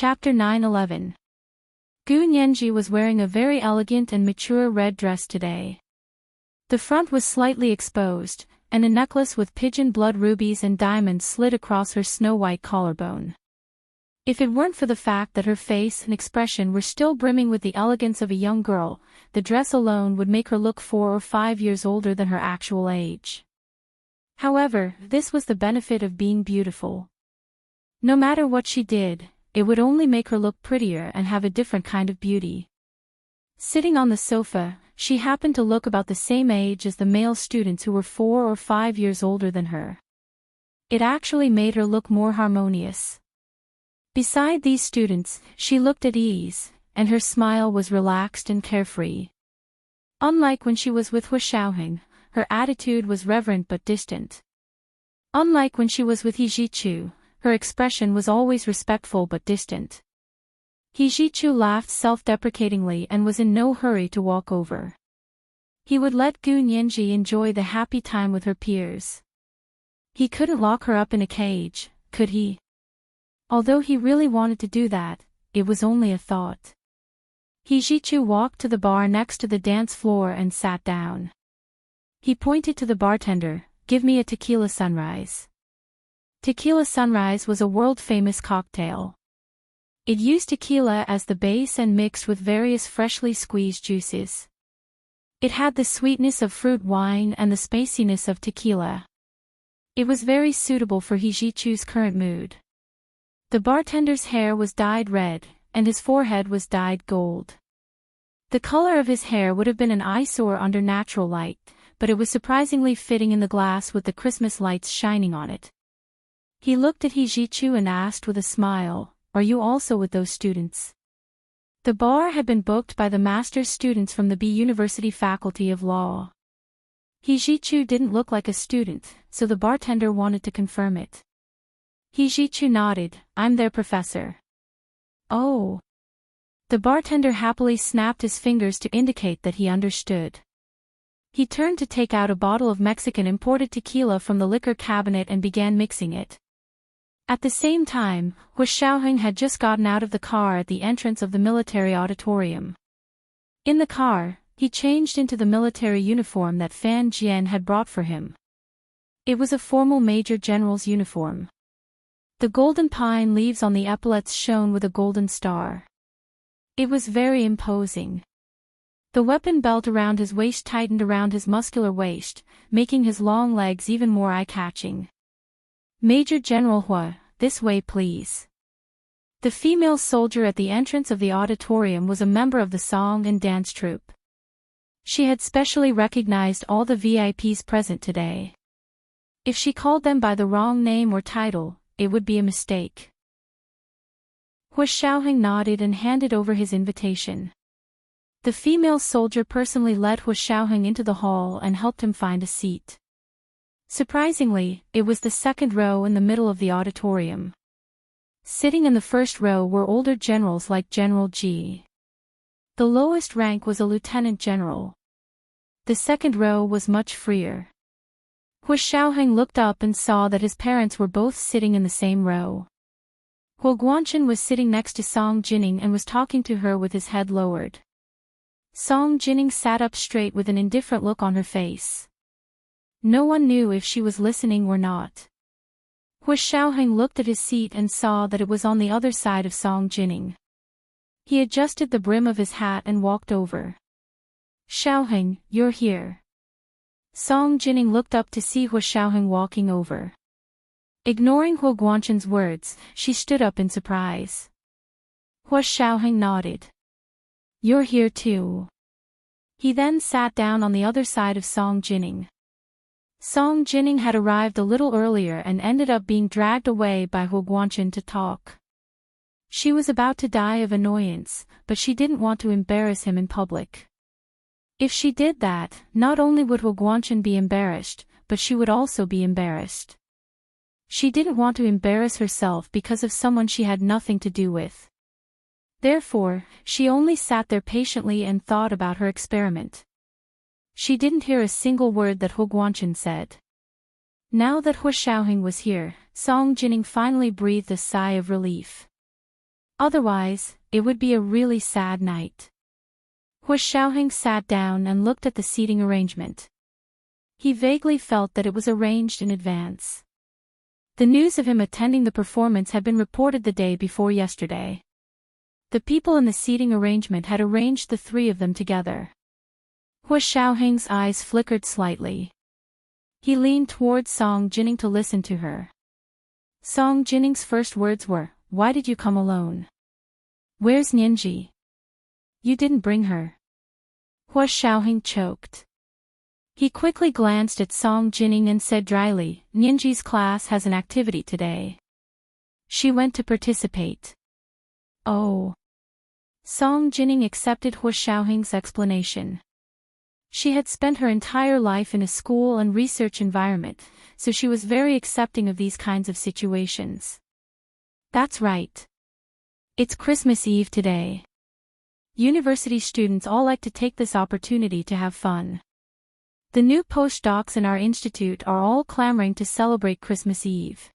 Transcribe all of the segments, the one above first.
Chapter 9:11. Gu Nianji was wearing a very elegant and mature red dress today. The front was slightly exposed, and a necklace with pigeon blood rubies and diamonds slid across her snow-white collarbone. If it weren't for the fact that her face and expression were still brimming with the elegance of a young girl, the dress alone would make her look 4 or 5 years older than her actual age. However, this was the benefit of being beautiful. No matter what she did, it would only make her look prettier and have a different kind of beauty. Sitting on the sofa, she happened to look about the same age as the male students who were 4 or 5 years older than her. It actually made her look more harmonious. Beside these students, she looked at ease, and her smile was relaxed and carefree. Unlike when she was with Hu Xiaoheng, her attitude was reverent but distant. Unlike when she was with He Zhichu, her expression was always respectful but distant. He Zhichu laughed self-deprecatingly and was in no hurry to walk over. He would let Gu Nianji enjoy the happy time with her peers. He couldn't lock her up in a cage, could he? Although he really wanted to do that, it was only a thought. He Zhichu walked to the bar next to the dance floor and sat down. He pointed to the bartender, "Give me a tequila sunrise." Tequila sunrise was a world-famous cocktail. It used tequila as the base and mixed with various freshly squeezed juices. It had the sweetness of fruit wine and the spiciness of tequila. It was very suitable for He Zhichu's current mood. The bartender's hair was dyed red, and his forehead was dyed gold. The color of his hair would have been an eyesore under natural light, but it was surprisingly fitting in the glass with the Christmas lights shining on it. He looked at He Zhichu and asked with a smile, "Are you also with those students?" The bar had been booked by the master's students from the B University Faculty of Law. He Zhichu didn't look like a student, so the bartender wanted to confirm it. He Zhichu nodded, "I'm their professor." "Oh." The bartender happily snapped his fingers to indicate that he understood. He turned to take out a bottle of Mexican imported tequila from the liquor cabinet and began mixing it. At the same time, Hu Xiaoheng had just gotten out of the car at the entrance of the military auditorium. In the car, he changed into the military uniform that Fan Jian had brought for him. It was a formal Major General's uniform. The golden pine leaves on the epaulets shone with a golden star. It was very imposing. The weapon belt around his waist tightened around his muscular waist, making his long legs even more eye-catching. "Major General Hu, this way please." The female soldier at the entrance of the auditorium was a member of the song and dance troupe. She had specially recognized all the VIPs present today. If she called them by the wrong name or title, it would be a mistake. Hu Xiaoheng nodded and handed over his invitation. The female soldier personally led Hu Xiaoheng into the hall and helped him find a seat. Surprisingly, it was the second row in the middle of the auditorium. Sitting in the first row were older generals like General Ji. The lowest rank was a lieutenant general. The second row was much freer. Hu Xiaoheng looked up and saw that his parents were both sitting in the same row. Hu Guanchen was sitting next to Song Jining and was talking to her with his head lowered. Song Jining sat up straight with an indifferent look on her face. No one knew if she was listening or not. Hu Xiaoheng looked at his seat and saw that it was on the other side of Song Jining. He adjusted the brim of his hat and walked over. "Xiaoheng, you're here." Song Jining looked up to see Hu Xiaoheng walking over. Ignoring Hu Guanchen's words, she stood up in surprise. Hu Xiaoheng nodded. "You're here too." He then sat down on the other side of Song Jining. Song Jining had arrived a little earlier and ended up being dragged away by Hu Guanchen to talk. She was about to die of annoyance, but she didn't want to embarrass him in public. If she did that, not only would Hu Guanchen be embarrassed, but she would also be embarrassed. She didn't want to embarrass herself because of someone she had nothing to do with. Therefore, she only sat there patiently and thought about her experiment. She didn't hear a single word that Hu Guanchen said. Now that Hu Xiaoheng was here, Song Jining finally breathed a sigh of relief. Otherwise, it would be a really sad night. Hua Xiaoheng sat down and looked at the seating arrangement. He vaguely felt that it was arranged in advance. The news of him attending the performance had been reported the day before yesterday. The people in the seating arrangement had arranged the three of them together. Hua Xiaoheng's eyes flickered slightly. He leaned towards Song Jining to listen to her. Song Jining's first words were, "Why did you come alone? Where's Nianji? You didn't bring her." Hua Xiaoheng choked. He quickly glanced at Song Jining and said dryly, "Nianji's class has an activity today. She went to participate." Oh. Song Jining accepted Hua Xiaoheng's explanation. She had spent her entire life in a school and research environment, so she was very accepting of these kinds of situations. That's right. It's Christmas Eve today. University students all like to take this opportunity to have fun. The new postdocs in our institute are all clamoring to celebrate Christmas Eve.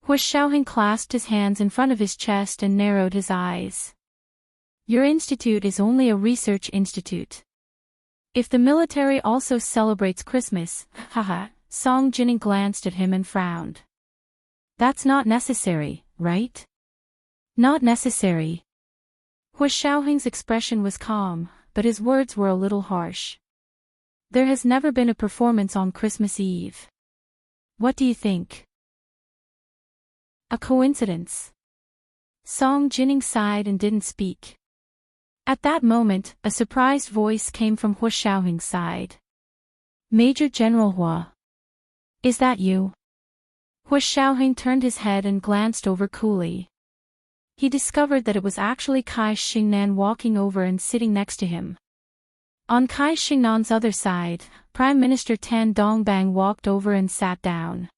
Hua Xiaoheng clasped his hands in front of his chest and narrowed his eyes. Your institute is only a research institute. If the military also celebrates Christmas, haha, Song Jining glanced at him and frowned. That's not necessary, right? Not necessary. Hua Xiaoheng's expression was calm, but his words were a little harsh. There has never been a performance on Christmas Eve. What do you think? A coincidence. Song Jining sighed and didn't speak. At that moment, a surprised voice came from Hua Xiaoheng's side. Major General Hua. Is that you? Hua Xiaoheng turned his head and glanced over coolly. He discovered that it was actually Kai Xingnan walking over and sitting next to him. On Kai Xingnan's other side, Prime Minister Tan Dongbang walked over and sat down.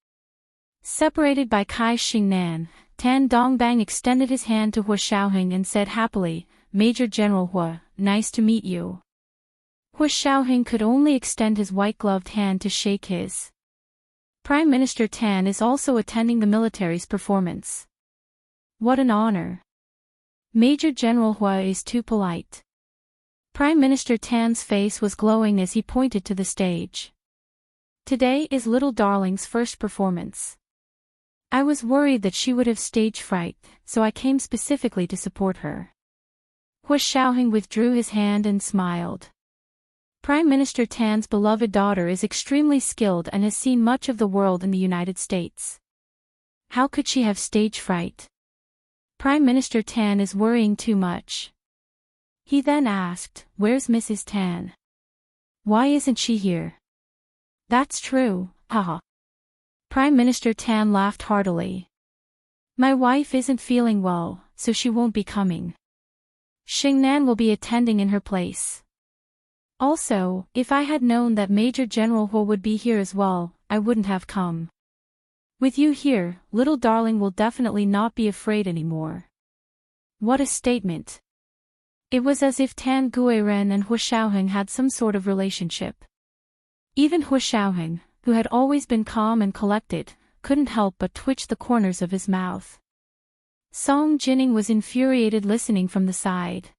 Separated by Kai Xingnan, Tan Dongbang extended his hand to Hua Xiaoheng and said happily, Major General Hua, nice to meet you. Hua Xiaoheng could only extend his white-gloved hand to shake his. Prime Minister Tan is also attending the military's performance. What an honor. Major General Hua is too polite. Prime Minister Tan's face was glowing as he pointed to the stage. Today is little darling's first performance. I was worried that she would have stage fright, so I came specifically to support her. Hua Xiaoheng withdrew his hand and smiled. Prime Minister Tan's beloved daughter is extremely skilled and has seen much of the world in the United States. How could she have stage fright? Prime Minister Tan is worrying too much. He then asked, where's Mrs. Tan? Why isn't she here? That's true, haha. Prime Minister Tan laughed heartily. My wife isn't feeling well, so she won't be coming. Xingnan will be attending in her place. Also, if I had known that Major General Hua would be here as well, I wouldn't have come. With you here, little darling will definitely not be afraid anymore. What a statement. It was as if Tan Guiren and Hua Xiaoheng had some sort of relationship. Even Hua Xiaoheng, who had always been calm and collected, couldn't help but twitch the corners of his mouth. Song Jining was infuriated listening from the side.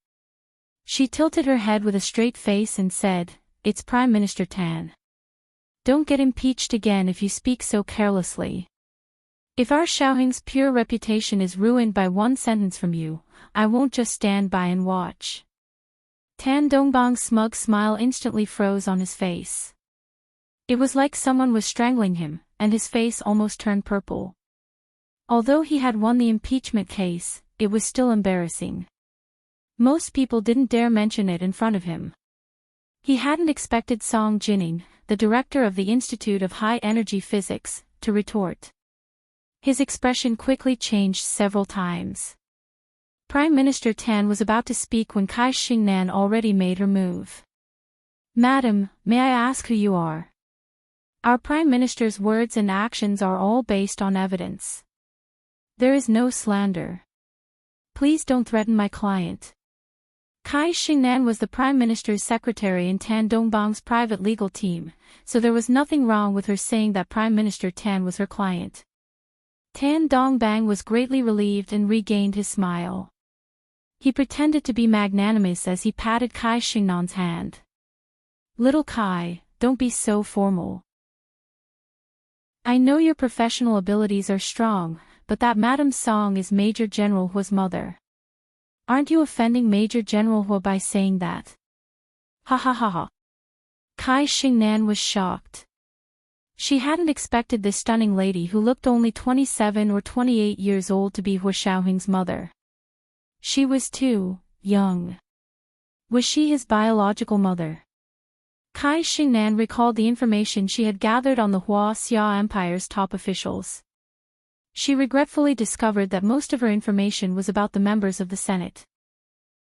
She tilted her head with a straight face and said, it's Prime Minister Tan. Don't get impeached again if you speak so carelessly. If our Xiaoheng's pure reputation is ruined by one sentence from you, I won't just stand by and watch. Tan Dongbang's smug smile instantly froze on his face. It was like someone was strangling him, and his face almost turned purple. Although he had won the impeachment case, it was still embarrassing. Most people didn't dare mention it in front of him. He hadn't expected Song Jining, the director of the Institute of High Energy Physics, to retort. His expression quickly changed several times. Prime Minister Tan was about to speak when Kai Xingnan already made her move. Madam, may I ask who you are? Our Prime Minister's words and actions are all based on evidence. There is no slander. Please don't threaten my client. Kai Xingnan was the Prime Minister's secretary in Tan Dongbang's private legal team, so there was nothing wrong with her saying that Prime Minister Tan was her client. Tan Dongbang was greatly relieved and regained his smile. He pretended to be magnanimous as he patted Kai Xingnan's hand. "Little Kai, don't be so formal. I know your professional abilities are strong, but that Madame Song is Major General Hua's mother. Aren't you offending Major General Hua by saying that?" Ha ha ha ha. Kai Xingnan was shocked. She hadn't expected this stunning lady who looked only 27 or 28 years old to be Hua Xiaohing's mother. She was too young. Was she his biological mother? Kai Xingnan recalled the information she had gathered on the Hua Xia Empire's top officials. She regretfully discovered that most of her information was about the members of the Senate.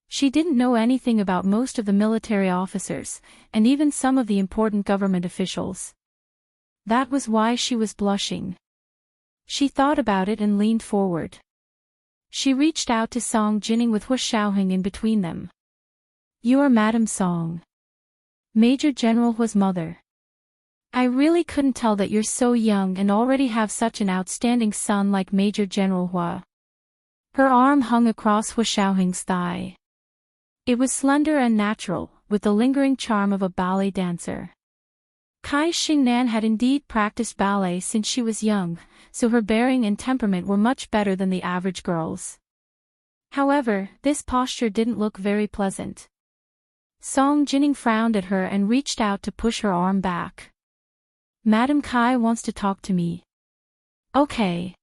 She didn't know anything about most of the military officers, and even some of the important government officials. That was why she was blushing. She thought about it and leaned forward. She reached out to Song Jining with Hua Xiaohing in between them. "You are Madame Song, Major General Hua's mother. I really couldn't tell that you're so young and already have such an outstanding son like Major General Hua." Her arm hung across Hua Xiaohing's thigh. It was slender and natural, with the lingering charm of a ballet dancer. Kai Xingnan had indeed practiced ballet since she was young, so her bearing and temperament were much better than the average girl's. However, this posture didn't look very pleasant. Song Jining frowned at her and reached out to push her arm back. "Madame Kai wants to talk to me." "Okay."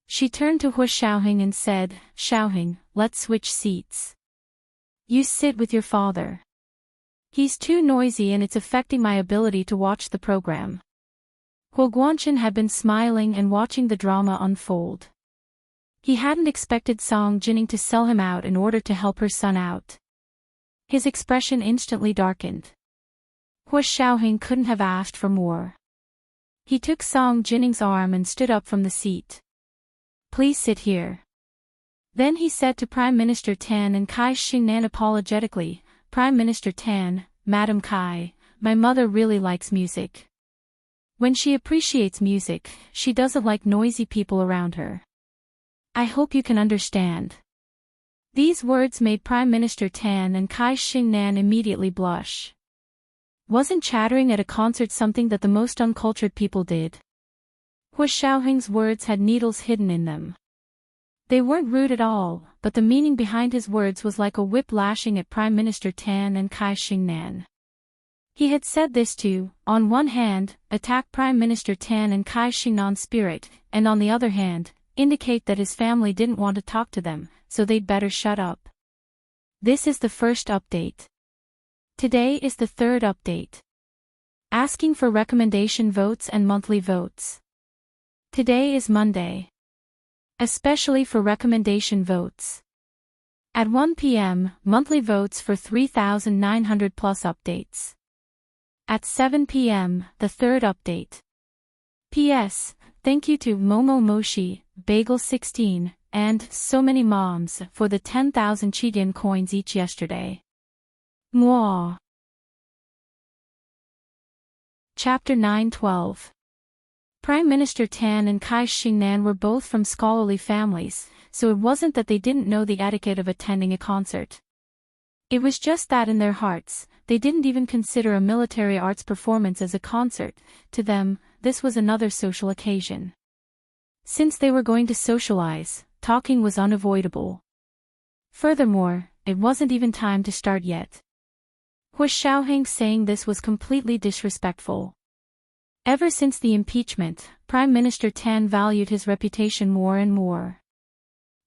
She turned to Hua Xiaohing and said, "Xiaohing, let's switch seats. You sit with your father. He's too noisy and it's affecting my ability to watch the program." Huo Guanchen had been smiling and watching the drama unfold. He hadn't expected Song Jining to sell him out in order to help her son out. His expression instantly darkened. Hua Xiaohing couldn't have asked for more. He took Song Jining's arm and stood up from the seat. "Please sit here." Then he said to Prime Minister Tan and Kai Xingnan apologetically, "Prime Minister Tan, Madam Kai, my mother really likes music. When she appreciates music, she doesn't like noisy people around her. I hope you can understand." These words made Prime Minister Tan and Kai Xingnan immediately blush. Wasn't chattering at a concert something that the most uncultured people did? Hua Xiaohing's words had needles hidden in them. They weren't rude at all, but the meaning behind his words was like a whip lashing at Prime Minister Tan and Kai Xingnan. He had said this to, on one hand, attack Prime Minister Tan and Kai Xingnan's spirit, and on the other hand, indicate that his family didn't want to talk to them, so they'd better shut up. This is the first update. Today is the third update. Asking for recommendation votes and monthly votes. Today is Monday. Especially for recommendation votes. At 1 p.m., monthly votes for 3,900 plus updates. At 7 p.m., the third update. P.S. Thank you to Momo Moshi, Bagel 16, and So Many Moms for the 10,000 Chidian coins each yesterday. Mwah. Chapter 9:12. Prime Minister Tan and Kai Xingnan were both from scholarly families, so it wasn't that they didn't know the etiquette of attending a concert. It was just that in their hearts, they didn't even consider a military arts performance as a concert. To them, this was another social occasion. Since they were going to socialize, talking was unavoidable. Furthermore, it wasn't even time to start yet. Hua Xiaohing saying this was completely disrespectful. Ever since the impeachment, Prime Minister Tan valued his reputation more and more.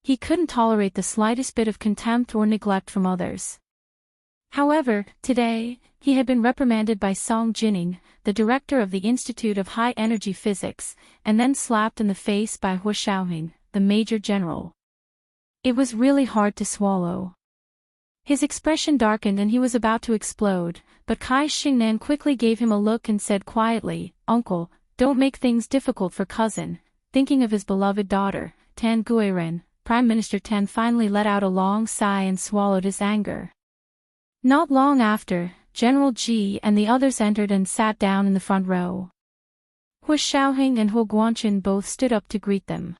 He couldn't tolerate the slightest bit of contempt or neglect from others. However, today, he had been reprimanded by Song Jining, the director of the Institute of High Energy Physics, and then slapped in the face by Hua Xiaohing, the Major General. It was really hard to swallow. His expression darkened and he was about to explode, but Kai Xingnan quickly gave him a look and said quietly, "Uncle, don't make things difficult for cousin." Thinking of his beloved daughter, Tan Guiren, Prime Minister Tan finally let out a long sigh and swallowed his anger. Not long after, General Ji and the others entered and sat down in the front row. Hua Xiaohing and Huo Guanchen both stood up to greet them.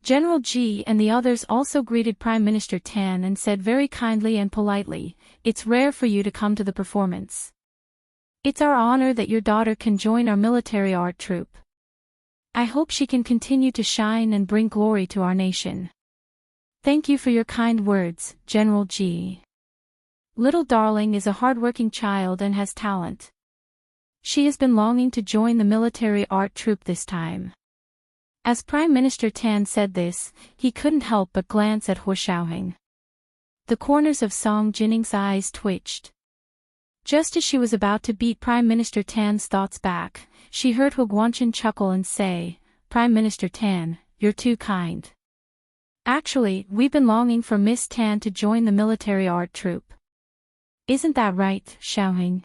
General G and the others also greeted Prime Minister Tan and said very kindly and politely, "It's rare for you to come to the performance. It's our honor that your daughter can join our military art troupe. I hope she can continue to shine and bring glory to our nation. Thank you for your kind words, General G. Little darling is a hardworking child and has talent. She has been longing to join the military art troupe this time." As Prime Minister Tan said this, he couldn't help but glance at Hu Xiaoheng. The corners of Song Jinning's eyes twitched. Just as she was about to beat Prime Minister Tan's thoughts back, she heard Hu Guangchen chuckle and say, "Prime Minister Tan, you're too kind. Actually, we've been longing for Miss Tan to join the military art troupe. Isn't that right, Xiaoheng?"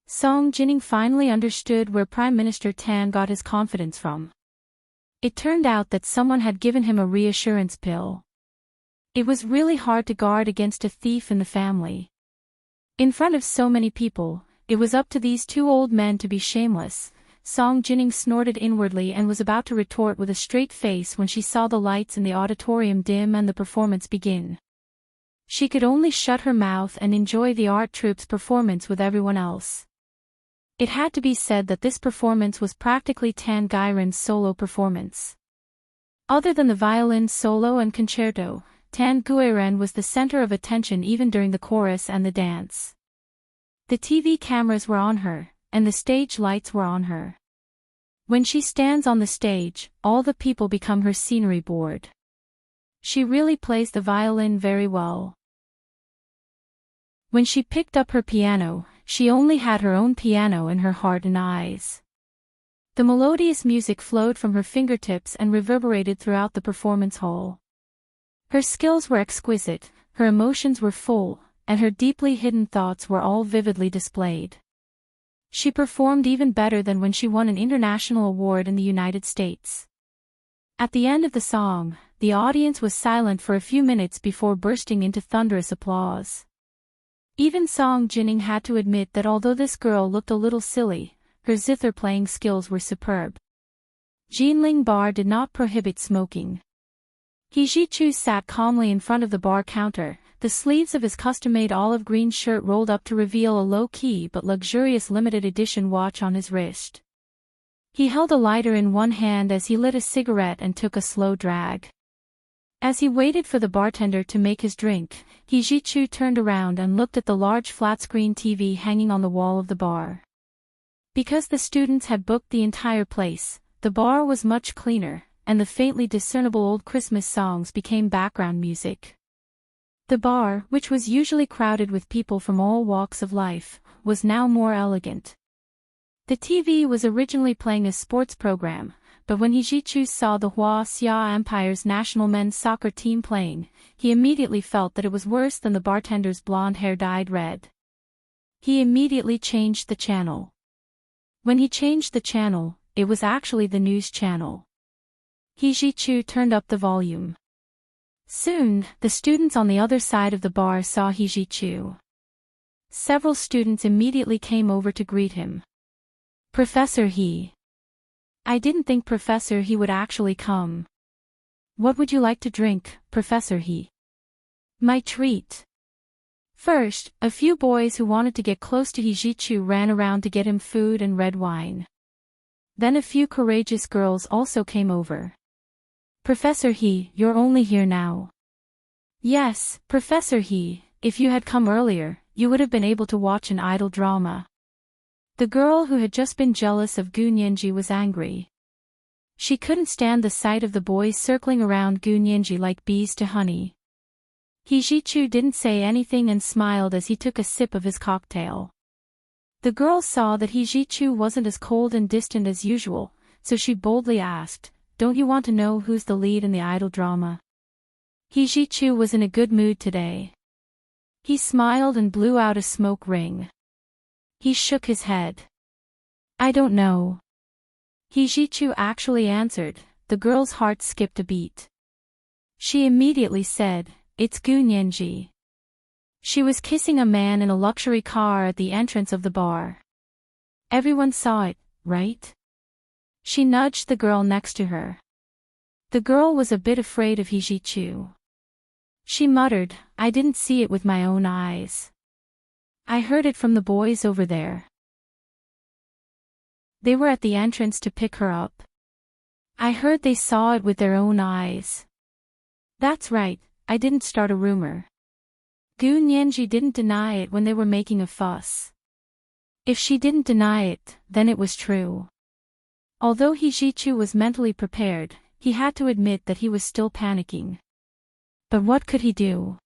Song Jinning finally understood where Prime Minister Tan got his confidence from. It turned out that someone had given him a reassurance pill. It was really hard to guard against a thief in the family. In front of so many people, it was up to these two old men to be shameless. Song Jinning snorted inwardly and was about to retort with a straight face when she saw the lights in the auditorium dim and the performance begin. She could only shut her mouth and enjoy the art troupe's performance with everyone else. It had to be said that this performance was practically Tan Gairen's solo performance. Other than the violin solo and concerto, Tan Guiren was the center of attention even during the chorus and the dance. The TV cameras were on her, and the stage lights were on her. When she stands on the stage, all the people become her scenery board. She really plays the violin very well. When she picked up her piano, she only had her own piano in her heart and eyes. The melodious music flowed from her fingertips and reverberated throughout the performance hall. Her skills were exquisite, her emotions were full, and her deeply hidden thoughts were all vividly displayed. She performed even better than when she won an international award in the United States. At the end of the song, the audience was silent for a few minutes before bursting into thunderous applause. Even Song Jinning had to admit that although this girl looked a little silly, her zither playing skills were superb. Jinling Bar did not prohibit smoking. He Jichu sat calmly in front of the bar counter, the sleeves of his custom-made olive green shirt rolled up to reveal a low-key but luxurious limited edition watch on his wrist. He held a lighter in one hand as he lit a cigarette and took a slow drag. As he waited for the bartender to make his drink, He Jichu turned around and looked at the large flat-screen TV hanging on the wall of the bar. Because the students had booked the entire place, the bar was much cleaner, and the faintly discernible old Christmas songs became background music. The bar, which was usually crowded with people from all walks of life, was now more elegant. The TV was originally playing a sports program, but when He Jichu saw the Hua Xia Empire's national men's soccer team playing, he immediately felt that it was worse than the bartender's blonde hair dyed red. He immediately changed the channel. When he changed the channel, it was actually the news channel. He Jichu turned up the volume. Soon, the students on the other side of the bar saw He Jichu. Several students immediately came over to greet him. "Professor He. I didn't think Professor He would actually come. What would you like to drink, Professor He?" "My treat." First, a few boys who wanted to get close to He Jichu ran around to get him food and red wine. Then a few courageous girls also came over. "Professor He, you're only here now." "Yes, Professor He, if you had come earlier, you would have been able to watch an idol drama." The girl who had just been jealous of Gu Nianji was angry. She couldn't stand the sight of the boys circling around Gu Nianji like bees to honey. He Jichu didn't say anything and smiled as he took a sip of his cocktail. The girl saw that He Jichu wasn't as cold and distant as usual, so she boldly asked, "Don't you want to know who's the lead in the idol drama?" He Jichu was in a good mood today. He smiled and blew out a smoke ring. He shook his head. "I don't know." He Jichu actually answered. The girl's heart skipped a beat. She immediately said, "It's Gu Nianji." She was kissing a man in a luxury car at the entrance of the bar. Everyone saw it, right? She nudged the girl next to her. The girl was a bit afraid of Hijichu. She muttered, "I didn't see it with my own eyes. I heard it from the boys over there. They were at the entrance to pick her up. I heard they saw it with their own eyes." "That's right, I didn't start a rumor." Gu Nianji didn't deny it when they were making a fuss. If she didn't deny it, then it was true. Although Hijichu was mentally prepared, he had to admit that he was still panicking. But what could he do?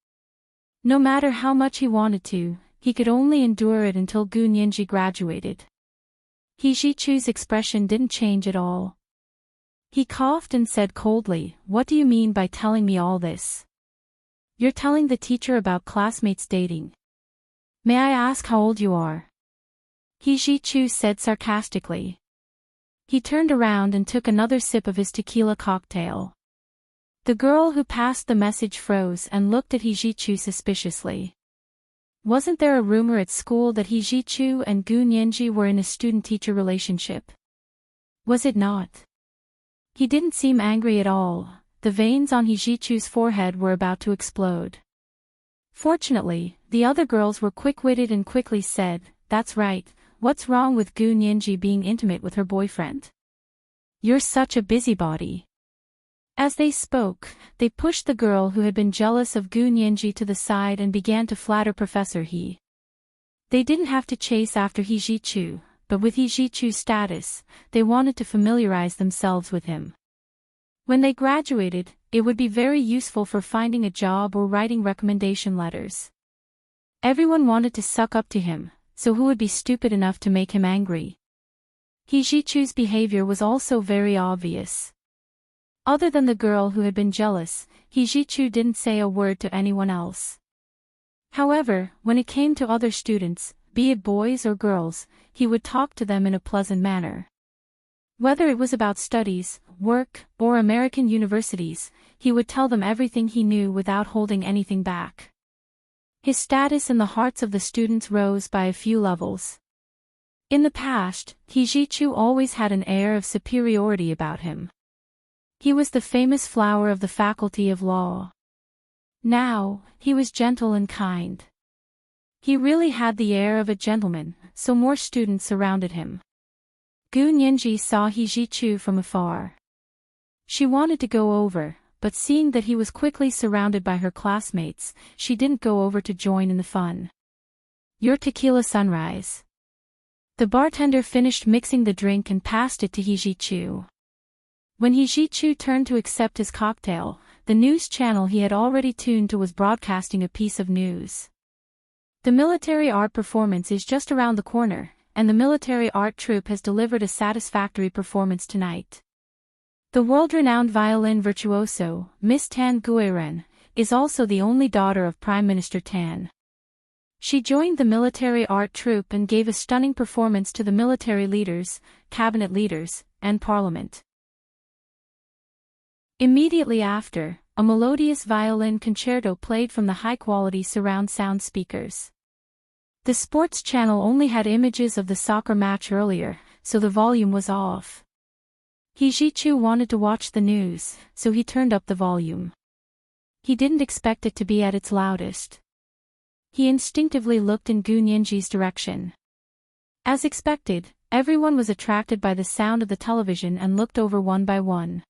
No matter how much he wanted to, he could only endure it until Gu Nianji graduated. Hijichu's expression didn't change at all. He coughed and said coldly, "What do you mean by telling me all this? You're telling the teacher about classmates dating. May I ask how old you are?" Hijichu said sarcastically. He turned around and took another sip of his tequila cocktail. The girl who passed the message froze and looked at Hijichu suspiciously. Wasn't there a rumor at school that Hijichu and Gu Nianji were in a student-teacher relationship? Was it not? He didn't seem angry at all. The veins on Hijichu's forehead were about to explode. Fortunately, the other girls were quick-witted and quickly said, "That's right, what's wrong with Gu Nianji being intimate with her boyfriend? You're such a busybody." As they spoke, they pushed the girl who had been jealous of Gu Nianji to the side and began to flatter Professor He. They didn't have to chase after Hijichu, but with Hijichu's status, they wanted to familiarize themselves with him. When they graduated, it would be very useful for finding a job or writing recommendation letters. Everyone wanted to suck up to him, so who would be stupid enough to make him angry? Hijichu's behavior was also very obvious. Other than the girl who had been jealous, Hijichu didn't say a word to anyone else. However, when it came to other students, be it boys or girls, he would talk to them in a pleasant manner. Whether it was about studies, work, or American universities, he would tell them everything he knew without holding anything back. His status in the hearts of the students rose by a few levels. In the past, Hijichu always had an air of superiority about him. He was the famous flower of the Faculty of Law. Now, he was gentle and kind. He really had the air of a gentleman, so more students surrounded him. Gu Nianji saw Hijichu from afar. She wanted to go over, but seeing that he was quickly surrounded by her classmates, she didn't go over to join in the fun. "Your tequila sunrise." The bartender finished mixing the drink and passed it to Hijichu. When Hijichu turned to accept his cocktail, the news channel he had already tuned to was broadcasting a piece of news. The military art performance is just around the corner, and the military art troupe has delivered a satisfactory performance tonight. The world-renowned violin virtuoso, Miss Tan Guiren, is also the only daughter of Prime Minister Tan. She joined the military art troupe and gave a stunning performance to the military leaders, cabinet leaders, and parliament. Immediately after, a melodious violin concerto played from the high-quality surround sound speakers. The sports channel only had images of the soccer match earlier, so the volume was off. Hijichu wanted to watch the news, so he turned up the volume. He didn't expect it to be at its loudest. He instinctively looked in Gu Nianji's direction. As expected, everyone was attracted by the sound of the television and looked over one by one.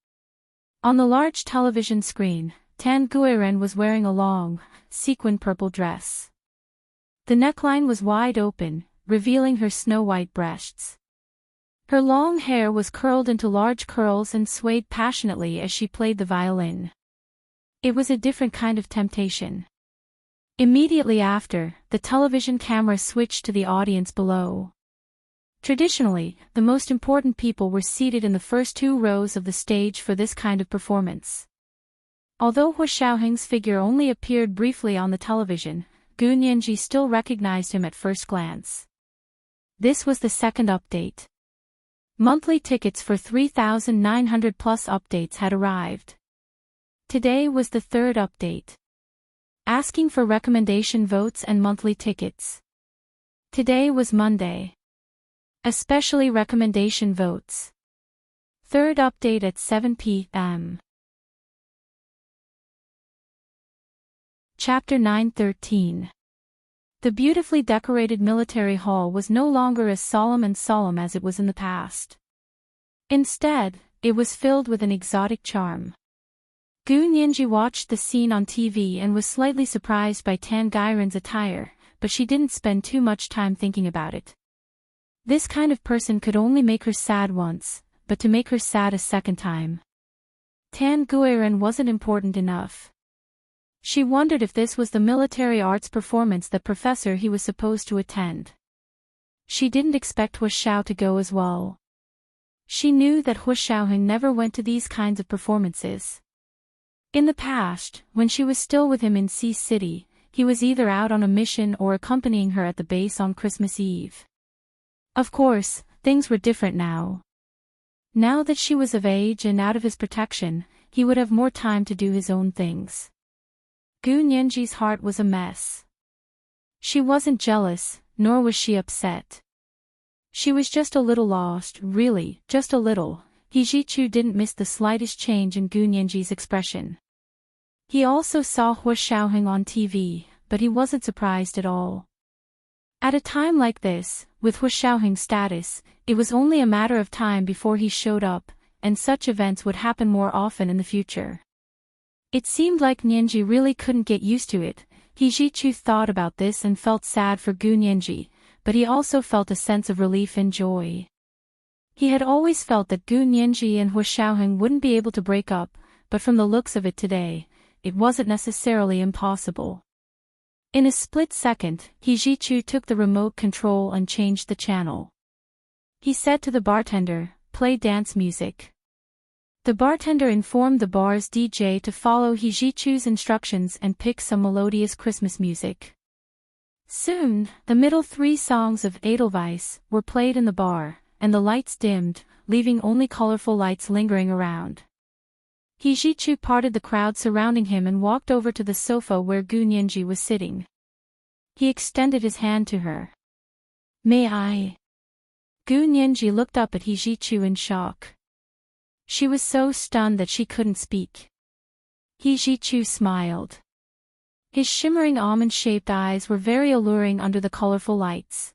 On the large television screen, Tan Guiren was wearing a long, sequin purple dress. The neckline was wide open, revealing her snow-white breasts. Her long hair was curled into large curls and swayed passionately as she played the violin. It was a different kind of temptation. Immediately after, the television camera switched to the audience below. Traditionally, the most important people were seated in the first two rows of the stage for this kind of performance. Although Hua Xiaoheng's figure only appeared briefly on the television, Gu Nianji still recognized him at first glance. This was the second update. Monthly tickets for 3,900 plus updates had arrived. Today was the third update. Asking for recommendation votes and monthly tickets. Today was Monday. Especially recommendation votes. Third update at 7 p.m. Chapter 9:13. The beautifully decorated military hall was no longer as solemn as it was in the past. Instead, it was filled with an exotic charm. Gu Nianji watched the scene on TV and was slightly surprised by Tan Gairen's attire, but she didn't spend too much time thinking about it. This kind of person could only make her sad once, but to make her sad a second time. Tan Guiren wasn't important enough. She wondered if this was the military arts performance that Professor He was supposed to attend. She didn't expect Hu Xiao to go as well. She knew that Hu Xiaoheng never went to these kinds of performances. In the past, when she was still with him in Sea City, he was either out on a mission or accompanying her at the base on Christmas Eve. Of course, things were different now. Now that she was of age and out of his protection, he would have more time to do his own things. Gu Nianji's heart was a mess. She wasn't jealous, nor was she upset. She was just a little lost, really, just a little. He Jichu didn't miss the slightest change in Gu Nianji's expression. He also saw Hu Xiaoheng on TV, but he wasn't surprised at all. At a time like this, with Hu Xiaoheng's status, it was only a matter of time before he showed up, and such events would happen more often in the future. It seemed like Nianji really couldn't get used to it. He Jichu thought about this and felt sad for Gu Nianji, but he also felt a sense of relief and joy. He had always felt that Gu Nianji and Hu Xiaoheng wouldn't be able to break up, but from the looks of it today, it wasn't necessarily impossible. In a split second, He Jichu took the remote control and changed the channel. He said to the bartender, "Play dance music." The bartender informed the bar's DJ to follow He Jichu's instructions and pick some melodious Christmas music. Soon, the middle three songs of Edelweiss were played in the bar, and the lights dimmed, leaving only colorful lights lingering around. He Jichu parted the crowd surrounding him and walked over to the sofa where Gu Nianji was sitting. He extended his hand to her. "May I?" Gu Nianji looked up at He Jichu in shock. She was so stunned that she couldn't speak. He Jichu smiled. His shimmering almond-shaped eyes were very alluring under the colorful lights.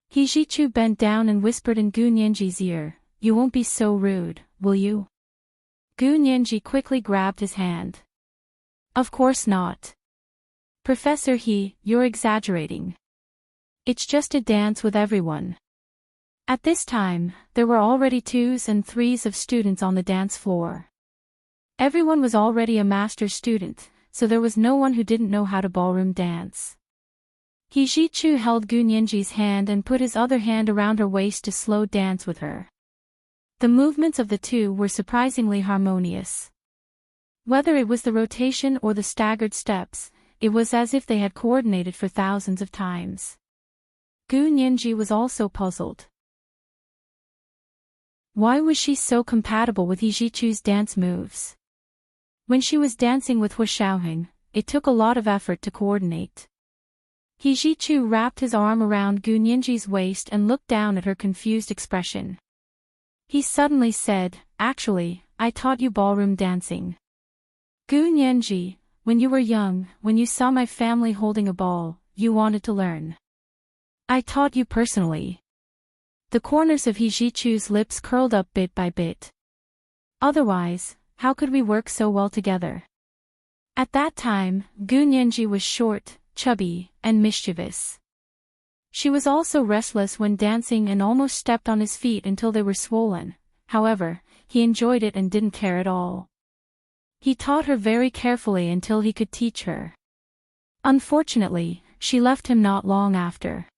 He Jichu bent down and whispered in Gu Nianji's ear, "You won't be so rude, will you?" Gu Nianji quickly grabbed his hand. "Of course not. Professor He, you're exaggerating. It's just a dance with everyone." At this time, there were already 2s and 3s of students on the dance floor. Everyone was already a master's student, so there was no one who didn't know how to ballroom dance. He Jichu held Gu Nianji's hand and put his other hand around her waist to slow dance with her. The movements of the two were surprisingly harmonious. Whether it was the rotation or the staggered steps, it was as if they had coordinated for thousands of times. Gu Nianji was also puzzled. Why was she so compatible with He Jichu's dance moves? When she was dancing with Hu Xiaoheng, it took a lot of effort to coordinate. He Jichu wrapped his arm around Gu Nianji's waist and looked down at her confused expression. He suddenly said, "Actually, I taught you ballroom dancing. Gu Nianji, when you were young, when you saw my family holding a ball, you wanted to learn. I taught you personally." The corners of He Jichu's lips curled up bit by bit. "Otherwise, how could we work so well together?" At that time, Gu Nianji was short, chubby, and mischievous. She was also restless when dancing and almost stepped on his feet until they were swollen. However, he enjoyed it and didn't care at all. He taught her very carefully until he could teach her. Unfortunately, she left him not long after.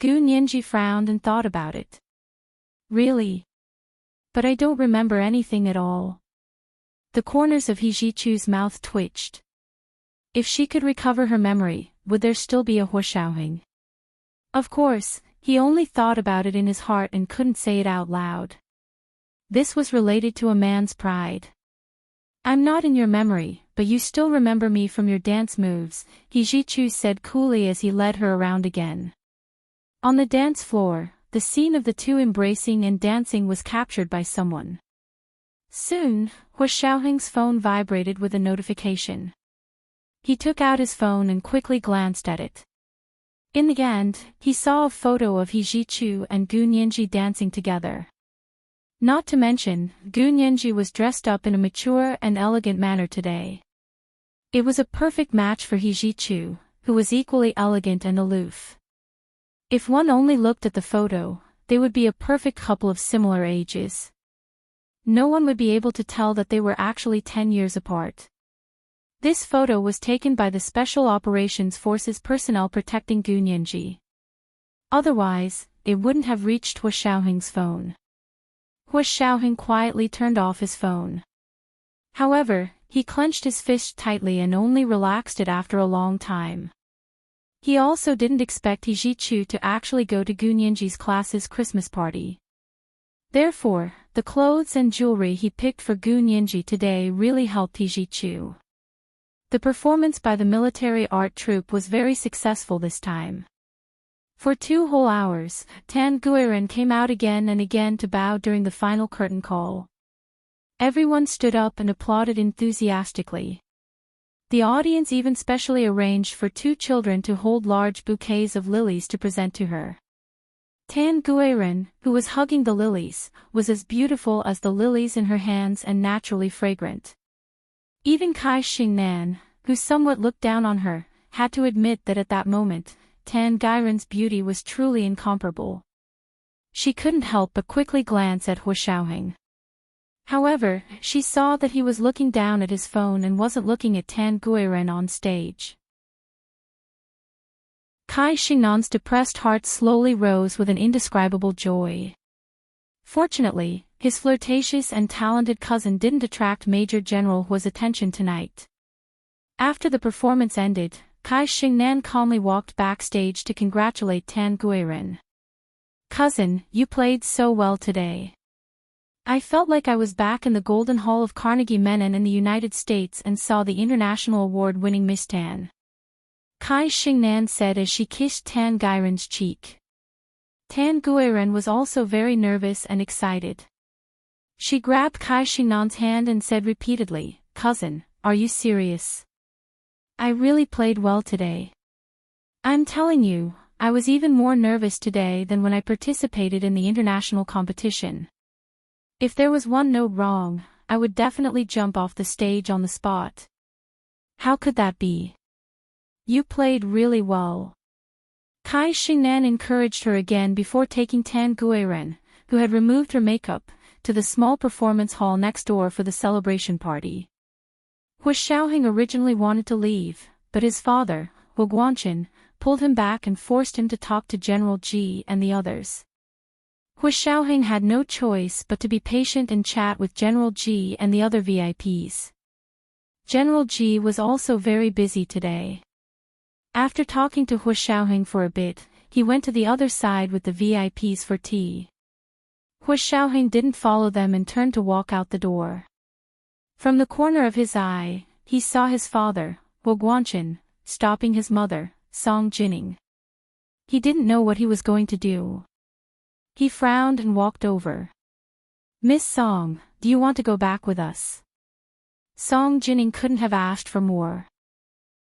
Gu Nianji frowned and thought about it. "Really? But I don't remember anything at all." The corners of He Jichu's mouth twitched. If she could recover her memory, would there still be a Hu Xiaoheng? Of course, he only thought about it in his heart and couldn't say it out loud. This was related to a man's pride. "I'm not in your memory, but you still remember me from your dance moves," He Jichu said coolly as he led her around again. On the dance floor, the scene of the two embracing and dancing was captured by someone. Soon, Hu Xiaoheng's phone vibrated with a notification. He took out his phone and quickly glanced at it. In the end, he saw a photo of He Jichu and Gu Nianji dancing together. Not to mention, Gu Nianji was dressed up in a mature and elegant manner today. It was a perfect match for He Jichu, who was equally elegant and aloof. If one only looked at the photo, they would be a perfect couple of similar ages. No one would be able to tell that they were actually 10 years apart. This photo was taken by the Special Operations Forces personnel protecting Gu Nianji. Otherwise, it wouldn't have reached Hua Xiaoheng's phone. Hua Xiaoheng quietly turned off his phone. However, he clenched his fist tightly and only relaxed it after a long time. He also didn't expect He Jichu to actually go to Gu Nianji's class's Christmas party. Therefore, the clothes and jewelry he picked for Gu Nianji today really helped He Jichu. The performance by the military art troupe was very successful this time. For 2 whole hours, Tan Guiren came out again and again to bow during the final curtain call. Everyone stood up and applauded enthusiastically. The audience even specially arranged for 2 children to hold large bouquets of lilies to present to her. Tan Guiren, who was hugging the lilies, was as beautiful as the lilies in her hands and naturally fragrant. Even Kai Xingnan, who somewhat looked down on her, had to admit that at that moment, Tan Guiren's beauty was truly incomparable. She couldn't help but quickly glance at Hua Xiaoheng. However, she saw that he was looking down at his phone and wasn't looking at Tan Guiren on stage. Kai Xingnan's depressed heart slowly rose with an indescribable joy. Fortunately, his flirtatious and talented cousin didn't attract Major General Hua's attention tonight. After the performance ended, Kai Xingnan calmly walked backstage to congratulate Tan Guiren. "Cousin, you played so well today. I felt like I was back in the Golden Hall of Carnegie Mellon in the United States and saw the international award-winning Miss Tan," Kai Xingnan said as she kissed Tan Guiren's cheek. Tan Guiren was also very nervous and excited. She grabbed Kai Xingnan's hand and said repeatedly, "Cousin, are you serious? I really played well today. I'm telling you, I was even more nervous today than when I participated in the international competition. If there was one note wrong, I would definitely jump off the stage on the spot. How could that be? You played really well." Kai Xingnan encouraged her again before taking Tan Guiren, who had removed her makeup, to the small performance hall next door for the celebration party. Hua Xiaoheng originally wanted to leave, but his father, Hua Guanchen, pulled him back and forced him to talk to General Ji and the others. Hua Xiaoheng had no choice but to be patient and chat with General Ji and the other VIPs. General Ji was also very busy today. After talking to Hua Xiaoheng for a bit, he went to the other side with the VIPs for tea. Hua Xiaoheng didn't follow them and turned to walk out the door. From the corner of his eye, he saw his father, Hua Guanchen, stopping his mother, Song Jining. He didn't know what he was going to do. He frowned and walked over. "Miss Song, do you want to go back with us?" Song Jining couldn't have asked for more.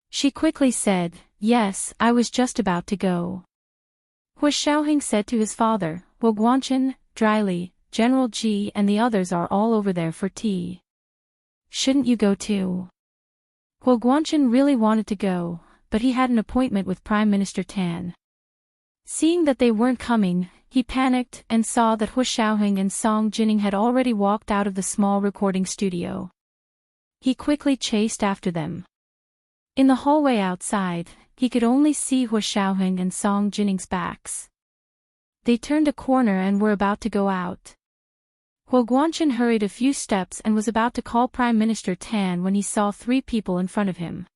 She quickly said, "Yes, I was just about to go." Hua Xiaoheng said to his father, "Hua Guanchen, dryly, General Ji and the others are all over there for tea. Shouldn't you go too?" Hua Guanchen really wanted to go, but he had an appointment with Prime Minister Tan. Seeing that they weren't coming, he panicked and saw that Hua Xiaoheng and Song Jining had already walked out of the small recording studio. He quickly chased after them. In the hallway outside, he could only see Hua Xiaoheng and Song Jining's backs. They turned a corner and were about to go out. Hua Guanchen hurried a few steps and was about to call Prime Minister Tan when he saw 3 people in front of him.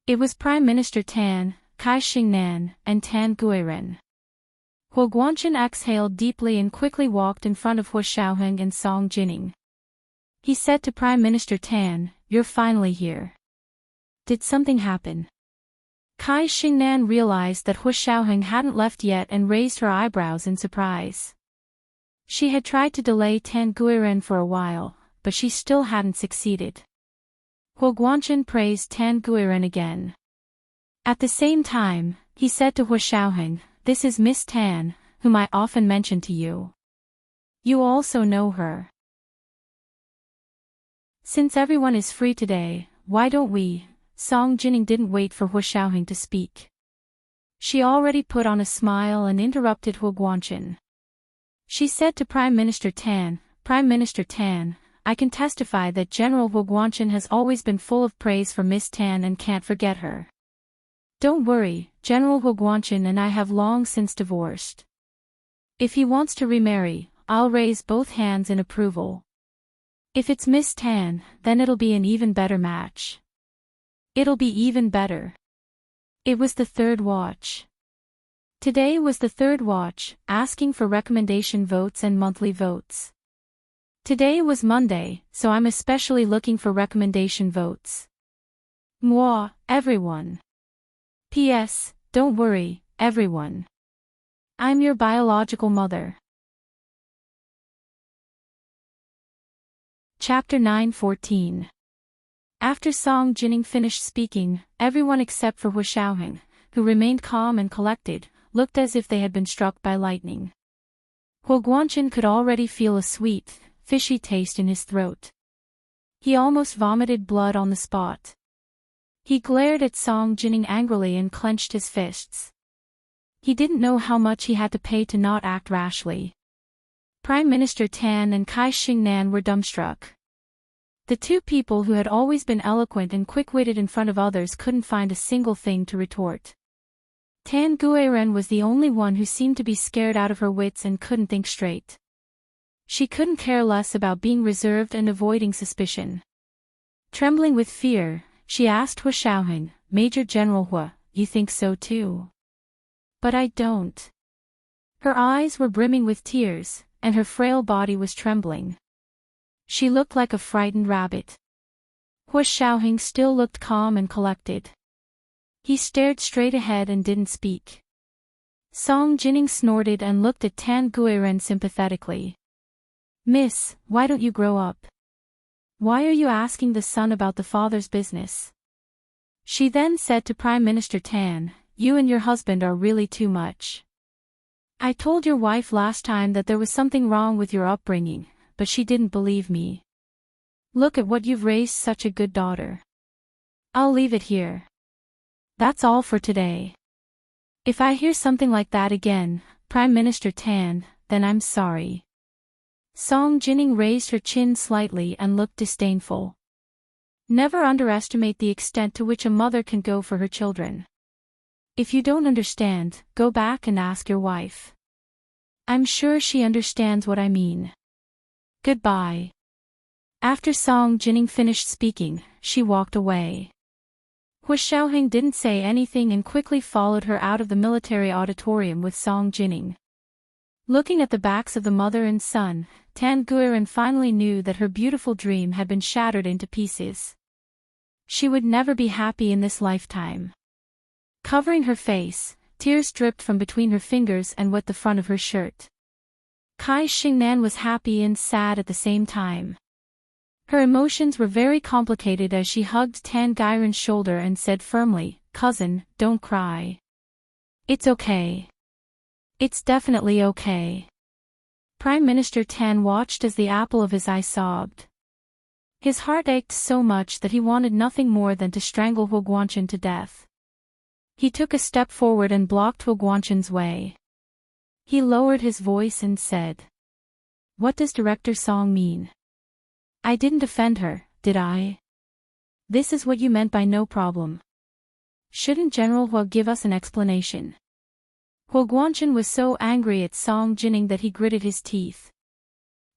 It was Prime Minister Tan, Kai Xingnan, and Tan Guiren. Hua Guanchen exhaled deeply and quickly walked in front of Hua Xiaoheng and Song Jining. He said to Prime Minister Tan, "You're finally here. Did something happen?" Kai Xingnan realized that Hua Xiaoheng hadn't left yet and raised her eyebrows in surprise. She had tried to delay Tan Guiren for a while, but she still hadn't succeeded. Huo Guanchen praised Tan Guiren again. At the same time, he said to Huo Xiaoheng, "This is Miss Tan, whom I often mention to you. You also know her. Since everyone is free today, why don't we?" Song Jining didn't wait for Huo Xiaoheng to speak. She already put on a smile and interrupted Huo Guanchen. She said to Prime Minister Tan, "Prime Minister Tan, I can testify that General Huo Guanchen has always been full of praise for Miss Tan and can't forget her. Don't worry, General Huo Guanchen and I have long since divorced. If he wants to remarry, I'll raise both hands in approval. If it's Miss Tan, then it'll be an even better match. It'll be even better." It was the third watch. Today was the third watch, asking for recommendation votes and monthly votes. Today was Monday, so I'm especially looking for recommendation votes. Moi, everyone. P.S. Don't worry, everyone. I'm your biological mother. Chapter 9:14. After Song Jining finished speaking, everyone except for Huo Xiaoheng, who remained calm and collected, looked as if they had been struck by lightning. Huo Guanchen could already feel a sweet, fishy taste in his throat. He almost vomited blood on the spot. He glared at Song Jining angrily and clenched his fists. He didn't know how much he had to pay to not act rashly. Prime Minister Tan and Kai Xingnan were dumbstruck. The two people who had always been eloquent and quick-witted in front of others couldn't find a single thing to retort. Tan Guiren was the only one who seemed to be scared out of her wits and couldn't think straight. She couldn't care less about being reserved and avoiding suspicion. Trembling with fear, she asked Huo Xiaoheng, "Major General Huo, you think so too?" "But I don't." Her eyes were brimming with tears, and her frail body was trembling. She looked like a frightened rabbit. Huo Xiaoheng still looked calm and collected. He stared straight ahead and didn't speak. Song Jining snorted and looked at Tan Guiren sympathetically. "Miss, why don't you grow up? Why are you asking the son about the father's business?" She then said to Prime Minister Tan, "You and your husband are really too much. I told your wife last time that there was something wrong with your upbringing, but she didn't believe me. Look at what you've raised, such a good daughter. I'll leave it here. That's all for today. If I hear something like that again, Prime Minister Tan, then I'm sorry." Song Jining raised her chin slightly and looked disdainful. Never underestimate the extent to which a mother can go for her children. If you don't understand, go back and ask your wife. I'm sure she understands what I mean. Goodbye. After Song Jining finished speaking, she walked away. Huo Xiaoheng didn't say anything and quickly followed her out of the military auditorium with Song Jining. Looking at the backs of the mother and son, Tan Guiren finally knew that her beautiful dream had been shattered into pieces. She would never be happy in this lifetime. Covering her face, tears dripped from between her fingers and wet the front of her shirt. Kai Xingnan was happy and sad at the same time. Her emotions were very complicated as she hugged Tan Guiren's shoulder and said firmly, "Cousin, don't cry. It's okay. It's definitely okay." Prime Minister Tan watched as the apple of his eye sobbed. His heart ached so much that he wanted nothing more than to strangle Huo Guanchen to death. He took a step forward and blocked Huo Guanchen's way. He lowered his voice and said, "What does Director Song mean? I didn't offend her, did I? This is what you meant by no problem. Shouldn't General Huo give us an explanation?" Huo Guanchen was so angry at Song Jining that he gritted his teeth.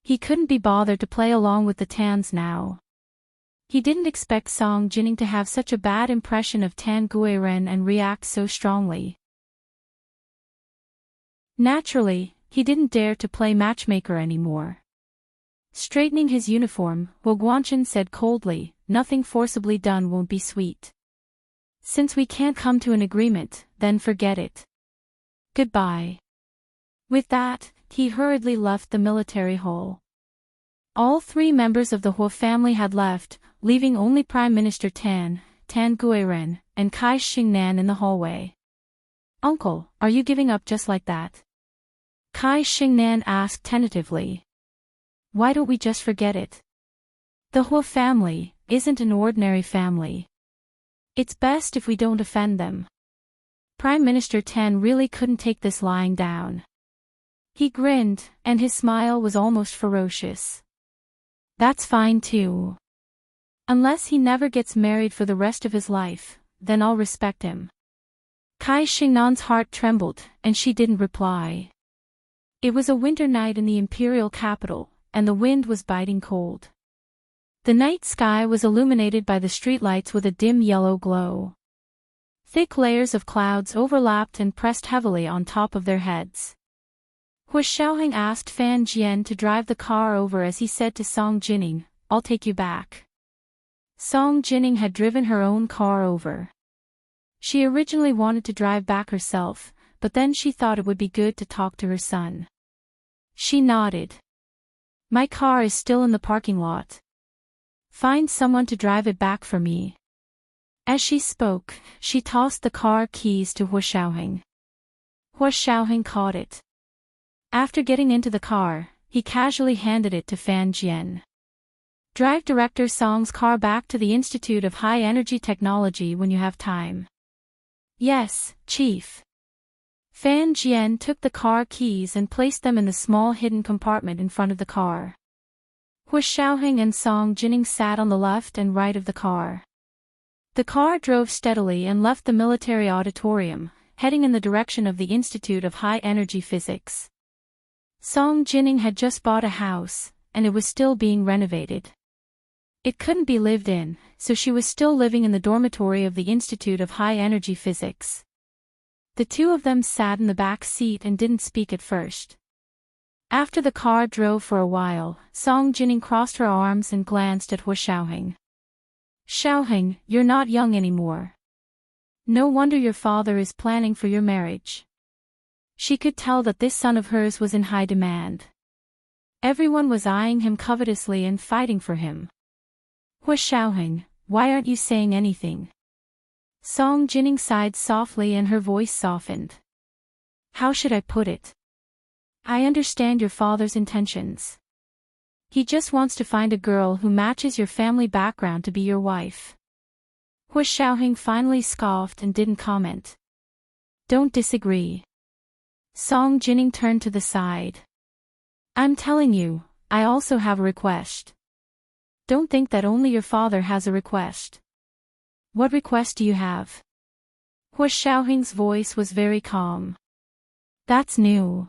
He couldn't be bothered to play along with the Tans now. He didn't expect Song Jining to have such a bad impression of Tan Guiren and react so strongly. Naturally, he didn't dare to play matchmaker anymore. Straightening his uniform, Huo Guanchen said coldly, "Nothing forcibly done won't be sweet. Since we can't come to an agreement, then forget it. Goodbye." With that, he hurriedly left the military hall. All three members of the Huo family had left, leaving only Prime Minister Tan Guiren, and Kai Xingnan in the hallway. "Uncle, are you giving up just like that?" Kai Xingnan asked tentatively. "Why don't we just forget it? The Hu family isn't an ordinary family. It's best if we don't offend them." Prime Minister Tan really couldn't take this lying down. He grinned, and his smile was almost ferocious. "That's fine too. Unless he never gets married for the rest of his life, then I'll respect him." Kai Xingnan's heart trembled, and she didn't reply. It was a winter night in the imperial capital, and the wind was biting cold. The night sky was illuminated by the streetlights with a dim yellow glow. Thick layers of clouds overlapped and pressed heavily on top of their heads. Hu Xiaoheng asked Fan Jian to drive the car over as he said to Song Jining, "I'll take you back." Song Jining had driven her own car over. She originally wanted to drive back herself, but then she thought it would be good to talk to her son. She nodded. "My car is still in the parking lot. Find someone to drive it back for me." As she spoke, she tossed the car keys to Hu Xiaoheng. Hu Xiaoheng caught it. After getting into the car, he casually handed it to Fan Jian. "Drive Director Song's car back to the Institute of High Energy Technology when you have time." "Yes, Chief." Fan Jian took the car keys and placed them in the small hidden compartment in front of the car. Hu Xiaoheng and Song Jining sat on the left and right of the car. The car drove steadily and left the military auditorium, heading in the direction of the Institute of High Energy Physics. Song Jining had just bought a house, and it was still being renovated. It couldn't be lived in, so she was still living in the dormitory of the Institute of High Energy Physics. The two of them sat in the back seat and didn't speak at first. After the car drove for a while, Song Jining crossed her arms and glanced at Hu Xiaoheng. "Xiaoheng, you're not young anymore. No wonder your father is planning for your marriage." She could tell that this son of hers was in high demand. Everyone was eyeing him covetously and fighting for him. "Hu Xiaoheng, why aren't you saying anything?" Song Jining sighed softly and her voice softened. "How should I put it? I understand your father's intentions. He just wants to find a girl who matches your family background to be your wife." Hu Xiaoheng finally scoffed and didn't comment. "Don't disagree." Song Jining turned to the side. "I'm telling you, I also have a request. Don't think that only your father has a request." "What request do you have?" Hu Xiaoheng's voice was very calm. "That's new."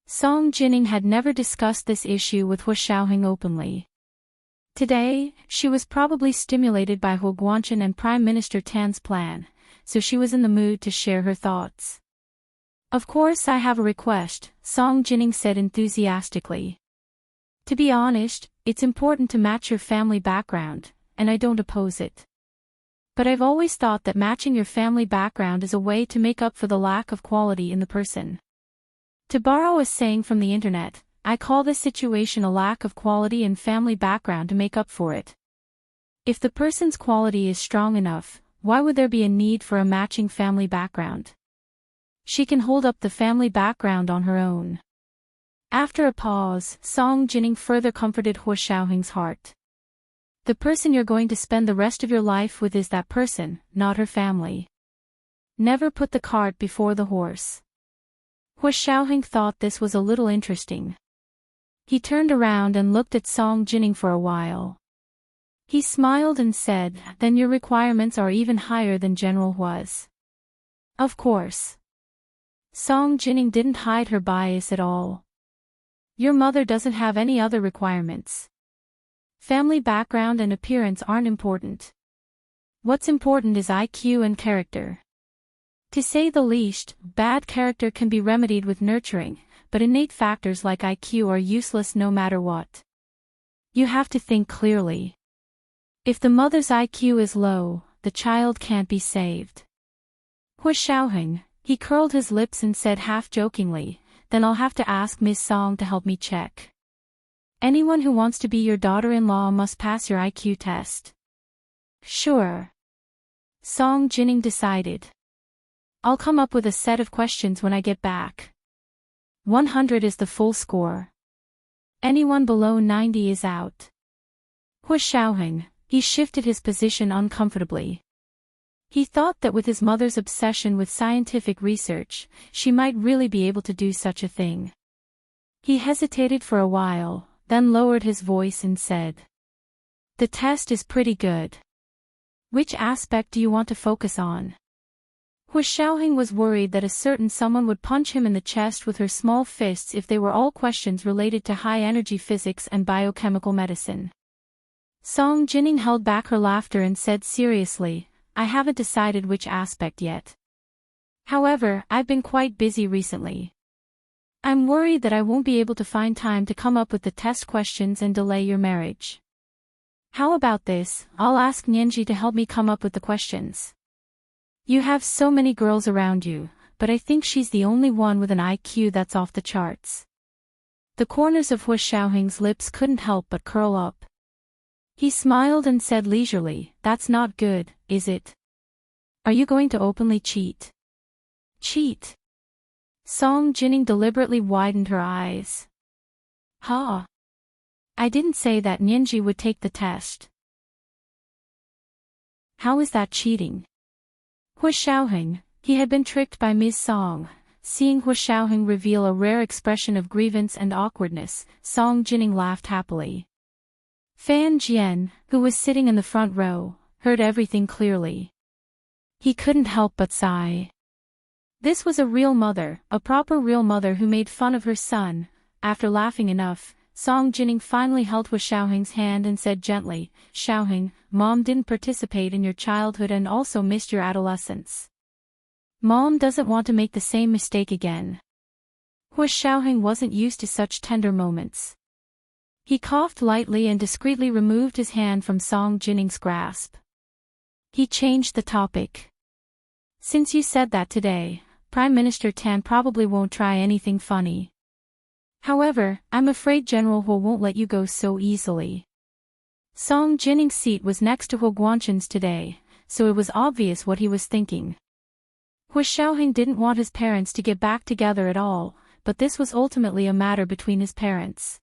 Song Jining had never discussed this issue with Hu Xiaoheng openly. Today, she was probably stimulated by Hu Guanchen and Prime Minister Tan's plan, so she was in the mood to share her thoughts. "Of course I have a request," Song Jining said enthusiastically. "To be honest, it's important to match your family background, and I don't oppose it. But I've always thought that matching your family background is a way to make up for the lack of quality in the person. To borrow a saying from the internet, I call this situation a lack of quality in family background to make up for it. If the person's quality is strong enough, why would there be a need for a matching family background? She can hold up the family background on her own." After a pause, Song Jining further comforted Hu Xiaoheng's heart. "The person you're going to spend the rest of your life with is that person, not her family. Never put the cart before the horse." Hu Xiaoheng thought this was a little interesting. He turned around and looked at Song Jining for a while. He smiled and said, "Then your requirements are even higher than General Hua's." "Of course." Song Jining didn't hide her bias at all. "Your mother doesn't have any other requirements. Family background and appearance aren't important. What's important is IQ and character. To say the least, bad character can be remedied with nurturing, but innate factors like IQ are useless no matter what. You have to think clearly. If the mother's IQ is low, the child can't be saved." Hu Xiaoheng, he curled his lips and said half-jokingly, "Then I'll have to ask Miss Song to help me check." Anyone who wants to be your daughter-in-law must pass your IQ test. Sure. Song Jining decided. I'll come up with a set of questions when I get back. 100 is the full score. Anyone below 90 is out. Hu Xiaoheng, he shifted his position uncomfortably. He thought that with his mother's obsession with scientific research, she might really be able to do such a thing. He hesitated for a while, then lowered his voice and said, "The test is pretty good. Which aspect do you want to focus on?" Hu Xiaoheng was worried that a certain someone would punch him in the chest with her small fists if they were all questions related to high-energy physics and biochemical medicine. Song Jining held back her laughter and said seriously, "I haven't decided which aspect yet. However, I've been quite busy recently. I'm worried that I won't be able to find time to come up with the test questions and delay your marriage. How about this, I'll ask Nianji to help me come up with the questions. You have so many girls around you, but I think she's the only one with an IQ that's off the charts." The corners of Hu Xiaoheng's lips couldn't help but curl up. He smiled and said leisurely, "That's not good, is it? Are you going to openly cheat?" "Cheat?" Song Jining deliberately widened her eyes. "Ha! I didn't say that Nianji would take the test." "How is that cheating?" Hu Xiaoheng, he had been tricked by Ms. Song. Seeing Hu Xiaoheng reveal a rare expression of grievance and awkwardness, Song Jining laughed happily. Fan Jian, who was sitting in the front row, heard everything clearly. He couldn't help but sigh. This was a real mother, a proper real mother who made fun of her son. After laughing enough, Song Jining finally held Hu Xiaoheng's hand and said gently, "Xiaoheng, Mom didn't participate in your childhood and also missed your adolescence. Mom doesn't want to make the same mistake again." Hu Xiaoheng wasn't used to such tender moments. He coughed lightly and discreetly removed his hand from Song Jining's grasp. He changed the topic. "Since you said that today, Prime Minister Tan probably won't try anything funny. However, I'm afraid General Hu won't let you go so easily." Song Jining's seat was next to Hu Guanchen's today, so it was obvious what he was thinking. Hu Xiaoheng didn't want his parents to get back together at all, but this was ultimately a matter between his parents.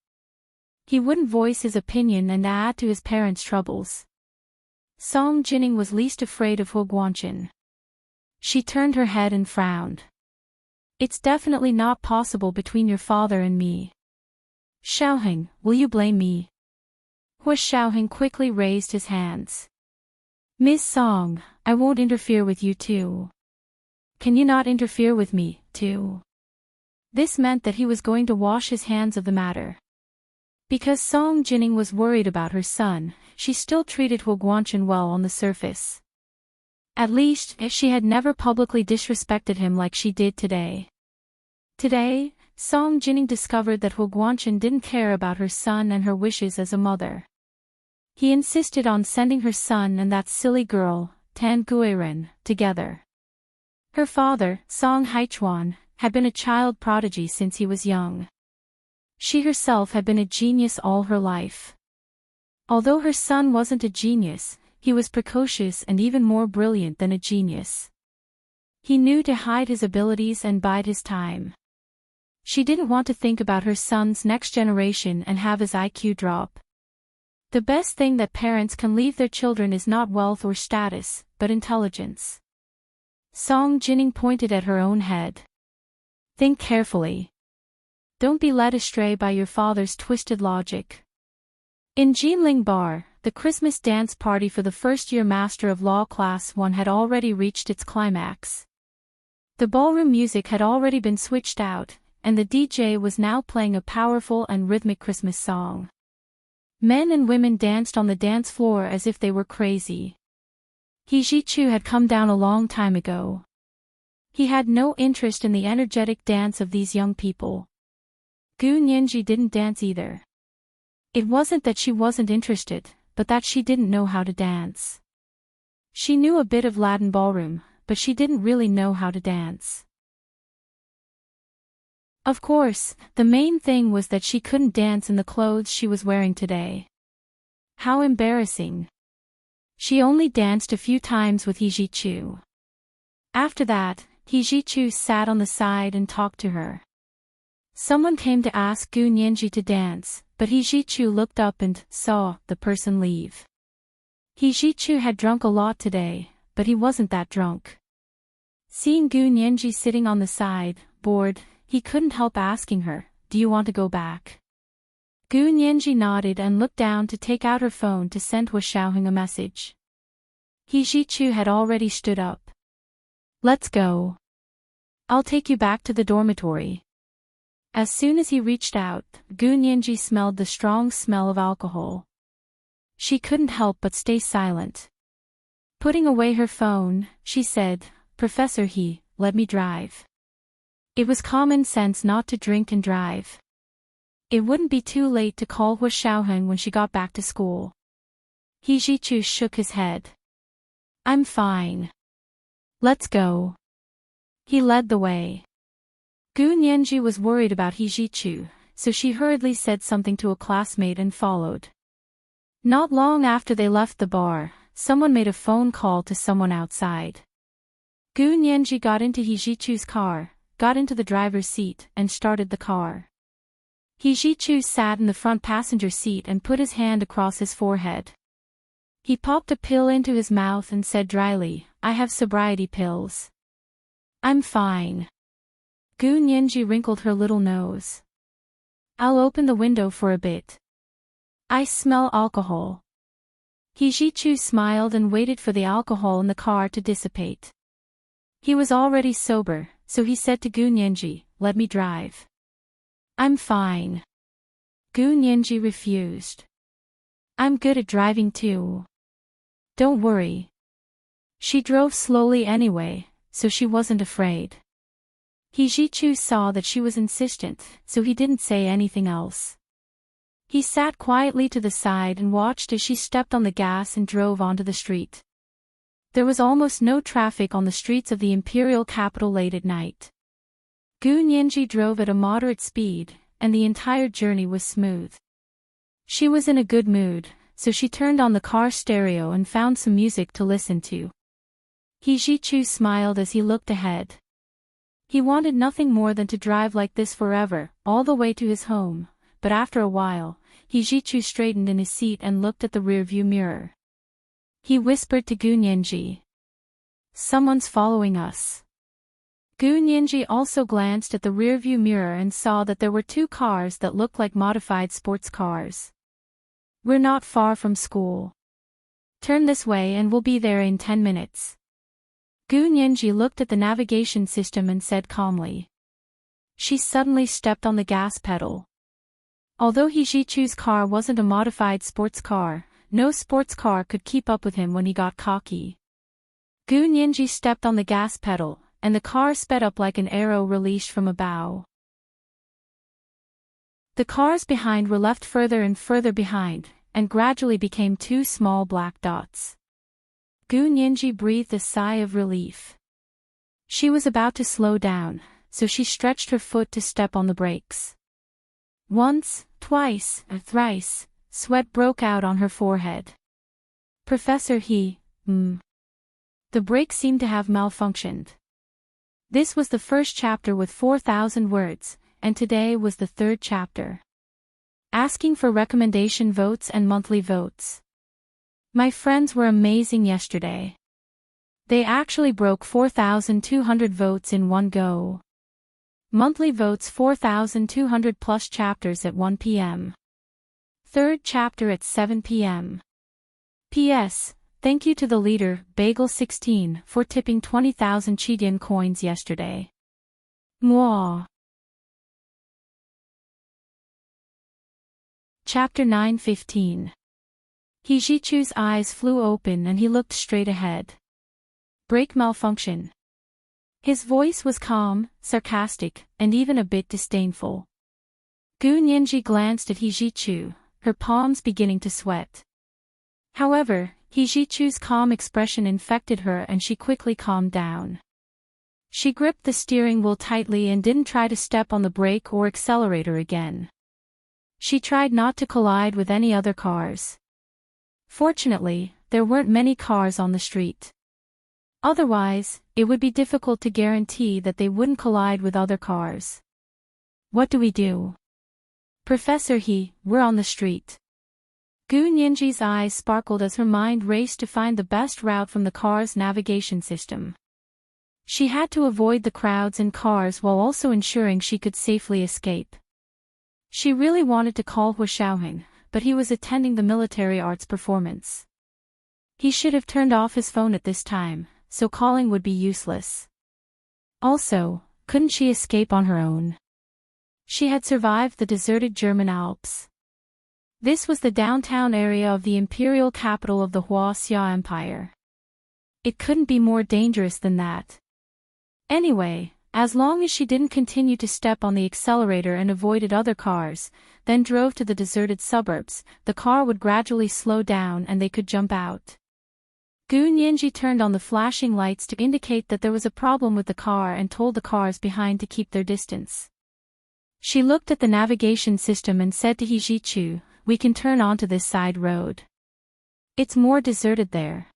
He wouldn't voice his opinion and add to his parents' troubles. Song Jining was least afraid of Hu Guanchen. She turned her head and frowned. "It's definitely not possible between your father and me. Xiaoheng, will you blame me?" Hu Xiaoheng quickly raised his hands. "Miss Song, I won't interfere with you too. Can you not interfere with me, too?" This meant that he was going to wash his hands of the matter. Because Song Jining was worried about her son, she still treated Hu Guanchen well on the surface. At least, she had never publicly disrespected him like she did today. Today, Song Jining discovered that Hu Guanchen didn't care about her son and her wishes as a mother. He insisted on sending her son and that silly girl, Tan Guiren, together. Her father, Song Haichuan, had been a child prodigy since he was young. She herself had been a genius all her life. Although her son wasn't a genius, he was precocious and even more brilliant than a genius. He knew to hide his abilities and bide his time. She didn't want to think about her son's next generation and have his IQ drop. The best thing that parents can leave their children is not wealth or status, but intelligence. Song Jining pointed at her own head. "Think carefully. Don't be led astray by your father's twisted logic." In Jinling Bar, the Christmas dance party for the first-year Master of Law Class 1 had already reached its climax. The ballroom music had already been switched out, and the DJ was now playing a powerful and rhythmic Christmas song. Men and women danced on the dance floor as if they were crazy. He Jichu had come down a long time ago. He had no interest in the energetic dance of these young people. Gu Nianji didn't dance either. It wasn't that she wasn't interested, but that she didn't know how to dance. She knew a bit of Latin ballroom, but she didn't really know how to dance. Of course, the main thing was that she couldn't dance in the clothes she was wearing today. How embarrassing. She only danced a few times with Hijichu. After that, Hijichu sat on the side and talked to her. Someone came to ask Gu Nianji to dance, but Hijichu looked up and saw the person leave. Hijichu had drunk a lot today, but he wasn't that drunk. Seeing Gu Nianji sitting on the side, bored, he couldn't help asking her, "Do you want to go back?" Gu Nianji nodded and looked down to take out her phone to send Hua Xiaoheng a message. Hijichu had already stood up. "Let's go. I'll take you back to the dormitory." As soon as he reached out, Gu Nianji smelled the strong smell of alcohol. She couldn't help but stay silent. Putting away her phone, she said, "Professor He, let me drive." It was common sense not to drink and drive. It wouldn't be too late to call Hua Xiaoheng when she got back to school. Hijichu shook his head. "I'm fine. Let's go." He led the way. Gu Nianji was worried about Hijichu, so she hurriedly said something to a classmate and followed. Not long after they left the bar, someone made a phone call to someone outside. Gu Nianji got into Hijichu's car, got into the driver's seat, and started the car. Hijichu sat in the front passenger seat and put his hand across his forehead. He popped a pill into his mouth and said dryly, "I have sobriety pills. I'm fine." Gu Nianji wrinkled her little nose. "I'll open the window for a bit. I smell alcohol." Hijichu smiled and waited for the alcohol in the car to dissipate. He was already sober, so he said to Gu Nianji, "Let me drive." "I'm fine." Gu Nianji refused. "I'm good at driving too. Don't worry." She drove slowly anyway, so she wasn't afraid. Hijichu saw that she was insistent, so he didn't say anything else. He sat quietly to the side and watched as she stepped on the gas and drove onto the street. There was almost no traffic on the streets of the imperial capital late at night. Gu Nianji drove at a moderate speed, and the entire journey was smooth. She was in a good mood, so she turned on the car stereo and found some music to listen to. Hijichu smiled as he looked ahead. He wanted nothing more than to drive like this forever, all the way to his home, but after a while, Hijichu straightened in his seat and looked at the rearview mirror. He whispered to Gu Nianji, "Someone's following us." Gu Nianji also glanced at the rearview mirror and saw that there were two cars that looked like modified sports cars. "We're not far from school. Turn this way and we'll be there in 10 minutes. Gu Nianji looked at the navigation system and said calmly. She suddenly stepped on the gas pedal. Although Hijichu's car wasn't a modified sports car, no sports car could keep up with him when he got cocky. Gu Nianji stepped on the gas pedal, and the car sped up like an arrow released from a bow. The cars behind were left further and further behind, and gradually became two small black dots. Gu Nianji breathed a sigh of relief. She was about to slow down, so she stretched her foot to step on the brakes. Once, twice, and thrice, sweat broke out on her forehead. Professor He, The brake seemed to have malfunctioned. This was the first chapter with 4,000 words, and today was the third chapter. Asking for recommendation votes and monthly votes. My friends were amazing yesterday. They actually broke 4,200 votes in one go. Monthly votes 4,200 plus chapters at 1 p.m. Third chapter at 7 p.m. P.S. Thank you to the leader, Bagel16, for tipping 20,000 Chidian coins yesterday. Mwah. Chapter 9:15. Hijichu's eyes flew open and he looked straight ahead. Brake malfunction. His voice was calm, sarcastic, and even a bit disdainful. Gu Nianji glanced at Hijichu, her palms beginning to sweat. However, Hijichu's calm expression infected her and she quickly calmed down. She gripped the steering wheel tightly and didn't try to step on the brake or accelerator again. She tried not to collide with any other cars. Fortunately, there weren't many cars on the street. Otherwise, it would be difficult to guarantee that they wouldn't collide with other cars. What do we do? Professor we're on the street. Gu Nianji's eyes sparkled as her mind raced to find the best route from the car's navigation system. She had to avoid the crowds and cars while also ensuring she could safely escape. She really wanted to call Hu Xiaoheng, but he was attending the military arts performance. He should have turned off his phone at this time, so calling would be useless. Also, couldn't she escape on her own? She had survived the deserted German Alps. This was the downtown area of the imperial capital of the Xia Empire. It couldn't be more dangerous than that. Anyway, as long as she didn't continue to step on the accelerator and avoided other cars, then drove to the deserted suburbs, the car would gradually slow down and they could jump out. Gu Nianji turned on the flashing lights to indicate that there was a problem with the car and told the cars behind to keep their distance. She looked at the navigation system and said to He, we can turn onto this side road. It's more deserted there.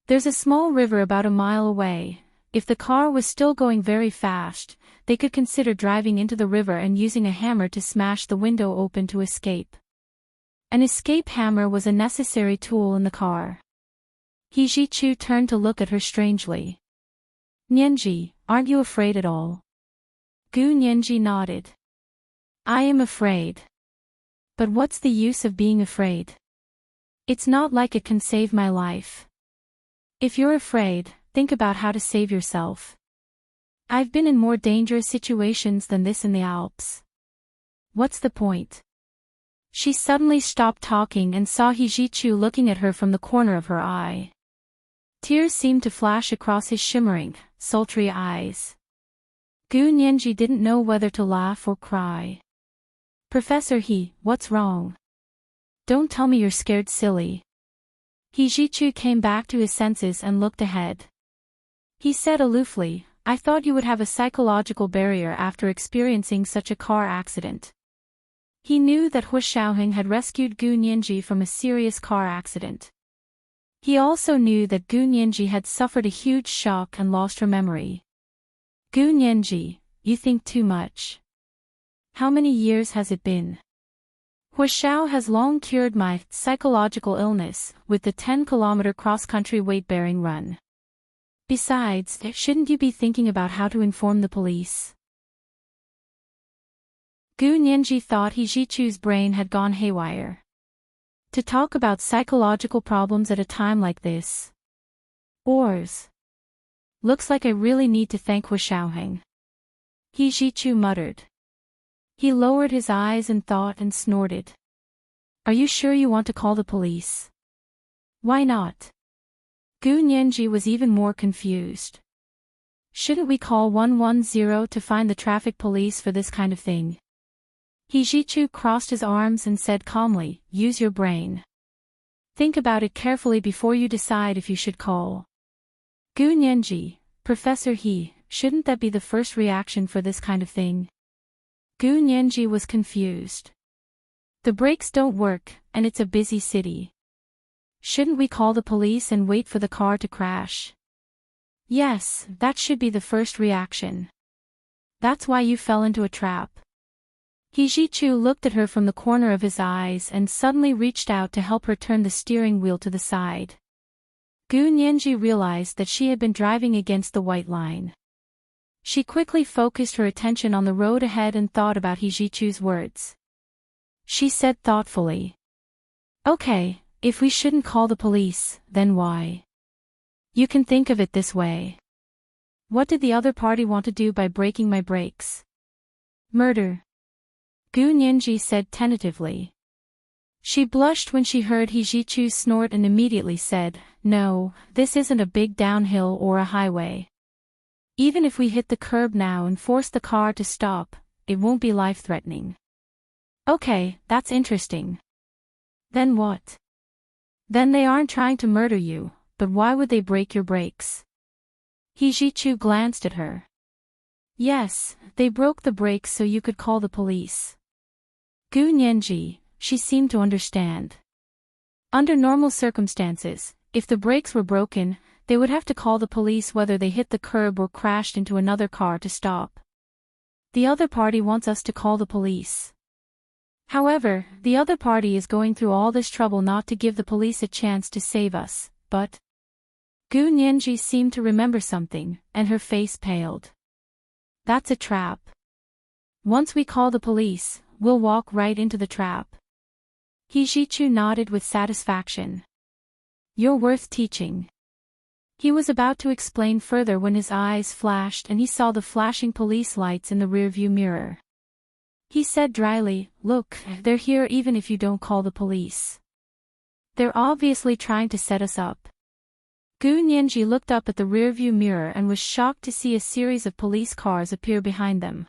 There's a small river about a mile away. If the car was still going very fast, they could consider driving into the river and using a hammer to smash the window open to escape. An escape hammer was a necessary tool in the car. He turned to look at her strangely. Nianji, aren't you afraid at all? Gu Nianji nodded. I am afraid. But what's the use of being afraid? It's not like it can save my life. If you're afraid, think about how to save yourself. I've been in more dangerous situations than this in the Alps. What's the point? She suddenly stopped talking and saw He looking at her from the corner of her eye. Tears seemed to flash across his shimmering, sultry eyes. Gu Nianji didn't know whether to laugh or cry. Professor what's wrong? Don't tell me you're scared, silly. He came back to his senses and looked ahead. He said aloofly, I thought you would have a psychological barrier after experiencing such a car accident. He knew that Hu Xiaoheng had rescued Gu Nianji from a serious car accident. He also knew that Gu Nianji had suffered a huge shock and lost her memory. Gu Nianji, you think too much. How many years has it been? Hu Xiao has long cured my psychological illness with the 10-kilometer cross-country weight-bearing run. Besides, shouldn't you be thinking about how to inform the police? Gu Nianji thought He brain had gone haywire. To talk about psychological problems at a time like this. Ors. Looks like I really need to thank Hu Xiaoheng. He muttered. He lowered his eyes and thought and snorted. Are you sure you want to call the police? Why not? Gu Nianji was even more confused. Shouldn't we call 110 to find the traffic police for this kind of thing? He crossed his arms and said calmly, use your brain. Think about it carefully before you decide if you should call. Gu Nianji, Professor shouldn't that be the first reaction for this kind of thing? Gu Nianji was confused. The brakes don't work, and it's a busy city. Shouldn't we call the police and wait for the car to crash? Yes, that should be the first reaction. That's why you fell into a trap. He looked at her from the corner of his eyes and suddenly reached out to help her turn the steering wheel to the side. Gu Nianji realized that she had been driving against the white line. She quickly focused her attention on the road ahead and thought about He words. She said thoughtfully. Okay, if we shouldn't call the police, then why? You can think of it this way. What did the other party want to do by breaking my brakes? Murder. Gu Nianji said tentatively. She blushed when she heard He snort and immediately said, no, this isn't a big downhill or a highway. Even if we hit the curb now and force the car to stop, it won't be life-threatening. Okay, that's interesting. Then what? Then they aren't trying to murder you, but why would they break your brakes? He glanced at her. Yes, they broke the brakes so you could call the police. Gu Nianji, she seemed to understand. Under normal circumstances, if the brakes were broken, they would have to call the police whether they hit the curb or crashed into another car to stop. The other party wants us to call the police. However, the other party is going through all this trouble not to give the police a chance to save us, but... Gu Nianji seemed to remember something, and her face paled. That's a trap. Once we call the police, we'll walk right into the trap. He nodded with satisfaction. You're worth teaching. He was about to explain further when his eyes flashed and he saw the flashing police lights in the rearview mirror. He said dryly, "Look, they're here even if you don't call the police. They're obviously trying to set us up." Gu Nianji looked up at the rearview mirror and was shocked to see a series of police cars appear behind them.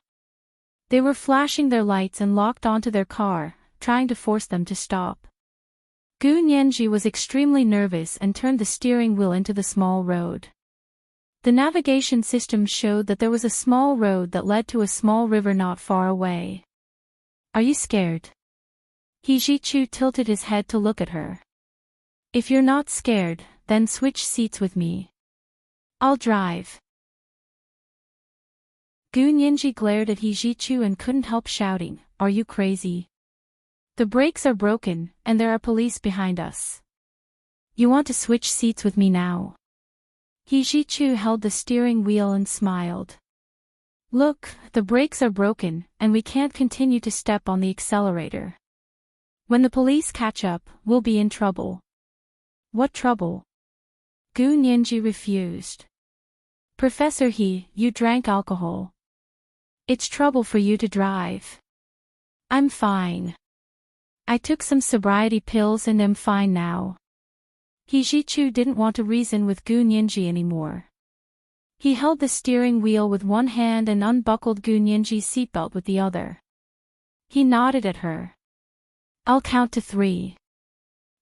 They were flashing their lights and locked onto their car, trying to force them to stop. Gu Nianji was extremely nervous and turned the steering wheel into the small road. The navigation system showed that there was a small road that led to a small river not far away. Are you scared? He tilted his head to look at her. If you're not scared, then switch seats with me. I'll drive. Gu Nianji glared at He and couldn't help shouting, "Are you crazy? The brakes are broken, and there are police behind us. You want to switch seats with me now?" He held the steering wheel and smiled. "Look, the brakes are broken, and we can't continue to step on the accelerator. When the police catch up, we'll be in trouble." "What trouble?" Gu Nianji refused. "Professor He, you drank alcohol. It's trouble for you to drive." "I'm fine. I took some sobriety pills and am fine now." He didn't want to reason with Gu Nianji anymore. He held the steering wheel with one hand and unbuckled Gu Nianji's seatbelt with the other. He nodded at her. "I'll count to 3.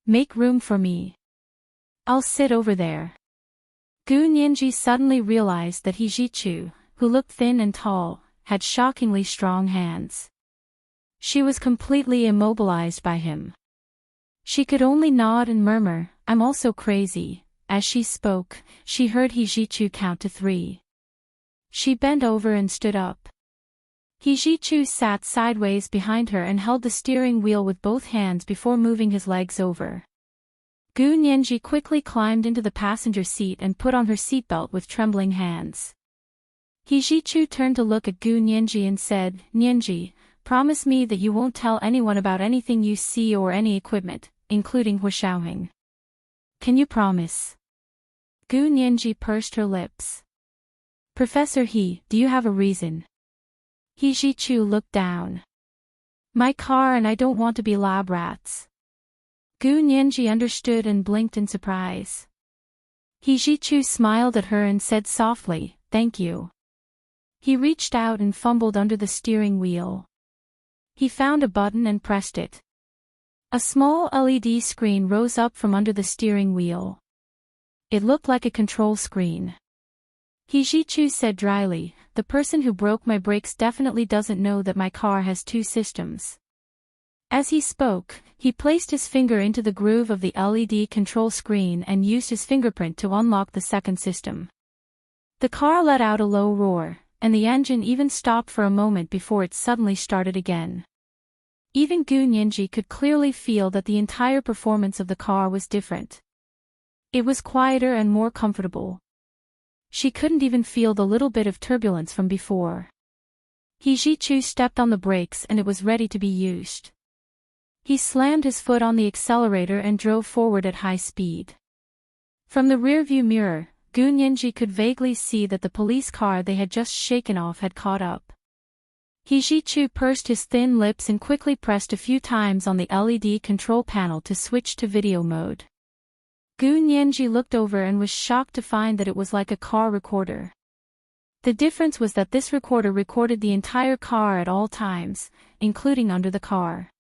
Make room for me. I'll sit over there." Gu Nianji suddenly realized that He who looked thin and tall, had shockingly strong hands. She was completely immobilized by him. She could only nod and murmur, "I'm also crazy." As she spoke, she heard He count to 3. She bent over and stood up. He sat sideways behind her and held the steering wheel with both hands before moving his legs over. Gu Nianji quickly climbed into the passenger seat and put on her seatbelt with trembling hands. He turned to look at Gu Nianji and said, "Nianji, promise me that you won't tell anyone about anything you see or any equipment, including Huashaoheng. Can you promise?" Gu Nianji pursed her lips. "Professor He, do you have a reason?" He looked down. "My car and I don't want to be lab rats." Gu Nianji understood and blinked in surprise. He smiled at her and said softly, "Thank you." He reached out and fumbled under the steering wheel. He found a button and pressed it. A small LED screen rose up from under the steering wheel. It looked like a control screen. He said dryly, "The person who broke my brakes definitely doesn't know that my car has 2 systems." As he spoke, he placed his finger into the groove of the LED control screen and used his fingerprint to unlock the second system. The car let out a low roar, and the engine even stopped for a moment before it suddenly started again. Even Gu Nianji could clearly feel that the entire performance of the car was different. It was quieter and more comfortable. She couldn't even feel the little bit of turbulence from before. He stepped on the brakes and it was ready to be used. He slammed his foot on the accelerator and drove forward at high speed. From the rearview mirror, Gu Nianji could vaguely see that the police car they had just shaken off had caught up. He pursed his thin lips and quickly pressed a few times on the LED control panel to switch to video mode. Gu Nianji looked over and was shocked to find that it was like a car recorder. The difference was that this recorder recorded the entire car at all times, including under the car.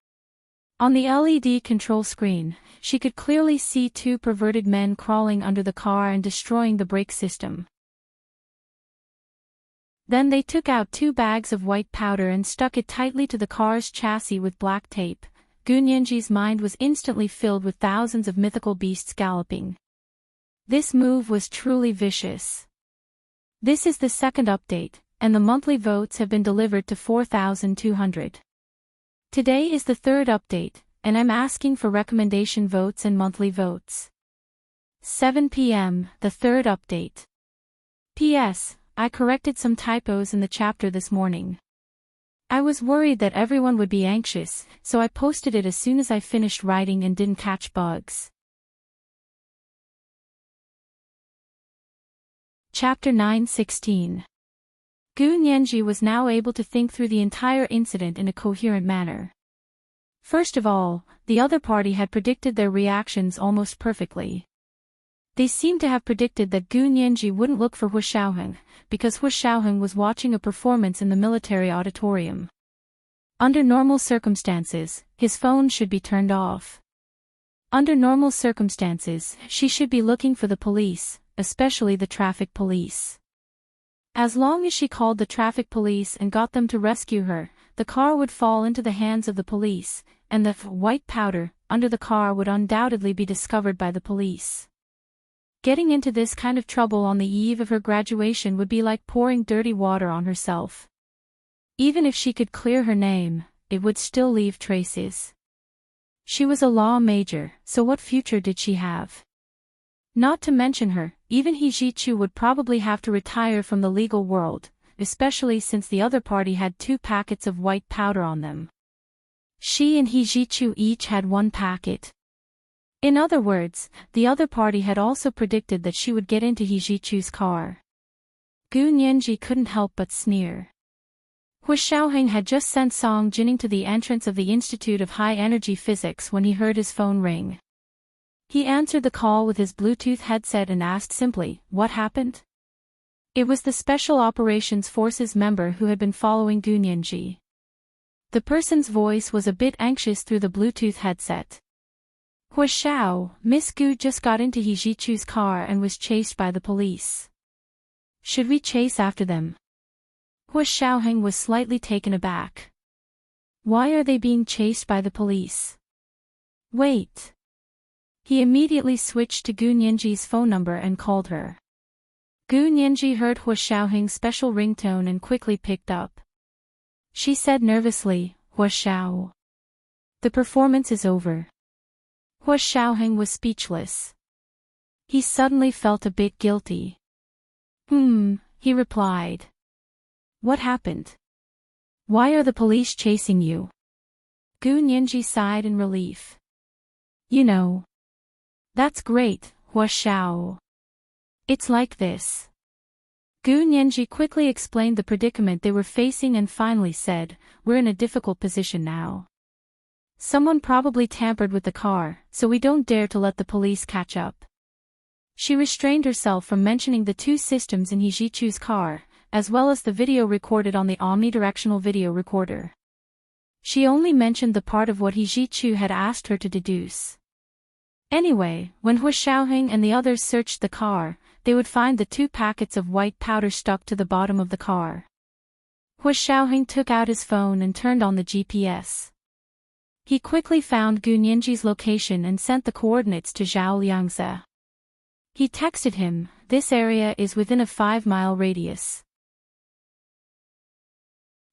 On the LED control screen, she could clearly see 2 perverted men crawling under the car and destroying the brake system. Then they took out 2 bags of white powder and stuck it tightly to the car's chassis with black tape. Gu Nianji's mind was instantly filled with thousands of mythical beasts galloping. This move was truly vicious. This is the second update, and the monthly votes have been delivered to 4,200. Today is the third update, and I'm asking for recommendation votes and monthly votes. 7 p.m., the third update. P.S. I corrected some typos in the chapter this morning. I was worried that everyone would be anxious, so I posted it as soon as I finished writing and didn't catch bugs. Chapter 9:16. Gu Nianji was now able to think through the entire incident in a coherent manner. First of all, the other party had predicted their reactions almost perfectly. They seemed to have predicted that Gu Nianji wouldn't look for Hu Xiaoheng, because Hu Xiaoheng was watching a performance in the military auditorium. Under normal circumstances, his phone should be turned off. Under normal circumstances, she should be looking for the police, especially the traffic police. As long as she called the traffic police and got them to rescue her, the car would fall into the hands of the police, and the white powder under the car would undoubtedly be discovered by the police. Getting into this kind of trouble on the eve of her graduation would be like pouring dirty water on herself. Even if she could clear her name, it would still leave traces. She was a law major, so what future did she have? Not to mention her, even He Zhichu would probably have to retire from the legal world, especially since the other party had 2 packets of white powder on them. She and He Zhichu each had 1 packet. In other words, the other party had also predicted that she would get into He Zhichu's car. Gu Nianji couldn't help but sneer. Hu Xiaoheng had just sent Song Jining to the entrance of the Institute of High Energy Physics when he heard his phone ring. He answered the call with his Bluetooth headset and asked simply, "What happened?" It was the Special Operations Forces member who had been following Gu Nianji. The person's voice was a bit anxious through the Bluetooth headset. "Hu Xiao, Miss Gu just got into He Zhichu's car and was chased by the police. Should we chase after them?" Hu Xiaoheng was slightly taken aback. "Why are they being chased by the police?" "Wait." He immediately switched to Gu Nianji's phone number and called her. Gu Nianji heard Hu Xiaoheng's special ringtone and quickly picked up. She said nervously, "Hu Xiao. The performance is over." Hu Xiaoheng was speechless. He suddenly felt a bit guilty. He replied. "What happened? Why are the police chasing you?" Gu Nianji sighed in relief. "You know. That's great, Hu Xiao. It's like this." Gu Nianji quickly explained the predicament they were facing and finally said, "We're in a difficult position now. Someone probably tampered with the car, so we don't dare to let the police catch up." She restrained herself from mentioning the 2 systems in He Zhichu's car, as well as the video recorded on the omnidirectional video recorder. She only mentioned the part of what He Zhichu had asked her to deduce. Anyway, when Hu Xiaoheng and the others searched the car, they would find the 2 packets of white powder stuck to the bottom of the car. Hu Xiaoheng took out his phone and turned on the GPS. He quickly found Gu Nianji's location and sent the coordinates to Zhao Liangze. He texted him, "This area is within a 5-mile radius.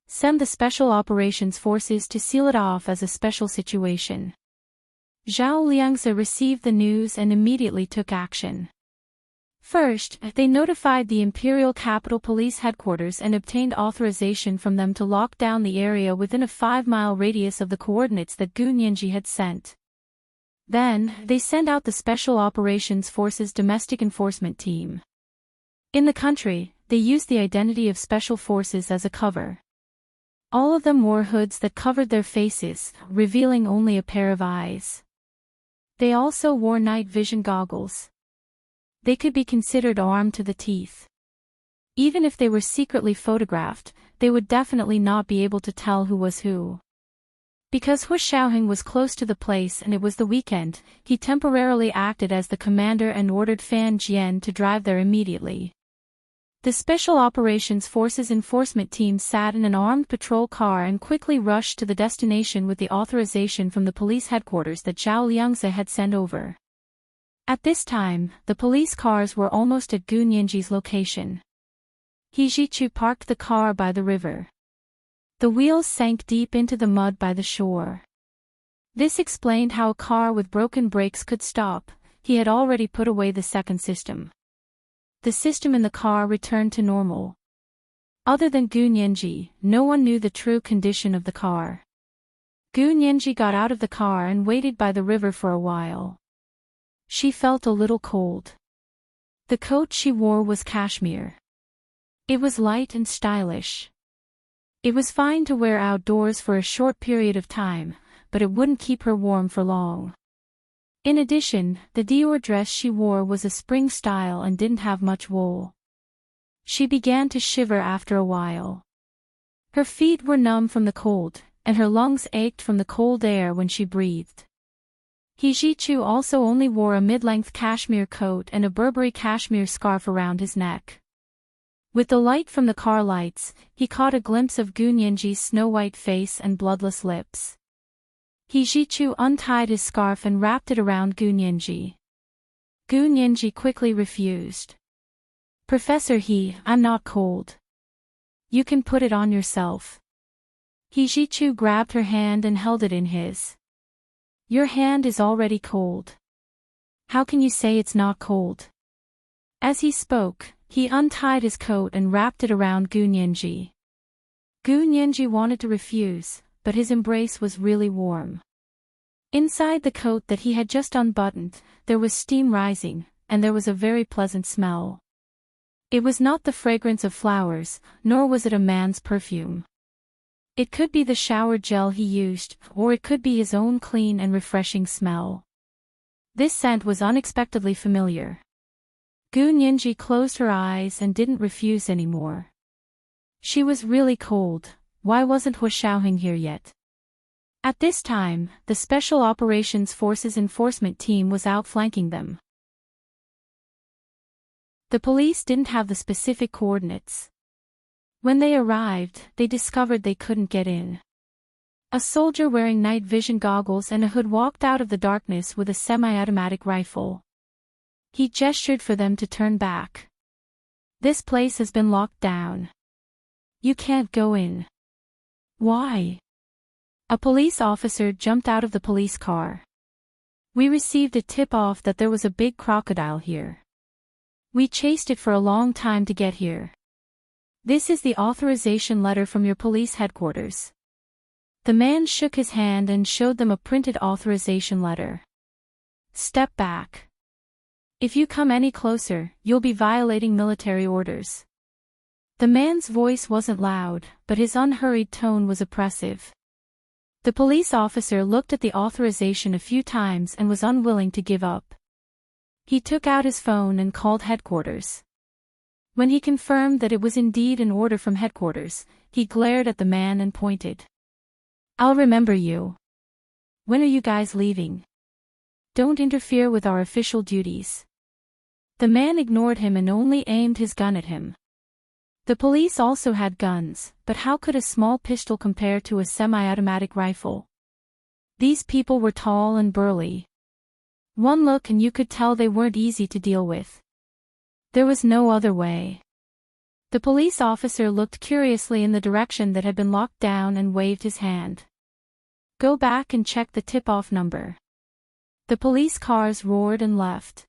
Send the Special Operations Forces to seal it off as a special situation." Zhao Liangze received the news and immediately took action. First, they notified the Imperial Capital Police Headquarters and obtained authorization from them to lock down the area within a 5-mile radius of the coordinates that Gu Nianji had sent. Then, they sent out the Special Operations Forces Domestic Enforcement Team. In the country, they used the identity of Special Forces as a cover. All of them wore hoods that covered their faces, revealing only a pair of eyes. They also wore night vision goggles. They could be considered armed to the teeth. Even if they were secretly photographed, they would definitely not be able to tell who was who. Because Hu Xiaoheng was close to the place and it was the weekend, he temporarily acted as the commander and ordered Fan Jian to drive there immediately. The Special Operations Forces enforcement team sat in an armed patrol car and quickly rushed to the destination with the authorization from the police headquarters that Zhao Liangzi had sent over. At this time, the police cars were almost at Gu Nianji's location. He Zhichu parked the car by the river. The wheels sank deep into the mud by the shore. This explained how a car with broken brakes could stop. He had already put away the second system. The system in the car returned to normal. Other than Gu Nianji, no one knew the true condition of the car. Gu Nianji got out of the car and waited by the river for a while. She felt a little cold. The coat she wore was cashmere. It was light and stylish. It was fine to wear outdoors for a short period of time, but it wouldn't keep her warm for long. In addition, the Dior dress she wore was a spring style and didn't have much wool. She began to shiver after a while. Her feet were numb from the cold, and her lungs ached from the cold air when she breathed. He Zhichu also only wore a mid-length cashmere coat and a Burberry cashmere scarf around his neck. With the light from the car lights, he caught a glimpse of Gu Nianji's snow-white face and bloodless lips. He Zhichu untied his scarf and wrapped it around Gu Nianji. Gu Nianji quickly refused. "Professor He, I'm not cold. You can put it on yourself." He Zhichu grabbed her hand and held it in his. "Your hand is already cold. How can you say it's not cold?" As he spoke, he untied his coat and wrapped it around Gu Nianji. Gu Nianji wanted to refuse, but his embrace was really warm. Inside the coat that he had just unbuttoned, there was steam rising, and there was a very pleasant smell. It was not the fragrance of flowers, nor was it a man's perfume. It could be the shower gel he used, or it could be his own clean and refreshing smell. This scent was unexpectedly familiar. Gu Nianji closed her eyes and didn't refuse anymore. She was really cold. Why wasn't Hu Xiaoheng here yet? At this time, the Special Operations Forces enforcement team was outflanking them. The police didn't have the specific coordinates. When they arrived, they discovered they couldn't get in. A soldier wearing night vision goggles and a hood walked out of the darkness with a semi-automatic rifle. He gestured for them to turn back. "This place has been locked down. You can't go in." "Why?" A police officer jumped out of the police car. "We received a tip-off that there was a big crocodile here. We chased it for a long time to get here. This is the authorization letter from your police headquarters." The man shook his hand and showed them a printed authorization letter. "Step back. If you come any closer, you'll be violating military orders." The man's voice wasn't loud, but his unhurried tone was oppressive. The police officer looked at the authorization a few times and was unwilling to give up. He took out his phone and called headquarters. When he confirmed that it was indeed an order from headquarters, he glared at the man and pointed. "I'll remember you. When are you guys leaving? Don't interfere with our official duties." The man ignored him and only aimed his gun at him. The police also had guns, but how could a small pistol compare to a semi-automatic rifle? These people were tall and burly. One look and you could tell they weren't easy to deal with. There was no other way. The police officer looked curiously in the direction that had been locked down and waved his hand. "Go back and check the tip-off number." The police cars roared and left.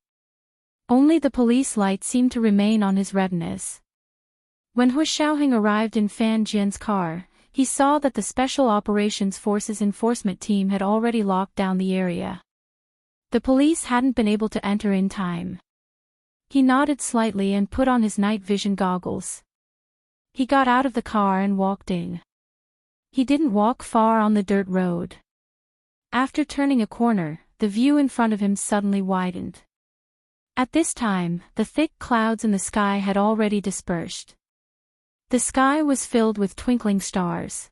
Only the police light seemed to remain on his retinas. When Hu Xiaoheng arrived in Fan Jian's car, he saw that the Special Operations Forces enforcement team had already locked down the area. The police hadn't been able to enter in time. He nodded slightly and put on his night vision goggles. He got out of the car and walked in. He didn't walk far on the dirt road. After turning a corner, the view in front of him suddenly widened. At this time, the thick clouds in the sky had already dispersed. The sky was filled with twinkling stars.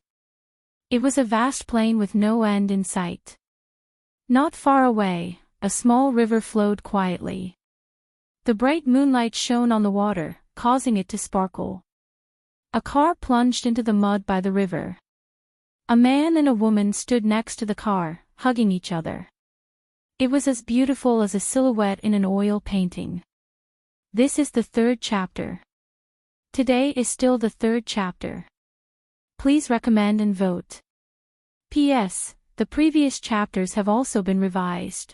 It was a vast plain with no end in sight. Not far away, a small river flowed quietly. The bright moonlight shone on the water, causing it to sparkle. A car plunged into the mud by the river. A man and a woman stood next to the car, hugging each other. It was as beautiful as a silhouette in an oil painting. This is the third chapter. Today is still the third chapter. Please recommend and vote. P.S. The previous chapters have also been revised.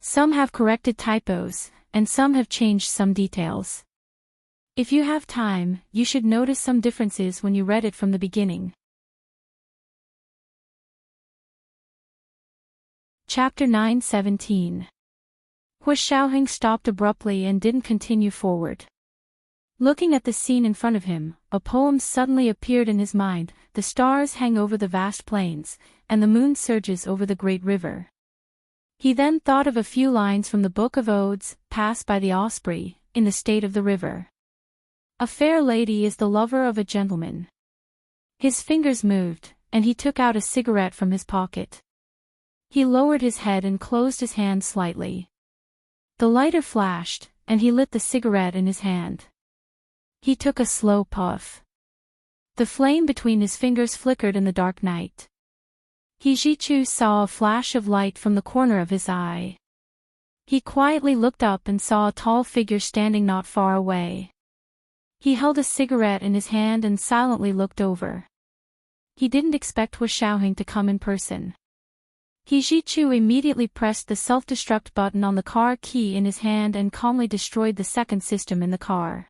Some have corrected typos, and some have changed some details. If you have time, you should notice some differences when you read it from the beginning. Chapter 9:17. Hu Xiaoheng stopped abruptly and didn't continue forward. Looking at the scene in front of him, a poem suddenly appeared in his mind. The stars hang over the vast plains, and the moon surges over the great river. He then thought of a few lines from the Book of Odes, passed by the osprey, in the state of the river. A fair lady is the lover of a gentleman. His fingers moved, and he took out a cigarette from his pocket. He lowered his head and closed his hand slightly. The lighter flashed, and he lit the cigarette in his hand. He took a slow puff. The flame between his fingers flickered in the dark night. He Jichu saw a flash of light from the corner of his eye. He quietly looked up and saw a tall figure standing not far away. He held a cigarette in his hand and silently looked over. He didn't expect Hu Xiaoheng to come in person. He Jichu immediately pressed the self-destruct button on the car key in his hand and calmly destroyed the second system in the car.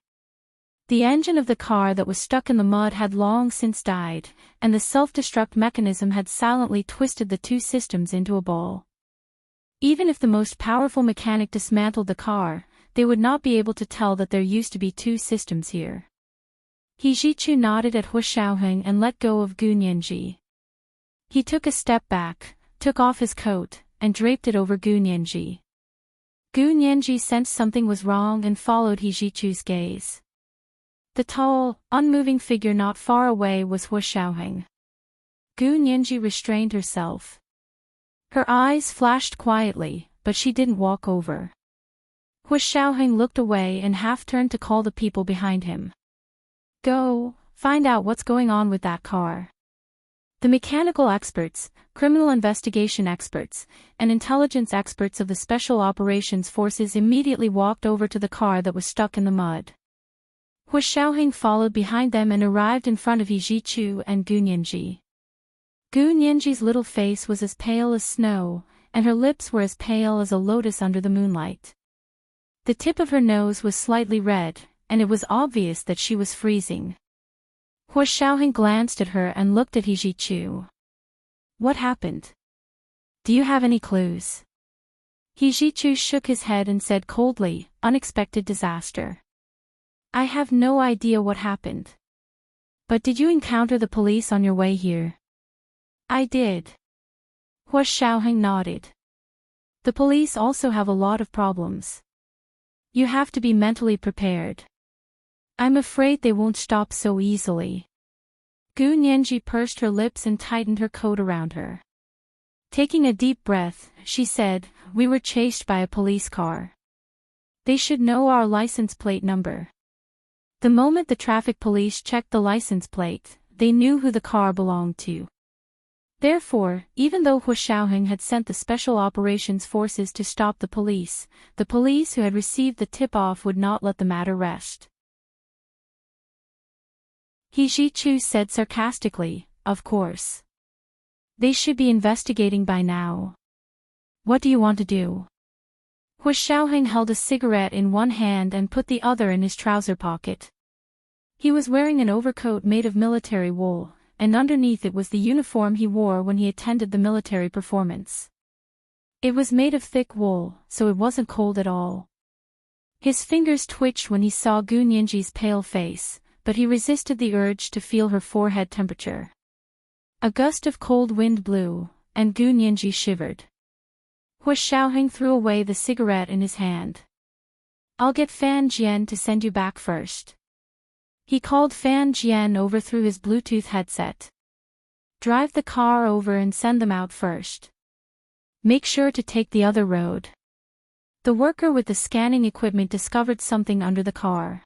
The engine of the car that was stuck in the mud had long since died, and the self-destruct mechanism had silently twisted the two systems into a ball. Even if the most powerful mechanic dismantled the car, they would not be able to tell that there used to be two systems here. He Jichu nodded at Hu Xiaoheng and let go of Gu Nianji. He took a step back, took off his coat, and draped it over Gu Nianji. Gu Nianji sensed something was wrong and followed He Jichu's gaze. The tall, unmoving figure not far away was Hu Xiaoheng. Gu Nianji restrained herself. Her eyes flashed quietly, but she didn't walk over. Hu Xiaoheng looked away and half-turned to call the people behind him. Go, find out what's going on with that car. The mechanical experts, criminal investigation experts, and intelligence experts of the Special Operations Forces immediately walked over to the car that was stuck in the mud. Hu Xiaoheng followed behind them and arrived in front of He Jichu and Gu Nianji. Gu Nianji's little face was as pale as snow, and her lips were as pale as a lotus under the moonlight. The tip of her nose was slightly red, and it was obvious that she was freezing. Hu Xiaoheng glanced at her and looked at He Jichu. What happened? Do you have any clues? He Jichu shook his head and said coldly, unexpected disaster. I have no idea what happened. But did you encounter the police on your way here? I did. Hu Xiaoheng nodded. The police also have a lot of problems. You have to be mentally prepared. I'm afraid they won't stop so easily. Gu Nianji pursed her lips and tightened her coat around her. Taking a deep breath, she said, We were chased by a police car. They should know our license plate number. The moment the traffic police checked the license plate, they knew who the car belonged to. Therefore, even though Hu Xiaoheng had sent the Special Operations Forces to stop the police who had received the tip-off would not let the matter rest. He Jichu said sarcastically, Of course. They should be investigating by now. What do you want to do? Hu Xiaoheng held a cigarette in one hand and put the other in his trouser pocket. He was wearing an overcoat made of military wool, and underneath it was the uniform he wore when he attended the military performance. It was made of thick wool, so it wasn't cold at all. His fingers twitched when he saw Gu Nianji's pale face, but he resisted the urge to feel her forehead temperature. A gust of cold wind blew, and Gu Nianji shivered. Hu Xiaoheng threw away the cigarette in his hand. I'll get Fan Jian to send you back first. He called Fan Jian over through his Bluetooth headset. Drive the car over and send them out first. Make sure to take the other road. The worker with the scanning equipment discovered something under the car.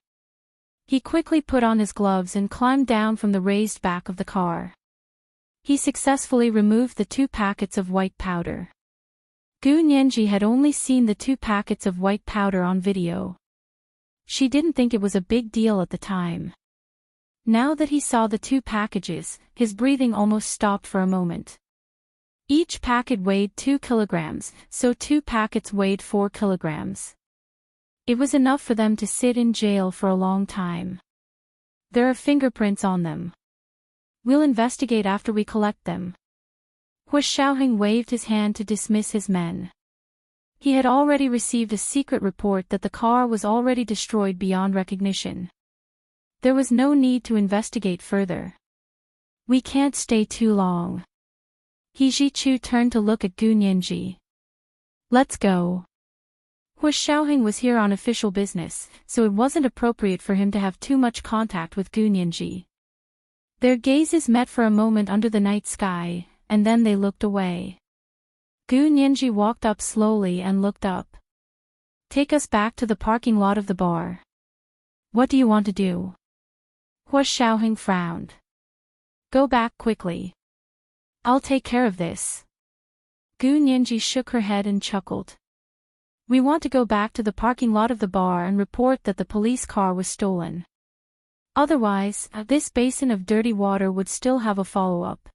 He quickly put on his gloves and climbed down from the raised back of the car. He successfully removed the 2 packets of white powder. Gu Nianji had only seen the 2 packets of white powder on video. She didn't think it was a big deal at the time. Now that he saw the 2 packages, his breathing almost stopped for a moment. Each packet weighed 2 kilograms, so 2 packets weighed 4 kilograms. It was enough for them to sit in jail for a long time. There are fingerprints on them. We'll investigate after we collect them. Hu Xiaoheng waved his hand to dismiss his men. He had already received a secret report that the car was already destroyed beyond recognition. There was no need to investigate further. We can't stay too long. He Zhichu turned to look at Gu Nianji. Let's go. Hu Xiaoheng was here on official business, so it wasn't appropriate for him to have too much contact with Gu Nianji. Their gazes met for a moment under the night sky, and then they looked away. Gu Nianji walked up slowly and looked up. Take us back to the parking lot of the bar. What do you want to do? Hu Xiaoheng frowned. Go back quickly. I'll take care of this. Gu Nianji shook her head and chuckled. We want to go back to the parking lot of the bar and report that the police car was stolen. Otherwise, this basin of dirty water would still have a follow-up.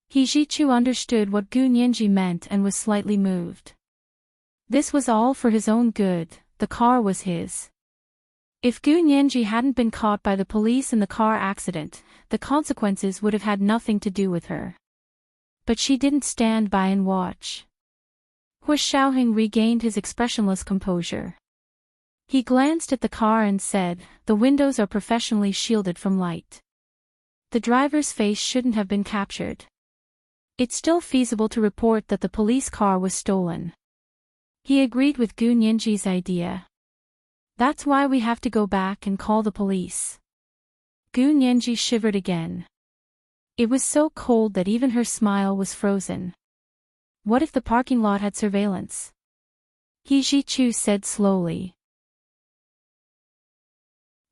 He Zhichu understood what Gu Nianji meant and was slightly moved. This was all for his own good, the car was his. If Gu Nianji hadn't been caught by the police in the car accident, the consequences would have had nothing to do with her. But she didn't stand by and watch. Hu Xiaoheng regained his expressionless composure. He glanced at the car and said, the windows are professionally shielded from light. The driver's face shouldn't have been captured. It's still feasible to report that the police car was stolen. He agreed with Gu Nianji's idea. That's why we have to go back and call the police. Gu Nianji shivered again. It was so cold that even her smile was frozen. What if the parking lot had surveillance? He Zhichu said slowly.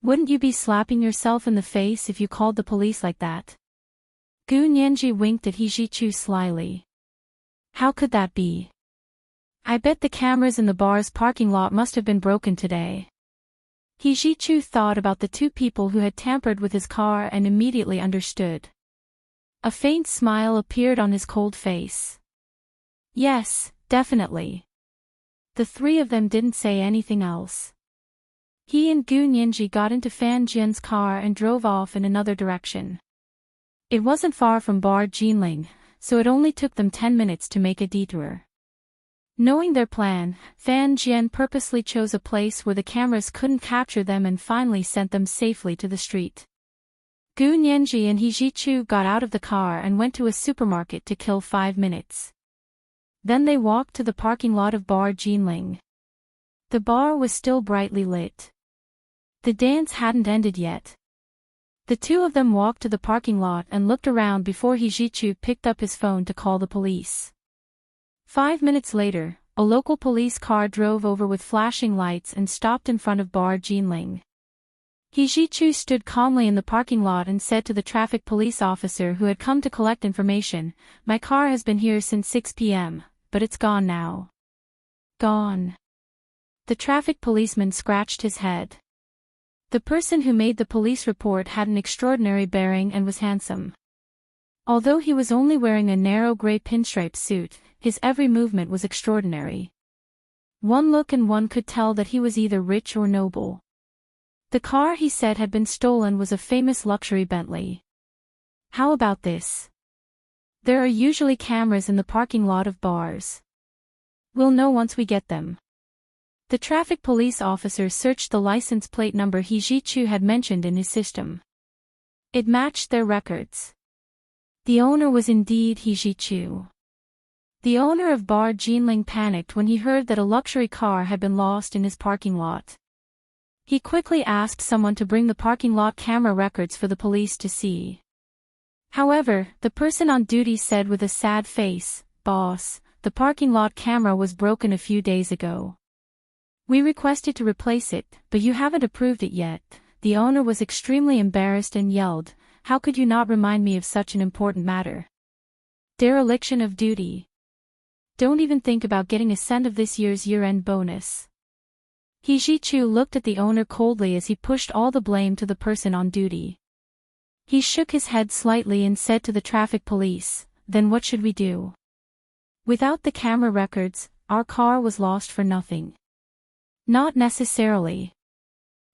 Wouldn't you be slapping yourself in the face if you called the police like that? Gu Nianji winked at He Zhichu slyly. How could that be? I bet the cameras in the bar's parking lot must have been broken today. He Zhichu thought about the 2 people who had tampered with his car and immediately understood. A faint smile appeared on his cold face. Yes, definitely. The 3 of them didn't say anything else. He and Gu Nianji got into Fan Jian's car and drove off in another direction. It wasn't far from Bar Jinling, so it only took them 10 minutes to make a detour. Knowing their plan, Fan Jian purposely chose a place where the cameras couldn't capture them and finally sent them safely to the street. Gu Nianji and He Zhichu got out of the car and went to a supermarket to kill 5 minutes. Then they walked to the parking lot of Bar Jinling. The bar was still brightly lit. The dance hadn't ended yet. The 2 of them walked to the parking lot and looked around before He Zhichu picked up his phone to call the police. 5 minutes later, a local police car drove over with flashing lights and stopped in front of Bar Jinling. He Zhichu stood calmly in the parking lot and said to the traffic police officer who had come to collect information, "My car has been here since 6 p.m., but it's gone now." Gone. The traffic policeman scratched his head. The person who made the police report had an extraordinary bearing and was handsome. Although he was only wearing a narrow gray pinstripe suit, his every movement was extraordinary. One look and one could tell that he was either rich or noble. The car he said had been stolen was a famous luxury Bentley. How about this? There are usually cameras in the parking lot of bars. We'll know once we get them. The traffic police officer searched the license plate number He Zhichu had mentioned in his system. It matched their records. The owner was indeed He Zhichu. The owner of Bar Jinling panicked when he heard that a luxury car had been lost in his parking lot. He quickly asked someone to bring the parking lot camera records for the police to see. However, the person on duty said with a sad face, "Boss, the parking lot camera was broken a few days ago. We requested to replace it, but you haven't approved it yet, the owner was extremely embarrassed and yelled, "How could you not remind me of such an important matter? Dereliction of duty. Don't even think about getting a cent of this year's year-end bonus." Ji-chu looked at the owner coldly as he pushed all the blame to the person on duty. He shook his head slightly and said to the traffic police, "Then what should we do? Without the camera records, our car was lost for nothing." "Not necessarily.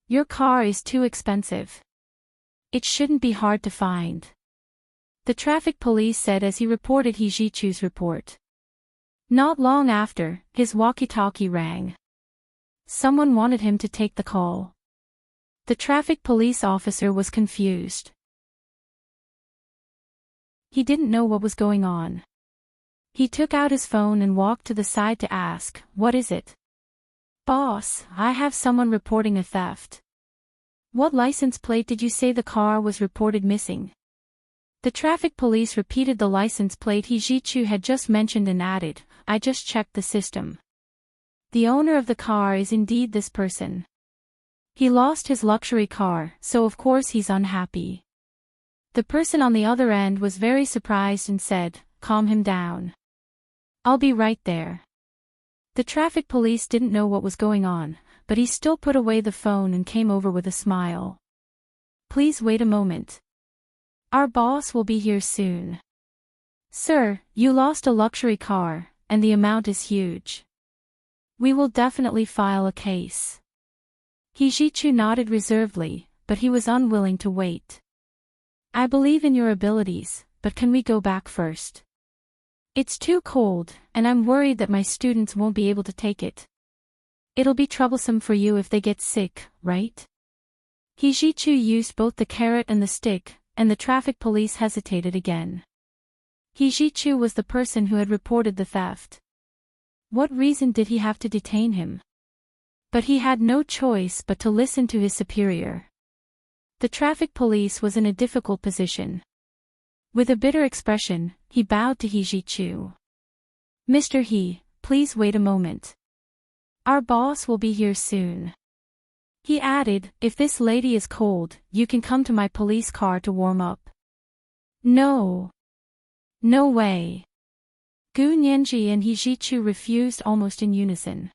Your car is too expensive. It shouldn't be hard to find," the traffic police said as he reported Ji-chu's report. Not long after, his walkie-talkie rang. Someone wanted him to take the call. The traffic police officer was confused. He didn't know what was going on. He took out his phone and walked to the side to ask, "What is it?" "Boss, I have someone reporting a theft." "What license plate did you say the car was reported missing?" The traffic police repeated the license plate Ji-chu had just mentioned and added, "I just checked the system. The owner of the car is indeed this person. He lost his luxury car, so of course he's unhappy." The person on the other end was very surprised and said, "Calm him down. I'll be right there." The traffic police didn't know what was going on, but he still put away the phone and came over with a smile. "Please wait a moment. Our boss will be here soon." "Sir, you lost a luxury car, and the amount is huge. We will definitely file a case." Ji-chu nodded reservedly, but he was unwilling to wait. "I believe in your abilities, but can we go back first? It's too cold, and I'm worried that my students won't be able to take it. It'll be troublesome for you if they get sick, right?" Ji-chu used both the carrot and the stick, and the traffic police hesitated again. Ji-chu was the person who had reported the theft. What reason did he have to detain him? But he had no choice but to listen to his superior. The traffic police was in a difficult position. With a bitter expression, he bowed to Ji-chu. "Mr. He, please wait a moment. Our boss will be here soon." He added, "If this lady is cold, you can come to my police car to warm up." "No. No way." Gu Nianji and Ji-chu refused almost in unison.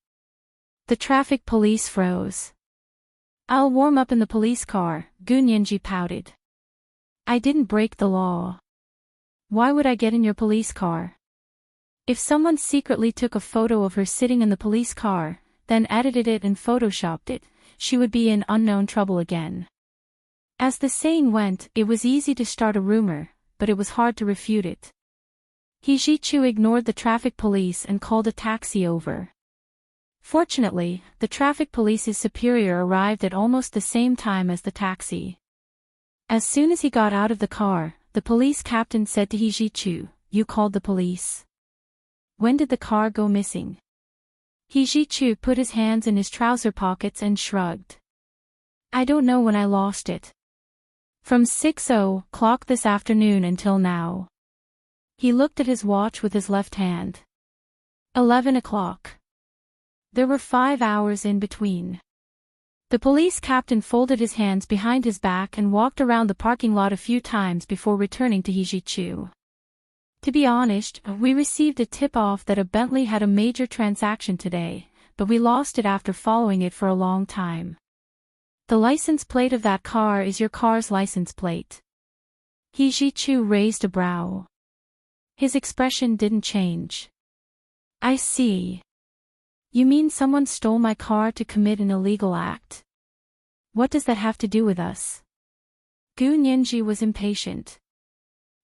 The traffic police froze. "I'll warm up in the police car," Gu Nianji pouted. "I didn't break the law. Why would I get in your police car?" If someone secretly took a photo of her sitting in the police car, then edited it and photoshopped it, she would be in unknown trouble again. As the saying went, it was easy to start a rumor, but it was hard to refute it. Ji-chu ignored the traffic police and called a taxi over. Fortunately, the traffic police's superior arrived at almost the same time as the taxi. As soon as he got out of the car, the police captain said to Ji-chu, "You called the police? When did the car go missing?" Ji-chu put his hands in his trouser pockets and shrugged. "I don't know when I lost it. From 6:00 this afternoon until now." He looked at his watch with his left hand. 11 o'clock. There were 5 hours in between. The police captain folded his hands behind his back and walked around the parking lot a few times before returning to Ji-chu. "To be honest, we received a tip-off that a Bentley had a major transaction today, but we lost it after following it for a long time. The license plate of that car is your car's license plate." Ji-chu raised a brow. His expression didn't change. "I see. You mean someone stole my car to commit an illegal act? What does that have to do with us?" Gu Nianji was impatient.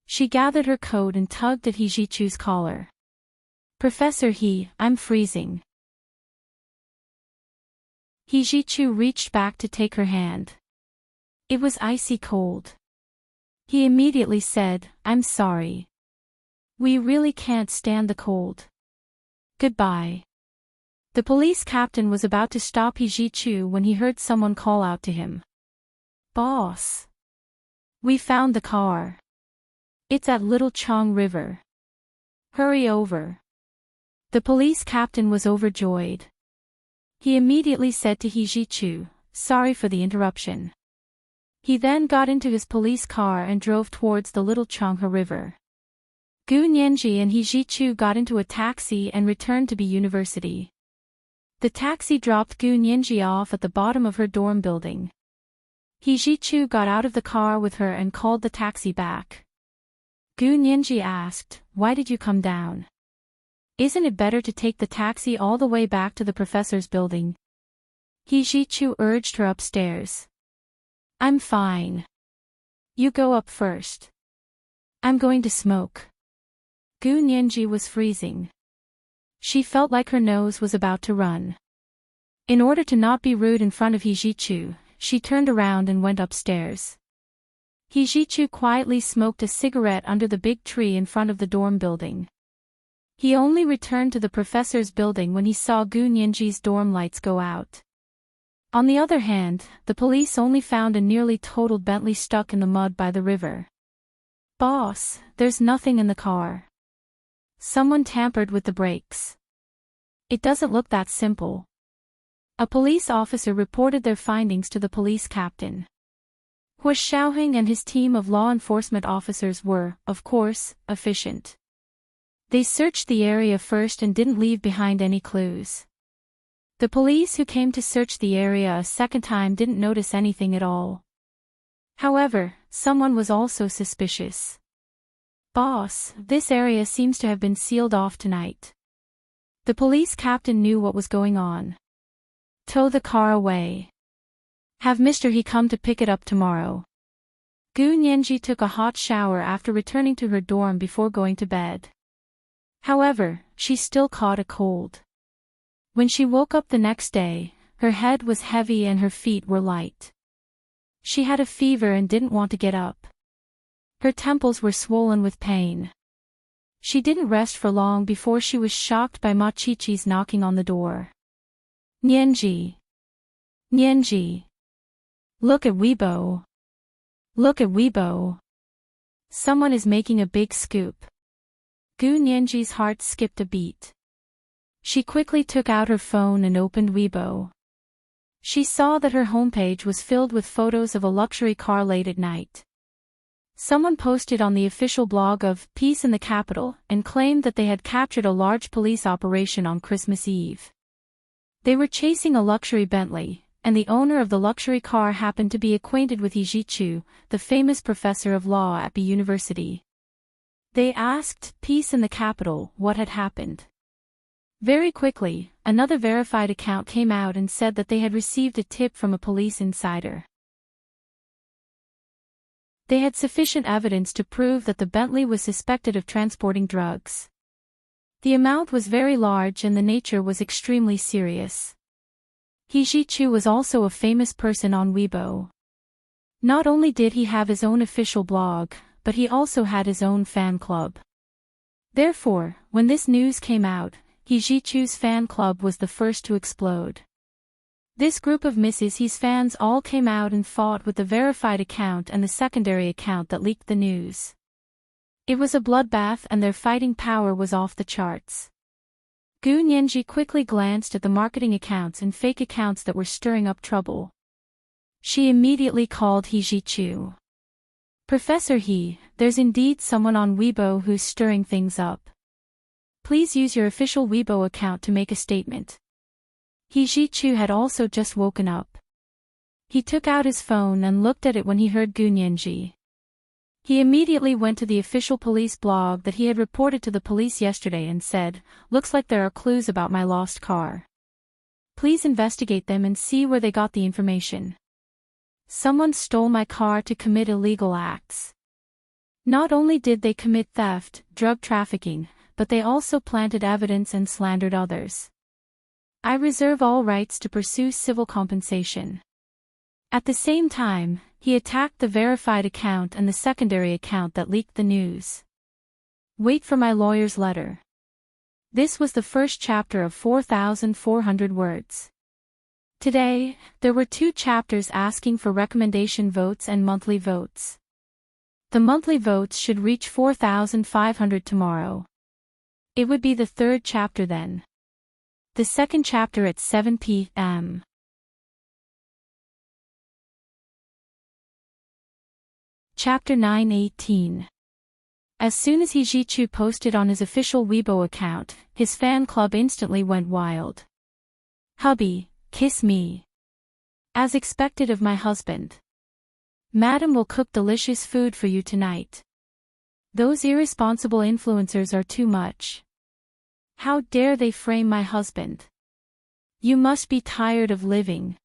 She gathered her coat and tugged at Ji-chu's collar. "Professor He, I'm freezing." Ji-chu reached back to take her hand. It was icy cold. He immediately said, "I'm sorry. We really can't stand the cold. Goodbye." The police captain was about to stop Ji-chu when he heard someone call out to him. "Boss! We found the car. It's at Little Chong River. Hurry over." The police captain was overjoyed. He immediately said to Ji-chu, "Sorry for the interruption. He then got into his police car and drove towards the Little Changhe River. Gu Nianji and He Jichu got into a taxi and returned to B University. The taxi dropped Gu Nianji off at the bottom of her dorm building. He Jichu got out of the car with her and called the taxi back. Gu Nianji asked, "Why did you come down? Isn't it better to take the taxi all the way back to the professor's building?" He Jichu urged her upstairs. "I'm fine. You go up first. I'm going to smoke." Gu Nianji was freezing. She felt like her nose was about to run. In order to not be rude in front of He Jichu, she turned around and went upstairs. He Jichu quietly smoked a cigarette under the big tree in front of the dorm building. He only returned to the professor's building when he saw Gu Nianji's dorm lights go out. On the other hand, the police only found a nearly totaled Bentley stuck in the mud by the river. "Boss, there's nothing in the car. Someone tampered with the brakes. It doesn't look that simple." A police officer reported their findings to the police captain. Hua Xiaoheng and his team of law enforcement officers were, of course, efficient. They searched the area first and didn't leave behind any clues. The police who came to search the area a second time didn't notice anything at all. However, someone was also suspicious. "Boss, this area seems to have been sealed off tonight." The police captain knew what was going on. "Tow the car away. Have Mr. He come to pick it up tomorrow." Gu Nianji took a hot shower after returning to her dorm before going to bed. However, she still caught a cold. When she woke up the next day, her head was heavy and her feet were light. She had a fever and didn't want to get up. Her temples were swollen with pain. She didn't rest for long before she was shocked by Ma Chi-Chi's knocking on the door. "Nianji. Nianji. Look at Weibo. Look at Weibo. Someone is making a big scoop." Gu Nianji's heart skipped a beat. She quickly took out her phone and opened Weibo. She saw that her homepage was filled with photos of a luxury car late at night. Someone posted on the official blog of Peace in the Capital and claimed that they had captured a large police operation on Christmas Eve. They were chasing a luxury Bentley, and the owner of the luxury car happened to be acquainted with He Jichu, the famous professor of law at B University. They asked Peace in the Capital what had happened. Very quickly, another verified account came out and said that they had received a tip from a police insider. They had sufficient evidence to prove that the Bentley was suspected of transporting drugs. The amount was very large and the nature was extremely serious. He Jichu was also a famous person on Weibo. Not only did he have his own official blog, but he also had his own fan club. Therefore, when this news came out, He Jichu's fan club was the first to explode. This group of Mrs. He's fans all came out and fought with the verified account and the secondary account that leaked the news. It was a bloodbath and their fighting power was off the charts. Gu Nianji quickly glanced at the marketing accounts and fake accounts that were stirring up trouble. She immediately called He Jichu. "Professor He, there's indeed someone on Weibo who's stirring things up. Please use your official Weibo account to make a statement." He Jichu had also just woken up. He took out his phone and looked at it when he heard Gu Nianji. He immediately went to the official police blog that he had reported to the police yesterday and said, "Looks like there are clues about my lost car. Please investigate them and see where they got the information. Someone stole my car to commit illegal acts. Not only did they commit theft, drug trafficking, but they also planted evidence and slandered others. I reserve all rights to pursue civil compensation." At the same time, he attacked the verified account and the secondary account that leaked the news. "Wait for my lawyer's letter." This was the first chapter of 4,400 words. Today, there were 2 chapters asking for recommendation votes and monthly votes. The monthly votes should reach 4,500 tomorrow. It would be the 3rd chapter then. The 2nd chapter at 7 p.m. Chapter 9:18. As soon as Hijichu posted on his official Weibo account, his fan club instantly went wild. Hubby, kiss me. As expected of my husband. Madam will cook delicious food for you tonight. Those irresponsible influencers are too much. How dare they frame my husband? You must be tired of living.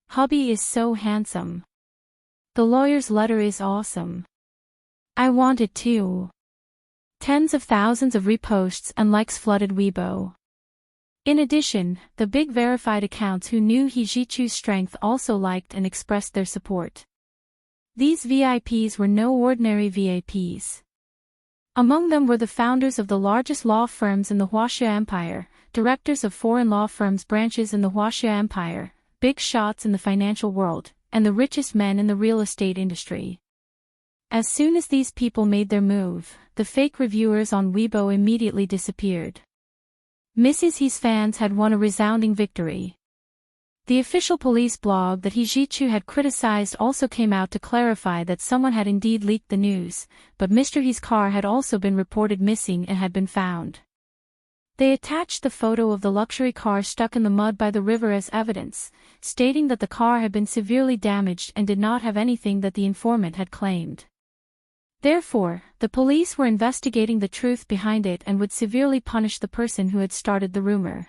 Hubby is so handsome. The lawyer's letter is awesome. I want it too. Tens of thousands of reposts and likes flooded Weibo. In addition, the big verified accounts who knew Hijichu's strength also liked and expressed their support. These VIPs were no ordinary VIPs. Among them were the founders of the largest law firms in the Huaxia Empire, directors of foreign law firms branches in the Huaxia Empire, big shots in the financial world, and the richest men in the real estate industry. As soon as these people made their move, the fake reviewers on Weibo immediately disappeared. Mrs. He's fans had won a resounding victory. The official police blog that Hijichu had criticized also came out to clarify that someone had indeed leaked the news, but Mr. He's car had also been reported missing and had been found. They attached the photo of the luxury car stuck in the mud by the river as evidence, stating that the car had been severely damaged and did not have anything that the informant had claimed. Therefore, the police were investigating the truth behind it and would severely punish the person who had started the rumor.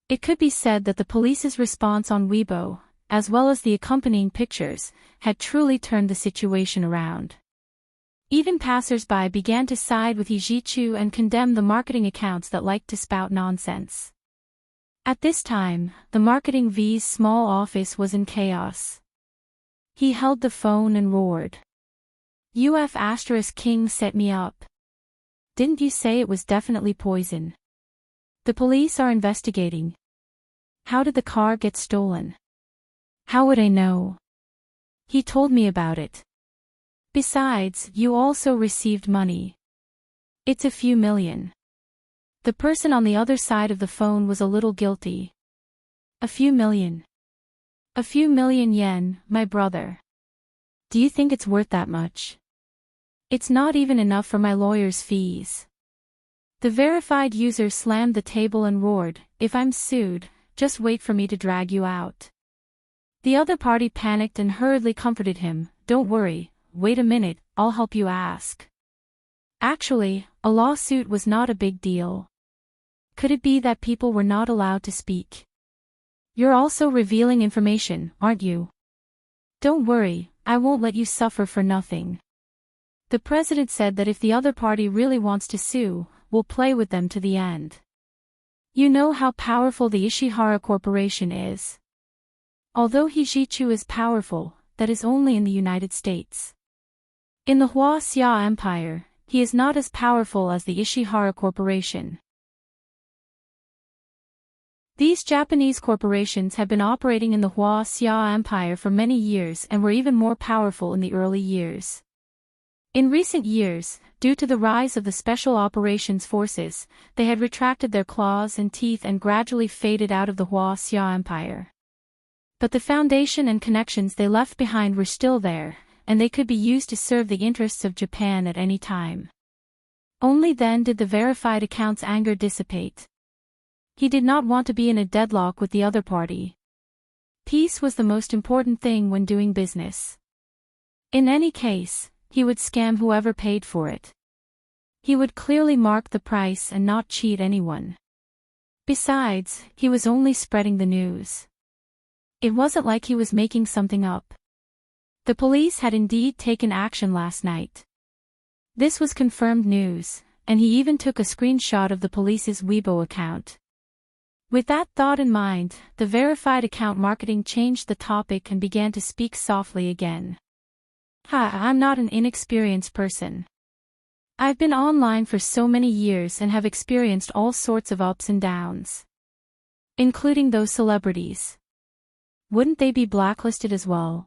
It could be said that the police's response on Weibo, as well as the accompanying pictures, had truly turned the situation around. Even passers-by began to side with Hijichu and condemn the marketing accounts that liked to spout nonsense. At this time, the marketing V's small office was in chaos. He held the phone and roared. King set me up. Didn't you say it was definitely poison? The police are investigating. How did the car get stolen? How would I know? He told me about it. Besides, you also received money. It's a few million. The person on the other side of the phone was a little guilty. A few million. A few million yen, my brother. Do you think it's worth that much? It's not even enough for my lawyer's fees. The verified user slammed the table and roared, if I'm sued, just wait for me to drag you out. The other party panicked and hurriedly comforted him, don't worry, wait a minute, I'll help you ask. Actually, a lawsuit was not a big deal. Could it be that people were not allowed to speak? You're also revealing information, aren't you? Don't worry, I won't let you suffer for nothing. The president said that if the other party really wants to sue, we'll play with them to the end. You know how powerful the Ishihara Corporation is. Although Hijichu is powerful, that is only in the United States. In the Huaxia Empire, he is not as powerful as the Ishihara Corporation. These Japanese corporations had been operating in the Huaxia Empire for many years and were even more powerful in the early years. In recent years, due to the rise of the Special Operations Forces, they had retracted their claws and teeth and gradually faded out of the Huaxia Empire. But the foundation and connections they left behind were still there, and they could be used to serve the interests of Japan at any time. Only then did the verified account's anger dissipate. He did not want to be in a deadlock with the other party. Peace was the most important thing when doing business. In any case, he would scam whoever paid for it. He would clearly mark the price and not cheat anyone. Besides, he was only spreading the news. It wasn't like he was making something up. The police had indeed taken action last night. This was confirmed news, and he even took a screenshot of the police's Weibo account. With that thought in mind, the verified account marketing changed the topic and began to speak softly again. I'm not an inexperienced person. I've been online for so many years and have experienced all sorts of ups and downs. Including those celebrities. Wouldn't they be blacklisted as well?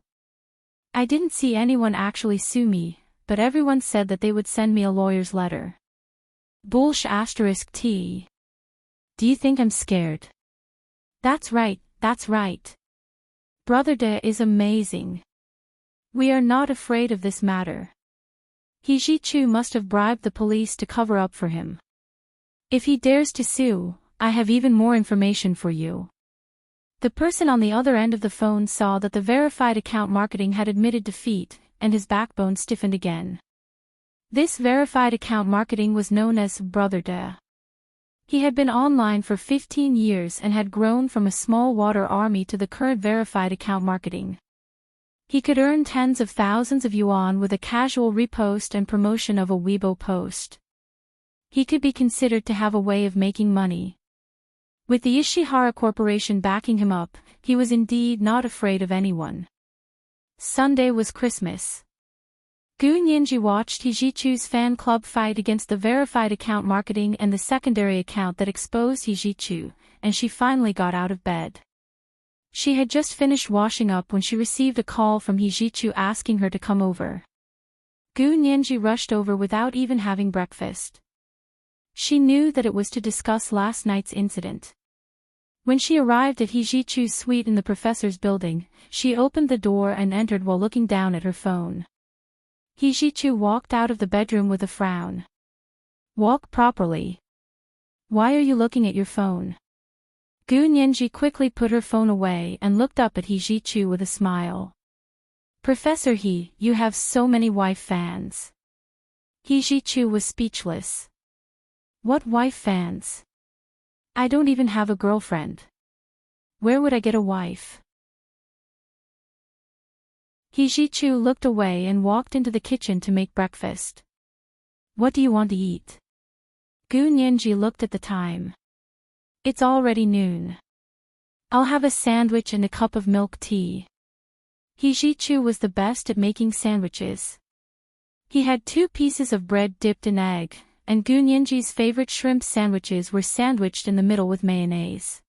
I didn't see anyone actually sue me, but everyone said that they would send me a lawyer's letter. T. Do you think I'm scared? That's right, that's right. Brother De is amazing. We are not afraid of this matter. He Ji-chu must have bribed the police to cover up for him. If he dares to sue, I have even more information for you. The person on the other end of the phone saw that the verified account marketing had admitted defeat, and his backbone stiffened again. This verified account marketing was known as Brother De. He had been online for 15 years and had grown from a small water army to the current verified account marketing. He could earn tens of thousands of yuan with a casual repost and promotion of a Weibo post. He could be considered to have a way of making money. With the Ishihara Corporation backing him up, he was indeed not afraid of anyone. Sunday was Christmas. Gu Nianji watched He Ji-chu's fan club fight against the verified account marketing and the secondary account that exposed He Ji-chu, and she finally got out of bed. She had just finished washing up when she received a call from He Ji-chu asking her to come over. Gu Nianji rushed over without even having breakfast. She knew that it was to discuss last night's incident. When she arrived at He Ji-chu's suite in the professor's building, she opened the door and entered while looking down at her phone. He Ji-chu walked out of the bedroom with a frown. Walk properly. Why are you looking at your phone? Gu Nianji quickly put her phone away and looked up at He Ji-chu with a smile. Professor He, you have so many wife fans. He Ji-chu was speechless. What wife fans? I don't even have a girlfriend. Where would I get a wife? He Ji-chu looked away and walked into the kitchen to make breakfast. What do you want to eat? Gu Nianji looked at the time. It's already noon. I'll have a sandwich and a cup of milk tea. He Ji-chu was the best at making sandwiches. He had 2 pieces of bread dipped in egg, and Gu Nianji's favorite shrimp sandwiches were sandwiched in the middle with mayonnaise.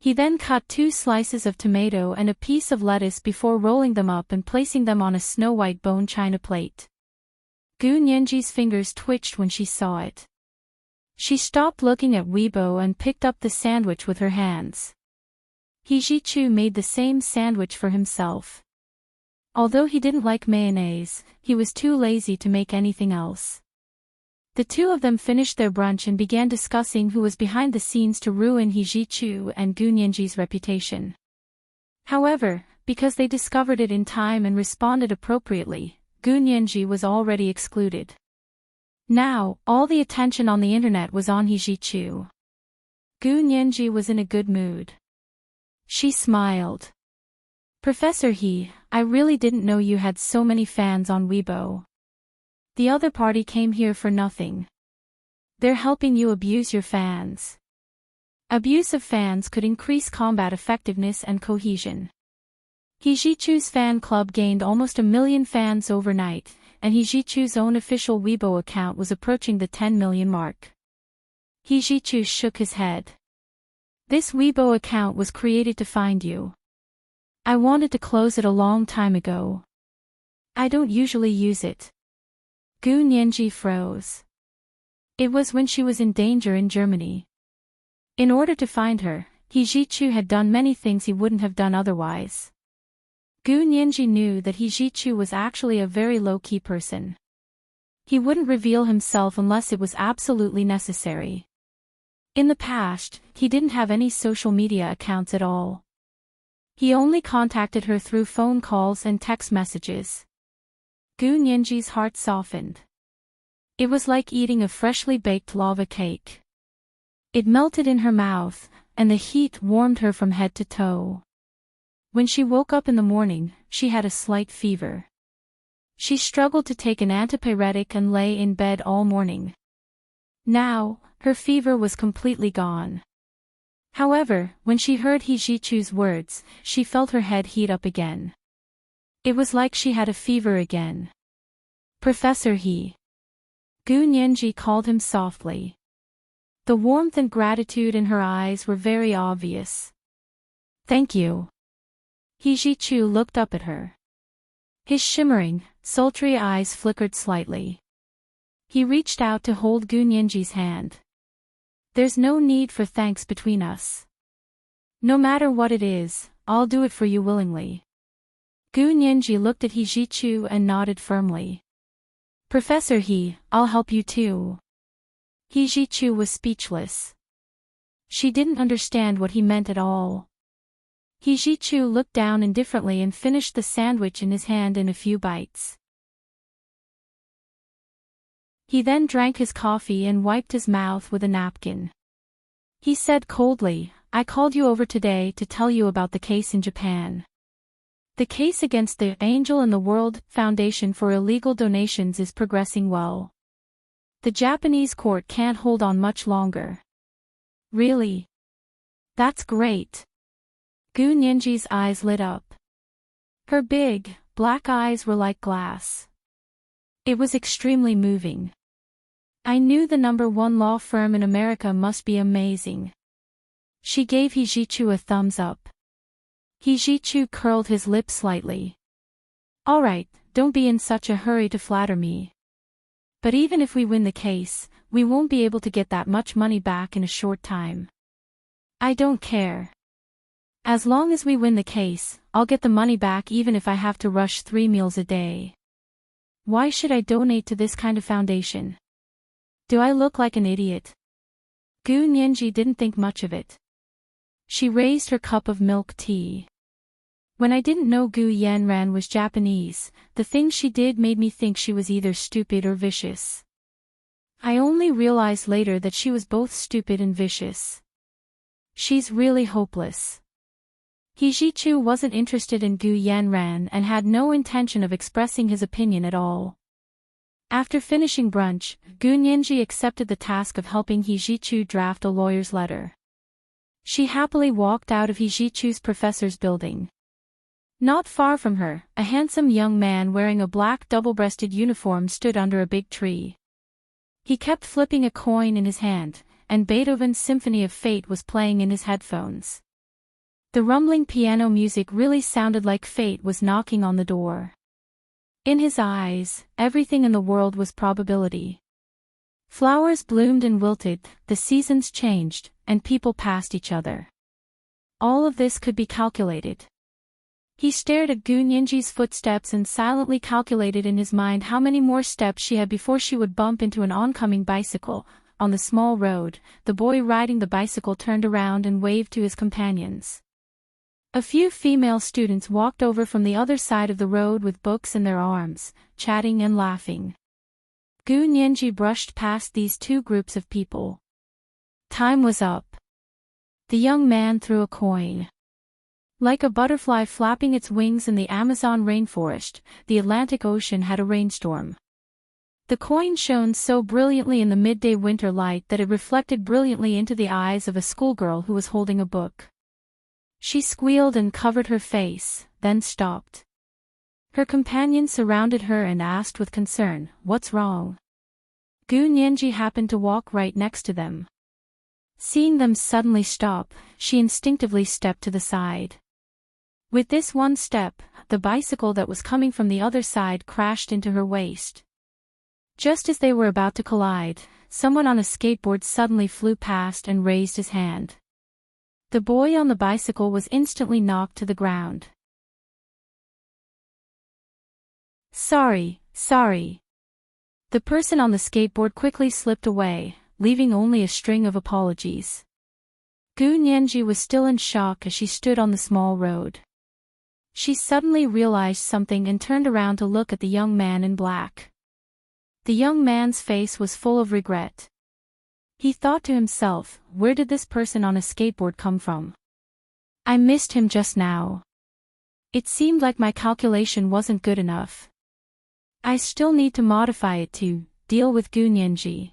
He then cut 2 slices of tomato and a piece of lettuce before rolling them up and placing them on a snow-white bone china plate. Gu Nianji's fingers twitched when she saw it. She stopped looking at Weibo and picked up the sandwich with her hands. He Ji-chu made the same sandwich for himself. Although he didn't like mayonnaise, he was too lazy to make anything else. The two of them finished their brunch and began discussing who was behind the scenes to ruin He Ji-chu and Gu Nianji's reputation. However, because they discovered it in time and responded appropriately, Gu Nianji was already excluded. Now, all the attention on the internet was on He Ji-chu. Gu Nianji was in a good mood. She smiled. Professor He, I really didn't know you had so many fans on Weibo. The other party came here for nothing. They're helping you abuse your fans. Abuse of fans could increase combat effectiveness and cohesion. He Ji-chu's fan club gained almost 1 million fans overnight, and He Ji-chu's own official Weibo account was approaching the 10 million mark. He Ji-chu shook his head. This Weibo account was created to find you. I wanted to close it a long time ago. I don't usually use it. Gu Nianji froze. It was when she was in danger in Germany. In order to find her, He Ji-chu had done many things he wouldn't have done otherwise. Gu Nianji knew that He Ji-chu was actually a very low-key person. He wouldn't reveal himself unless it was absolutely necessary. In the past, he didn't have any social media accounts at all. He only contacted her through phone calls and text messages. Gu Nianji's heart softened. It was like eating a freshly baked lava cake. It melted in her mouth, and the heat warmed her from head to toe. When she woke up in the morning, she had a slight fever. She struggled to take an antipyretic and lay in bed all morning. Now, her fever was completely gone. However, when she heard He Ji-chu's words, she felt her head heat up again. It was like she had a fever again. Professor He. Gu Nianji called him softly. The warmth and gratitude in her eyes were very obvious. Thank you. He Ji-chu looked up at her. His shimmering, sultry eyes flickered slightly. He reached out to hold Gu Nianji's hand. There's no need for thanks between us. No matter what it is, I'll do it for you willingly. Gu Nianji looked at Hijichu and nodded firmly. Professor He, I'll help you too. Hijichu was speechless. She didn't understand what he meant at all. Hijichu looked down indifferently and finished the sandwich in his hand in a few bites. He then drank his coffee and wiped his mouth with a napkin. He said coldly, I called you over today to tell you about the case in Japan. The case against the Angel and the World Foundation for illegal donations is progressing well. The Japanese court can't hold on much longer. Really? That's great. Gu Nianji's eyes lit up. Her big, black eyes were like glass. It was extremely moving. I knew the #1 law firm in America must be amazing. She gave Hijichu a thumbs up. Hijichu curled his lips slightly. All right, don't be in such a hurry to flatter me. But even if we win the case, we won't be able to get that much money back in a short time. I don't care. As long as we win the case, I'll get the money back even if I have to rush 3 meals a day. Why should I donate to this kind of foundation? Do I look like an idiot? Gu Nianji didn't think much of it. She raised her cup of milk tea. When I didn't know Gu Yanran was Japanese, the things she did made me think she was either stupid or vicious. I only realized later that she was both stupid and vicious. She's really hopeless. Hijichu wasn't interested in Gu Yanran and had no intention of expressing his opinion at all. After finishing brunch, Gu Nianji accepted the task of helping Hijichu draft a lawyer's letter. She happily walked out of Hijichu's professor's building. Not far from her, a handsome young man wearing a black double-breasted uniform stood under a big tree. He kept flipping a coin in his hand, and Beethoven's Symphony of Fate was playing in his headphones. The rumbling piano music really sounded like fate was knocking on the door. In his eyes, everything in the world was probability. Flowers bloomed and wilted, the seasons changed, and people passed each other. All of this could be calculated. He stared at Gu Nianji's footsteps and silently calculated in his mind how many more steps she had before she would bump into an oncoming bicycle. On the small road, the boy riding the bicycle turned around and waved to his companions. A few female students walked over from the other side of the road with books in their arms, chatting and laughing. Gu Nianji brushed past these two groups of people. Time was up. The young man threw a coin. Like a butterfly flapping its wings in the Amazon rainforest, the Atlantic Ocean had a rainstorm. The coin shone so brilliantly in the midday winter light that it reflected brilliantly into the eyes of a schoolgirl who was holding a book. She squealed and covered her face, then stopped. Her companions surrounded her and asked with concern, "What's wrong?" Gu Nianji happened to walk right next to them. Seeing them suddenly stop, she instinctively stepped to the side. With this one step, the bicycle that was coming from the other side crashed into her waist. Just as they were about to collide, someone on a skateboard suddenly flew past and raised his hand. The boy on the bicycle was instantly knocked to the ground. Sorry. The person on the skateboard quickly slipped away, leaving only a string of apologies. Gu Nianji was still in shock as she stood on the small road. She suddenly realized something and turned around to look at the young man in black. The young man's face was full of regret. He thought to himself, where did this person on a skateboard come from? I missed him just now. It seemed like my calculation wasn't good enough. I still need to modify it to deal with Gu Nianji.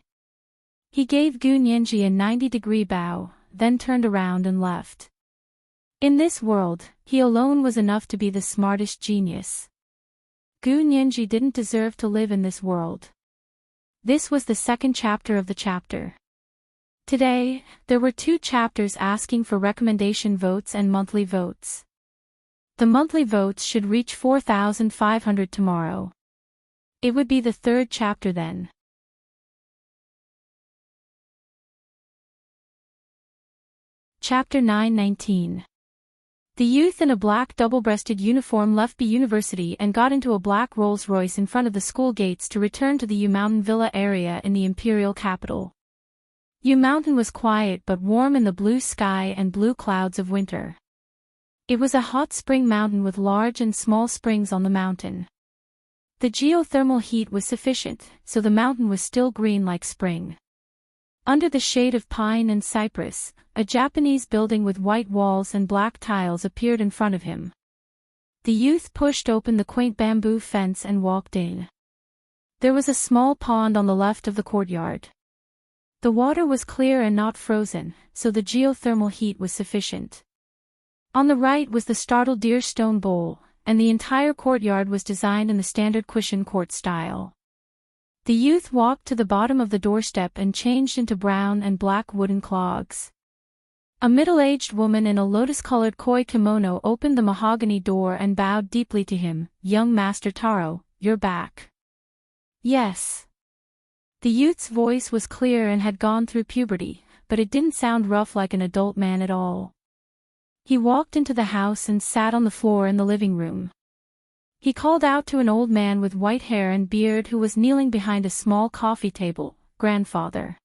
He gave Gu Nianji a 90-degree bow, then turned around and left. In this world, he alone was enough to be the smartest genius. Gu Nianji didn't deserve to live in this world. This was the second chapter of the chapter. Today, there were 2 chapters asking for recommendation votes and monthly votes. The monthly votes should reach 4,500 tomorrow. It would be the 3rd chapter then. Chapter 9:19. The youth in a black double-breasted uniform left B University and got into a black Rolls-Royce in front of the school gates to return to the U Mountain Villa area in the imperial capital. U Mountain was quiet but warm in the blue sky and blue clouds of winter. It was a hot spring mountain with large and small springs on the mountain. The geothermal heat was sufficient, so the mountain was still green like spring. Under the shade of pine and cypress, a Japanese building with white walls and black tiles appeared in front of him. The youth pushed open the quaint bamboo fence and walked in. There was a small pond on the left of the courtyard. The water was clear and not frozen, so the geothermal heat was sufficient. On the right was the startled deer stone bowl, and the entire courtyard was designed in the standard cushion court style. The youth walked to the bottom of the doorstep and changed into brown and black wooden clogs. A middle-aged woman in a lotus-colored koi kimono opened the mahogany door and bowed deeply to him. "Young Master Taro, you're back." "Yes." The youth's voice was clear and had gone through puberty, but it didn't sound rough like an adult man at all. He walked into the house and sat on the floor in the living room. He called out to an old man with white hair and beard who was kneeling behind a small coffee table, "Grandfather."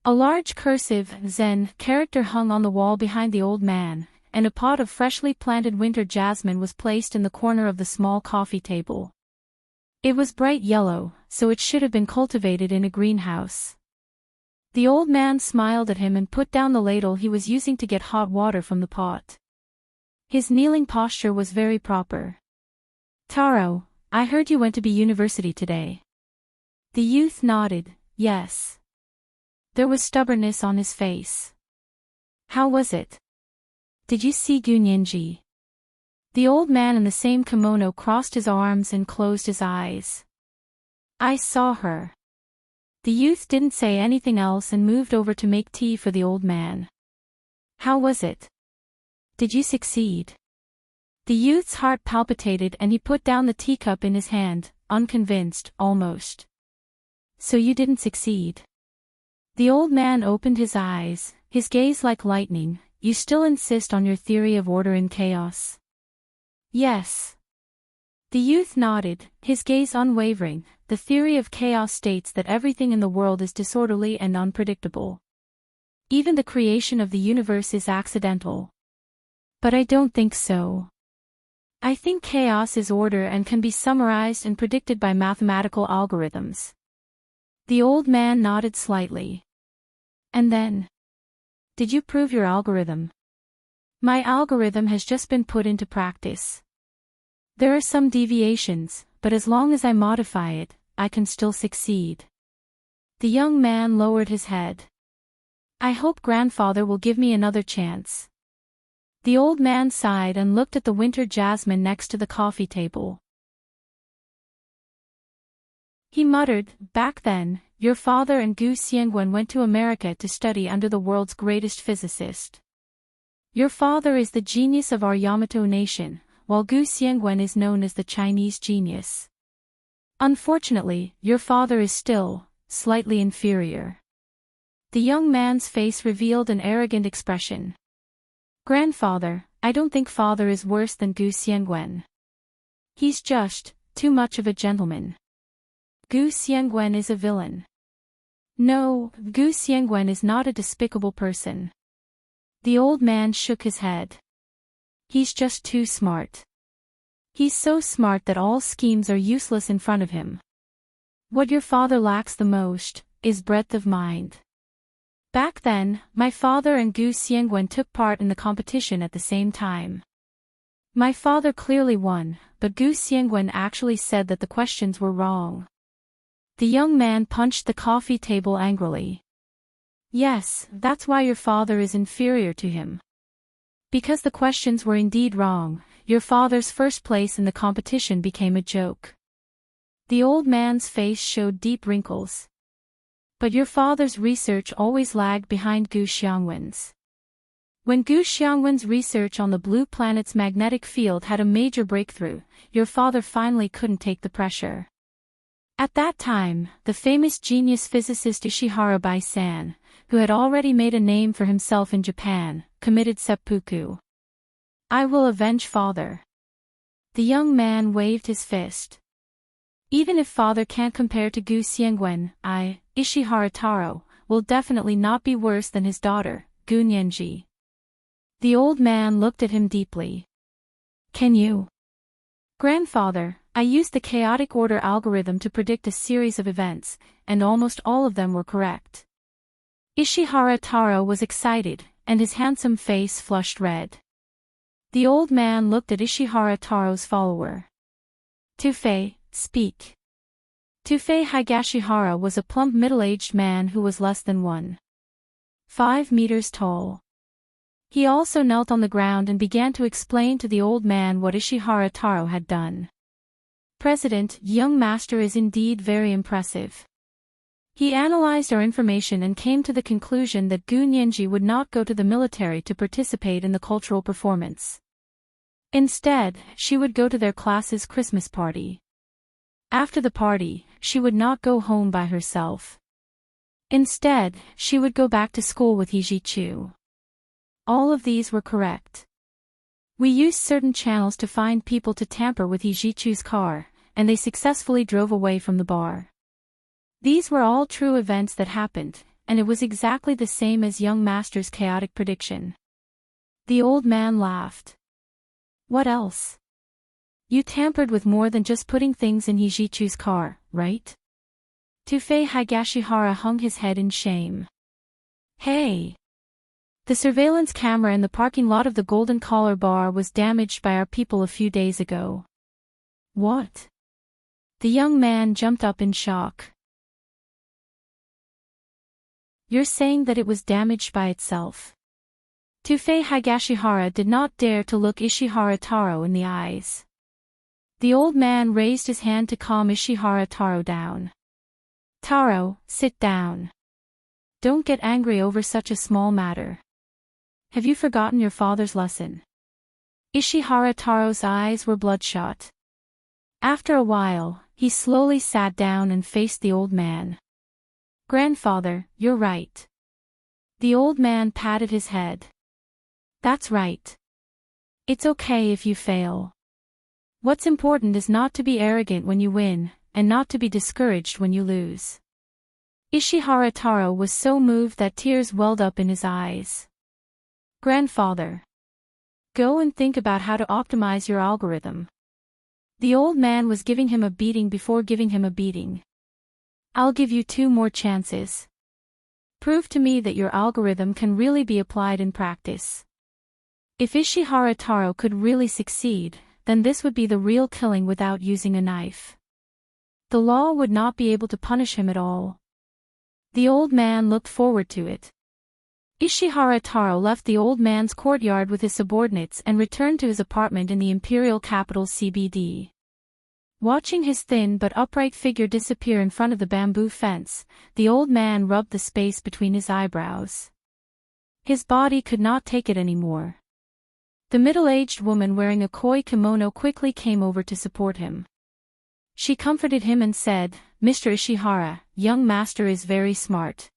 A large cursive Zen character hung on the wall behind the old man, and a pot of freshly planted winter jasmine was placed in the corner of the small coffee table. It was bright yellow, so it should have been cultivated in a greenhouse. The old man smiled at him and put down the ladle he was using to get hot water from the pot. His kneeling posture was very proper. "Taro, I heard you went to B University today." The youth nodded, "Yes." There was stubbornness on his face. "How was it? Did you see Gunyenji?" The old man in the same kimono crossed his arms and closed his eyes. "I saw her." The youth didn't say anything else and moved over to make tea for the old man. "How was it? Did you succeed?" The youth's heart palpitated and he put down the teacup in his hand, unconvinced, almost. "So you didn't succeed?" The old man opened his eyes, his gaze like lightning. "You still insist on your theory of order in chaos?" "Yes." The youth nodded, his gaze unwavering. "The theory of chaos states that everything in the world is disorderly and unpredictable. Even the creation of the universe is accidental." "But I don't think so. I think chaos is order and can be summarized and predicted by mathematical algorithms." The old man nodded slightly. "And then? Did you prove your algorithm?" "My algorithm has just been put into practice. There are some deviations, but as long as I modify it, I can still succeed." The young man lowered his head. "I hope grandfather will give me another chance." The old man sighed and looked at the winter jasmine next to the coffee table. He muttered, "Back then, your father and Gu Xiangwen went to America to study under the world's greatest physicist. Your father is the genius of our Yamato nation, while Gu Xiangwen is known as the Chinese genius. Unfortunately, your father is still slightly inferior." The young man's face revealed an arrogant expression. "Grandfather, I don't think father is worse than Gu Xiangwen. He's just too much of a gentleman. Gu Xiangwen is a villain." "No, Gu Xiangwen is not a despicable person." The old man shook his head. "He's just too smart. He's so smart that all schemes are useless in front of him. What your father lacks the most is breadth of mind." Back then, my father and Gu Xiangwen took part in the competition at the same time. My father clearly won, but Gu Xiangwen actually said that the questions were wrong. The young man punched the coffee table angrily. "Yes, that's why your father is inferior to him. Because the questions were indeed wrong, your father's first place in the competition became a joke." The old man's face showed deep wrinkles. "But your father's research always lagged behind Gu Xiangwen's. When Gu Xiangwen's research on the blue planet's magnetic field had a major breakthrough, your father finally couldn't take the pressure. At that time, the famous genius physicist Ishihara Bai-san, who had already made a name for himself in Japan, committed seppuku. I will avenge father. The young man waved his fist. Even if father can't compare to Gu Xiangwen, I, Ishihara Taro, will definitely not be worse than his daughter, Gu Nianji. The old man looked at him deeply. Can you? Grandfather, I used the chaotic order algorithm to predict a series of events, and almost all of them were correct. Ishihara Taro was excited, and his handsome face flushed red. The old man looked at Ishihara Taro's follower. Tufei, speak. Tufei Higashihara was a plump middle-aged man who was less than 1.5 meters tall. He also knelt on the ground and began to explain to the old man what Ishihara Taro had done. President, young master is indeed very impressive. He analyzed our information and came to the conclusion that Gu Nianji would not go to the military to participate in the cultural performance. Instead, she would go to their class's Christmas party. After the party, she would not go home by herself. Instead, she would go back to school with Yijichu. All of these were correct. We used certain channels to find people to tamper with Yijichu's car, and they successfully drove away from the bar. These were all true events that happened, and it was exactly the same as young master's chaotic prediction. The old man laughed. What else? You tampered with more than just putting things in Yijichu's car, right? Tufei Higashihara hung his head in shame. Hey! The surveillance camera in the parking lot of the Golden Collar Bar was damaged by our people a few days ago. What? The young man jumped up in shock. You're saying that it was damaged by itself? Tufei Higashihara did not dare to look Ishihara Taro in the eyes. The old man raised his hand to calm Ishihara Taro down. Taro, sit down. Don't get angry over such a small matter. Have you forgotten your father's lesson? Ishihara Taro's eyes were bloodshot. After a while, he slowly sat down and faced the old man. Grandfather, you're right. The old man patted his head. That's right. It's okay if you fail. What's important is not to be arrogant when you win, and not to be discouraged when you lose. Ishihara Taro was so moved that tears welled up in his eyes. Grandfather. Go and think about how to optimize your algorithm. The old man was giving him a beating before giving him a beating. I'll give you 2 more chances. Prove to me that your algorithm can really be applied in practice. If Ishihara Taro could really succeed, then this would be the real killing without using a knife. The law would not be able to punish him at all. The old man looked forward to it. Ishihara Taro left the old man's courtyard with his subordinates and returned to his apartment in the imperial capital CBD. Watching his thin but upright figure disappear in front of the bamboo fence, the old man rubbed the space between his eyebrows. His body could not take it anymore. The middle-aged woman wearing a koi kimono quickly came over to support him. She comforted him and said, Mr. Ishihara, young master is very smart.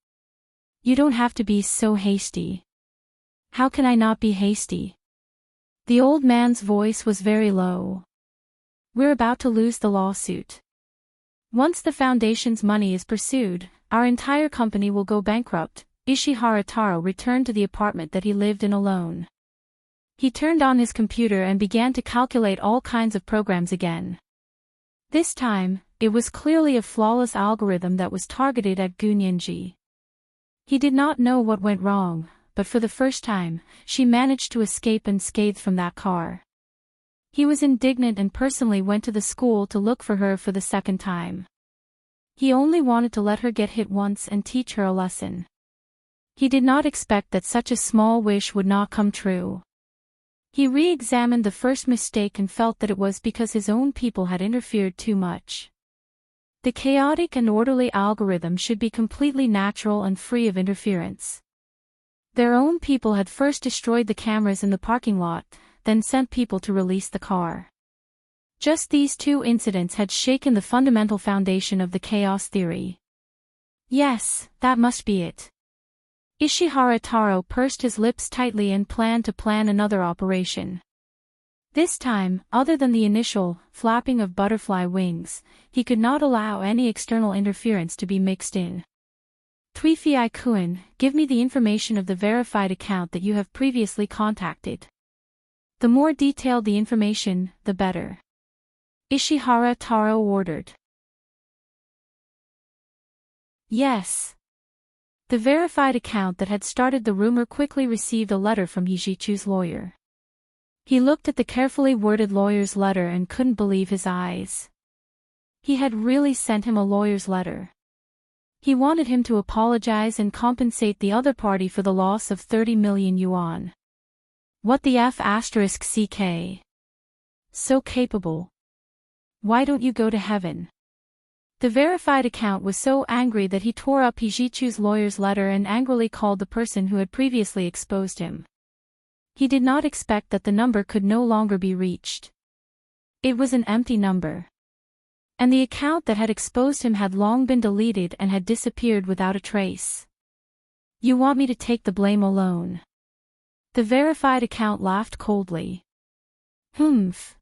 You don't have to be so hasty. How can I not be hasty? The old man's voice was very low. We're about to lose the lawsuit. Once the foundation's money is pursued, our entire company will go bankrupt. Ishihara Taro returned to the apartment that he lived in alone. He turned on his computer and began to calculate all kinds of programs again. This time, it was clearly a flawless algorithm that was targeted at Gu Nianji. He did not know what went wrong, but for the first time, she managed to escape unscathed from that car. He was indignant and personally went to the school to look for her for the second time. He only wanted to let her get hit once and teach her a lesson. He did not expect that such a small wish would not come true. He re-examined the first mistake and felt that it was because his own people had interfered too much. The chaotic and orderly algorithm should be completely natural and free of interference. Their own people had first destroyed the cameras in the parking lot, then sent people to release the car. Just these 2 incidents had shaken the fundamental foundation of the chaos theory. Yes, that must be it. Ishihara Taro pursed his lips tightly and planned another operation. This time, other than the initial flapping of butterfly wings, he could not allow any external interference to be mixed in. Tweefei Kun, give me the information of the verified account that you have previously contacted. The more detailed the information, the better. Ishihara Taro ordered. Yes. The verified account that had started the rumor quickly received a letter from Yijichu's lawyer. He looked at the carefully worded lawyer's letter and couldn't believe his eyes. He had really sent him a lawyer's letter. He wanted him to apologize and compensate the other party for the loss of 30 million yuan. What the F***ck? So capable. Why don't you go to heaven? The verified account was so angry that he tore up Yijichu's lawyer's letter and angrily called the person who had previously exposed him. He did not expect that the number could no longer be reached. It was an empty number. And the account that had exposed him had long been deleted and had disappeared without a trace. You want me to take the blame alone? The verified account laughed coldly. Humph.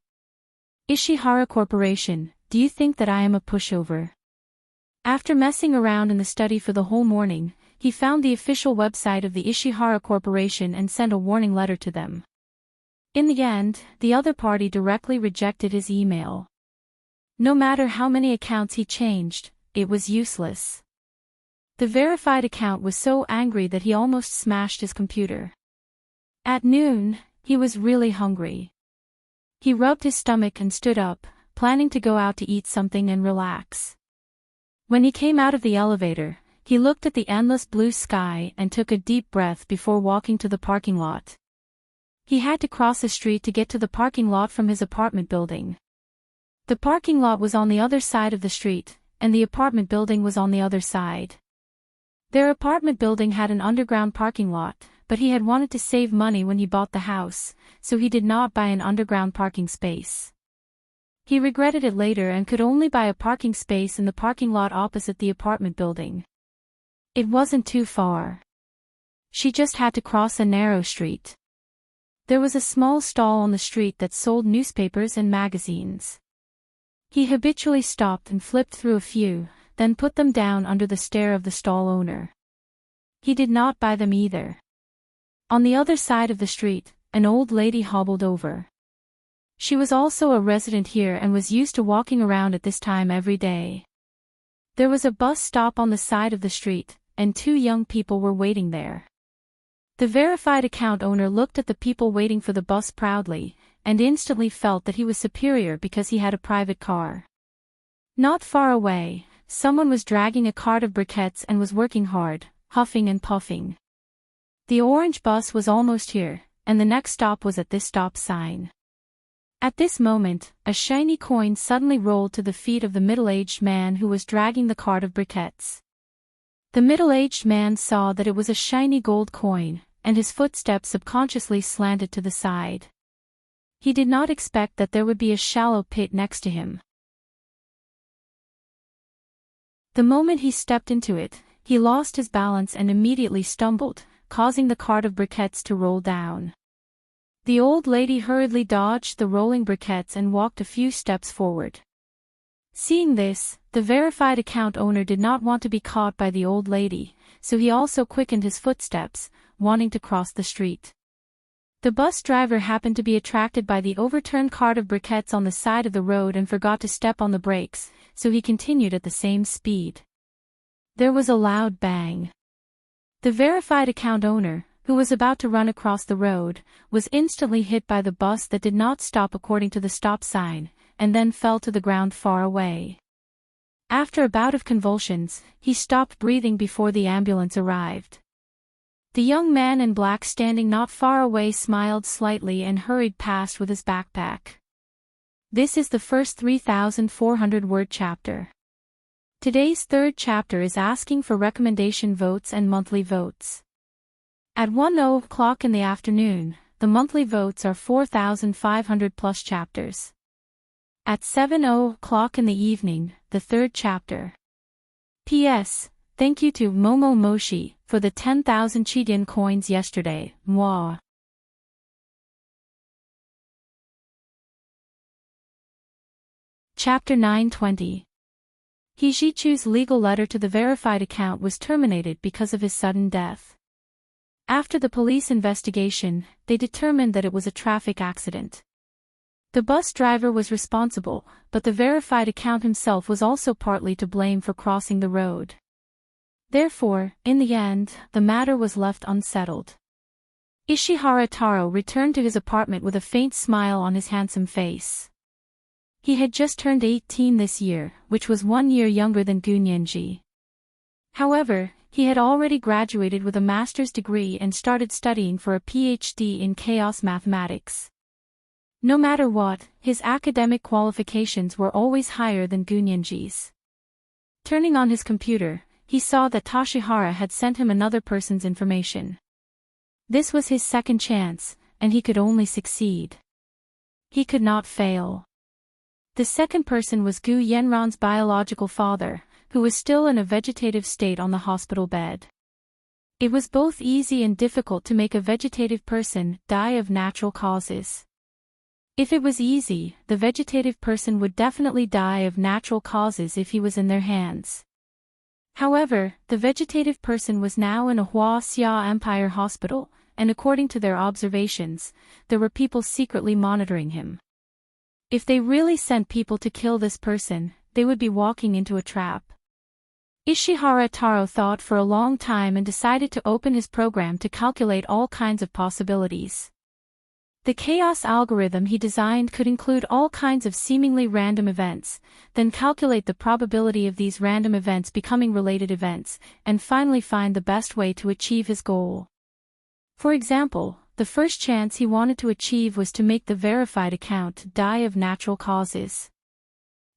Ishihara Corporation, do you think that I am a pushover? After messing around in the study for the whole morning, he found the official website of the Ishihara Corporation and sent a warning letter to them. In the end, the other party directly rejected his email. No matter how many accounts he changed, it was useless. The verified account was so angry that he almost smashed his computer. At noon, he was really hungry. He rubbed his stomach and stood up, planning to go out to eat something and relax. When he came out of the elevator, he looked at the endless blue sky and took a deep breath before walking to the parking lot. He had to cross a street to get to the parking lot from his apartment building. The parking lot was on the other side of the street, and the apartment building was on the other side. Their apartment building had an underground parking lot, but he had wanted to save money when he bought the house, so he did not buy an underground parking space. He regretted it later and could only buy a parking space in the parking lot opposite the apartment building. It wasn't too far. She just had to cross a narrow street. There was a small stall on the street that sold newspapers and magazines. He habitually stopped and flipped through a few, then put them down under the stare of the stall owner. He did not buy them either. On the other side of the street, an old lady hobbled over. She was also a resident here and was used to walking around at this time every day. There was a bus stop on the side of the street, and two young people were waiting there. The verified account owner looked at the people waiting for the bus proudly, and instantly felt that he was superior because he had a private car. Not far away, someone was dragging a cart of briquettes and was working hard, huffing and puffing. The orange bus was almost here, and the next stop was at this stop sign. At this moment, a shiny coin suddenly rolled to the feet of the middle-aged man who was dragging the cart of briquettes. The middle-aged man saw that it was a shiny gold coin, and his footsteps subconsciously slanted to the side. He did not expect that there would be a shallow pit next to him. The moment he stepped into it, he lost his balance and immediately stumbled, causing the cart of briquettes to roll down. The old lady hurriedly dodged the rolling briquettes and walked a few steps forward. Seeing this, the verified account owner did not want to be caught by the old lady, so he also quickened his footsteps, wanting to cross the street. The bus driver happened to be attracted by the overturned cart of briquettes on the side of the road and forgot to step on the brakes, so he continued at the same speed. There was a loud bang. The verified account owner, who was about to run across the road, was instantly hit by the bus that did not stop according to the stop sign, and then fell to the ground far away. After a bout of convulsions, he stopped breathing before the ambulance arrived. The young man in black standing not far away smiled slightly and hurried past with his backpack. This is the first 3,400-word chapter. Today's third chapter is asking for recommendation votes and monthly votes. At 1:00 in the afternoon, the monthly votes are 4,500 plus chapters. At 7:00 in the evening, the third chapter. P.S. Thank you to Momo Moshi for the 10,000 Chidian coins yesterday, mwah. Chapter 920. He Jichu's legal letter to the verified account was terminated because of his sudden death. After the police investigation, they determined that it was a traffic accident. The bus driver was responsible, but the verified account himself was also partly to blame for crossing the road. Therefore, in the end, the matter was left unsettled. Ishihara Taro returned to his apartment with a faint smile on his handsome face. He had just turned 18 this year, which was 1 year younger than Gunyenji. However, he had already graduated with a master's degree and started studying for a PhD in chaos mathematics. No matter what, his academic qualifications were always higher than Gunyenji's. Turning on his computer, he saw that Toshihara had sent him another person's information. This was his second chance, and he could only succeed. He could not fail. The second person was Gu Yenran's biological father, who was still in a vegetative state on the hospital bed. It was both easy and difficult to make a vegetative person die of natural causes. If it was easy, the vegetative person would definitely die of natural causes if he was in their hands. However, the vegetative person was now in a Huaxia Empire hospital, and according to their observations, there were people secretly monitoring him. If they really sent people to kill this person, they would be walking into a trap. Ishihara Taro thought for a long time and decided to open his program to calculate all kinds of possibilities. The chaos algorithm he designed could include all kinds of seemingly random events, then calculate the probability of these random events becoming related events, and finally find the best way to achieve his goal. For example, the first chance he wanted to achieve was to make the verified account die of natural causes.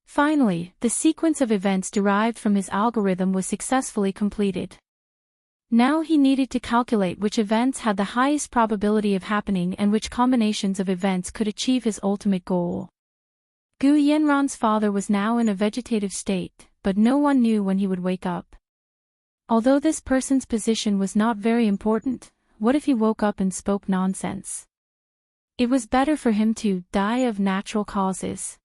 Finally, the sequence of events derived from his algorithm was successfully completed. Now he needed to calculate which events had the highest probability of happening and which combinations of events could achieve his ultimate goal. Gu Yenran's father was now in a vegetative state, but no one knew when he would wake up. Although this person's position was not very important, what if he woke up and spoke nonsense? It was better for him to die of natural causes.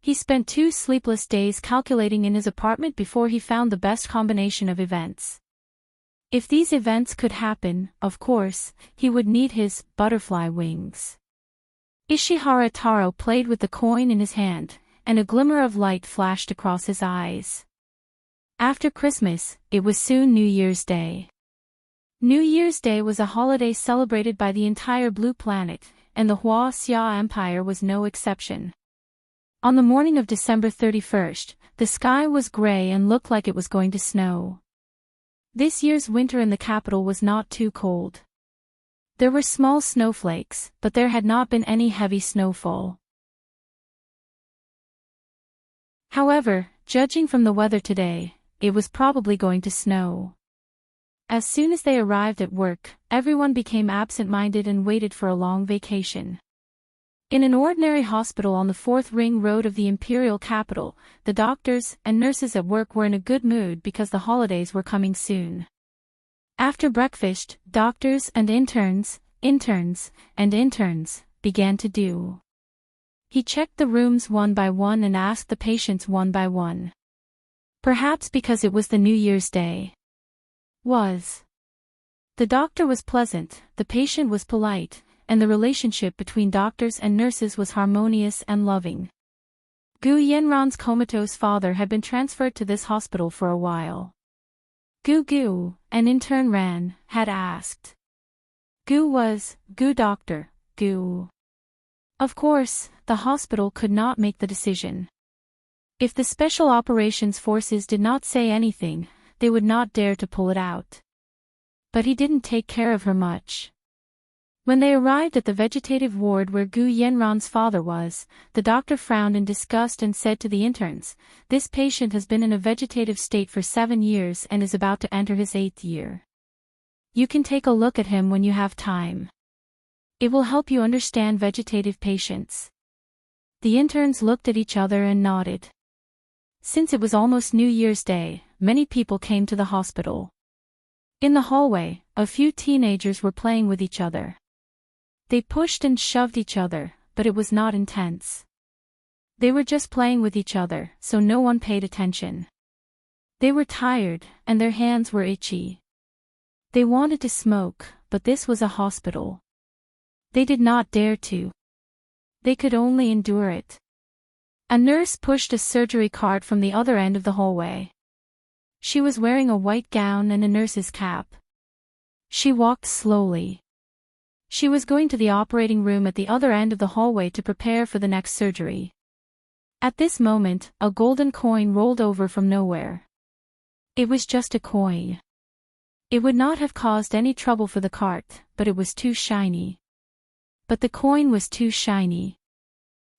He spent 2 sleepless days calculating in his apartment before he found the best combination of events. If these events could happen, of course, he would need his butterfly wings. Ishihara Taro played with the coin in his hand, and a glimmer of light flashed across his eyes. After Christmas, it was soon New Year's Day. New Year's Day was a holiday celebrated by the entire Blue Planet, and the Huaxia Empire was no exception. On the morning of December 31st, the sky was gray and looked like it was going to snow. This year's winter in the capital was not too cold. There were small snowflakes, but there had not been any heavy snowfall. However, judging from the weather today, it was probably going to snow. As soon as they arrived at work, everyone became absent-minded and waited for a long vacation. In an ordinary hospital on the 4th ring road of the imperial capital, the doctors and nurses at work were in a good mood because the holidays were coming soon. After breakfast, doctors and interns began to do. He checked the rooms one by one and asked the patients one by one. Perhaps because it was the New Year's Day. The doctor was pleasant, the patient was polite, and the relationship between doctors and nurses was harmonious and loving. Gu Yenran's comatose father had been transferred to this hospital for a while. Gu, an intern Ran, had asked. Gu doctor, Gu. Of course, the hospital could not make the decision. If the Special Operations Forces did not say anything, they would not dare to pull it out. But he didn't take care of her much. When they arrived at the vegetative ward where Gu Yenran's father was, the doctor frowned in disgust and said to the interns, "This patient has been in a vegetative state for 7 years and is about to enter his 8th year. You can take a look at him when you have time. It will help you understand vegetative patients." The interns looked at each other and nodded. Since it was almost New Year's Day, many people came to the hospital. In the hallway, a few teenagers were playing with each other. They pushed and shoved each other, but it was not intense. They were just playing with each other, so no one paid attention. They were tired, and their hands were itchy. They wanted to smoke, but this was a hospital. They did not dare to. They could only endure it. A nurse pushed a surgery cart from the other end of the hallway. She was wearing a white gown and a nurse's cap. She walked slowly. She was going to the operating room at the other end of the hallway to prepare for the next surgery. At this moment, a golden coin rolled over from nowhere. It was just a coin. It would not have caused any trouble for the cart, but it was too shiny. But the coin was too shiny.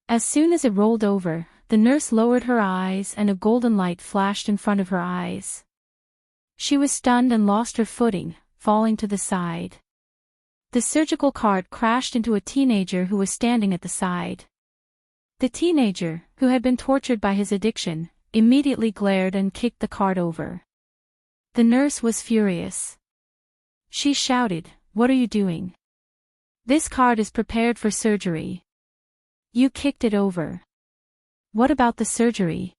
As soon as it rolled over, the nurse lowered her eyes and a golden light flashed in front of her eyes. She was stunned and lost her footing, falling to the side. The surgical cart crashed into a teenager who was standing at the side. The teenager, who had been tortured by his addiction, immediately glared and kicked the cart over. The nurse was furious. She shouted, "What are you doing? This cart is prepared for surgery. You kicked it over. What about the surgery?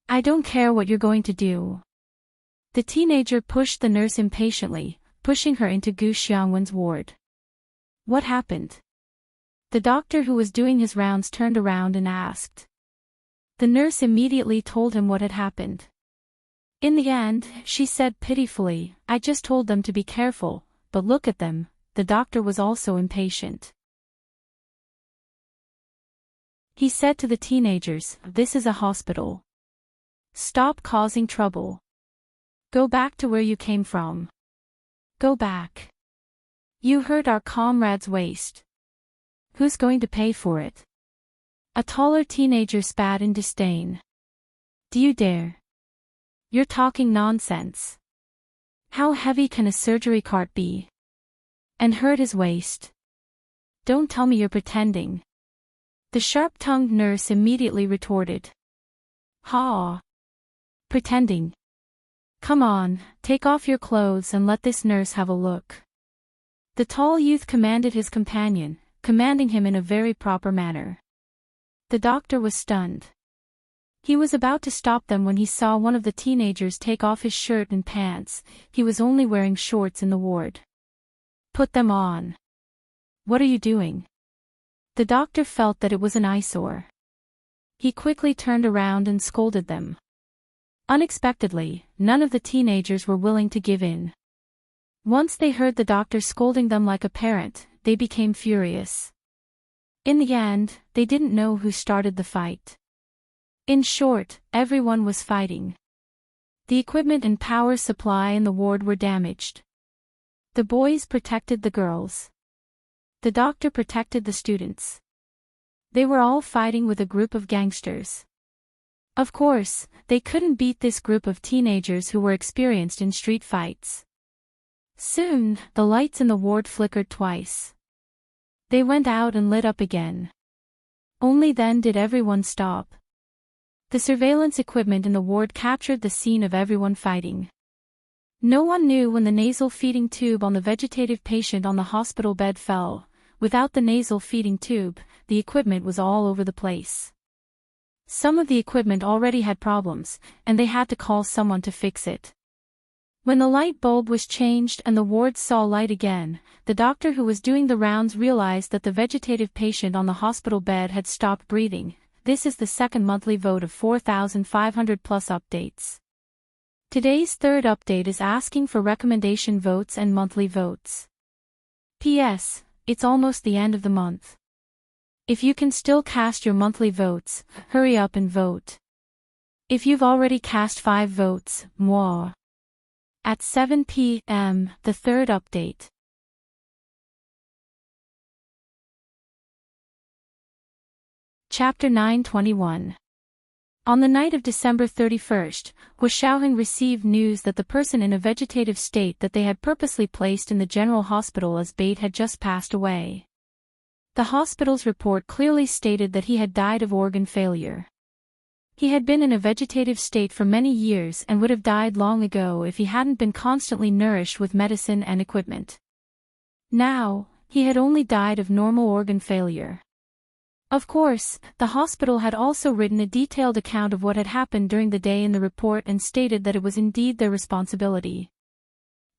I don't care what you're going to do." The teenager pushed the nurse impatiently, pushing her into Gu Xiangwen's ward. What happened? The doctor who was doing his rounds turned around and asked. The nurse immediately told him what had happened. In the end, she said pitifully, "I just told them to be careful, but look at them." The doctor was also impatient. He said to the teenagers, "This is a hospital. Stop causing trouble. Go back to where you came from. Go back. You hurt our comrade's waist. Who's going to pay for it?" A taller teenager spat in disdain. "Do you dare? You're talking nonsense. How heavy can a surgery cart be? And hurt his waist? Don't tell me you're pretending." The sharp-tongued nurse immediately retorted. "Ha! Pretending? Come on, take off your clothes and let this nurse have a look." The tall youth commanded his companion, commanding him in a very proper manner. The doctor was stunned. He was about to stop them when he saw one of the teenagers take off his shirt and pants. He was only wearing shorts in the ward. "Put them on. What are you doing?" The doctor felt that it was an eyesore. He quickly turned around and scolded them. Unexpectedly, none of the teenagers were willing to give in. Once they heard the doctor scolding them like a parent, they became furious. In the end, they didn't know who started the fight. In short, everyone was fighting. The equipment and power supply in the ward were damaged. The boys protected the girls. The doctor protected the students. They were all fighting with a group of gangsters. Of course, they couldn't beat this group of teenagers who were experienced in street fights. Soon, the lights in the ward flickered twice. They went out and lit up again. Only then did everyone stop. The surveillance equipment in the ward captured the scene of everyone fighting. No one knew when the nasal feeding tube on the vegetative patient on the hospital bed fell. Without the nasal feeding tube, the equipment was all over the place. Some of the equipment already had problems, and they had to call someone to fix it. When the light bulb was changed and the ward saw light again, the doctor who was doing the rounds realized that the vegetative patient on the hospital bed had stopped breathing. This is the second monthly vote of 4,500 plus updates. Today's third update is asking for recommendation votes and monthly votes. P.S. It's almost the end of the month. If you can still cast your monthly votes, hurry up and vote. If you've already cast 5 votes, more. At 7 p.m., the third update. Chapter 921. On the night of December 31st, Hu Xiaoheng received news that the person in a vegetative state that they had purposely placed in the general hospital as bait had just passed away. The hospital's report clearly stated that he had died of organ failure. He had been in a vegetative state for many years and would have died long ago if he hadn't been constantly nourished with medicine and equipment. Now, he had only died of normal organ failure. Of course, the hospital had also written a detailed account of what had happened during the day in the report and stated that it was indeed their responsibility.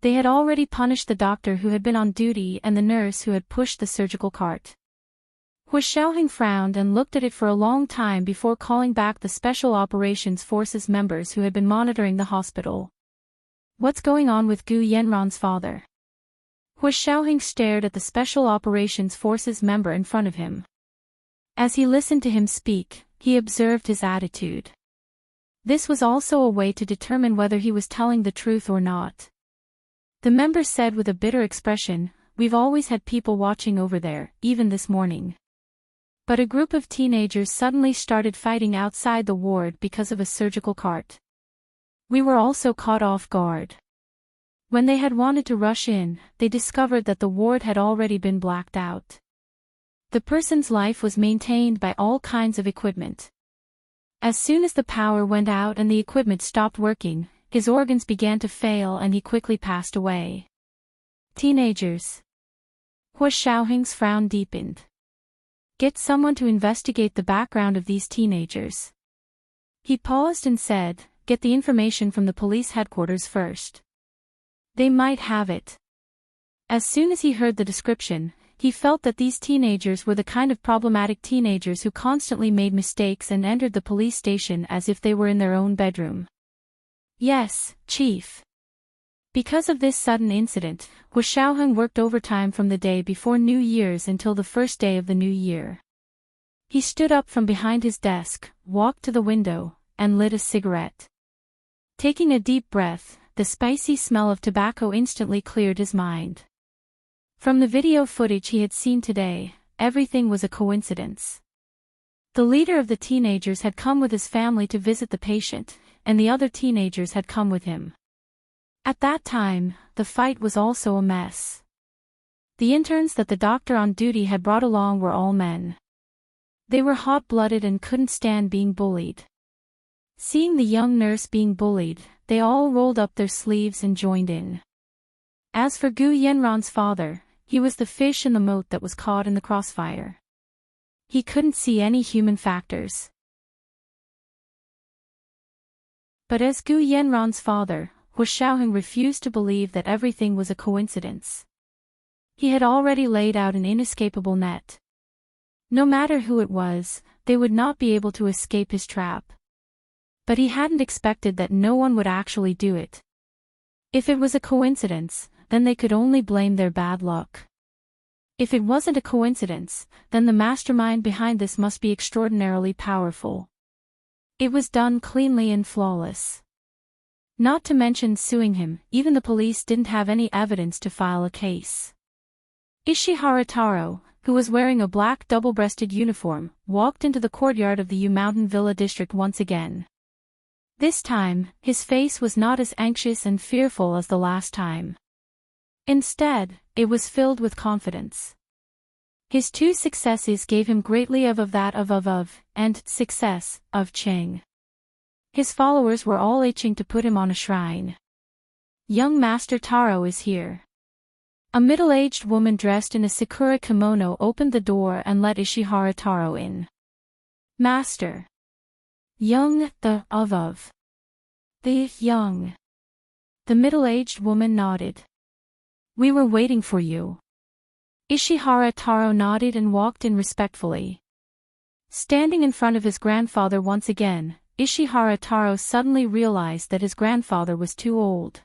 They had already punished the doctor who had been on duty and the nurse who had pushed the surgical cart. Hu Xiaoheng frowned and looked at it for a long time before calling back the Special Operations Forces members who had been monitoring the hospital. What's going on with Gu Yanran's father? Hu Xiaoheng stared at the Special Operations Forces member in front of him. As he listened to him speak, he observed his attitude. This was also a way to determine whether he was telling the truth or not. The member said with a bitter expression, "We've always had people watching over there, even this morning. But a group of teenagers suddenly started fighting outside the ward because of a surgical cart. We were also caught off guard. When they had wanted to rush in, they discovered that the ward had already been blacked out. The person's life was maintained by all kinds of equipment. As soon as the power went out and the equipment stopped working, his organs began to fail and he quickly passed away." Teenagers. Hu Xiaoheng's frown deepened. "Get someone to investigate the background of these teenagers." He paused and said, "Get the information from the police headquarters first. They might have it." As soon as he heard the description, he felt that these teenagers were the kind of problematic teenagers who constantly made mistakes and entered the police station as if they were in their own bedroom. "Yes, Chief." Because of this sudden incident, Hu Xiaoheng worked overtime from the day before New Year's until the first day of the new year. He stood up from behind his desk, walked to the window, and lit a cigarette. Taking a deep breath, the spicy smell of tobacco instantly cleared his mind. From the video footage he had seen today, everything was a coincidence. The leader of the teenagers had come with his family to visit the patient, and the other teenagers had come with him. At that time, the fight was also a mess. The interns that the doctor on duty had brought along were all men. They were hot-blooded and couldn't stand being bullied. Seeing the young nurse being bullied, they all rolled up their sleeves and joined in. As for Gu Yanran's father, he was the fish in the moat that was caught in the crossfire. He couldn't see any human factors. But as Gu Yanran's father, Hu Xiaoheng refused to believe that everything was a coincidence. He had already laid out an inescapable net. No matter who it was, they would not be able to escape his trap. But he hadn't expected that no one would actually do it. If it was a coincidence, then they could only blame their bad luck. If it wasn't a coincidence, then the mastermind behind this must be extraordinarily powerful. It was done cleanly and flawless. Not to mention suing him, even the police didn't have any evidence to file a case. Ishihara Taro, who was wearing a black double-breasted uniform, walked into the courtyard of the Yu Mountain Villa district once again. This time, his face was not as anxious and fearful as the last time. Instead, it was filled with confidence. His two successes gave him greatly of that of and success of Cheng. His followers were all itching to put him on a shrine. "Young Master Taro is here." A middle-aged woman dressed in a sakura kimono opened the door and let Ishihara Taro in. "Master." "Young, the young." The middle-aged woman nodded. "We were waiting for you." Ishihara Taro nodded and walked in respectfully. Standing in front of his grandfather once again, Ishihara Taro suddenly realized that his grandfather was too old.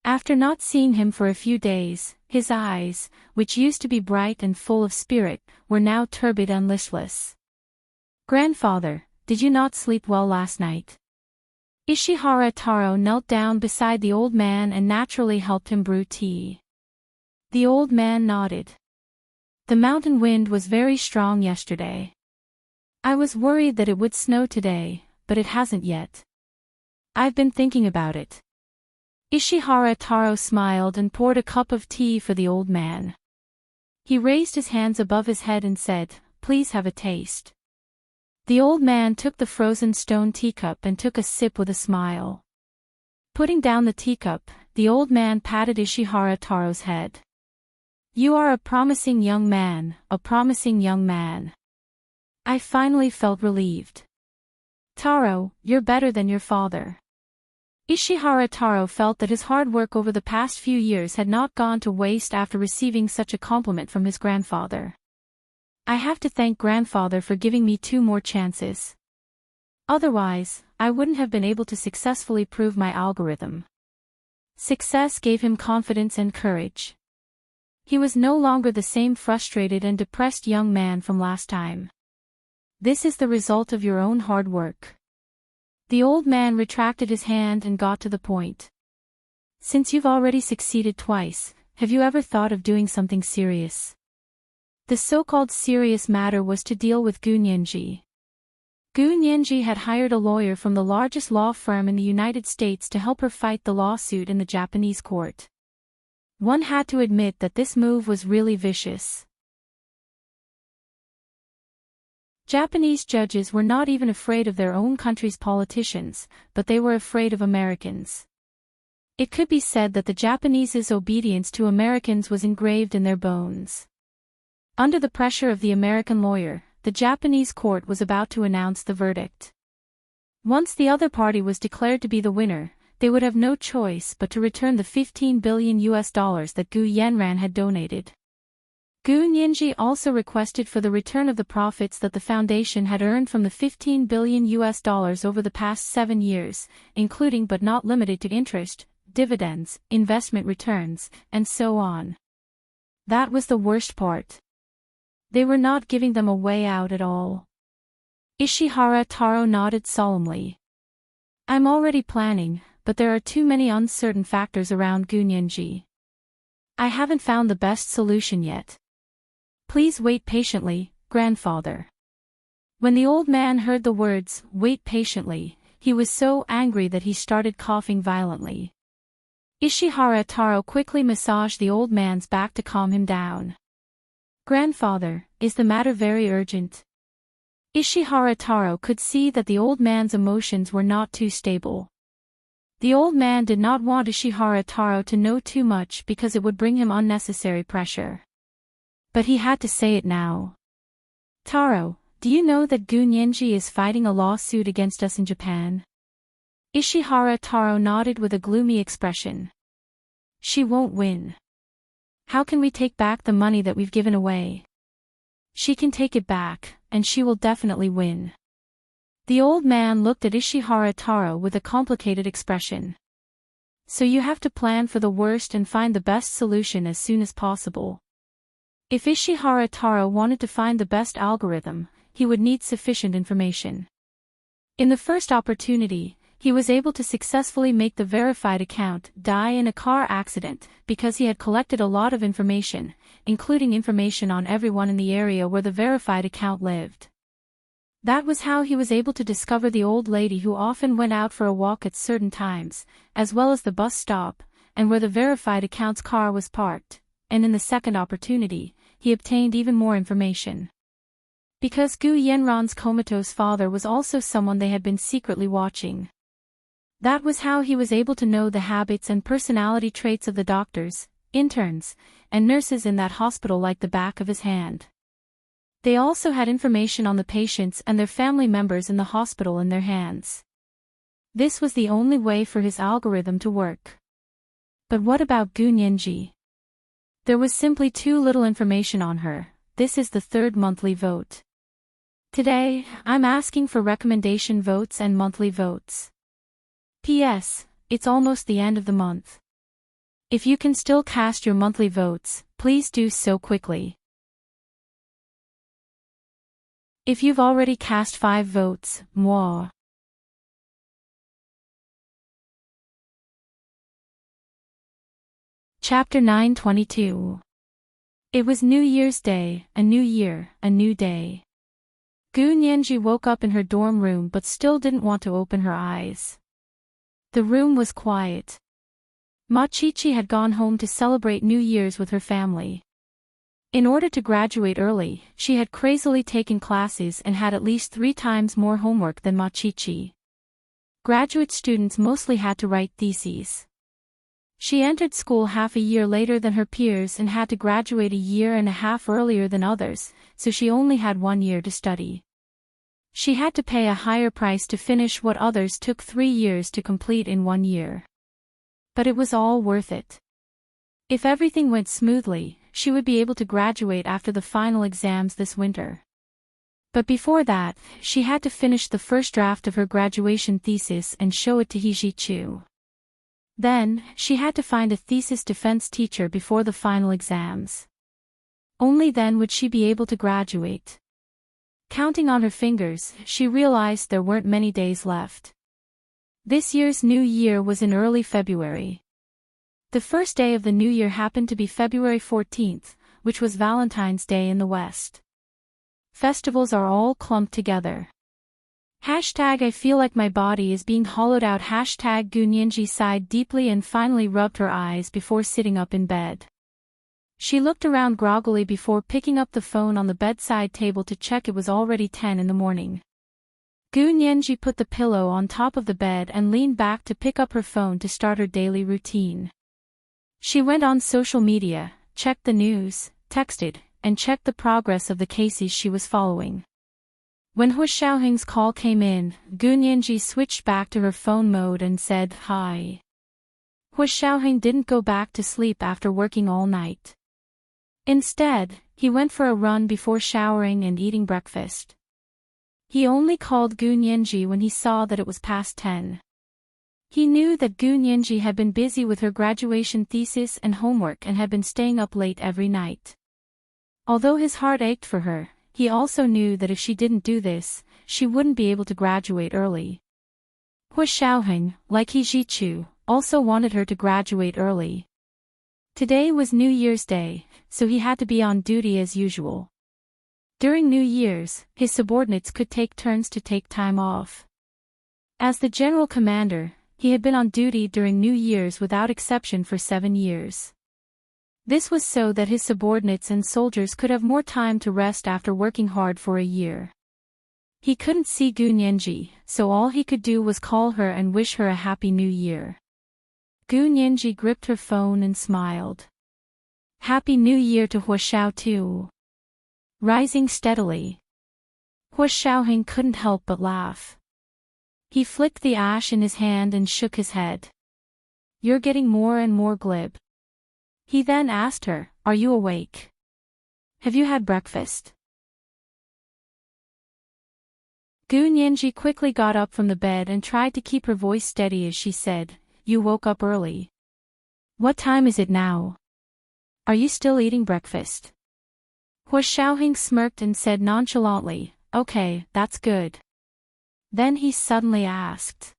After not seeing him for a few days, his eyes, which used to be bright and full of spirit, were now turbid and listless. "Grandfather, did you not sleep well last night?" Ishihara Taro knelt down beside the old man and naturally helped him brew tea. The old man nodded. "The mountain wind was very strong yesterday. I was worried that it would snow today, but it hasn't yet. I've been thinking about it." Ishihara Taro smiled and poured a cup of tea for the old man. He raised his hands above his head and said, "Please have a taste." The old man took the frozen stone teacup and took a sip with a smile. Putting down the teacup, the old man patted Ishihara Taro's head. "You are a promising young man, a promising young man." I finally felt relieved. Taro, you're better than your father. Ishihara Taro felt that his hard work over the past few years had not gone to waste after receiving such a compliment from his grandfather. I have to thank grandfather for giving me 2 more chances. Otherwise, I wouldn't have been able to successfully prove my algorithm. Success gave him confidence and courage. He was no longer the same frustrated and depressed young man from last time. This is the result of your own hard work. The old man retracted his hand and got to the point. Since you've already succeeded twice, have you ever thought of doing something serious? The so-called serious matter was to deal with Gu Nianji. Gu Nianji had hired a lawyer from the largest law firm in the United States to help her fight the lawsuit in the Japanese court. One had to admit that this move was really vicious. Japanese judges were not even afraid of their own country's politicians, but they were afraid of Americans. It could be said that the Japanese's obedience to Americans was engraved in their bones. Under the pressure of the American lawyer, the Japanese court was about to announce the verdict. Once the other party was declared to be the winner, they would have no choice but to return the $15 billion that Gu Yanran had donated. Gu Nianji also requested for the return of the profits that the foundation had earned from the $15 billion over the past 7 years, including but not limited to interest, dividends, investment returns, and so on. That was the worst part. They were not giving them a way out at all. Ishihara Taro nodded solemnly. I'm already planning, but there are too many uncertain factors around Gu Nianji. I haven't found the best solution yet. Please wait patiently, grandfather. When the old man heard the words, wait patiently, he was so angry that he started coughing violently. Ishihara Taro quickly massaged the old man's back to calm him down. Grandfather, is the matter very urgent? Ishihara Taro could see that the old man's emotions were not too stable. The old man did not want Ishihara Taro to know too much because it would bring him unnecessary pressure. But he had to say it now. Taro, do you know that Gu Nianji is fighting a lawsuit against us in Japan? Ishihara Taro nodded with a gloomy expression. She won't win. How can we take back the money that we've given away? She can take it back, and she will definitely win. The old man looked at Ishihara Taro with a complicated expression. So you have to plan for the worst and find the best solution as soon as possible. If Ishihara Taro wanted to find the best algorithm, he would need sufficient information. In the first opportunity, he was able to successfully make the verified account die in a car accident because he had collected a lot of information, including information on everyone in the area where the verified account lived. That was how he was able to discover the old lady who often went out for a walk at certain times, as well as the bus stop, and where the verified account's car was parked, and in the second opportunity, he obtained even more information. Because Gu Yanran's comatose father was also someone they had been secretly watching. That was how he was able to know the habits and personality traits of the doctors, interns, and nurses in that hospital like the back of his hand. They also had information on the patients and their family members in the hospital in their hands. This was the only way for his algorithm to work. But what about Gu Nianji? There was simply too little information on her. This is the 3rd monthly vote. Today, I'm asking for recommendation votes and monthly votes. P.S. It's almost the end of the month. If you can still cast your monthly votes, please do so quickly. If you've already cast 5 votes, moi. Chapter 922. It was New Year's Day, a new year, a new day. Gu Nianji woke up in her dorm room but still didn't want to open her eyes. The room was quiet. Machichi had gone home to celebrate New Year's with her family. In order to graduate early, she had crazily taken classes and had at least 3 times more homework than Machichi. Graduate students mostly had to write theses. She entered school half a year later than her peers and had to graduate a year and a half earlier than others, so she only had 1 year to study. She had to pay a higher price to finish what others took 3 years to complete in 1 year. But it was all worth it. If everything went smoothly, she would be able to graduate after the final exams this winter. But before that, she had to finish the first draft of her graduation thesis and show it to He-ji-chu. Then, she had to find a thesis defense teacher before the final exams. Only then would she be able to graduate. Counting on her fingers, she realized there weren't many days left. This year's New Year was in early February. The first day of the New Year happened to be February 14th, which was Valentine's Day in the West. Festivals are all clumped together. Hashtag I feel like my body is being hollowed out. Hashtag Gunyenji sighed deeply and finally rubbed her eyes before sitting up in bed. She looked around groggily before picking up the phone on the bedside table to check it was already 10 in the morning. Gunyenji put the pillow on top of the bed and leaned back to pick up her phone to start her daily routine. She went on social media, checked the news, texted, and checked the progress of the cases she was following. When Hu Xiaoheng's call came in, Gunyenji switched back to her phone mode and said, "Hi." Hu Xiaoheng didn't go back to sleep after working all night. Instead, he went for a run before showering and eating breakfast. He only called Gunyenji when he saw that it was past 10. He knew that Gunyenji had been busy with her graduation thesis and homework and had been staying up late every night. Although his heart ached for her, he also knew that if she didn't do this, she wouldn't be able to graduate early. Hu Xiaoheng, like He-ji-chu, also wanted her to graduate early. Today was New Year's Day, so he had to be on duty as usual. During New Year's, his subordinates could take turns to take time off. As the general commander, he had been on duty during New Year's without exception for 7 years. This was so that his subordinates and soldiers could have more time to rest after working hard for a year. He couldn't see Gunyenji, so all he could do was call her and wish her a happy new year. Gunyenji gripped her phone and smiled. Happy New Year to Hu Xiao too. Rising steadily. Hu Xiaoheng couldn't help but laugh. He flicked the ash in his hand and shook his head. You're getting more and more glib. He then asked her, are you awake? Have you had breakfast? Gunyenji quickly got up from the bed and tried to keep her voice steady as she said, you woke up early. What time is it now? Are you still eating breakfast? Hu Xiaoheng smirked and said nonchalantly, okay, that's good. Then he suddenly asked,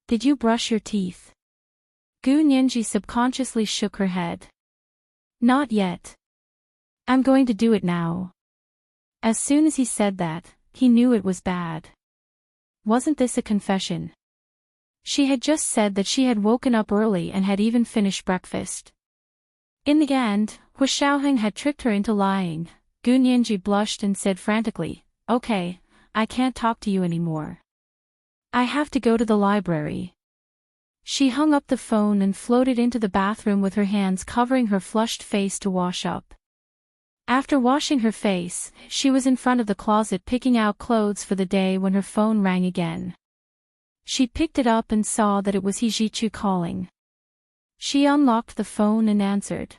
did you brush your teeth? Gunyenji subconsciously shook her head. Not yet. I'm going to do it now. As soon as he said that, he knew it was bad. Wasn't this a confession? She had just said that she had woken up early and had even finished breakfast. In the end, Hu Xiaoheng had tricked her into lying. Gunyenji blushed and said frantically, okay, I can't talk to you anymore. I have to go to the library. She hung up the phone and floated into the bathroom with her hands covering her flushed face to wash up. After washing her face, she was in front of the closet picking out clothes for the day when her phone rang again. She picked it up and saw that it was He-ji-chu calling. She unlocked the phone and answered.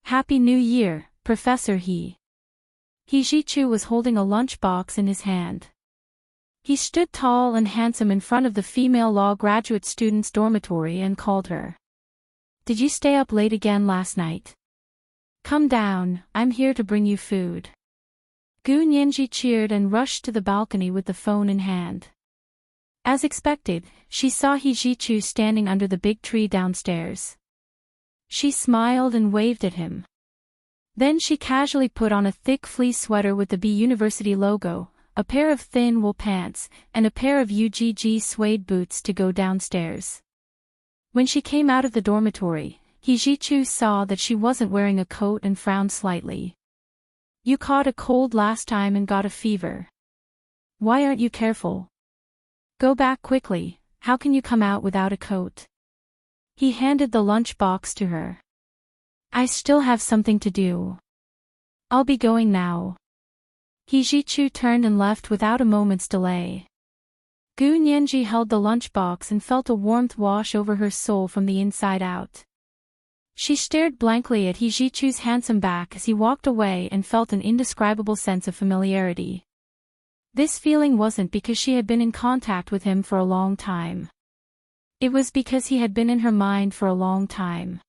Happy New Year, Professor He. He-ji-chu was holding a lunchbox in his hand. He stood tall and handsome in front of the female law graduate students' dormitory and called her. Did you stay up late again last night? Come down, I'm here to bring you food. Gunyenji cheered and rushed to the balcony with the phone in hand. As expected, she saw He-ji-chu standing under the big tree downstairs. She smiled and waved at him. Then she casually put on a thick fleece sweater with the B University logo, a pair of thin wool pants, and a pair of UGG suede boots to go downstairs. When she came out of the dormitory, He-ji-chu saw that she wasn't wearing a coat and frowned slightly. You caught a cold last time and got a fever. Why aren't you careful? Go back quickly, how can you come out without a coat? He handed the lunchbox to her. I still have something to do. I'll be going now. Hijichu turned and left without a moment's delay. Gu Nianji held the lunchbox and felt a warmth wash over her soul from the inside out. She stared blankly at Hijichu's handsome back as he walked away and felt an indescribable sense of familiarity. This feeling wasn't because she had been in contact with him for a long time. It was because he had been in her mind for a long time.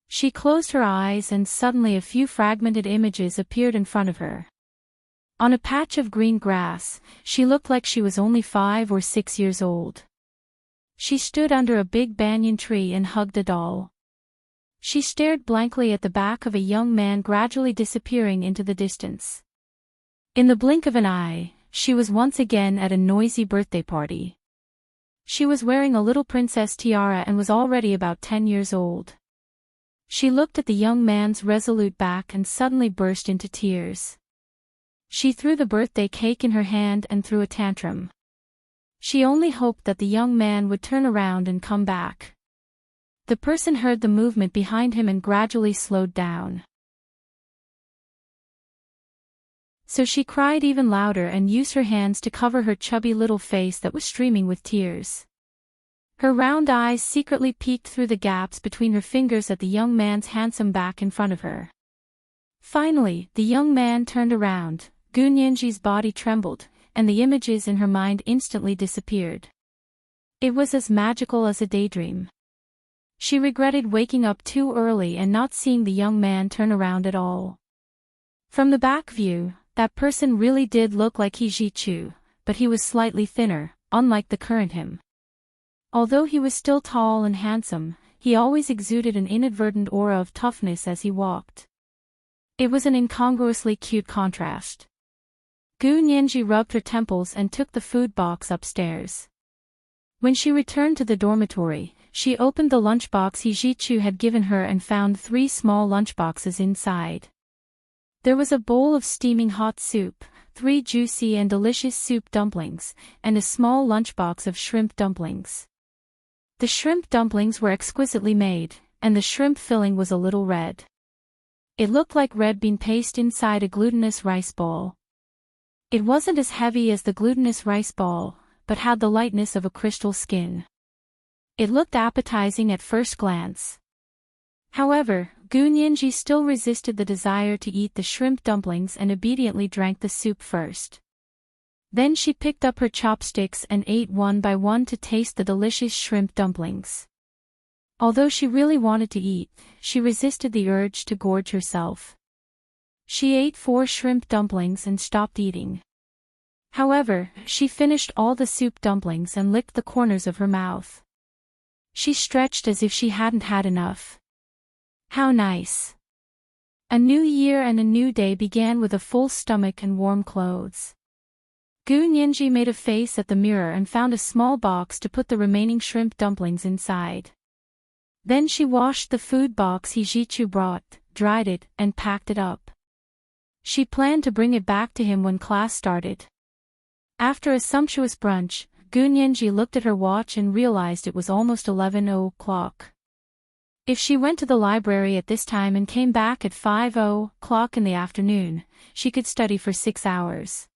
She closed her eyes and suddenly a few fragmented images appeared in front of her. On a patch of green grass, she looked like she was only 5 or 6 years old. She stood under a big banyan tree and hugged a doll. She stared blankly at the back of a young man gradually disappearing into the distance. In the blink of an eye, she was once again at a noisy birthday party. She was wearing a little princess tiara and was already about 10 years old. She looked at the young man's resolute back and suddenly burst into tears. She threw the birthday cake in her hand and threw a tantrum. She only hoped that the young man would turn around and come back. The person heard the movement behind him and gradually slowed down. So she cried even louder and used her hands to cover her chubby little face that was streaming with tears. Her round eyes secretly peeked through the gaps between her fingers at the young man's handsome back in front of her. Finally, the young man turned around. Gu Nianji's body trembled, and the images in her mind instantly disappeared. It was as magical as a daydream. She regretted waking up too early and not seeing the young man turn around at all. From the back view, that person really did look like Hijichu, but he was slightly thinner, unlike the current him. Although he was still tall and handsome, he always exuded an inadvertent aura of toughness as he walked. It was an incongruously cute contrast. Gu Nianji rubbed her temples and took the food box upstairs. When she returned to the dormitory, she opened the lunchbox Hijichu had given her and found 3 small lunchboxes inside. There was a bowl of steaming hot soup, 3 juicy and delicious soup dumplings, and a small lunchbox of shrimp dumplings. The shrimp dumplings were exquisitely made, and the shrimp filling was a little red. It looked like red bean paste inside a glutinous rice ball. It wasn't as heavy as the glutinous rice ball, but had the lightness of a crystal skin. It looked appetizing at first glance. However, Gu Nianji still resisted the desire to eat the shrimp dumplings and obediently drank the soup first. Then she picked up her chopsticks and ate one by one to taste the delicious shrimp dumplings. Although she really wanted to eat, she resisted the urge to gorge herself. She ate 4 shrimp dumplings and stopped eating. However, she finished all the soup dumplings and licked the corners of her mouth. She stretched as if she hadn't had enough. How nice. A new year and a new day began with a full stomach and warm clothes. Gu Nianji made a face at the mirror and found a small box to put the remaining shrimp dumplings inside. Then she washed the food box Hijichu brought, dried it, and packed it up. She planned to bring it back to him when class started. After a sumptuous brunch, Gu Nianji looked at her watch and realized it was almost 11 o'clock. If she went to the library at this time and came back at 5 o'clock in the afternoon, she could study for 6 hours.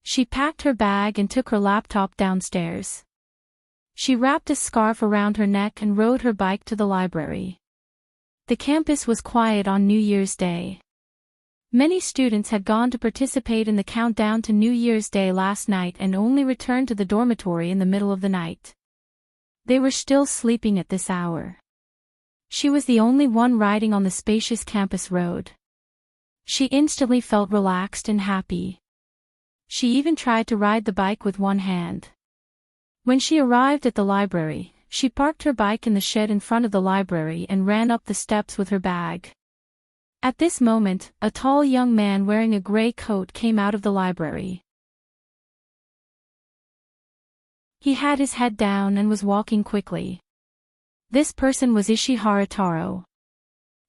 She packed her bag and took her laptop downstairs. She wrapped a scarf around her neck and rode her bike to the library. The campus was quiet on New Year's Day. Many students had gone to participate in the countdown to New Year's Day last night and only returned to the dormitory in the middle of the night. They were still sleeping at this hour. She was the only one riding on the spacious campus road. She instantly felt relaxed and happy. She even tried to ride the bike with one hand. When she arrived at the library, she parked her bike in the shed in front of the library and ran up the steps with her bag. At this moment, a tall young man wearing a gray coat came out of the library. He had his head down and was walking quickly. This person was Ishihara Taro.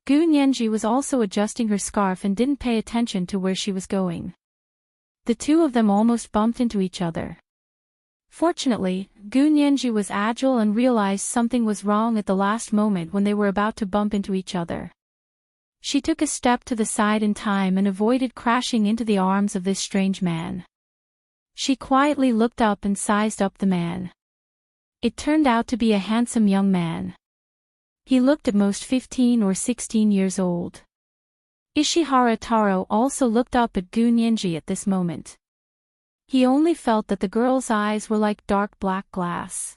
Gu Nianji was also adjusting her scarf and didn't pay attention to where she was going. The two of them almost bumped into each other. Fortunately, Gu Nianji was agile and realized something was wrong at the last moment when they were about to bump into each other. She took a step to the side in time and avoided crashing into the arms of this strange man. She quietly looked up and sized up the man. It turned out to be a handsome young man. He looked at most 15 or 16 years old. Ishihara Taro also looked up at Gu Nianji at this moment. He only felt that the girl's eyes were like dark black glass.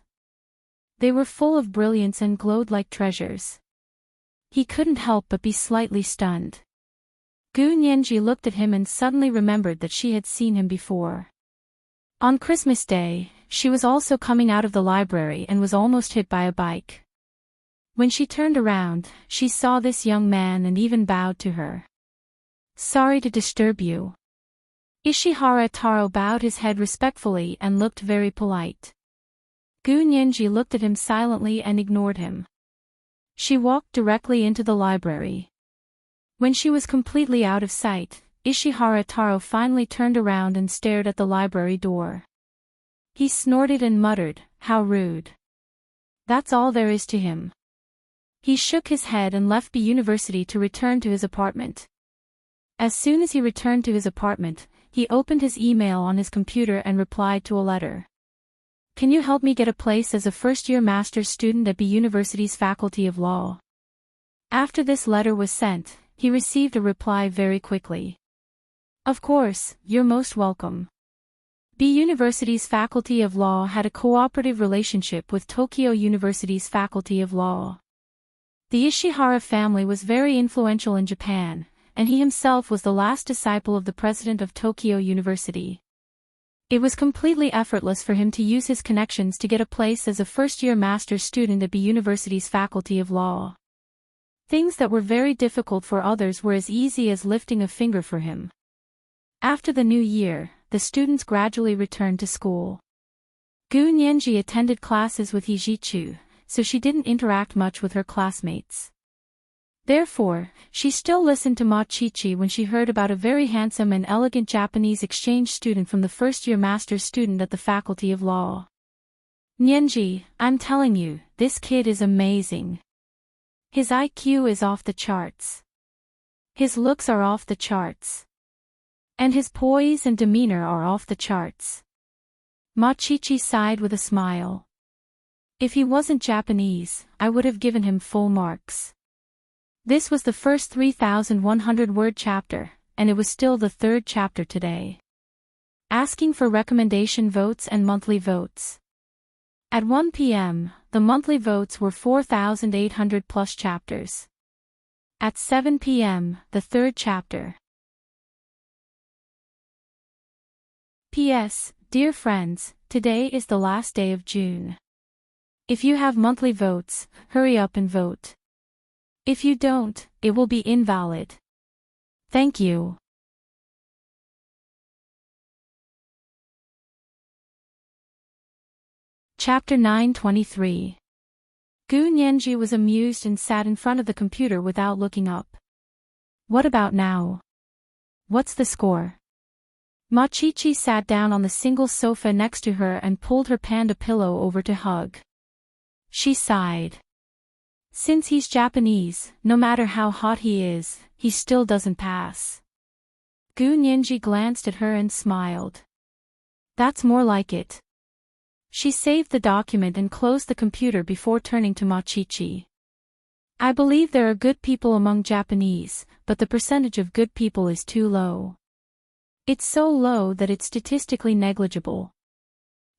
They were full of brilliance and glowed like treasures. He couldn't help but be slightly stunned. Gu Nianji looked at him and suddenly remembered that she had seen him before. On Christmas Day, she was also coming out of the library and was almost hit by a bike. When she turned around, she saw this young man and even bowed to her. "Sorry to disturb you." Ishihara Taro bowed his head respectfully and looked very polite. Gu Nianji looked at him silently and ignored him. She walked directly into the library. When she was completely out of sight, Ishihara Taro finally turned around and stared at the library door. He snorted and muttered, "How rude. That's all there is to him." He shook his head and left the university to return to his apartment. As soon as he returned to his apartment, he opened his email on his computer and replied to a letter. "Can you help me get a place as a first-year master's student at B University's Faculty of Law?" After this letter was sent, he received a reply very quickly. "Of course, you're most welcome." B University's Faculty of Law had a cooperative relationship with Tokyo University's Faculty of Law. The Ishihara family was very influential in Japan, and he himself was the last disciple of the president of Tokyo University. It was completely effortless for him to use his connections to get a place as a first-year master's student at B University's Faculty of Law. Things that were very difficult for others were as easy as lifting a finger for him. After the new year, the students gradually returned to school. Gu Nianji attended classes with Hijichu, so she didn't interact much with her classmates. Therefore, she still listened to Ma-Chi-Chi when she heard about a very handsome and elegant Japanese exchange student from the first-year master's student at the Faculty of Law. "Nianji, I'm telling you, this kid is amazing. His IQ is off the charts. His looks are off the charts. And his poise and demeanor are off the charts." Ma-Chi-Chi sighed with a smile. "If he wasn't Japanese, I would have given him full marks." This was the first 3,100-word chapter, and it was still the third chapter today. Asking for recommendation votes and monthly votes. At 1 p.m., the monthly votes were 4,800 plus chapters. At 7 p.m., the third chapter. P.S. Dear friends, today is the last day of June. If you have monthly votes, hurry up and vote. If you don't, it will be invalid. Thank you. Chapter 923. Gu Nianji was amused and sat in front of the computer without looking up. What about now? What's the score? Ma-Chi-Chi sat down on the single sofa next to her and pulled her panda pillow over to hug. She sighed. Since he's Japanese, no matter how hot he is, he still doesn't pass. Gu Nianji glanced at her and smiled. That's more like it. She saved the document and closed the computer before turning to Ma-Chi-Chi. I believe there are good people among Japanese, but the percentage of good people is too low. It's so low that it's statistically negligible.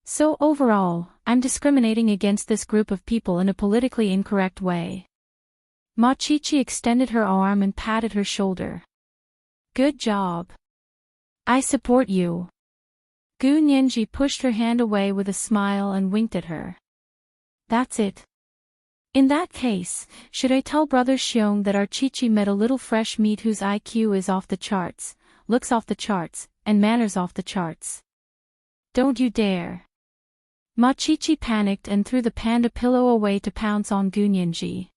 So overall, I'm discriminating against this group of people in a politically incorrect way. Ma-Chi-Chi extended her arm and patted her shoulder. Good job. I support you. Gu Nianji pushed her hand away with a smile and winked at her. That's it. In that case, should I tell Brother Xiong that our Chi-Chi met a little fresh meat whose IQ is off the charts, looks off the charts, and manners off the charts? Don't you dare. Ma-Chi-Chi panicked and threw the panda pillow away to pounce on Gu Nianji.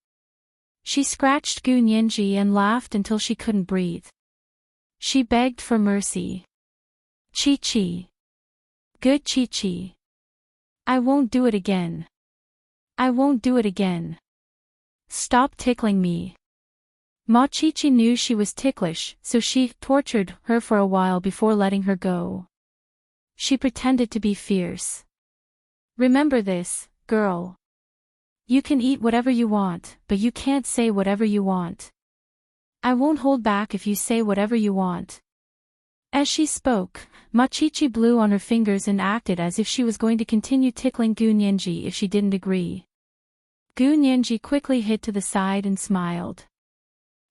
She scratched Gu Nianji and laughed until she couldn't breathe. She begged for mercy. Chi-Chi. Good Chi-Chi. I won't do it again. I won't do it again. Stop tickling me. Machichi knew she was ticklish, so she tortured her for a while before letting her go. She pretended to be fierce. Remember this, girl. You can eat whatever you want, but you can't say whatever you want. I won't hold back if you say whatever you want. As she spoke, Machichi blew on her fingers and acted as if she was going to continue tickling Gunyenji if she didn't agree. Gunyenji quickly hid to the side and smiled.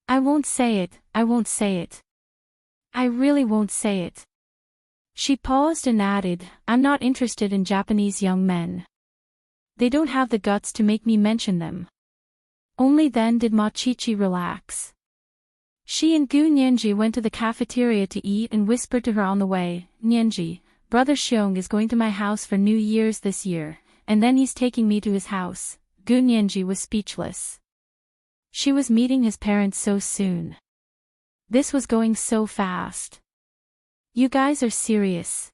I won't say it, I won't say it. I really won't say it. She paused and added, I'm not interested in Japanese young men. They don't have the guts to make me mention them. Only then did Machichi relax. She and Gunyenji went to the cafeteria to eat and whispered to her on the way, Nyenji, Brother Xiong is going to my house for New Year's this year, and then he's taking me to his house. Gunyenji was speechless. She was meeting his parents so soon. This was going so fast. You guys are serious.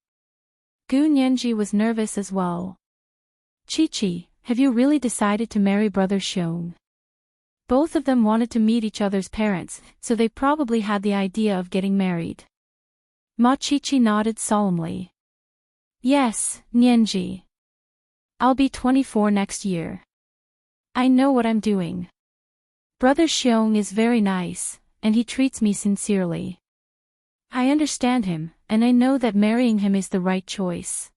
Gunyenji was nervous as well. Chi-Chi, have you really decided to marry Brother Xiong? Both of them wanted to meet each other's parents, so they probably had the idea of getting married. Machichi nodded solemnly. Yes, Nyenji. I'll be 24 next year. I know what I'm doing. Brother Xiong is very nice, and he treats me sincerely. I understand him, and I know that marrying him is the right choice.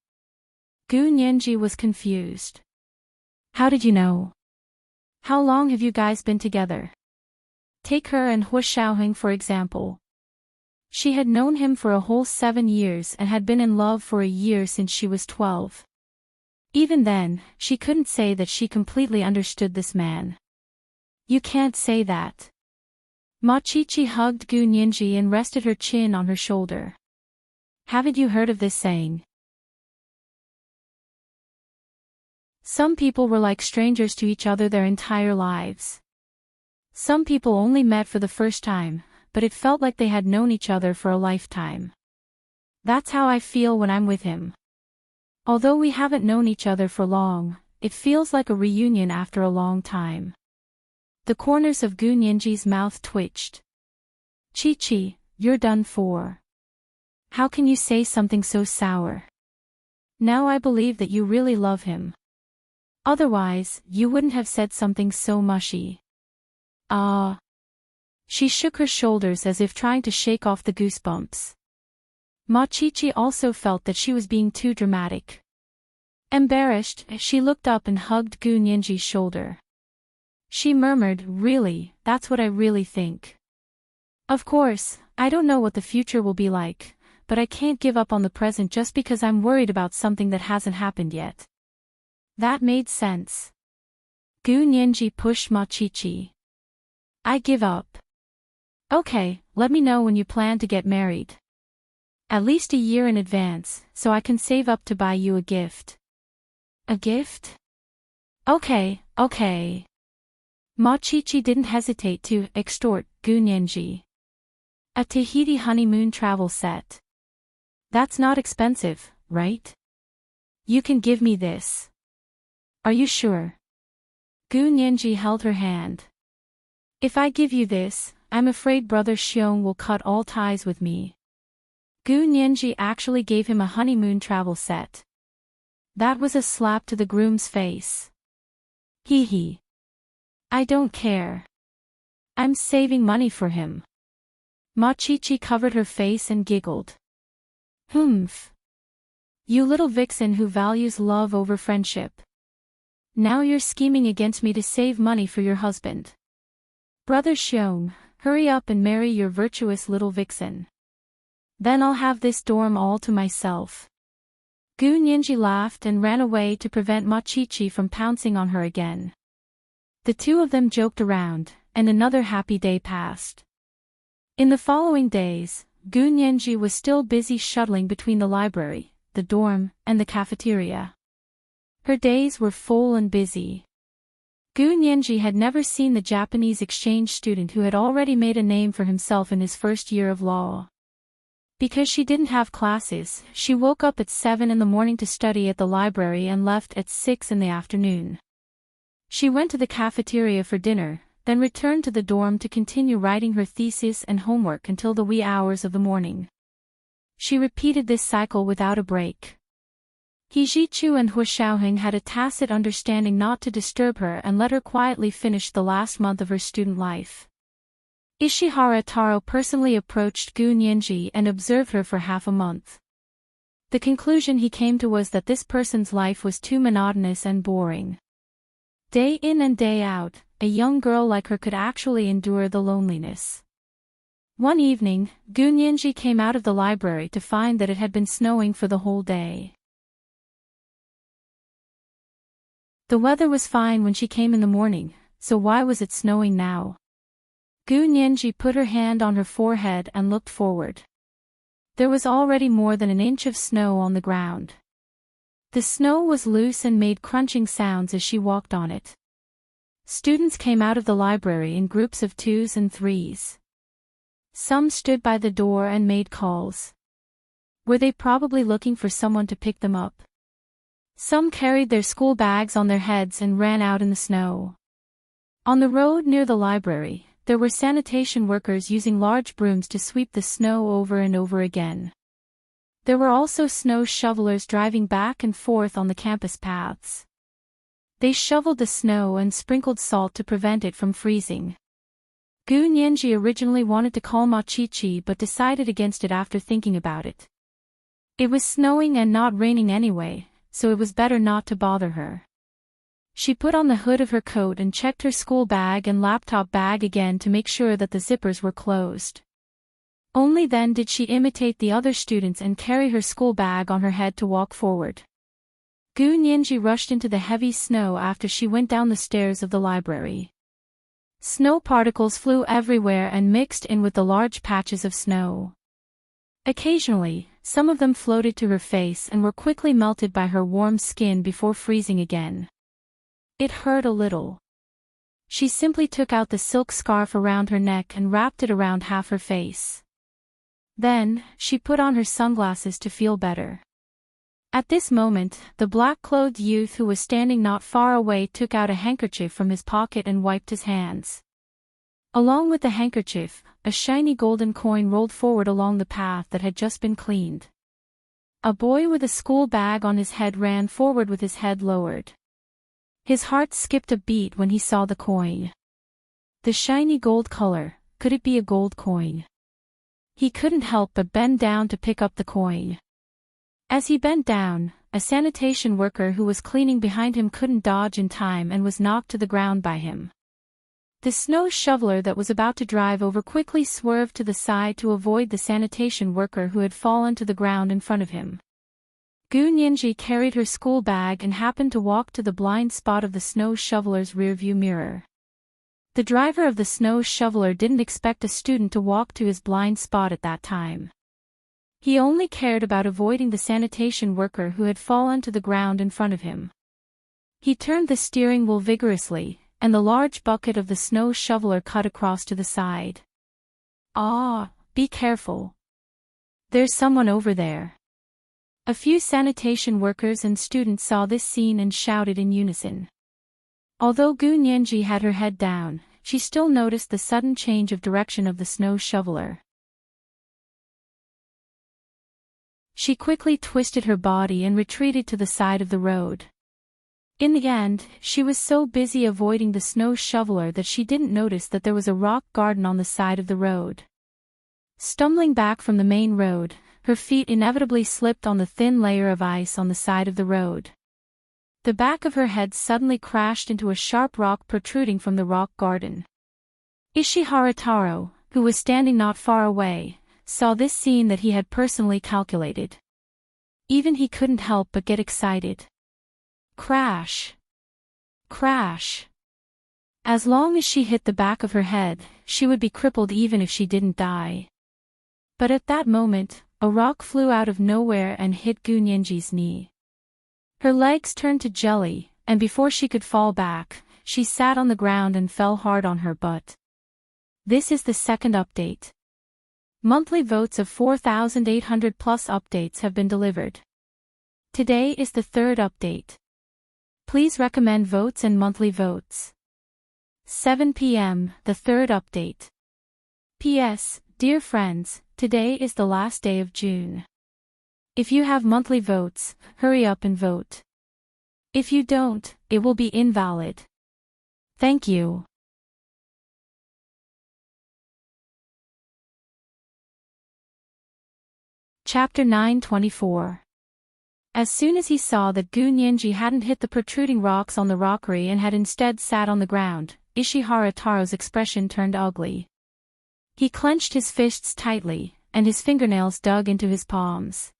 Gunyenji was confused. How did you know? How long have you guys been together? Take her and Hu Xiaoheng for example. She had known him for a whole 7 years and had been in love for a year since she was 12. Even then, she couldn't say that she completely understood this man. You can't say that. Machichi hugged Gunyenji and rested her chin on her shoulder. Haven't you heard of this saying? Some people were like strangers to each other their entire lives. Some people only met for the first time, but it felt like they had known each other for a lifetime. That's how I feel when I'm with him. Although we haven't known each other for long, it feels like a reunion after a long time. The corners of Gunyenji's mouth twitched. Chi-Chi, you're done for. How can you say something so sour? Now I believe that you really love him. Otherwise, you wouldn't have said something so mushy. Ah. She shook her shoulders as if trying to shake off the goosebumps. Machichi also felt that she was being too dramatic. Embarrassed, she looked up and hugged Gunyenji's shoulder. She murmured, really, that's what I really think. Of course, I don't know what the future will be like, but I can't give up on the present just because I'm worried about something that hasn't happened yet. That made sense. Gunyenji pushed Machichi. I give up. Okay, let me know when you plan to get married. At least a year in advance, so I can save up to buy you a gift. A gift? Okay. Machichi didn't hesitate to extort Gunyenji. A Tahiti honeymoon travel set. That's not expensive, right? You can give me this. Are you sure? Gunyenji held her hand. If I give you this, I'm afraid Brother Xiong will cut all ties with me. Gunyenji actually gave him a honeymoon travel set. That was a slap to the groom's face. Hee hee. I don't care. I'm saving money for him. Machichi covered her face and giggled. Humph. You little vixen who values love over friendship. Now you're scheming against me to save money for your husband. Brother Xiong, hurry up and marry your virtuous little vixen. Then I'll have this dorm all to myself. Gunyenji laughed and ran away to prevent Machichi from pouncing on her again. The two of them joked around, and another happy day passed. In the following days, Gunyenji was still busy shuttling between the library, the dorm, and the cafeteria. Her days were full and busy. Gunyenji had never seen the Japanese exchange student who had already made a name for himself in his first year of law. Because she didn't have classes, she woke up at 7 in the morning to study at the library and left at 6 in the afternoon. She went to the cafeteria for dinner, then returned to the dorm to continue writing her thesis and homework until the wee hours of the morning. She repeated this cycle without a break. He Jichu and Hu Xiaoheng had a tacit understanding not to disturb her and let her quietly finish the last month of her student life. Ishihara Taro personally approached Gu Nianji and observed her for half a month. The conclusion he came to was that this person's life was too monotonous and boring. Day in and day out, a young girl like her could actually endure the loneliness. One evening, Gu Nianji came out of the library to find that it had been snowing for the whole day. The weather was fine when she came in the morning, so why was it snowing now? Gu Nianji put her hand on her forehead and looked forward. There was already more than an inch of snow on the ground. The snow was loose and made crunching sounds as she walked on it. Students came out of the library in groups of 2s and 3s. Some stood by the door and made calls. Were they probably looking for someone to pick them up? Some carried their school bags on their heads and ran out in the snow. On the road near the library, there were sanitation workers using large brooms to sweep the snow over and over again. There were also snow shovelers driving back and forth on the campus paths. They shoveled the snow and sprinkled salt to prevent it from freezing. Gu Nianji originally wanted to call Ma Chi-Chi but decided against it after thinking about it. It was snowing and not raining anyway, so it was better not to bother her. She put on the hood of her coat and checked her school bag and laptop bag again to make sure that the zippers were closed. Only then did she imitate the other students and carry her school bag on her head to walk forward. Gu Nianji rushed into the heavy snow after she went down the stairs of the library. Snow particles flew everywhere and mixed in with the large patches of snow. Occasionally, some of them floated to her face and were quickly melted by her warm skin before freezing again. It hurt a little. She simply took out the silk scarf around her neck and wrapped it around half her face. Then, she put on her sunglasses to feel better. At this moment, the black-clothed youth who was standing not far away took out a handkerchief from his pocket and wiped his hands. Along with the handkerchief, a shiny golden coin rolled forward along the path that had just been cleaned. A boy with a school bag on his head ran forward with his head lowered. His heart skipped a beat when he saw the coin. The shiny gold color, could it be a gold coin? He couldn't help but bend down to pick up the coin. As he bent down, a sanitation worker who was cleaning behind him couldn't dodge in time and was knocked to the ground by him. The snow shoveler that was about to drive over quickly swerved to the side to avoid the sanitation worker who had fallen to the ground in front of him. Gu Nianji carried her school bag and happened to walk to the blind spot of the snow shoveler's rearview mirror. The driver of the snow shoveler didn't expect a student to walk to his blind spot at that time. He only cared about avoiding the sanitation worker who had fallen to the ground in front of him. He turned the steering wheel vigorously, and the large bucket of the snow shoveler cut across to the side. "Ah, be careful. There's someone over there." A few sanitation workers and students saw this scene and shouted in unison. Although Gu Nianji had her head down, she still noticed the sudden change of direction of the snow shoveler. She quickly twisted her body and retreated to the side of the road. In the end, she was so busy avoiding the snow shoveler that she didn't notice that there was a rock garden on the side of the road. Stumbling back from the main road, her feet inevitably slipped on the thin layer of ice on the side of the road. The back of her head suddenly crashed into a sharp rock protruding from the rock garden. Ishihara Taro, who was standing not far away, saw this scene that he had personally calculated. Even he couldn't help but get excited. Crash! Crash! As long as she hit the back of her head, she would be crippled even if she didn't die. But at that moment, a rock flew out of nowhere and hit Gu Nianji's knee. Her legs turned to jelly, and before she could fall back, she sat on the ground and fell hard on her butt. This is the second update. Monthly votes of 4,800 plus updates have been delivered. Today is the third update. Please recommend votes and monthly votes. 7 p.m., the third update. P.S. Dear friends, today is the last day of June. If you have monthly votes, hurry up and vote. If you don't, it will be invalid. Thank you. Chapter 9:24. As soon as he saw that Gu Nianji hadn't hit the protruding rocks on the rockery and had instead sat on the ground, Ishihara Taro's expression turned ugly. He clenched his fists tightly, and his fingernails dug into his palms.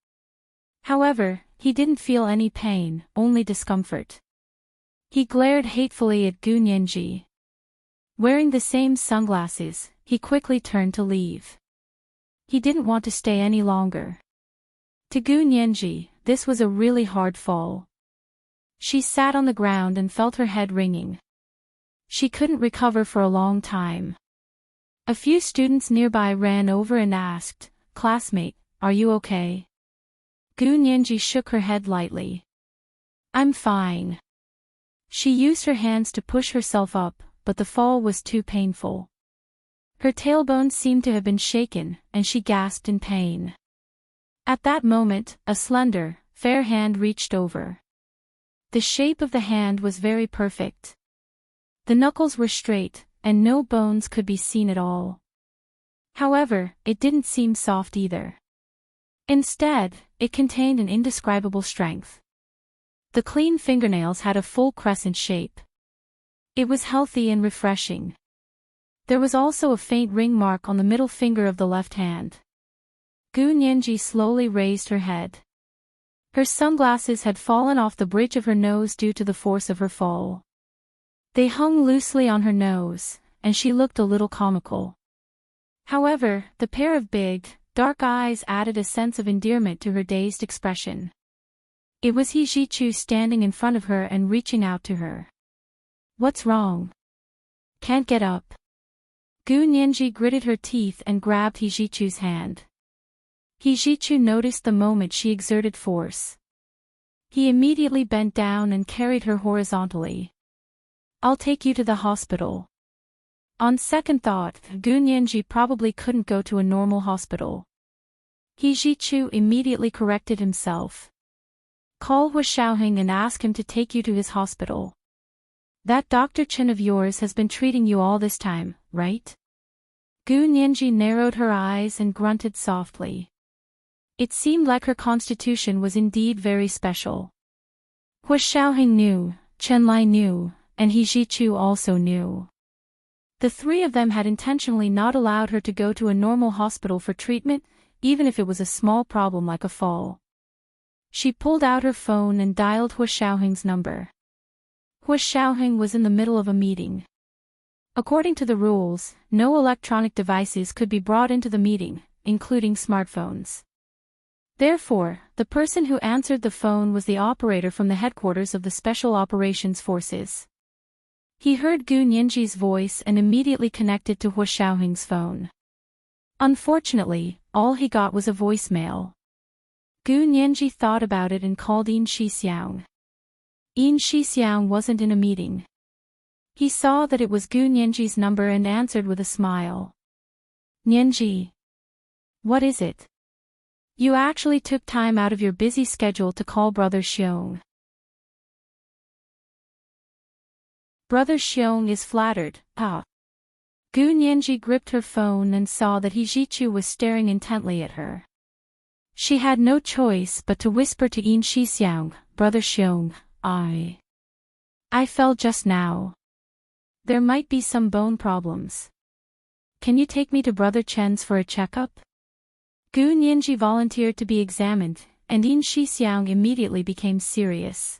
However, he didn't feel any pain, only discomfort. He glared hatefully at Gu Nianji. Wearing the same sunglasses, he quickly turned to leave. He didn't want to stay any longer. To Gu Nianji, this was a really hard fall. She sat on the ground and felt her head ringing. She couldn't recover for a long time. A few students nearby ran over and asked, "Classmate, are you okay?" Gu Nianji shook her head lightly. "I'm fine." She used her hands to push herself up, but the fall was too painful. Her tailbone seemed to have been shaken, and she gasped in pain. At that moment, a slender, fair hand reached over. The shape of the hand was very perfect. The knuckles were straight, and no bones could be seen at all. However, it didn't seem soft either. Instead, it contained an indescribable strength. The clean fingernails had a full crescent shape. It was healthy and refreshing. There was also a faint ring mark on the middle finger of the left hand. Gu Nianji slowly raised her head. Her sunglasses had fallen off the bridge of her nose due to the force of her fall. They hung loosely on her nose, and she looked a little comical. However, the pair of big, dark eyes added a sense of endearment to her dazed expression. It was He Jichu standing in front of her and reaching out to her. "What's wrong? Can't get up?" Gu Nianji gritted her teeth and grabbed He Jichu's hand. He Jichu noticed the moment she exerted force. He immediately bent down and carried her horizontally. "I'll take you to the hospital." On second thought, Gu Nianji probably couldn't go to a normal hospital. He Jichu immediately corrected himself. "Call Hu Xiaoheng and ask him to take you to his hospital. That Dr. Chen of yours has been treating you all this time, right?" Gu Nianji narrowed her eyes and grunted softly. It seemed like her constitution was indeed very special. Hu Xiaoheng knew, Chen Lai knew, and He Jichu also knew. The three of them had intentionally not allowed her to go to a normal hospital for treatment, even if it was a small problem like a fall. She pulled out her phone and dialed Hu Xiaoheng's number. Hu Xiaoheng was in the middle of a meeting. According to the rules, no electronic devices could be brought into the meeting, including smartphones. Therefore, the person who answered the phone was the operator from the headquarters of the Special Operations Forces. He heard Gu Nianji's voice and immediately connected to Hu Xiaoheng's phone. Unfortunately, all he got was a voicemail. Gu Nianji thought about it and called Yin Shixiang. Yin Shixiang wasn't in a meeting. He saw that it was Gu Nianji's number and answered with a smile. "Nianji. What is it? You actually took time out of your busy schedule to call Brother Xiong." "Brother Xiong is flattered, ah." Gu Nianji gripped her phone and saw that He Jichu was staring intently at her. She had no choice but to whisper to Yin Shixiang, "Brother Xiong, I fell just now. There might be some bone problems. Can you take me to Brother Chen's for a checkup?" Gu Nianji volunteered to be examined, and Yin Shixiang immediately became serious.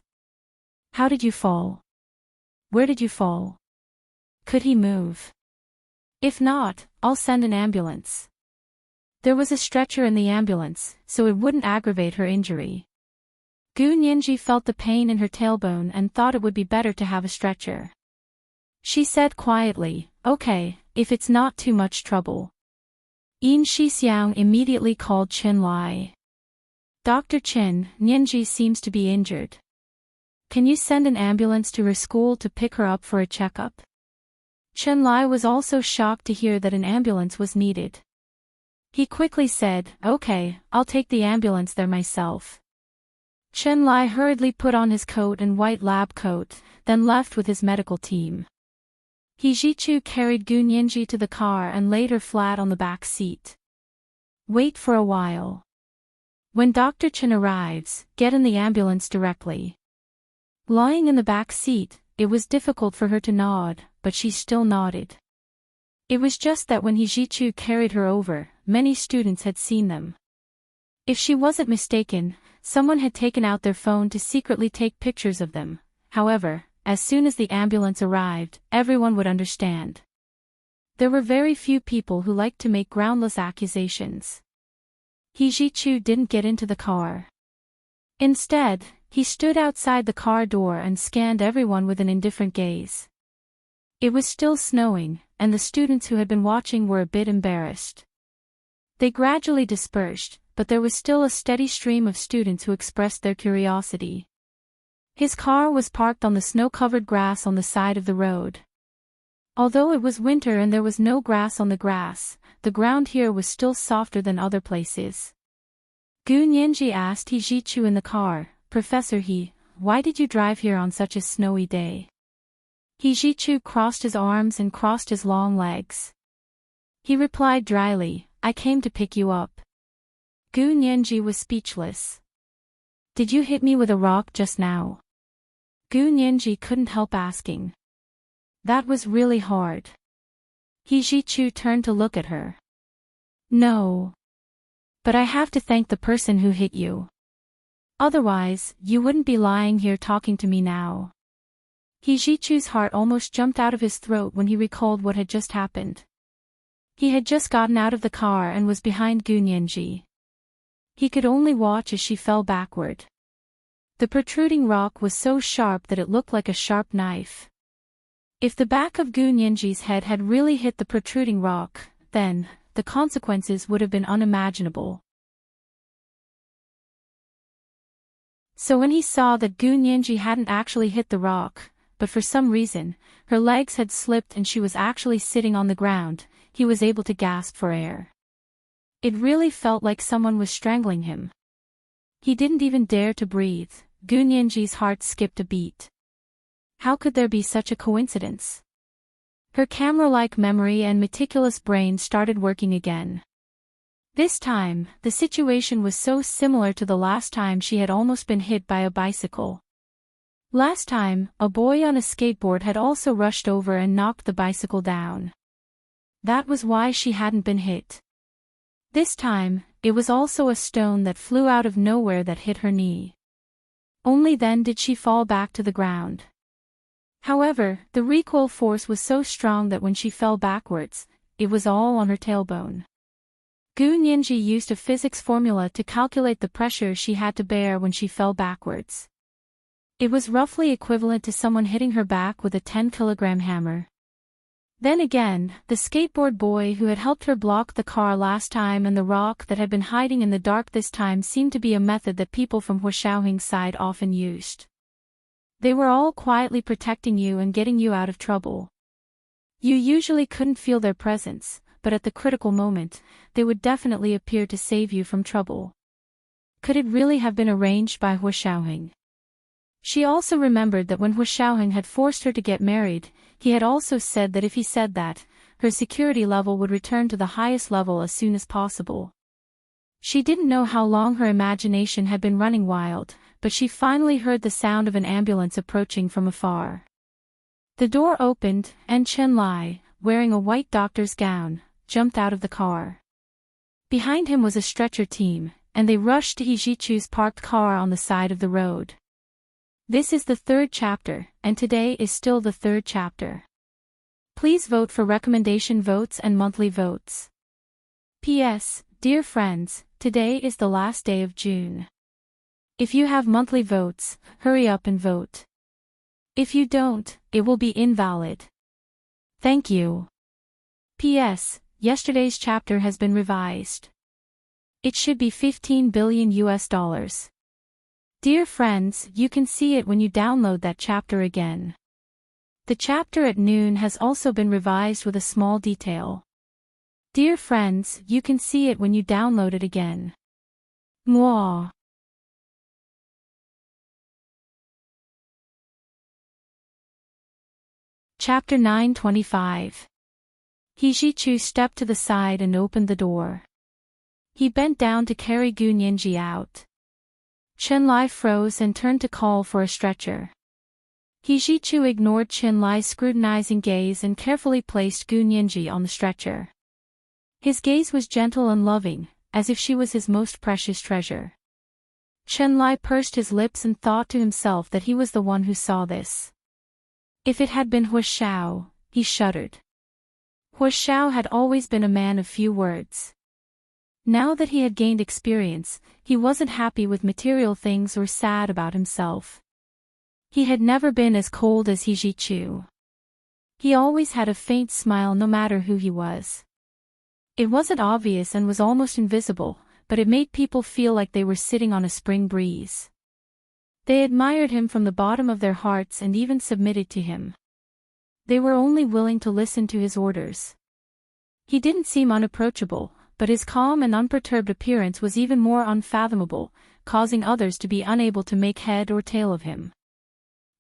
"How did you fall? Where did you fall? Could he move? If not, I'll send an ambulance." There was a stretcher in the ambulance, so it wouldn't aggravate her injury. Gu Nianji felt the pain in her tailbone and thought it would be better to have a stretcher. She said quietly, "Okay, if it's not too much trouble." Yin Shixiang immediately called Chen Lai. "Dr. Chen, Nianji seems to be injured. Can you send an ambulance to her school to pick her up for a checkup?" Chen Lai was also shocked to hear that an ambulance was needed. He quickly said, "Okay, I'll take the ambulance there myself." Chen Lai hurriedly put on his coat and white lab coat, then left with his medical team. He Jichu carried Gu Nianji to the car and laid her flat on the back seat. "Wait for a while. When Dr. Chen arrives, get in the ambulance directly." Lying in the back seat, it was difficult for her to nod, but she still nodded. It was just that when he Jichu carried her over, many students had seen them. If she wasn't mistaken, someone had taken out their phone to secretly take pictures of them. However, as soon as the ambulance arrived, everyone would understand. There were very few people who liked to make groundless accusations. He Jichu didn't get into the car. Instead, he stood outside the car door and scanned everyone with an indifferent gaze. It was still snowing, and the students who had been watching were a bit embarrassed. They gradually dispersed, but there was still a steady stream of students who expressed their curiosity. His car was parked on the snow-covered grass on the side of the road. Although it was winter and there was no grass on the grass, the ground here was still softer than other places. Gu Nianji asked He Jichu in the car, "Professor He, why did you drive here on such a snowy day?" He Jichu crossed his arms and crossed his long legs. He replied dryly, "I came to pick you up." Gu Nianji was speechless. "Did you hit me with a rock just now?" Gu Nianji couldn't help asking. "That was really hard." He Jichu turned to look at her. "No. But I have to thank the person who hit you. Otherwise, you wouldn't be lying here talking to me now." He Jichu's heart almost jumped out of his throat when he recalled what had just happened. He had just gotten out of the car and was behind Gu Nianji. He could only watch as she fell backward. The protruding rock was so sharp that it looked like a sharp knife. If the back of Gu Nianji's head had really hit the protruding rock, then the consequences would have been unimaginable. So when he saw that Gu Nianji hadn't actually hit the rock, but for some reason, her legs had slipped and she was actually sitting on the ground, he was able to gasp for air. It really felt like someone was strangling him. He didn't even dare to breathe. Gu Nianji's heart skipped a beat. How could there be such a coincidence? Her camera-like memory and meticulous brain started working again. This time, the situation was so similar to the last time she had almost been hit by a bicycle. Last time, a boy on a skateboard had also rushed over and knocked the bicycle down. That was why she hadn't been hit. This time, it was also a stone that flew out of nowhere that hit her knee. Only then did she fall back to the ground. However, the recoil force was so strong that when she fell backwards, it was all on her tailbone. Gu Nianji used a physics formula to calculate the pressure she had to bear when she fell backwards. It was roughly equivalent to someone hitting her back with a 10-kilogram hammer. Then again, the skateboard boy who had helped her block the car last time and the rock that had been hiding in the dark this time seemed to be a method that people from Huashaohing's side often used. They were all quietly protecting you and getting you out of trouble. You usually couldn't feel their presence, but at the critical moment, they would definitely appear to save you from trouble. Could it really have been arranged by Huashaohing? She also remembered that when Huashaohing had forced her to get married, he had also said that if he said that, her security level would return to the highest level as soon as possible. She didn't know how long her imagination had been running wild, but she finally heard the sound of an ambulance approaching from afar. The door opened, and Chen Lai, wearing a white doctor's gown, jumped out of the car. Behind him was a stretcher team, and they rushed to He Jichu's parked car on the side of the road. This is the third chapter, and today is still the third chapter. Please vote for recommendation votes and monthly votes. P.S. Dear friends, today is the last day of June. If you have monthly votes, hurry up and vote. If you don't, it will be invalid. Thank you. P.S. Yesterday's chapter has been revised. It should be $15 billion. Dear friends, you can see it when you download that chapter again. The chapter at noon has also been revised with a small detail. Dear friends, you can see it when you download it again. Mwah. Chapter 9:25. Ji-chu stepped to the side and opened the door. He bent down to carry Gu out. Chen-Lai froze and turned to call for a stretcher. Ji-chu ignored Chen-Lai's scrutinizing gaze and carefully placed Gu on the stretcher. His gaze was gentle and loving, as if she was his most precious treasure. Chen-Lai pursed his lips and thought to himself that he was the one who saw this. If it had been Hu Xiao, he shuddered. Hu Xiao had always been a man of few words. Now that he had gained experience, he wasn't happy with material things or sad about himself. He had never been as cold as Ji-chu. He always had a faint smile no matter who he was. It wasn't obvious and was almost invisible, but it made people feel like they were sitting on a spring breeze. They admired him from the bottom of their hearts and even submitted to him. They were only willing to listen to his orders. He didn't seem unapproachable, but his calm and unperturbed appearance was even more unfathomable, causing others to be unable to make head or tail of him.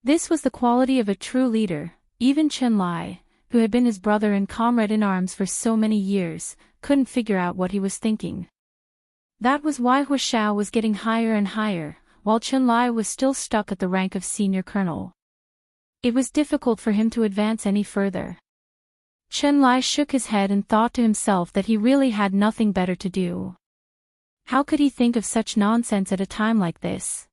This was the quality of a true leader. Even Chen-Lai, who had been his brother and comrade in arms for so many years, couldn't figure out what he was thinking. That was why Hu Xiao was getting higher and higher, while Chen-Lai was still stuck at the rank of senior colonel. It was difficult for him to advance any further. Chen-Lai shook his head and thought to himself that he really had nothing better to do. How could he think of such nonsense at a time like this?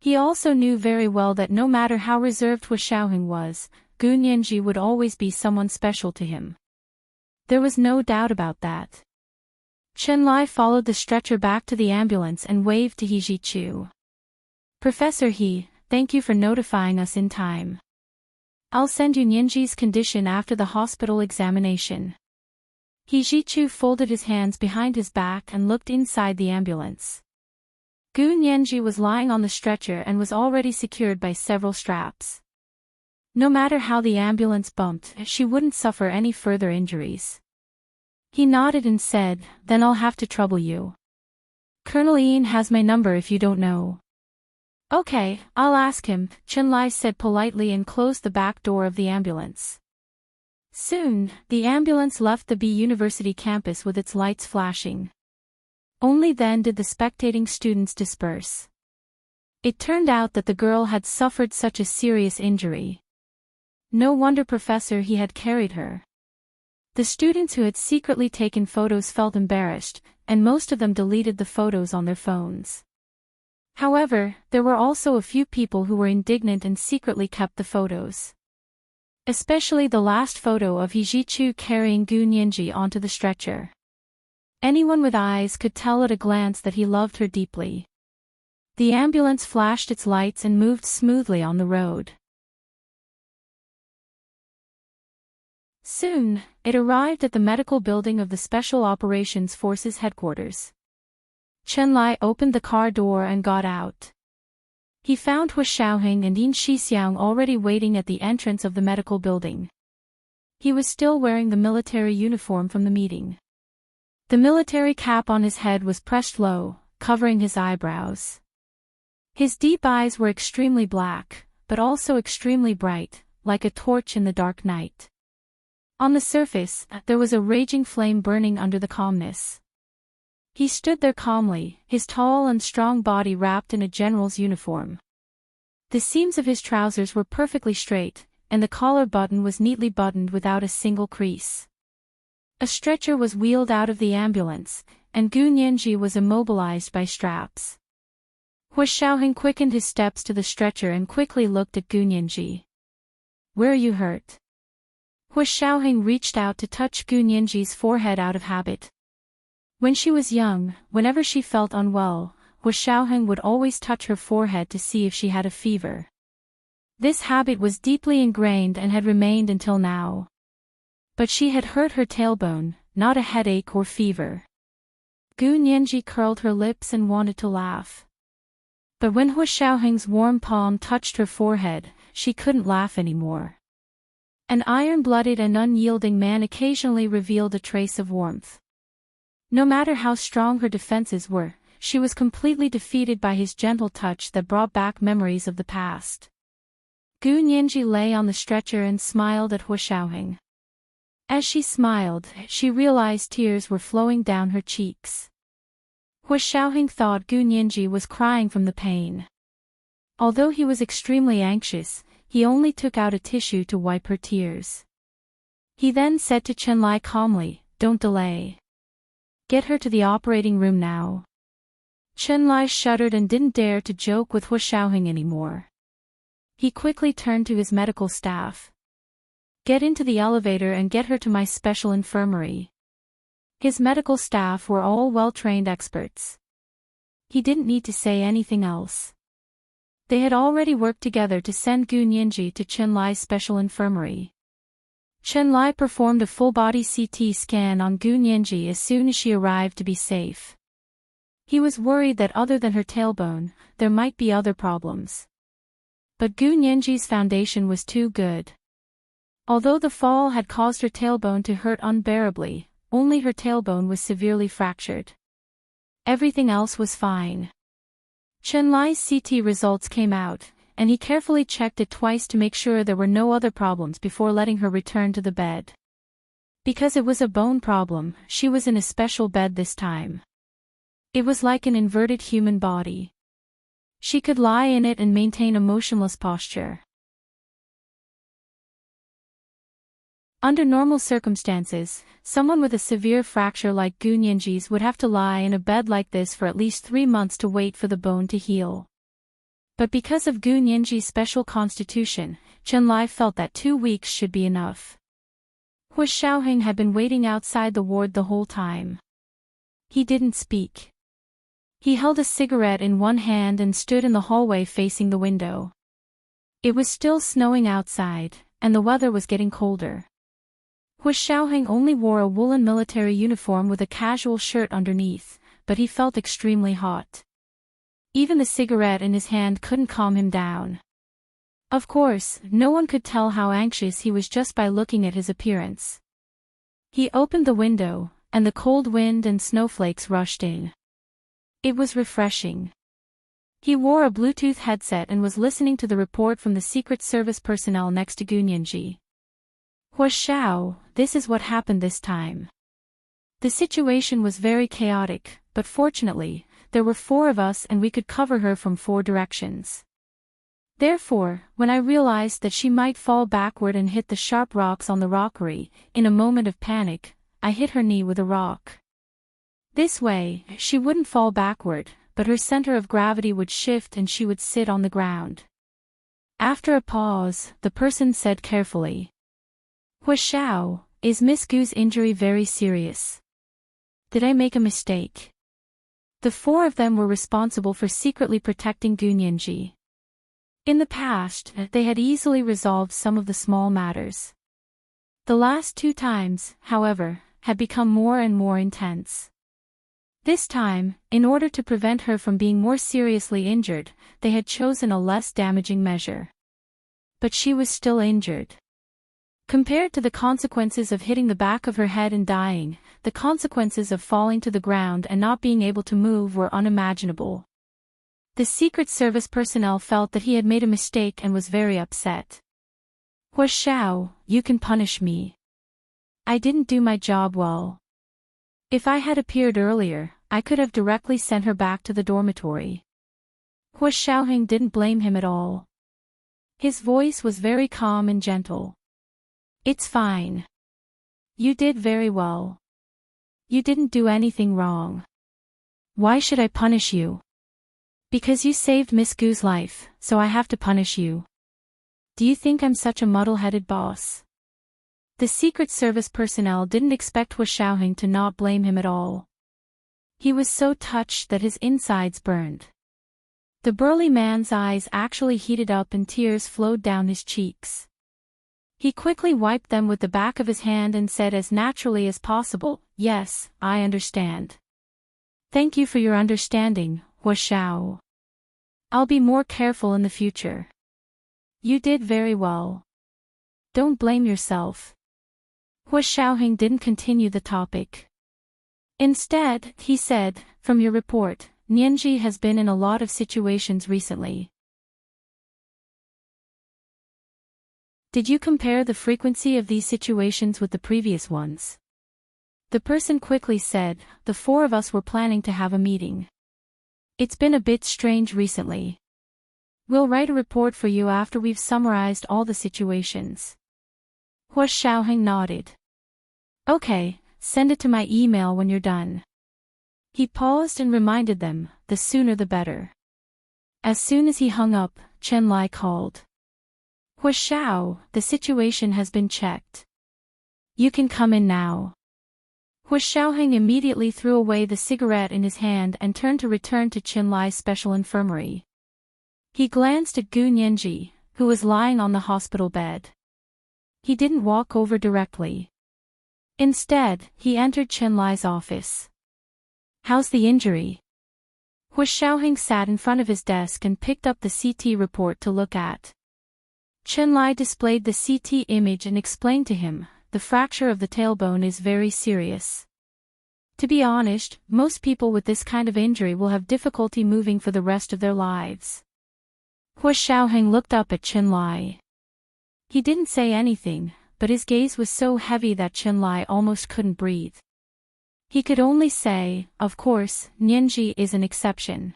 He also knew very well that no matter how reserved Hu Xiaoheng was, Gu Nianji would always be someone special to him. There was no doubt about that. Chen-Lai followed the stretcher back to the ambulance and waved to Ji-chu. Professor He, thank you for notifying us in time. I'll send you Nianji's condition after the hospital examination. Ji-chu folded his hands behind his back and looked inside the ambulance. Gu Nianji was lying on the stretcher and was already secured by several straps. No matter how the ambulance bumped, she wouldn't suffer any further injuries. He nodded and said, then I'll have to trouble you. Colonel Ian has my number if you don't know. Okay, I'll ask him, Chen-Lai said politely and closed the back door of the ambulance. Soon, the ambulance left the B University campus with its lights flashing. Only then did the spectating students disperse. It turned out that the girl had suffered such a serious injury. No wonder Professor He had carried her. The students who had secretly taken photos felt embarrassed, and most of them deleted the photos on their phones. However, there were also a few people who were indignant and secretly kept the photos. Especially the last photo of Ji-chu carrying Gu Nianji onto the stretcher. Anyone with eyes could tell at a glance that he loved her deeply. The ambulance flashed its lights and moved smoothly on the road. Soon, it arrived at the medical building of the Special Operations Forces headquarters. Chen-Lai opened the car door and got out. He found Hu Xiaoheng and Yin Shixiang already waiting at the entrance of the medical building. He was still wearing the military uniform from the meeting. The military cap on his head was pressed low, covering his eyebrows. His deep eyes were extremely black, but also extremely bright, like a torch in the dark night. On the surface, there was a raging flame burning under the calmness. He stood there calmly, his tall and strong body wrapped in a general's uniform. The seams of his trousers were perfectly straight, and the collar button was neatly buttoned without a single crease. A stretcher was wheeled out of the ambulance, and Gu Nianji was immobilized by straps. Hu Xiaoheng quickened his steps to the stretcher and quickly looked at Gu Nianji. Where are you hurt? Hu Xiaoheng reached out to touch Gu Nianji's forehead out of habit. When she was young, whenever she felt unwell, Hu Xiaoheng would always touch her forehead to see if she had a fever. This habit was deeply ingrained and had remained until now. But she had hurt her tailbone, not a headache or fever. Gu Nianji curled her lips and wanted to laugh. But when Hu Xiaoheng's warm palm touched her forehead, she couldn't laugh anymore. An iron-blooded and unyielding man occasionally revealed a trace of warmth. No matter how strong her defenses were, she was completely defeated by his gentle touch that brought back memories of the past. Gu Nianji lay on the stretcher and smiled at Hua Xiaoheng. As she smiled, she realized tears were flowing down her cheeks. Hua Xiaoheng thought Gu Nianji was crying from the pain. Although he was extremely anxious, he only took out a tissue to wipe her tears. He then said to Chen Lai calmly, "Don't delay. Get her to the operating room now." Chen Lai shuddered and didn't dare to joke with Hua Xiaoheng anymore. He quickly turned to his medical staff. "Get into the elevator and get her to my special infirmary." His medical staff were all well-trained experts. He didn't need to say anything else. They had already worked together to send Gu Nianji to Chen Lai's special infirmary. Chen Lai performed a full-body CT scan on Gu Nianji as soon as she arrived to be safe. He was worried that other than her tailbone, there might be other problems. But Gu Nianji's foundation was too good. Although the fall had caused her tailbone to hurt unbearably, only her tailbone was severely fractured. Everything else was fine. Chen Lai's CT results came out, and he carefully checked it twice to make sure there were no other problems before letting her return to the bed. Because it was a bone problem, she was in a special bed this time. It was like an inverted human body. She could lie in it and maintain a motionless posture. Under normal circumstances, someone with a severe fracture like Gu Nianji's would have to lie in a bed like this for at least 3 months to wait for the bone to heal. But because of Gu Nianji's special constitution, Chen Lai felt that 2 weeks should be enough. Hua Xiaoheng had been waiting outside the ward the whole time. He didn't speak. He held a cigarette in one hand and stood in the hallway facing the window. It was still snowing outside, and the weather was getting colder. Hua Xiaoheng only wore a woolen military uniform with a casual shirt underneath, but he felt extremely hot. Even the cigarette in his hand couldn't calm him down. Of course, no one could tell how anxious he was just by looking at his appearance. He opened the window, and the cold wind and snowflakes rushed in. It was refreshing. He wore a Bluetooth headset and was listening to the report from the Secret Service personnel next to Gu Nianji. "Hua Xiao, this is what happened this time." The situation was very chaotic, but fortunately, there were 4 of us and we could cover her from 4 directions. Therefore, when I realized that she might fall backward and hit the sharp rocks on the rockery, in a moment of panic, I hit her knee with a rock. This way, she wouldn't fall backward, but her center of gravity would shift and she would sit on the ground. After a pause, the person said carefully, "Hua Xiao, is Miss Gu's injury very serious? Did I make a mistake?" The 4 of them were responsible for secretly protecting Gu Nianji. In the past, they had easily resolved some of the small matters. The last 2 times, however, had become more and more intense. This time, in order to prevent her from being more seriously injured, they had chosen a less damaging measure. But she was still injured. Compared to the consequences of hitting the back of her head and dying, the consequences of falling to the ground and not being able to move were unimaginable. The Secret Service personnel felt that he had made a mistake and was very upset. "Hua Xiao, you can punish me. I didn't do my job well. If I had appeared earlier, I could have directly sent her back to the dormitory." Hua Xiaoheng didn't blame him at all. His voice was very calm and gentle. "It's fine. You did very well. You didn't do anything wrong. Why should I punish you? Because you saved Miss Gu's life, so I have to punish you. Do you think I'm such a muddle-headed boss?" The Secret Service personnel didn't expect Hua Xiaoheng to not blame him at all. He was so touched that his insides burned. The burly man's eyes actually heated up and tears flowed down his cheeks. He quickly wiped them with the back of his hand and said as naturally as possible, "Yes, I understand. Thank you for your understanding, Hua Xiao. I'll be more careful in the future. You did very well." Don't blame yourself. Hua Xiaoheng didn't continue the topic. Instead, he said, from your report, Nianji has been in a lot of situations recently. Did you compare the frequency of these situations with the previous ones? The person quickly said, the four of us were planning to have a meeting. It's been a bit strange recently. We'll write a report for you after we've summarized all the situations. Hua Xiaoheng nodded. Okay, send it to my email when you're done. He paused and reminded them, the sooner the better. As soon as he hung up, Chen Lai called. Hua Xiao, the situation has been checked. You can come in now. Hua Xiaoheng immediately threw away the cigarette in his hand and turned to return to Chen Lai's special infirmary. He glanced at Gu Nianji, who was lying on the hospital bed. He didn't walk over directly. Instead, he entered Chen Lai's office. How's the injury? Hua Xiaoheng sat in front of his desk and picked up the CT report to look at. Chen Lai displayed the CT image and explained to him, the fracture of the tailbone is very serious. To be honest, most people with this kind of injury will have difficulty moving for the rest of their lives. Hua Xiaoheng looked up at Chen Lai. He didn't say anything, but his gaze was so heavy that Chen Lai almost couldn't breathe. He could only say, of course, Nianji is an exception.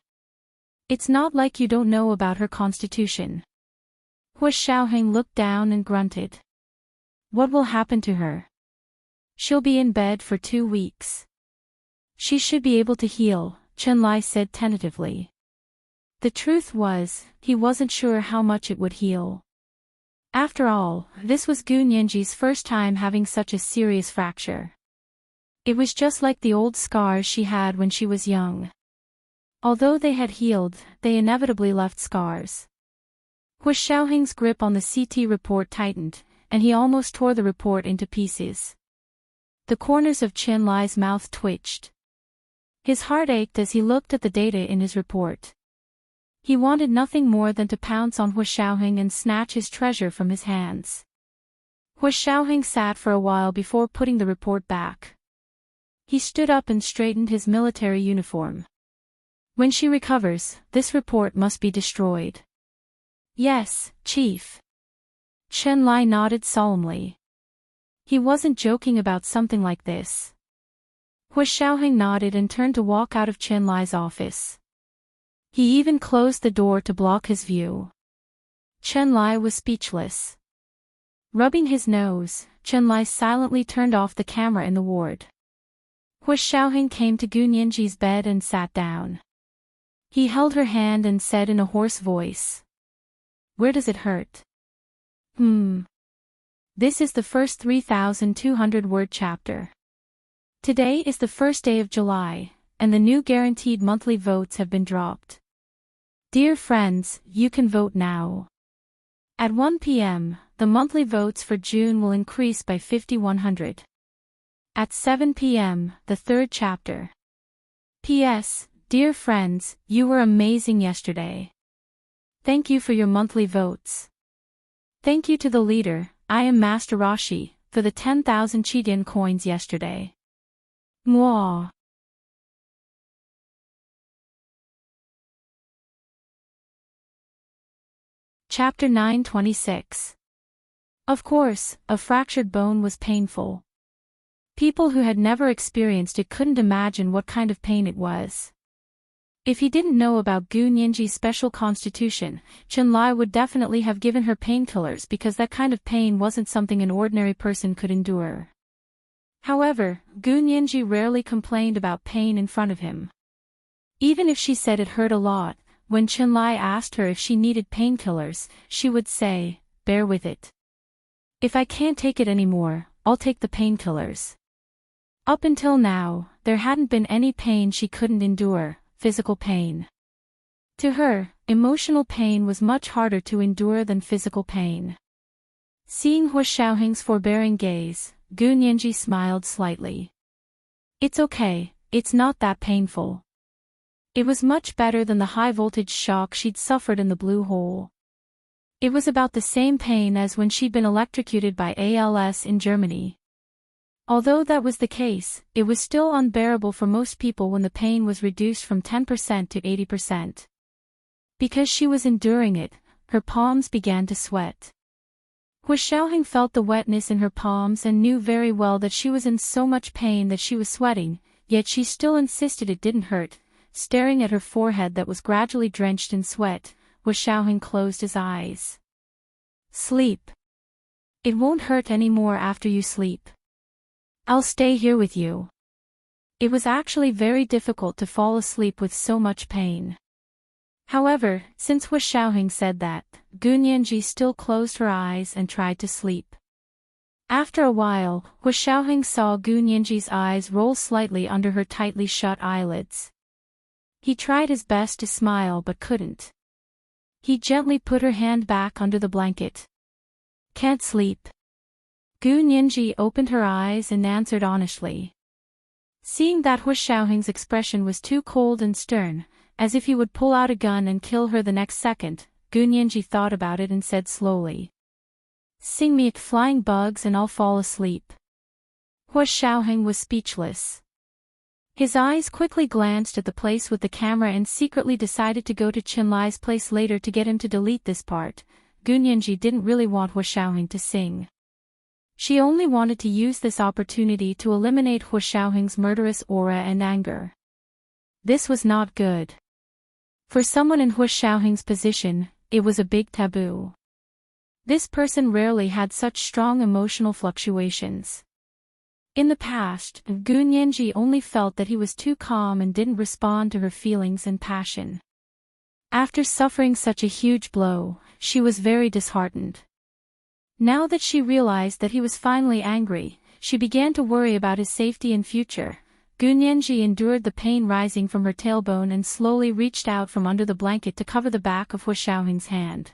It's not like you don't know about her constitution. Hua Xiaoheng looked down and grunted. What will happen to her? She'll be in bed for 2 weeks. She should be able to heal, Chen Lai said tentatively. The truth was, he wasn't sure how much it would heal. After all, this was Gu Nianji's first time having such a serious fracture. It was just like the old scars she had when she was young. Although they had healed, they inevitably left scars. Hua Xiaoheng's grip on the CT report tightened, and he almost tore the report into pieces. The corners of Chen Lai's mouth twitched. His heart ached as he looked at the data in his report. He wanted nothing more than to pounce on Hua Xiaoheng and snatch his treasure from his hands. Hua Xiaoheng sat for a while before putting the report back. He stood up and straightened his military uniform. When she recovers, this report must be destroyed. Yes, Chief. Chen Lai nodded solemnly. He wasn't joking about something like this. Hua Xiaoheng nodded and turned to walk out of Chen Lai's office. He even closed the door to block his view. Chen Lai was speechless. Rubbing his nose, Chen Lai silently turned off the camera in the ward. Hua Xiaoheng came to Gu Nianji's bed and sat down. He held her hand and said in a hoarse voice. Where does it hurt? This is the first 3,200-word chapter. Today is the first day of July, and the new guaranteed monthly votes have been dropped. Dear friends, you can vote now. At 1 p.m., the monthly votes for June will increase by 5,100. At 7 p.m., the third chapter. P.S. Dear friends, you were amazing yesterday. Thank you for your monthly votes. Thank you to the leader, I am Master Rashi, for the 10,000 Chidian coins yesterday. Mwah. Chapter 926. Of course, a fractured bone was painful. People who had never experienced it couldn't imagine what kind of pain it was. If he didn't know about Gu Nianji's special constitution, Chen Lai would definitely have given her painkillers because that kind of pain wasn't something an ordinary person could endure. However, Gu Nianji rarely complained about pain in front of him. Even if she said it hurt a lot, when Chen Lai asked her if she needed painkillers, she would say, bear with it. If I can't take it anymore, I'll take the painkillers. Up until now, there hadn't been any pain she couldn't endure, physical pain. To her, emotional pain was much harder to endure than physical pain. Seeing Hua Xiaoheng's forbearing gaze, Gu Nianji smiled slightly. It's okay, it's not that painful. It was much better than the high-voltage shock she'd suffered in the blue hole. It was about the same pain as when she'd been electrocuted by ALS in Germany. Although that was the case, it was still unbearable for most people when the pain was reduced from 10% to 80%. Because she was enduring it, her palms began to sweat. Hu Xiaoheng felt the wetness in her palms and knew very well that she was in so much pain that she was sweating, yet she still insisted it didn't hurt. Staring at her forehead that was gradually drenched in sweat, Hu Xiaoheng closed his eyes. Sleep. It won't hurt anymore after you sleep. I'll stay here with you. It was actually very difficult to fall asleep with so much pain. However, since Hu Xiaoheng said that, Gu Nianji still closed her eyes and tried to sleep. After a while, Hu Xiaoheng saw Gu Nianji's eyes roll slightly under her tightly shut eyelids. He tried his best to smile but couldn't. He gently put her hand back under the blanket. Can't sleep. Gu Nianji opened her eyes and answered honestly. Seeing that Hu Xiaoheng's expression was too cold and stern, as if he would pull out a gun and kill her the next second, Gu Nianji thought about it and said slowly. Sing me flying bugs and I'll fall asleep. Hu Xiaoheng was speechless. His eyes quickly glanced at the place with the camera and secretly decided to go to Qinlai's place later to get him to delete this part. Gu Nianji didn't really want Hu Xiaoheng to sing. She only wanted to use this opportunity to eliminate Hu Xiaoheng's murderous aura and anger. This was not good. For someone in Hu Xiaoheng's position, it was a big taboo. This person rarely had such strong emotional fluctuations. In the past, Gu Nianji only felt that he was too calm and didn't respond to her feelings and passion. After suffering such a huge blow, she was very disheartened. Now that she realized that he was finally angry, she began to worry about his safety and future. Gu Nianji endured the pain rising from her tailbone and slowly reached out from under the blanket to cover the back of Hu Xiaoheng's hand.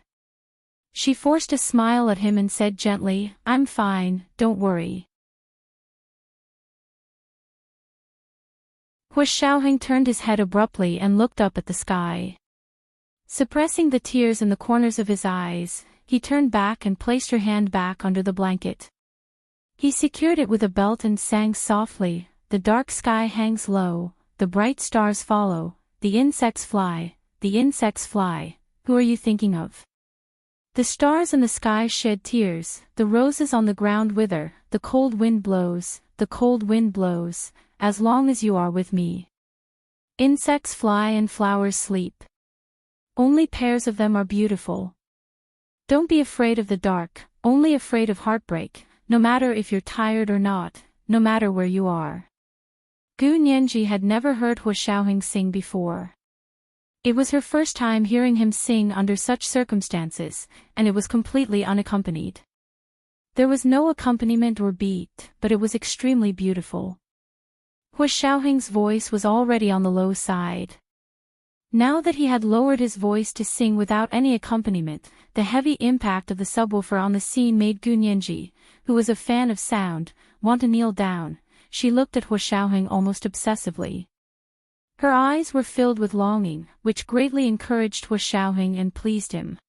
She forced a smile at him and said gently, I'm fine, don't worry. Hu Xiaoheng turned his head abruptly and looked up at the sky. Suppressing the tears in the corners of his eyes, he turned back and placed her hand back under the blanket. He secured it with a belt and sang softly, the dark sky hangs low, the bright stars follow, the insects fly, who are you thinking of? The stars in the sky shed tears, the roses on the ground wither, the cold wind blows, as long as you are with me. Insects fly and flowers sleep. Only pairs of them are beautiful. Don't be afraid of the dark, only afraid of heartbreak, no matter if you're tired or not, no matter where you are. Gu Nianji had never heard Hu Xiaoheng sing before. It was her first time hearing him sing under such circumstances, and it was completely unaccompanied. There was no accompaniment or beat, but it was extremely beautiful. Hu Xiaoheng's voice was already on the low side. Now that he had lowered his voice to sing without any accompaniment, the heavy impact of the subwoofer on the scene made Gu Nianji, who was a fan of sound, want to kneel down. She looked at Hu Xiaoheng almost obsessively. Her eyes were filled with longing, which greatly encouraged Hu Xiaoheng and pleased him.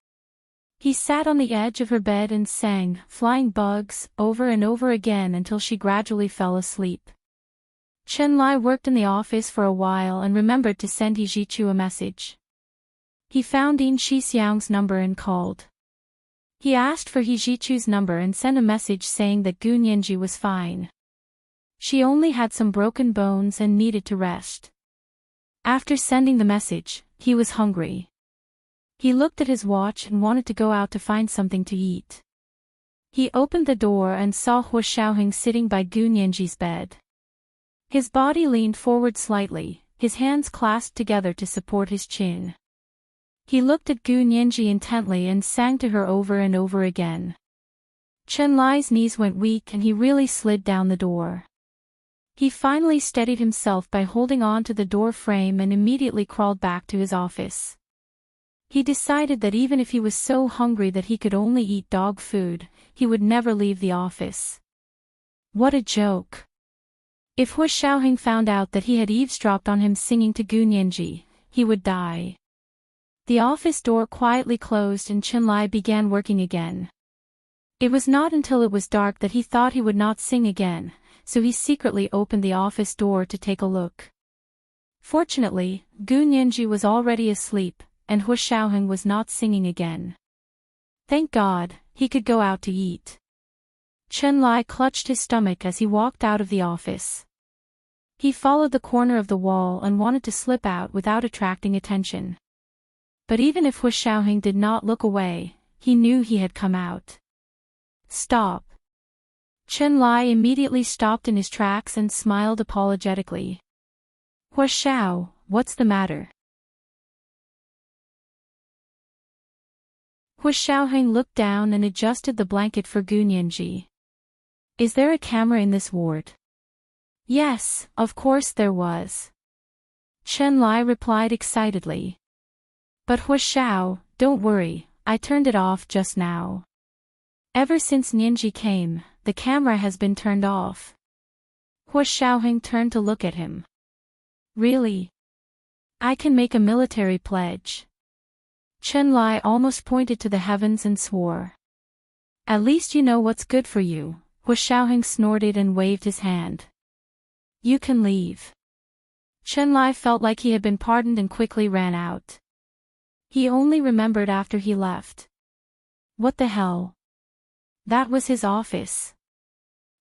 He sat on the edge of her bed and sang "Flying Bugs" over and over again until she gradually fell asleep. Qinlai worked in the office for a while and remembered to send He Zhichu a message. He found Yin Shixiang's number and called. He asked for He Zhichu's number and sent a message saying that Gu Nianji was fine. She only had some broken bones and needed to rest. After sending the message, he was hungry. He looked at his watch and wanted to go out to find something to eat. He opened the door and saw Hu Xiaoheng sitting by Gu Nianji's bed. His body leaned forward slightly, his hands clasped together to support his chin. He looked at Gu Nianji intently and sang to her over and over again. Qinlai's knees went weak and he really slid down the door. He finally steadied himself by holding on to the door frame and immediately crawled back to his office. He decided that even if he was so hungry that he could only eat dog food, he would never leave the office. What a joke! If Hu Xiaoheng found out that he had eavesdropped on him singing to Gu Nianji, he would die. The office door quietly closed and Chenlai began working again. It was not until it was dark that he thought he would not sing again, so he secretly opened the office door to take a look. Fortunately, Gu Nianji was already asleep, and Hu Xiaoheng was not singing again. Thank God, he could go out to eat. Chenlai clutched his stomach as he walked out of the office. He followed the corner of the wall and wanted to slip out without attracting attention. But even if Hu Xiaoheng did not look away, he knew he had come out. Stop. Chenlai immediately stopped in his tracks and smiled apologetically. Hu Xiao, what's the matter? Hu Xiaoheng looked down and adjusted the blanket for Gu Nianji. Is there a camera in this ward? Yes, of course there was. Chenlai replied excitedly. But Hu Xiao, don't worry, I turned it off just now. Ever since Nianji came, the camera has been turned off. Hu Xiaoheng turned to look at him. Really? I can make a military pledge. Chenlai almost pointed to the heavens and swore. At least you know what's good for you, Hu Xiaoheng snorted and waved his hand. You can leave. Chenlai felt like he had been pardoned and quickly ran out. He only remembered after he left. What the hell? That was his office.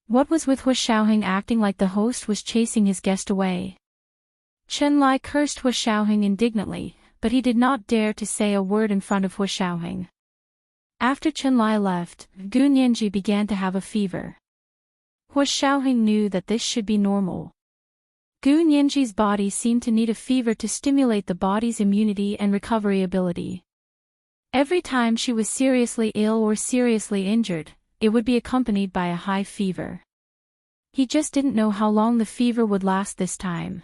What was with Hu Xiaoheng acting like the host was chasing his guest away? Chenlai cursed Hu Xiaoheng indignantly, but he did not dare to say a word in front of Hu Xiaoheng. After Chenlai left, Gu Nianji began to have a fever. Hu Xiaoheng knew that this should be normal. Gu Nianji's body seemed to need a fever to stimulate the body's immunity and recovery ability. Every time she was seriously ill or seriously injured, it would be accompanied by a high fever. He just didn't know how long the fever would last this time.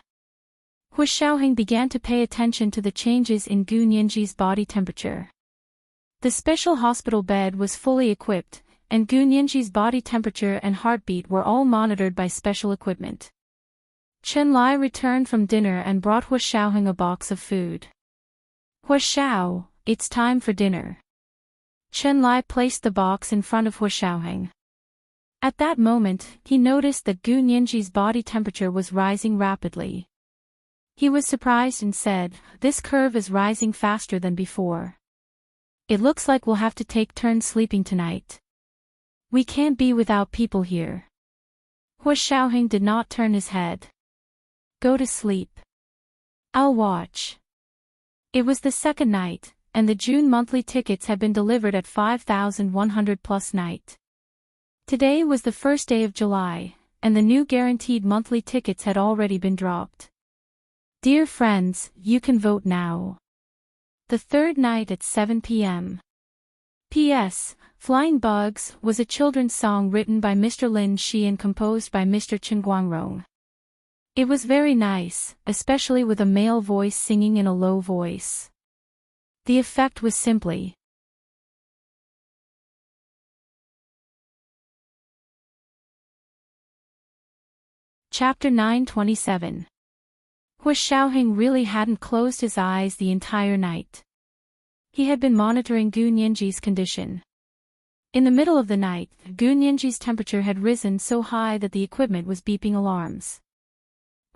Hu Xiaoheng began to pay attention to the changes in Gu Nianji's body temperature. The special hospital bed was fully equipped, and Gu Nianji's body temperature and heartbeat were all monitored by special equipment. Chenlai returned from dinner and brought Hu Xiaoheng a box of food. Hu Xiao, it's time for dinner. Chenlai placed the box in front of Hu Xiaoheng. At that moment, he noticed that Gu Nianji's body temperature was rising rapidly. He was surprised and said, "This curve is rising faster than before. It looks like we'll have to take turns sleeping tonight. We can't be without people here." Hu Xiaoheng did not turn his head. Go to sleep. I'll watch. It was the second night, and the June monthly tickets had been delivered at 5,100 plus night. Today was the first day of July, and the new guaranteed monthly tickets had already been dropped. Dear friends, you can vote now. The third night at 7 p.m. P.S. Flying Bugs was a children's song written by Mr. Lin Shi and composed by Mr. Chen Guangrong. It was very nice, especially with a male voice singing in a low voice. The effect was simply Chapter 927. Hu Xiaoheng really hadn't closed his eyes the entire night. He had been monitoring Gu Nianji's condition. In the middle of the night, Gu Nianji's temperature had risen so high that the equipment was beeping alarms.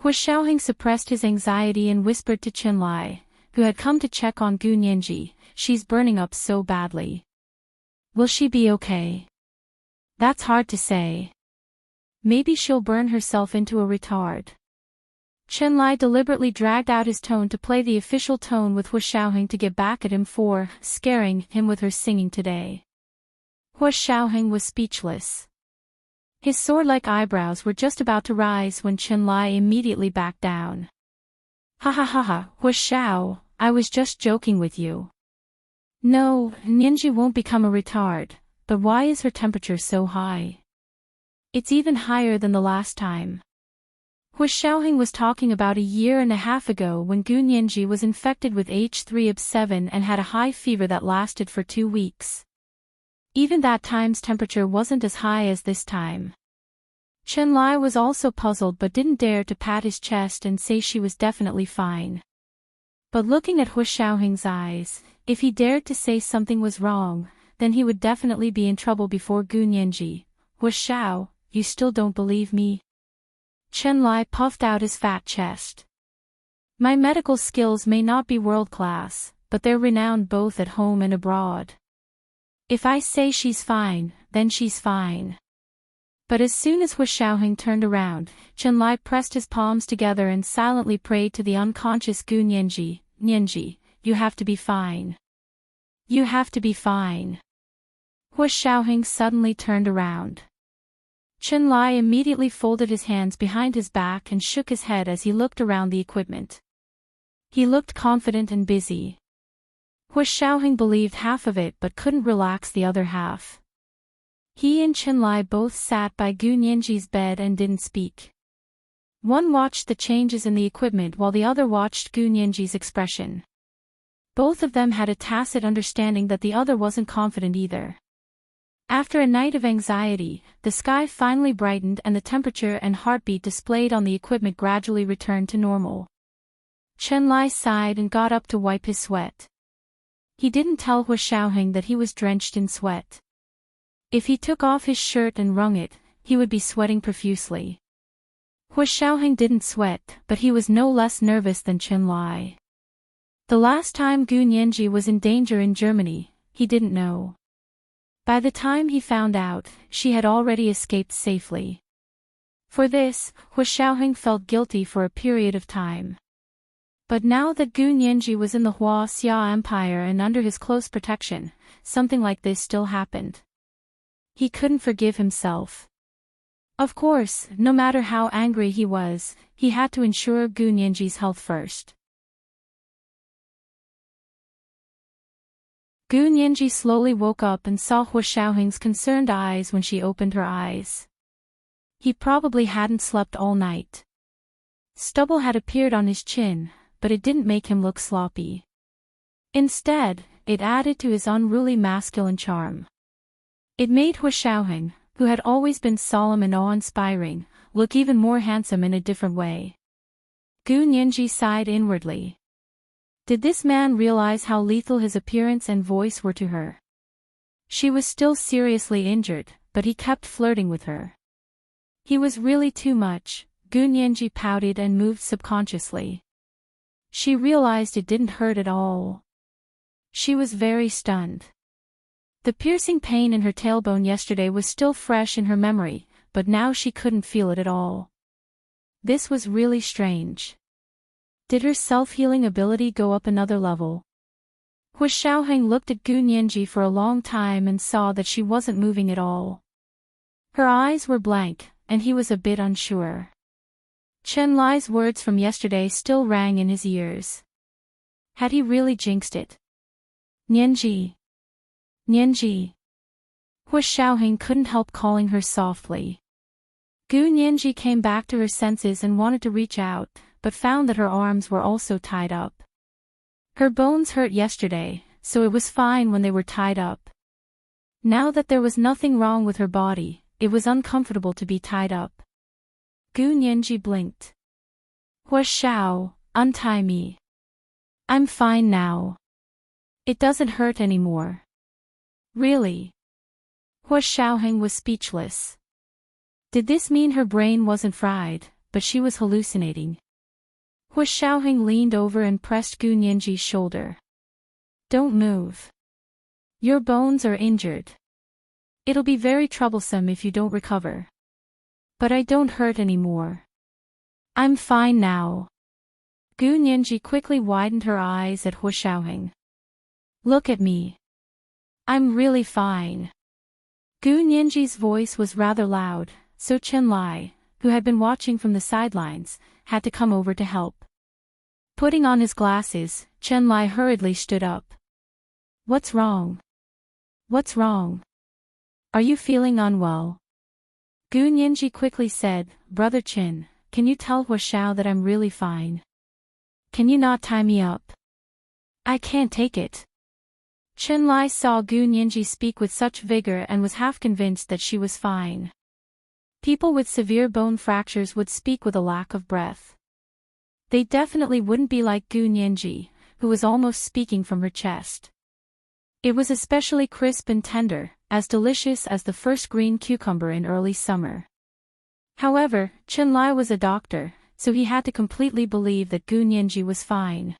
Hu Xiaoheng suppressed his anxiety and whispered to Chenlai, who had come to check on Gu Nianji, "She's burning up so badly. Will she be okay?" "That's hard to say. Maybe she'll burn herself into a retard." Chenlai deliberately dragged out his tone to play the official tone with Hu Xiaoheng to get back at him for scaring him with her singing today. Hu Xiaoheng was speechless. His sword-like eyebrows were just about to rise when Chenlai immediately backed down. "Ha ha ha ha, Hu Xiao, I was just joking with you. No, Nianji won't become a retard, but why is her temperature so high? It's even higher than the last time." Hu Xiaoheng was talking about a year and a half ago when Gu Nianji was infected with H3Ob7 and had a high fever that lasted for 2 weeks. Even that time's temperature wasn't as high as this time. Chenlai was also puzzled but didn't dare to pat his chest and say she was definitely fine. But looking at Hu Xiaoheng's eyes, if he dared to say something was wrong, then he would definitely be in trouble before Gu Nianji. Hu Xiao, you still don't believe me? Chen Lai puffed out his fat chest. My medical skills may not be world-class, but they're renowned both at home and abroad. If I say she's fine, then she's fine. But as soon as Hu Xiaoheng turned around, Chen Lai pressed his palms together and silently prayed to the unconscious Gu Nianji, Nianji, you have to be fine. You have to be fine. Hu Xiaoheng suddenly turned around. Chen Lai immediately folded his hands behind his back and shook his head as he looked around the equipment. He looked confident and busy. Hu Xiaoheng believed half of it but couldn't relax the other half. He and Chen Lai both sat by Gu Nianji's bed and didn't speak. One watched the changes in the equipment while the other watched Gu Nianji's expression. Both of them had a tacit understanding that the other wasn't confident either. After a night of anxiety, the sky finally brightened and the temperature and heartbeat displayed on the equipment gradually returned to normal. Chen Lai sighed and got up to wipe his sweat. He didn't tell Hu Xiaoheng that he was drenched in sweat. If he took off his shirt and wrung it, he would be sweating profusely. Hu Xiaoheng didn't sweat, but he was no less nervous than Chen Lai. The last time Gu Nianji was in danger in Germany, he didn't know. By the time he found out, she had already escaped safely. For this, Hu Xiaoheng felt guilty for a period of time. But now that Gu Nianji was in the Hua Xia Empire and under his close protection, something like this still happened. He couldn't forgive himself. Of course, no matter how angry he was, he had to ensure Gu Nianji's health first. Gu Nianji slowly woke up and saw Hu Xiaoheng's concerned eyes when she opened her eyes. He probably hadn't slept all night. Stubble had appeared on his chin, but it didn't make him look sloppy. Instead, it added to his unruly masculine charm. It made Hu Xiaoheng, who had always been solemn and awe-inspiring, look even more handsome in a different way. Gu Nianji sighed inwardly. Did this man realize how lethal his appearance and voice were to her? She was still seriously injured, but he kept flirting with her. He was really too much. Gu Nianji pouted and moved subconsciously. She realized it didn't hurt at all. She was very stunned. The piercing pain in her tailbone yesterday was still fresh in her memory, but now she couldn't feel it at all. This was really strange. Did her self-healing ability go up another level? Hu Xiaoheng looked at Gu Nianji for a long time and saw that she wasn't moving at all. Her eyes were blank, and he was a bit unsure. Chen Lai's words from yesterday still rang in his ears. Had he really jinxed it? Nianji. Nianji. Hu Xiaoheng couldn't help calling her softly. Gu Nianji came back to her senses and wanted to reach out, but found that her arms were also tied up. Her bones hurt yesterday, so it was fine when they were tied up. Now that there was nothing wrong with her body, it was uncomfortable to be tied up. Gu Nianji blinked. Hu Xiao, untie me. I'm fine now. It doesn't hurt anymore. Really? Hu Xiaoheng was speechless. Did this mean her brain wasn't fried, but she was hallucinating? Hu Xiaoheng leaned over and pressed Gu Nianji's shoulder. Don't move. Your bones are injured. It'll be very troublesome if you don't recover. But I don't hurt anymore. I'm fine now. Gu Nianji quickly widened her eyes at Hu Xiaoheng. Look at me. I'm really fine. Gu Nianji's voice was rather loud, so Chen Lai, who had been watching from the sidelines, had to come over to help. Putting on his glasses, Chen Lai hurriedly stood up. What's wrong? What's wrong? Are you feeling unwell? Gu Nianji quickly said, Brother Chen, can you tell Hu Xiao that I'm really fine? Can you not tie me up? I can't take it. Chen Lai saw Gu Nianji speak with such vigor and was half convinced that she was fine. People with severe bone fractures would speak with a lack of breath. They definitely wouldn't be like Gu Nianji, who was almost speaking from her chest. It was especially crisp and tender, as delicious as the first green cucumber in early summer. However, Chenlai was a doctor, so he had to completely believe that Gu Nianji was fine.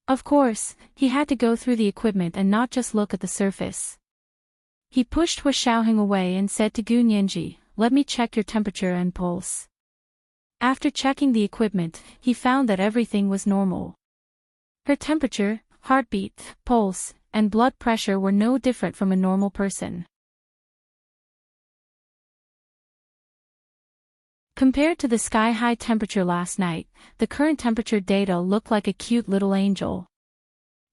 Of course, he had to go through the equipment and not just look at the surface. He pushed Hu Xiaoheng away and said to Gu Nianji, "Let me check your temperature and pulse." After checking the equipment, he found that everything was normal. Her temperature, heartbeat, pulse, and blood pressure were no different from a normal person. Compared to the sky-high temperature last night, the current temperature data looked like a cute little angel.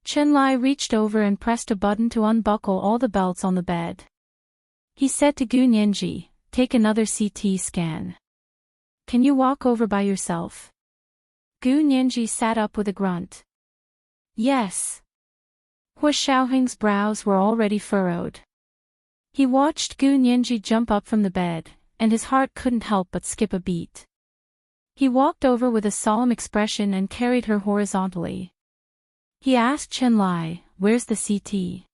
Chenlai reached over and pressed a button to unbuckle all the belts on the bed. He said to Gu Nianji, "Take another CT scan. Can you walk over by yourself?" Gu Nianji sat up with a grunt. "Yes." Hu Xiaoheng's brows were already furrowed. He watched Gu Nianji jump up from the bed, and his heart couldn't help but skip a beat. He walked over with a solemn expression and carried her horizontally. He asked Chenlai, "Where's the CT?"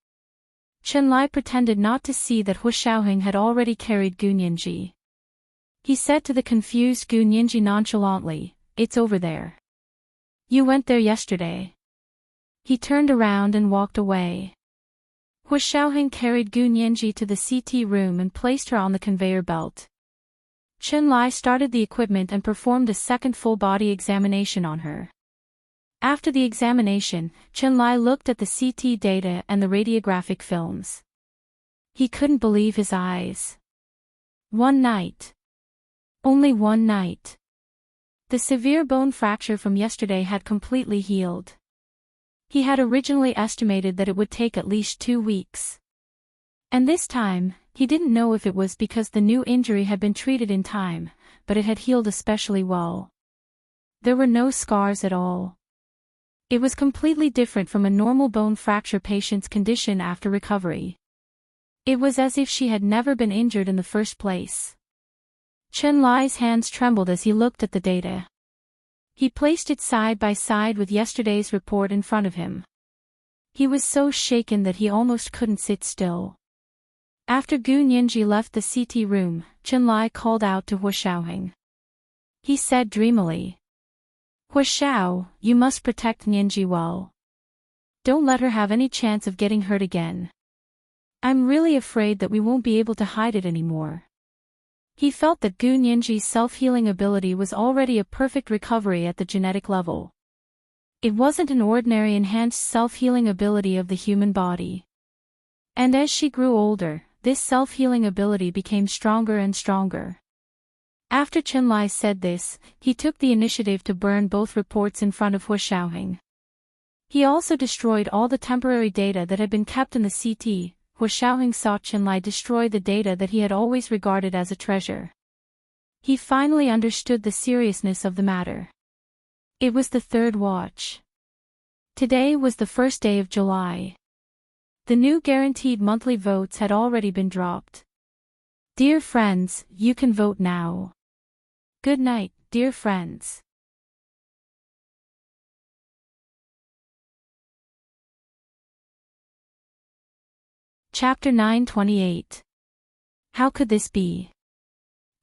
Chenlai pretended not to see that Hu Xiaoheng had already carried Gu Nianji. He said to the confused Gu Nianji nonchalantly, "It's over there. You went there yesterday." He turned around and walked away. Hu Xiaoheng carried Gu Nianji to the CT room and placed her on the conveyor belt. Chenlai started the equipment and performed a second full-body examination on her. After the examination, Chenlai looked at the CT data and the radiographic films. He couldn't believe his eyes. One night. Only one night. The severe bone fracture from yesterday had completely healed. He had originally estimated that it would take at least 2 weeks. And this time, he didn't know if it was because the new injury had been treated in time, but it had healed especially well. There were no scars at all. It was completely different from a normal bone fracture patient's condition after recovery. It was as if she had never been injured in the first place. Chenlai's hands trembled as he looked at the data. He placed it side by side with yesterday's report in front of him. He was so shaken that he almost couldn't sit still. After Gu Nianji left the CT room, Chenlai called out to Hu Xiaoheng. He said dreamily, "Hu Xiao, you must protect Nianji well. Don't let her have any chance of getting hurt again. I'm really afraid that we won't be able to hide it anymore." He felt that Gu Nianji's self-healing ability was already a perfect recovery at the genetic level. It wasn't an ordinary enhanced self-healing ability of the human body. And as she grew older, this self-healing ability became stronger and stronger. After Chenlai said this, he took the initiative to burn both reports in front of Hu Xiaoheng. He also destroyed all the temporary data that had been kept in the CT. Hu Xiaoheng saw Chenlai destroy the data that he had always regarded as a treasure. He finally understood the seriousness of the matter. It was the third watch. Today was the first day of July. The new guaranteed monthly votes had already been dropped. Dear friends, you can vote now. Good night, dear friends. Chapter 928. How could this be?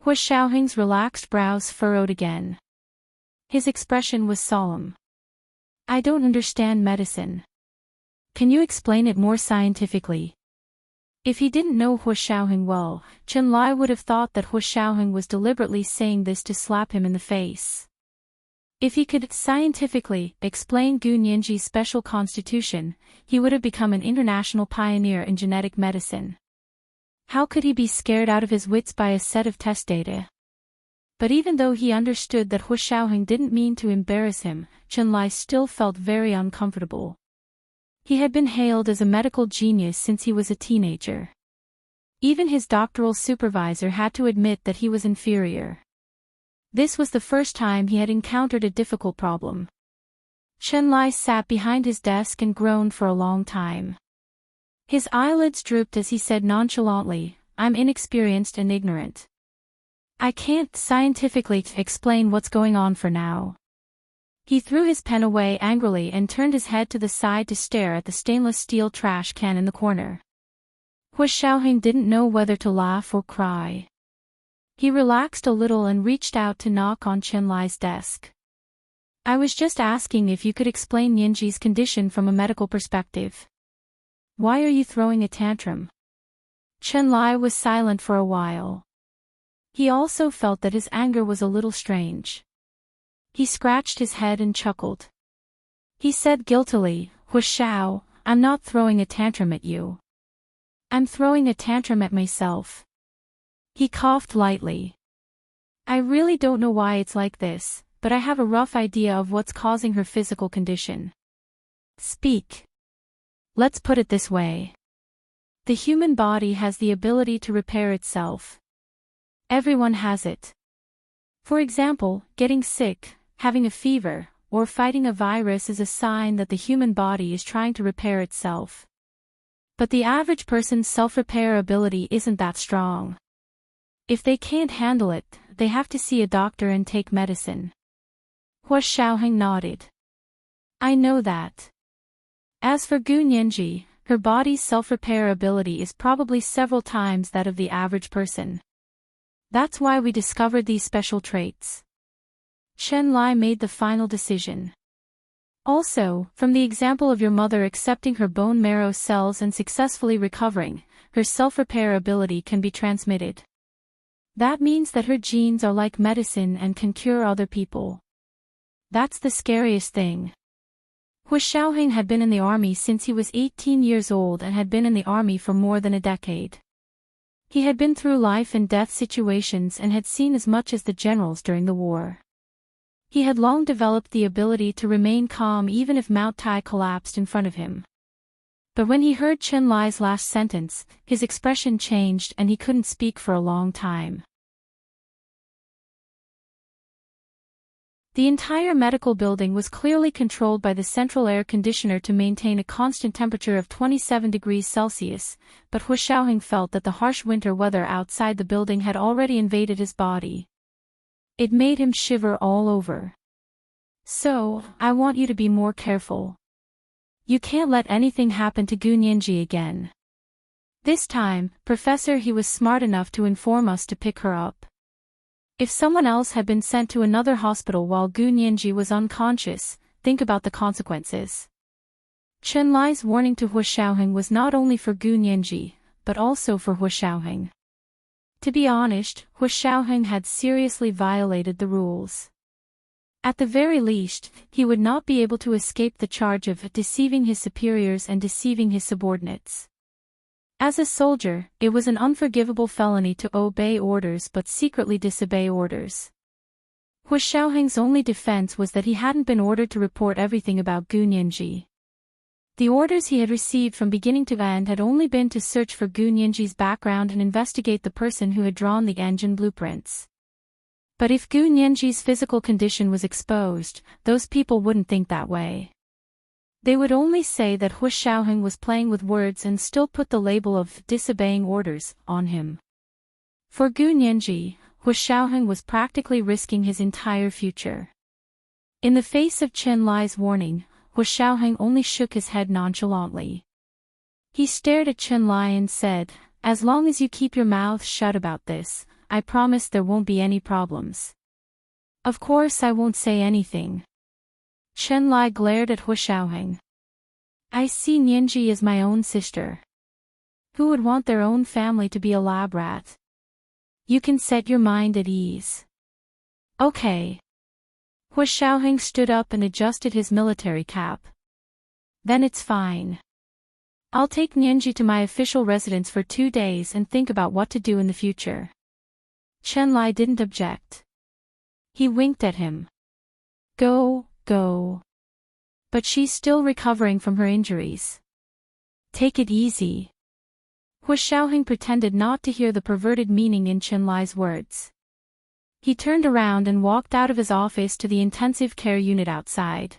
Hu Xiaoheng's relaxed brows furrowed again. His expression was solemn. "I don't understand medicine. Can you explain it more scientifically?" If he didn't know Hu Xiaoheng well, Chenlai would have thought that Hu Xiaoheng was deliberately saying this to slap him in the face. If he could scientifically explain Gu Nianji's special constitution, he would have become an international pioneer in genetic medicine. How could he be scared out of his wits by a set of test data? But even though he understood that Hu Xiaoheng didn't mean to embarrass him, Chenlai still felt very uncomfortable. He had been hailed as a medical genius since he was a teenager. Even his doctoral supervisor had to admit that he was inferior. This was the first time he had encountered a difficult problem. Chenlai sat behind his desk and groaned for a long time. His eyelids drooped as he said nonchalantly, "I'm inexperienced and ignorant. I can't scientifically explain what's going on for now. He threw his pen away angrily and turned his head to the side to stare at the stainless steel trash can in the corner. Hu Xiaoheng didn't know whether to laugh or cry. He relaxed a little and reached out to knock on Chen Lai's desk. I was just asking if you could explain Nianji's condition from a medical perspective. Why are you throwing a tantrum? Chen Lai was silent for a while. He also felt that his anger was a little strange. He scratched his head and chuckled. He said guiltily, Hu Xiao, I'm not throwing a tantrum at you. I'm throwing a tantrum at myself. He coughed lightly. I really don't know why it's like this, but I have a rough idea of what's causing her physical condition. Speak. Let's put it this way. The human body has the ability to repair itself. Everyone has it. For example, getting sick, having a fever, or fighting a virus is a sign that the human body is trying to repair itself. But the average person's self-repair ability isn't that strong. If they can't handle it, they have to see a doctor and take medicine. Hu Xiaoheng nodded. I know that. As for Gu Nianji, her body's self-repair ability is probably several times that of the average person. That's why we discovered these special traits. Chen Lai made the final decision. Also, from the example of your mother accepting her bone marrow cells and successfully recovering, her self-repair ability can be transmitted. That means that her genes are like medicine and can cure other people. That's the scariest thing. Hu Xiaoheng had been in the army since he was 18 years old and had been in the army for more than a decade. He had been through life and death situations and had seen as much as the generals during the war. He had long developed the ability to remain calm even if Mount Tai collapsed in front of him. But when he heard Chen Lai's last sentence, his expression changed and he couldn't speak for a long time. The entire medical building was clearly controlled by the central air conditioner to maintain a constant temperature of 27 degrees Celsius, but Hu Xiaoheng felt that the harsh winter weather outside the building had already invaded his body. It made him shiver all over. So, I want you to be more careful. You can't let anything happen to Gu Nianji again. This time, Professor, he was smart enough to inform us to pick her up. If someone else had been sent to another hospital while Gu Nianji was unconscious, think about the consequences. Chen Lai's warning to Hu Xiaoheng was not only for Gu Nianji, but also for Hu Xiaoheng. To be honest, Hu Xiaoheng had seriously violated the rules. At the very least, he would not be able to escape the charge of deceiving his superiors and deceiving his subordinates. As a soldier, it was an unforgivable felony to obey orders but secretly disobey orders. Hu Xiaoheng's only defense was that he hadn't been ordered to report everything about Gu Nianji. The orders he had received from beginning to end had only been to search for Gu Nianji's background and investigate the person who had drawn the engine blueprints. But if Gu Nianji's physical condition was exposed, those people wouldn't think that way. They would only say that Hu Xiaoheng was playing with words and still put the label of disobeying orders on him. For Gu Nianji, Hu Xiaoheng was practically risking his entire future. In the face of Chen Lai's warning, Hu Xiaoheng only shook his head nonchalantly. He stared at Chen Lai and said, "As long as you keep your mouth shut about this, I promise there won't be any problems." "Of course I won't say anything." Chen Lai glared at Hu Xiaoheng. "I see Nianji as my own sister. Who would want their own family to be a lab rat? You can set your mind at ease." "Okay." Hu Xiaoheng stood up and adjusted his military cap. "Then it's fine. I'll take Nianji to my official residence for 2 days and think about what to do in the future." Chen Lai didn't object. He winked at him. Go. But she's still recovering from her injuries. Take it easy." Hu Xiaoheng pretended not to hear the perverted meaning in Chen Lai's words. He turned around and walked out of his office to the intensive care unit outside.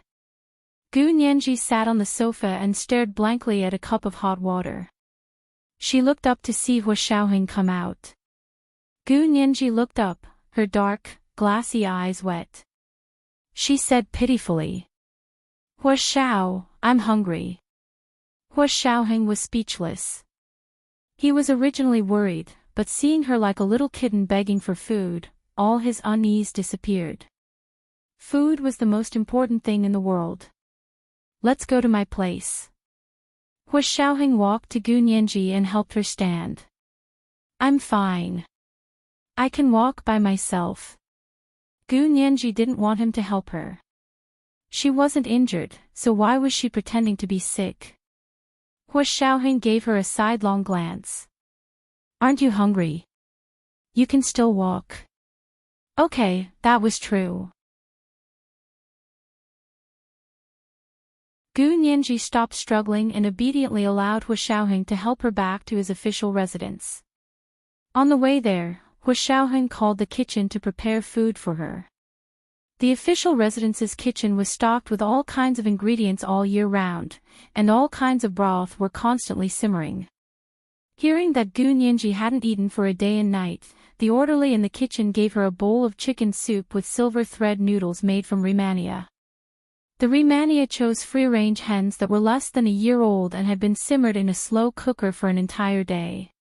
Gu Nianji sat on the sofa and stared blankly at a cup of hot water. She looked up to see Hu Xiaoheng come out. Gu Nianji looked up, her dark, glassy eyes wet. she said pitifully. Hua Xiao, I'm hungry. Hua Xiaoheng was speechless. He was originally worried, but seeing her like a little kitten begging for food, all his unease disappeared. Food was the most important thing in the world. Let's go to my place. Hua Xiaoheng walked to Gu Nianji and helped her stand. I'm fine. I can walk by myself. Gu Nianji didn't want him to help her. She wasn't injured, so why was she pretending to be sick? Hua Xiaoheng gave her a sidelong glance. Aren't you hungry? You can still walk. Okay, that was true. Gu Nianji stopped struggling and obediently allowed Hua Xiaoheng to help her back to his official residence. On the way there, Hua Xiaoheng called the kitchen to prepare food for her. The official residence's kitchen was stocked with all kinds of ingredients all year round, and all kinds of broth were constantly simmering. Hearing that Gu Nianji hadn't eaten for a day and night, the orderly in the kitchen gave her a bowl of chicken soup with silver thread noodles made from Rehmannia. The Rehmannia chose free-range hens that were less than a year old and had been simmered in a slow cooker for an entire day.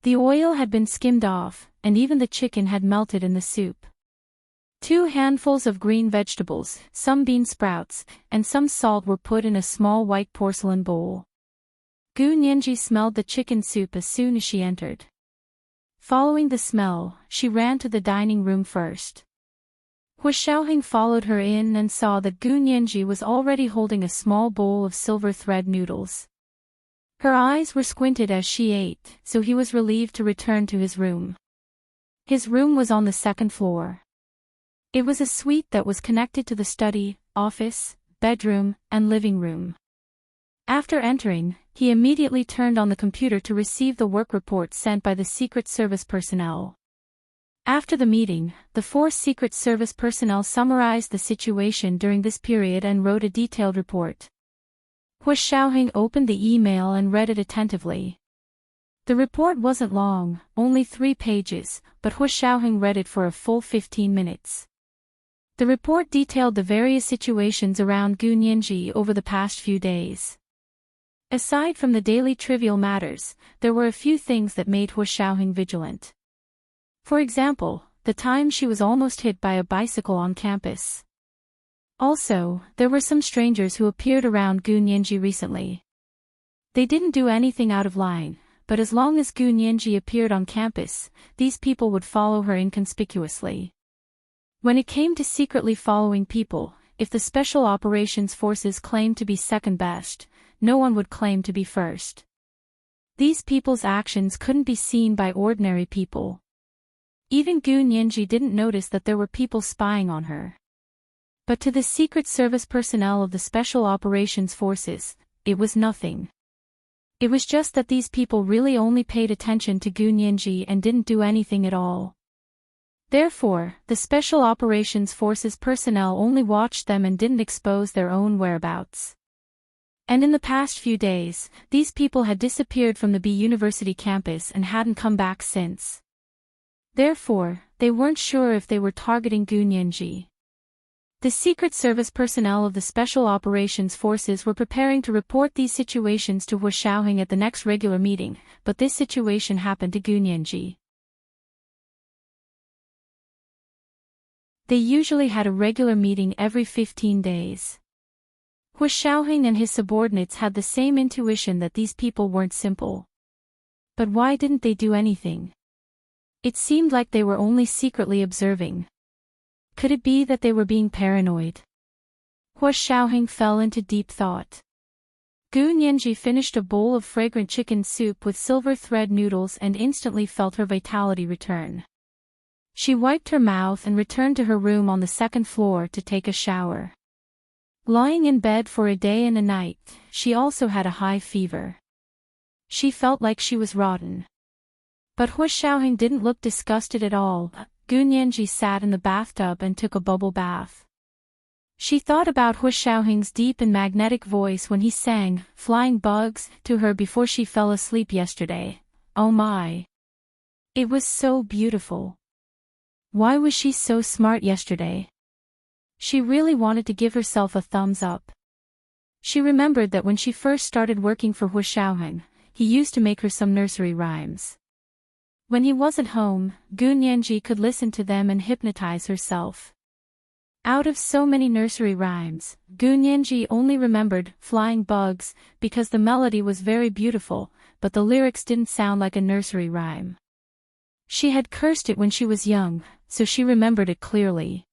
The oil had been skimmed off, and even the chicken had melted in the soup. 2 handfuls of green vegetables, some bean sprouts, and some salt were put in a small white porcelain bowl. Gu Nianji smelled the chicken soup as soon as she entered. Following the smell, she ran to the dining room first. Hua Xiaoheng followed her in and saw that Gu Nianji was already holding a small bowl of silver thread noodles. Her eyes were squinted as she ate, so he was relieved to return to his room. His room was on the 2nd floor. It was a suite that was connected to the study, office, bedroom, and living room. After entering, he immediately turned on the computer to receive the work report sent by the Secret Service personnel. After the meeting, the 4 Secret Service personnel summarized the situation during this period and wrote a detailed report. Hua Xiaoheng opened the email and read it attentively. The report wasn't long, only 3 pages, but Hua Xiaoheng read it for a full 15 minutes. The report detailed the various situations around Gu Nianji over the past few days. Aside from the daily trivial matters, there were a few things that made Hua Xiaoheng vigilant. For example, the time she was almost hit by a bicycle on campus. Also, there were some strangers who appeared around Gu Nianji recently. They didn't do anything out of line, but as long as Gu Nianji appeared on campus, these people would follow her inconspicuously. When it came to secretly following people, if the Special Operations Forces claimed to be second best, no one would claim to be first. These people's actions couldn't be seen by ordinary people. Even Gu Nianji didn't notice that there were people spying on her. But to the Secret Service personnel of the Special Operations Forces, it was nothing. It was just that these people really only paid attention to Gu Nianji and didn't do anything at all. Therefore, the Special Operations Forces personnel only watched them and didn't expose their own whereabouts. And in the past few days, these people had disappeared from the B University campus and hadn't come back since. Therefore, they weren't sure if they were targeting Gu Nianji. The Secret Service personnel of the Special Operations Forces were preparing to report these situations to Hua Xiaoheng at the next regular meeting, but this situation happened to Gu Nianji. They usually had a regular meeting every 15 days. Hua Xiaoheng and his subordinates had the same intuition that these people weren't simple. But why didn't they do anything? It seemed like they were only secretly observing. Could it be that they were being paranoid? Hua Xiaoheng fell into deep thought. Gu Nianji finished a bowl of fragrant chicken soup with silver thread noodles and instantly felt her vitality return. She wiped her mouth and returned to her room on the 2nd floor to take a shower. Lying in bed for a day and a night, she also had a high fever. She felt like she was rotten. But Hua Xiaoheng didn't look disgusted at all. Gu Nianji sat in the bathtub and took a bubble bath. She thought about Hua Xiaoheng's deep and magnetic voice when he sang "Flying Bugs" to her before she fell asleep yesterday. Oh my! It was so beautiful. Why was she so smart yesterday? She really wanted to give herself a thumbs up. She remembered that when she first started working for Hu Xiaoheng, he used to make her some nursery rhymes. When he wasn't home, Gu Nianji could listen to them and hypnotize herself. Out of so many nursery rhymes, Gu Nianji only remembered Flying Bugs because the melody was very beautiful, but the lyrics didn't sound like a nursery rhyme. She had cursed it when she was young, so she remembered it clearly.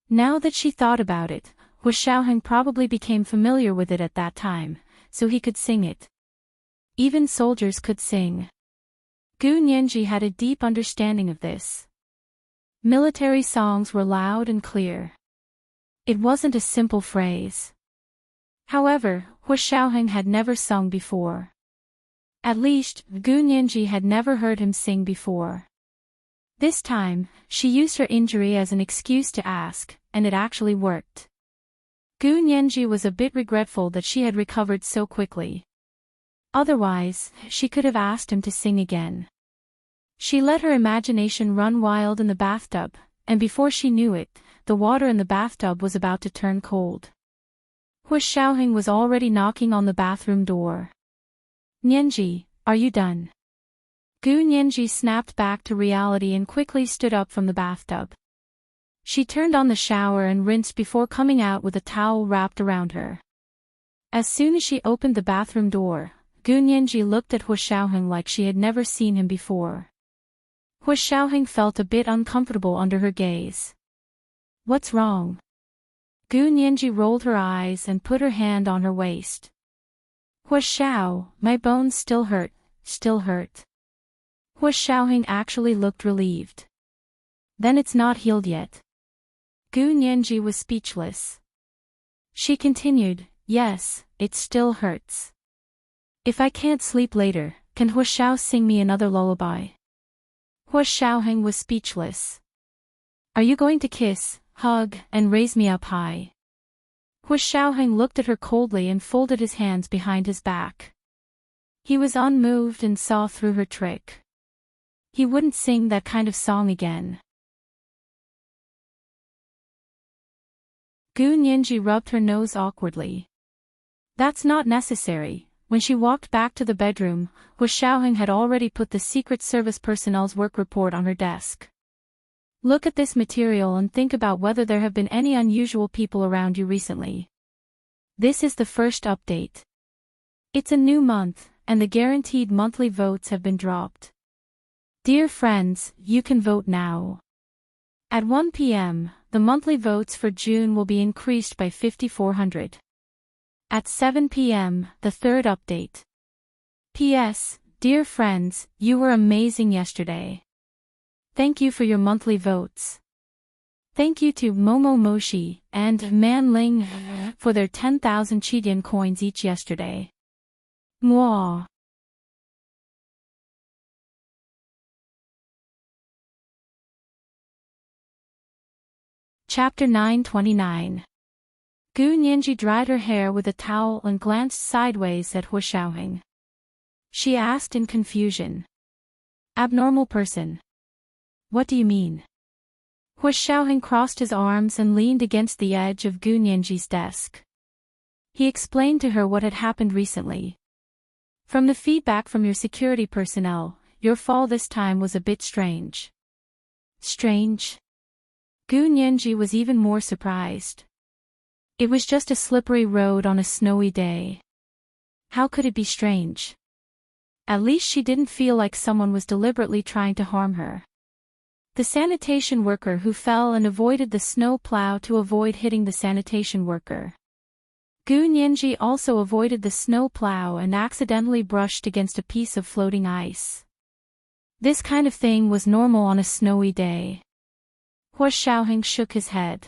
Now that she thought about it, Hu Xiaoheng probably became familiar with it at that time, so he could sing it. Even soldiers could sing. Gu Nianji had a deep understanding of this. Military songs were loud and clear. It wasn't a simple phrase. However, Hu Xiaoheng had never sung before. At least, Gu Nianji had never heard him sing before. This time, she used her injury as an excuse to ask, and it actually worked. Gu Nianji was a bit regretful that she had recovered so quickly. Otherwise, she could have asked him to sing again. She let her imagination run wild in the bathtub, and before she knew it, the water in the bathtub was about to turn cold. Hu Xiaoheng was already knocking on the bathroom door. "Nianji, are you done?" Gu Nianji snapped back to reality and quickly stood up from the bathtub. She turned on the shower and rinsed before coming out with a towel wrapped around her. As soon as she opened the bathroom door, Gu Nianji looked at Hu Xiaoheng like she had never seen him before. Hu Xiaoheng felt a bit uncomfortable under her gaze. "What's wrong?" Gu Nianji rolled her eyes and put her hand on her waist. "Hu Xiao, my bones still hurt, still hurt." Hu Xiaoheng actually looked relieved. "Then it's not healed yet." Gu Nianji was speechless. She continued, "Yes, it still hurts. If I can't sleep later, can Hu Xiao sing me another lullaby?" Hu Xiaoheng was speechless. "Are you going to kiss, hug, and raise me up high?" Hu Xiaoheng looked at her coldly and folded his hands behind his back. He was unmoved and saw through her trick. He wouldn't sing that kind of song again. Gu Nianji rubbed her nose awkwardly. "That's not necessary." When she walked back to the bedroom, Hu Xiaoheng had already put the Secret Service personnel's work report on her desk. "Look at this material and think about whether there have been any unusual people around you recently. This is the first update. It's a new month, and the guaranteed monthly votes have been dropped. Dear friends, you can vote now. At 1 p.m., the monthly votes for June will be increased by 5,400. At 7 p.m., the third update. P.S. Dear friends, you were amazing yesterday. Thank you for your monthly votes. Thank you to Momo Moshi and Man Ling for their 10,000 Chidian coins each yesterday. Mwah. Chapter 929. Gu Nianji dried her hair with a towel and glanced sideways at Hu Xiaoheng. She asked in confusion. "Abnormal person. What do you mean?" Hu Xiaoheng crossed his arms and leaned against the edge of Gu Nianji's desk. He explained to her what had happened recently. "From the feedback from your security personnel, your fall this time was a bit strange." "Strange?" Gu Nianji was even more surprised. It was just a slippery road on a snowy day. How could it be strange? At least she didn't feel like someone was deliberately trying to harm her. The sanitation worker who fell and avoided the snow plow to avoid hitting the sanitation worker. Gu Nianji also avoided the snow plow and accidentally brushed against a piece of floating ice. This kind of thing was normal on a snowy day. Hu Xiaoheng shook his head.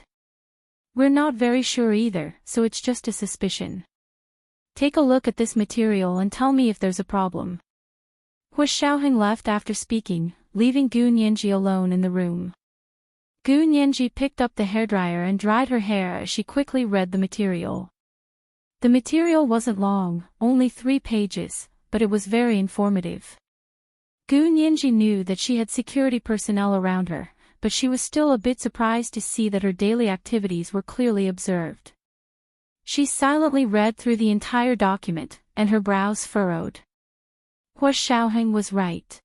"We're not very sure either, so it's just a suspicion. Take a look at this material and tell me if there's a problem." Hu Xiaoheng left after speaking, leaving Gu Nianji alone in the room. Gu Nianji picked up the hairdryer and dried her hair as she quickly read the material. The material wasn't long, only 3 pages, but it was very informative. Gu Nianji knew that she had security personnel around her, but she was still a bit surprised to see that her daily activities were clearly observed. She silently read through the entire document, and her brows furrowed. Hua Xiaoheng was right.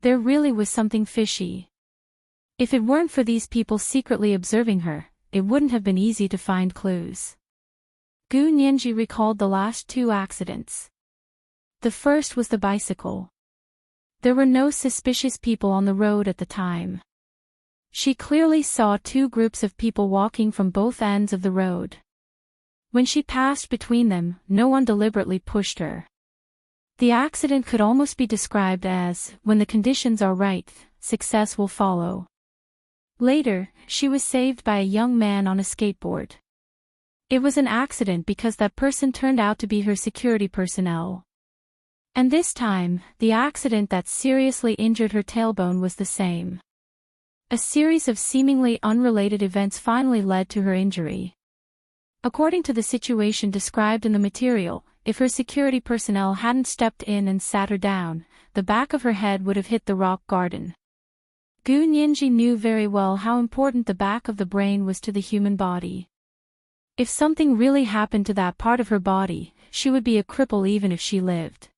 There really was something fishy. If it weren't for these people secretly observing her, it wouldn't have been easy to find clues. Gu Nianji recalled the last two accidents. The first was the bicycle. There were no suspicious people on the road at the time. She clearly saw two groups of people walking from both ends of the road. When she passed between them, no one deliberately pushed her. The accident could almost be described as, when the conditions are right, success will follow. Later, she was saved by a young man on a skateboard. It was an accident because that person turned out to be her security personnel. And this time, the accident that seriously injured her tailbone was the same. A series of seemingly unrelated events finally led to her injury. According to the situation described in the material, if her security personnel hadn't stepped in and sat her down, the back of her head would have hit the rock garden. Gu Nianji knew very well how important the back of the brain was to the human body. If something really happened to that part of her body, she would be a cripple even if she lived.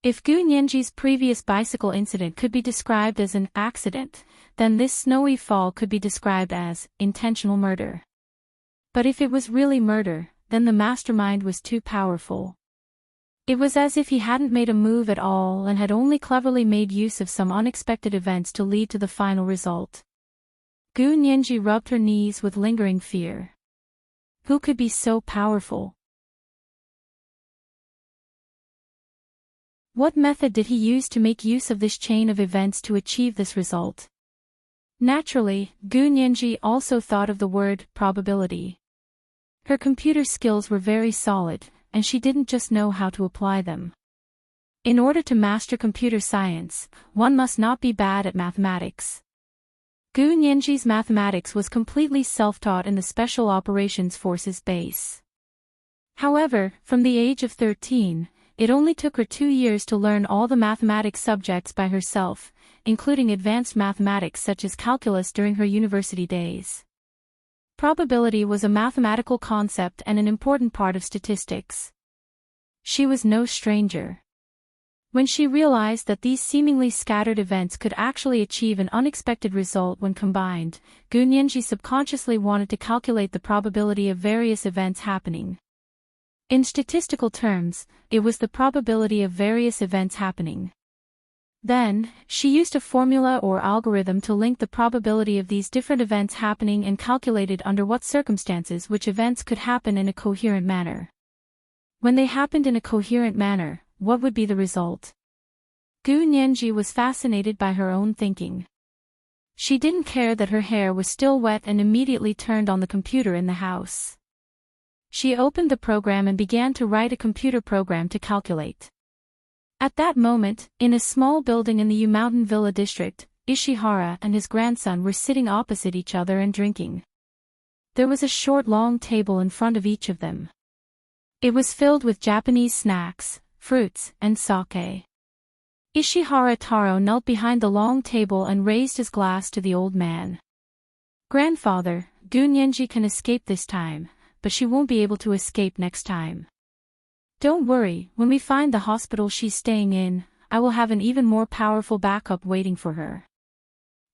If Gu Nianji's previous bicycle incident could be described as an accident, then this snowy fall could be described as intentional murder. But if it was really murder, then the mastermind was too powerful. It was as if he hadn't made a move at all and had only cleverly made use of some unexpected events to lead to the final result. Gu Nianji rubbed her knees with lingering fear. Who could be so powerful? What method did he use to make use of this chain of events to achieve this result? Naturally, Gu Nianji also thought of the word probability. Her computer skills were very solid, and she didn't just know how to apply them. In order to master computer science, one must not be bad at mathematics. Gu Nianji's mathematics was completely self-taught in the Special Operations Forces base. However, from the age of 13, it only took her 2 years to learn all the mathematics subjects by herself, including advanced mathematics such as calculus during her university days. Probability was a mathematical concept and an important part of statistics. She was no stranger. When she realized that these seemingly scattered events could actually achieve an unexpected result when combined, Gu Nianji subconsciously wanted to calculate the probability of various events happening. In statistical terms, it was the probability of various events happening. Then, she used a formula or algorithm to link the probability of these different events happening and calculated under what circumstances which events could happen in a coherent manner. When they happened in a coherent manner, what would be the result? Gu Nianji was fascinated by her own thinking. She didn't care that her hair was still wet and immediately turned on the computer in the house. She opened the program and began to write a computer program to calculate. At that moment, in a small building in the Yu Mountain Villa district, Ishihara and his grandson were sitting opposite each other and drinking. There was a short long table in front of each of them. It was filled with Japanese snacks, fruits, and sake. Ishihara Taro knelt behind the long table and raised his glass to the old man. "Grandfather, Gu Nianji can escape this time, but she won't be able to escape next time. Don't worry, when we find the hospital she's staying in, I will have an even more powerful backup waiting for her."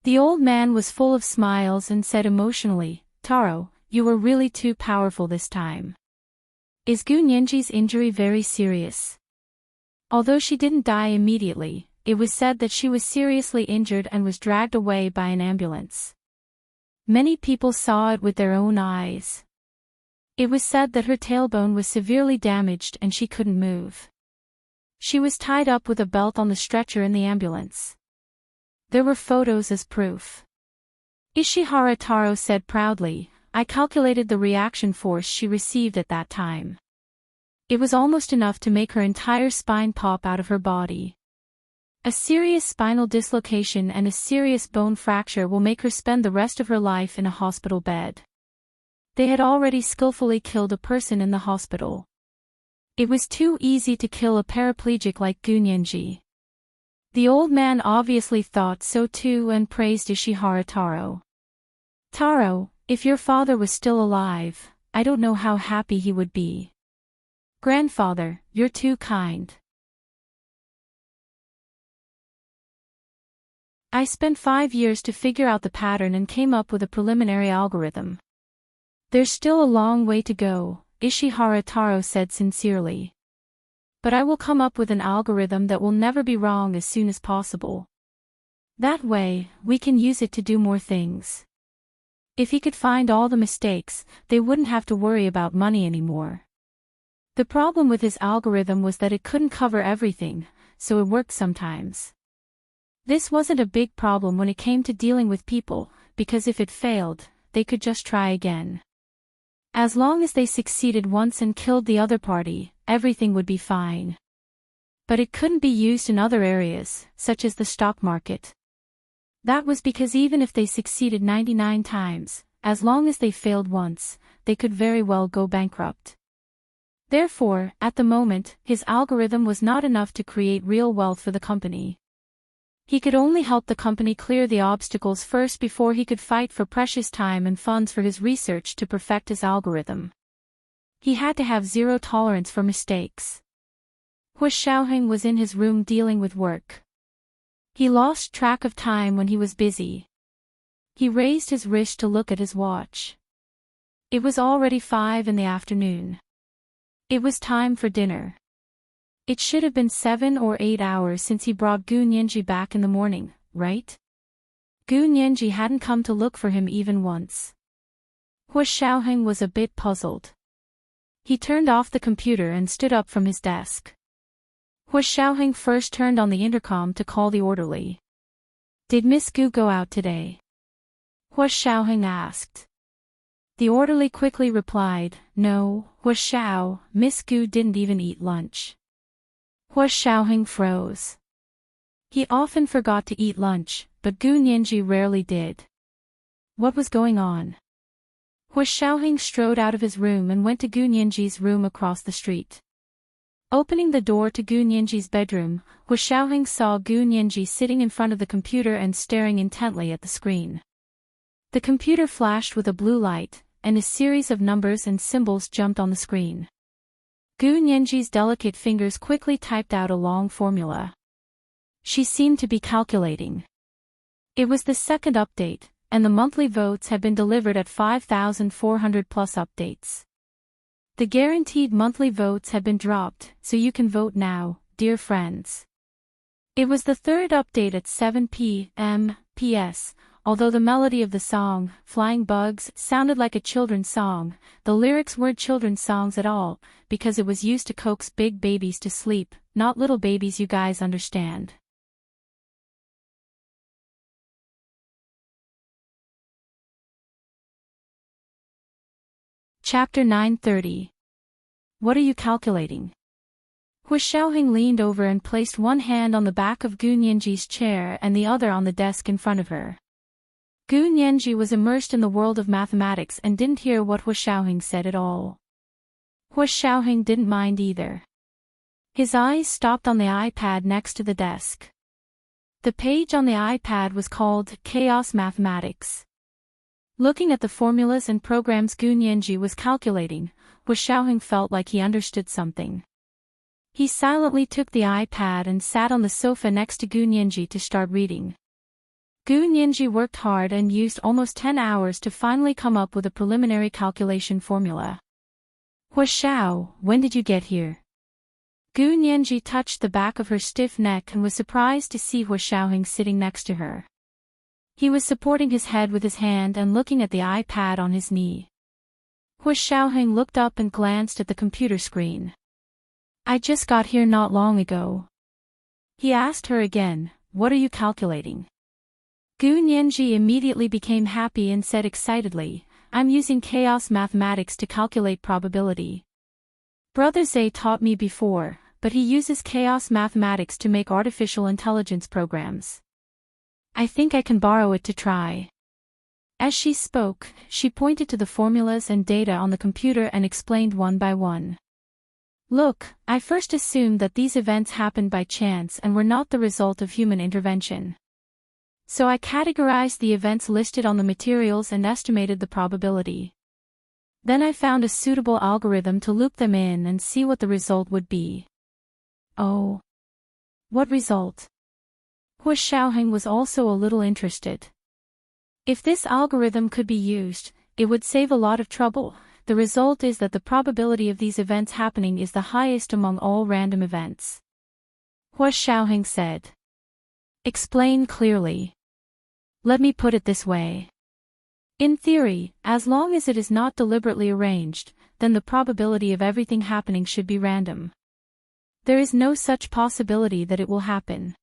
The old man was full of smiles and said emotionally, "Taro, you were really too powerful this time." Is Gu Nianji's injury very serious? Although she didn't die immediately, it was said that she was seriously injured and was dragged away by an ambulance. Many people saw it with their own eyes. It was said that her tailbone was severely damaged and she couldn't move. She was tied up with a belt on the stretcher in the ambulance. There were photos as proof. Ishihara Taro said proudly, "I calculated the reaction force she received at that time. It was almost enough to make her entire spine pop out of her body. A serious spinal dislocation and a serious bone fracture will make her spend the rest of her life in a hospital bed." They had already skillfully killed a person in the hospital. It was too easy to kill a paraplegic like Gu Nianji. The old man obviously thought so too and praised Ishihara Taro. Taro, if your father was still alive, I don't know how happy he would be. Grandfather, you're too kind. I spent 5 years to figure out the pattern and came up with a preliminary algorithm. There's still a long way to go, Ishihara Taro said sincerely. But I will come up with an algorithm that will never be wrong as soon as possible. That way, we can use it to do more things. If he could find all the mistakes, they wouldn't have to worry about money anymore. The problem with his algorithm was that it couldn't cover everything, so it worked sometimes. This wasn't a big problem when it came to dealing with people, because if it failed, they could just try again. As long as they succeeded once and killed the other party, everything would be fine. But it couldn't be used in other areas, such as the stock market. That was because even if they succeeded 99 times, as long as they failed once, they could very well go bankrupt. Therefore, at the moment, his algorithm was not enough to create real wealth for the company. He could only help the company clear the obstacles first before he could fight for precious time and funds for his research to perfect his algorithm. He had to have zero tolerance for mistakes. Hu Xiaoheng was in his room dealing with work. He lost track of time when he was busy. He raised his wrist to look at his watch. It was already 5 in the afternoon. It was time for dinner. It should have been 7 or 8 hours since he brought Gu Nianji back in the morning, right? Gu Nianji hadn't come to look for him even once. Hu Xiaoheng was a bit puzzled. He turned off the computer and stood up from his desk. Hu Xiaoheng first turned on the intercom to call the orderly. Did Miss Gu go out today? Hu Xiaoheng asked. The orderly quickly replied, No, Hu Xiao, Miss Gu didn't even eat lunch. Hu Xiaoheng froze. He often forgot to eat lunch, but Gu Nianji rarely did. What was going on? Hu Xiaoheng strode out of his room and went to Gu Nianji's room across the street. Opening the door to Gu Nianji's bedroom, Hu Xiaoheng saw Gu Nianji sitting in front of the computer and staring intently at the screen. The computer flashed with a blue light, and a series of numbers and symbols jumped on the screen. Gu Nianji's delicate fingers quickly typed out a long formula. She seemed to be calculating. It was the second update, and the monthly votes had been delivered at 5,400 plus updates. The guaranteed monthly votes have been dropped, so you can vote now, dear friends. It was the third update at 7 p.m. P.S. Although the melody of the song, Flying Bugs, sounded like a children's song, the lyrics weren't children's songs at all, because it was used to coax big babies to sleep, not little babies, you guys understand. Chapter 930. What are you calculating? Hu Xiaoheng leaned over and placed one hand on the back of Gu Nianji's chair and the other on the desk in front of her. Gu Nianji was immersed in the world of mathematics and didn't hear what Hu Xiaoheng said at all. Hu Xiaoheng didn't mind either. His eyes stopped on the iPad next to the desk. The page on the iPad was called Chaos Mathematics. Looking at the formulas and programs Gu Nianji was calculating, Hu Xiaoheng felt like he understood something. He silently took the iPad and sat on the sofa next to Gu Nianji to start reading. Gu Nianji worked hard and used almost 10 hours to finally come up with a preliminary calculation formula. Hu Xiao, when did you get here? Gu Nianji touched the back of her stiff neck and was surprised to see Hu Xiaoheng sitting next to her. He was supporting his head with his hand and looking at the iPad on his knee. Hu Xiaoheng looked up and glanced at the computer screen. I just got here not long ago. He asked her again, what are you calculating? Gu Nianji immediately became happy and said excitedly, I'm using chaos mathematics to calculate probability. Brother Zhe taught me before, but he uses chaos mathematics to make artificial intelligence programs. I think I can borrow it to try. As she spoke, she pointed to the formulas and data on the computer and explained one by one. Look, I first assumed that these events happened by chance and were not the result of human intervention. So I categorized the events listed on the materials and estimated the probability. Then I found a suitable algorithm to loop them in and see what the result would be. Oh. What result? Hu Xiaoheng was also a little interested. If this algorithm could be used, it would save a lot of trouble. The result is that the probability of these events happening is the highest among all random events. Hu Xiaoheng said. Explain clearly. Let me put it this way. In theory, as long as it is not deliberately arranged, then the probability of everything happening should be random. There is no such possibility that it will happen.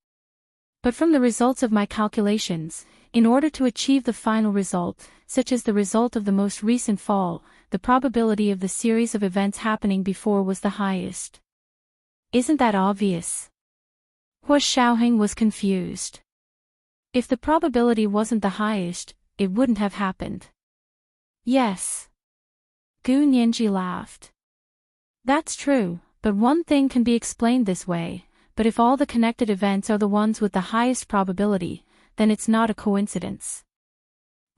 But from the results of my calculations, in order to achieve the final result, such as the result of the most recent fall, the probability of the series of events happening before was the highest. Isn't that obvious? Hu Xiaoheng was confused. If the probability wasn't the highest, it wouldn't have happened. Yes. Gu Nianji laughed. That's true, but one thing can be explained this way, but if all the connected events are the ones with the highest probability, then it's not a coincidence.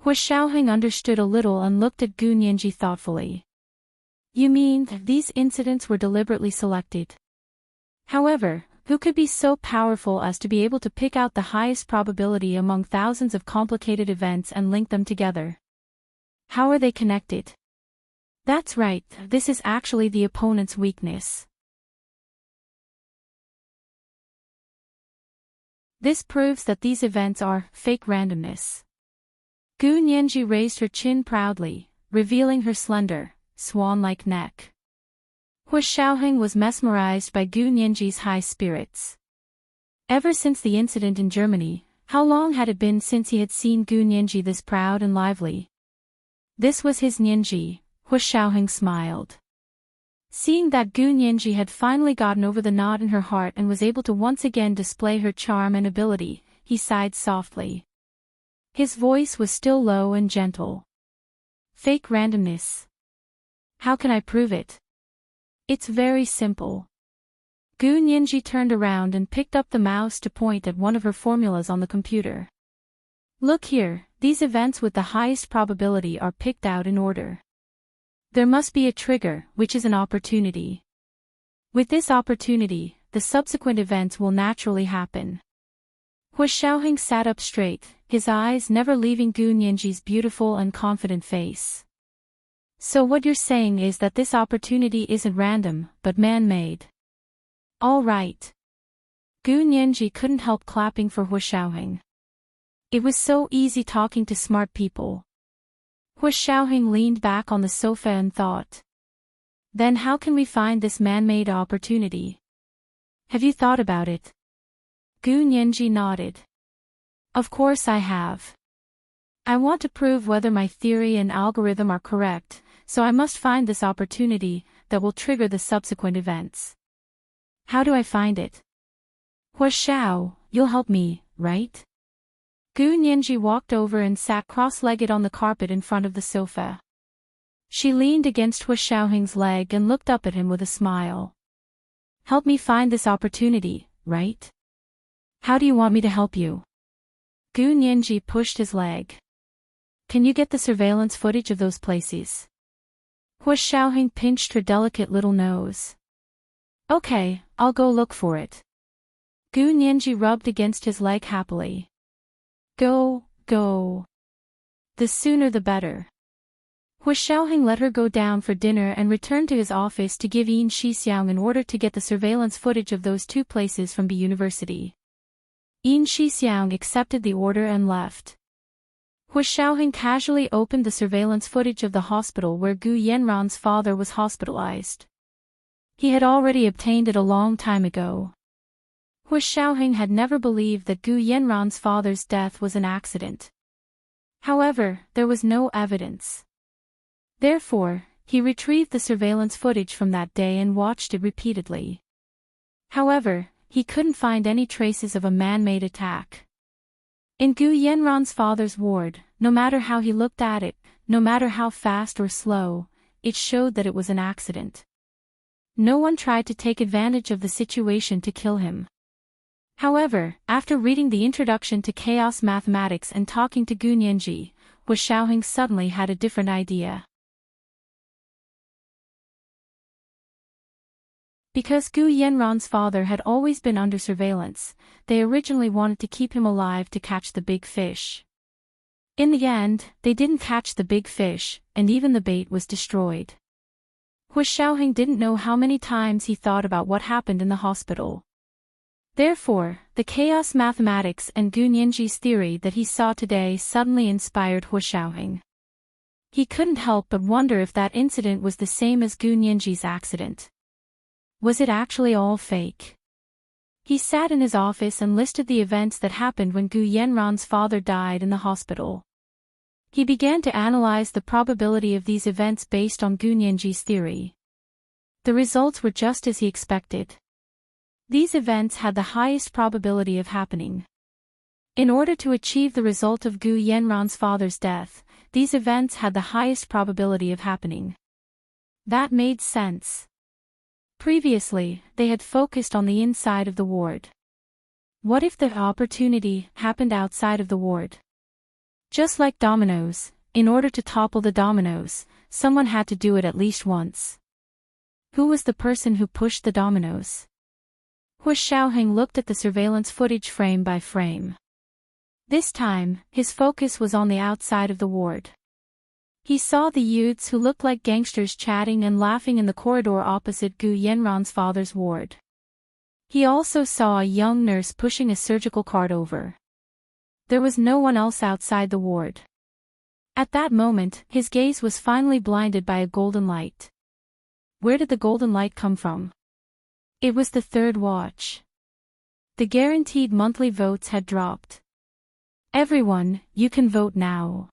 Hu Xiaoheng understood a little and looked at Gu Nianji thoughtfully. You mean that these incidents were deliberately selected? However, who could be so powerful as to be able to pick out the highest probability among thousands of complicated events and link them together? How are they connected? That's right, this is actually the opponent's weakness. This proves that these events are fake randomness. Gu Nianji raised her chin proudly, revealing her slender, swan-like neck. Hu Xiaoheng was mesmerized by Gu Nianji's high spirits. Ever since the incident in Germany, how long had it been since he had seen Gu Nianji this proud and lively? This was his Nianji, Hu Xiaoheng smiled. Seeing that Gu Nianji had finally gotten over the knot in her heart and was able to once again display her charm and ability, he sighed softly. His voice was still low and gentle. Fake randomness. How can I prove it? It's very simple. Gu Nianji turned around and picked up the mouse to point at one of her formulas on the computer. Look here, these events with the highest probability are picked out in order. There must be a trigger, which is an opportunity. With this opportunity, the subsequent events will naturally happen. Hu Xiaoheng sat up straight, his eyes never leaving Gu Nianji's beautiful and confident face. So what you're saying is that this opportunity isn't random, but man-made. All right. Gu Nianji couldn't help clapping for Hu Xiaoheng. It was so easy talking to smart people. Hu Xiaoheng leaned back on the sofa and thought. Then how can we find this man-made opportunity? Have you thought about it? Gu Nianji nodded. Of course I have. I want to prove whether my theory and algorithm are correct, so I must find this opportunity that will trigger the subsequent events. How do I find it? Hu Xiao, you'll help me, right? Gu Nianji walked over and sat cross-legged on the carpet in front of the sofa. She leaned against Hu Xiaoheng's leg and looked up at him with a smile. Help me find this opportunity, right? How do you want me to help you? Gu Nianji pushed his leg. Can you get the surveillance footage of those places? Hu Xiaoheng pinched her delicate little nose. Okay, I'll go look for it. Gu Nianji rubbed against his leg happily. Go, go. The sooner the better. Hu Xiaoheng let her go down for dinner and returned to his office to give Yin Shixiang an order to get the surveillance footage of those two places from the university. Yin Shixiang accepted the order and left. Hu Xiaoheng casually opened the surveillance footage of the hospital where Gu Yanran's father was hospitalized. He had already obtained it a long time ago. Hu Xiaoheng had never believed that Gu Yanran's father's death was an accident. However, there was no evidence. Therefore, he retrieved the surveillance footage from that day and watched it repeatedly. However, he couldn't find any traces of a man-made attack. In Gu Yanran's father's ward, no matter how he looked at it, no matter how fast or slow, it showed that it was an accident. no one tried to take advantage of the situation to kill him. However, after reading the introduction to chaos mathematics and talking to Gu Nianji, Hu Xiaoheng suddenly had a different idea. Because Gu Yanran's father had always been under surveillance, they originally wanted to keep him alive to catch the big fish. In the end, they didn't catch the big fish, and even the bait was destroyed. Hu Xiaoheng didn't know how many times he thought about what happened in the hospital. Therefore, the chaos mathematics and Gu Nianji's theory that he saw today suddenly inspired Hu Xiaoheng. He couldn't help but wonder if that incident was the same as Gu Nianji's accident. Was it actually all fake? He sat in his office and listed the events that happened when Gu Yanran's father died in the hospital. He began to analyze the probability of these events based on Gu Nianji's theory. The results were just as he expected. These events had the highest probability of happening. In order to achieve the result of Gu Yanran's father's death, these events had the highest probability of happening. That made sense. Previously, they had focused on the inside of the ward. What if the opportunity happened outside of the ward? Just like dominoes, in order to topple the dominoes, someone had to do it at least once. Who was the person who pushed the dominoes? Hu Xiaoheng looked at the surveillance footage frame by frame. This time, his focus was on the outside of the ward. He saw the youths who looked like gangsters chatting and laughing in the corridor opposite Gu Yanran's father's ward. He also saw a young nurse pushing a surgical cart over. There was no one else outside the ward. At that moment, his gaze was finally blinded by a golden light. Where did the golden light come from? It was the third watch. The guaranteed monthly votes had dropped. Everyone, you can vote now.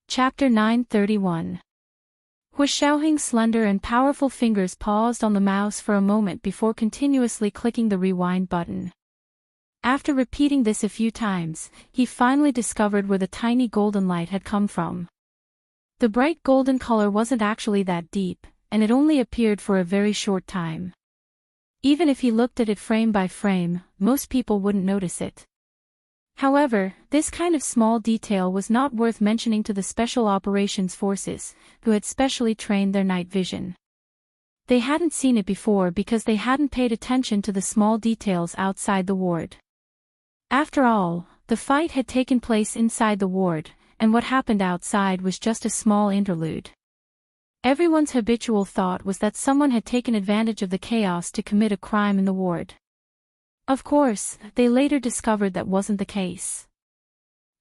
Chapter 931. Hu Xiaoheng's slender and powerful fingers paused on the mouse for a moment before continuously clicking the rewind button. After repeating this a few times, he finally discovered where the tiny golden light had come from. The bright golden color wasn't actually that deep, and it only appeared for a very short time. Even if he looked at it frame by frame, most people wouldn't notice it. However, this kind of small detail was not worth mentioning to the Special Operations Forces, who had specially trained their night vision. They hadn't seen it before because they hadn't paid attention to the small details outside the ward. After all, the fight had taken place inside the ward, and what happened outside was just a small interlude. Everyone's habitual thought was that someone had taken advantage of the chaos to commit a crime in the ward. Of course, they later discovered that wasn't the case.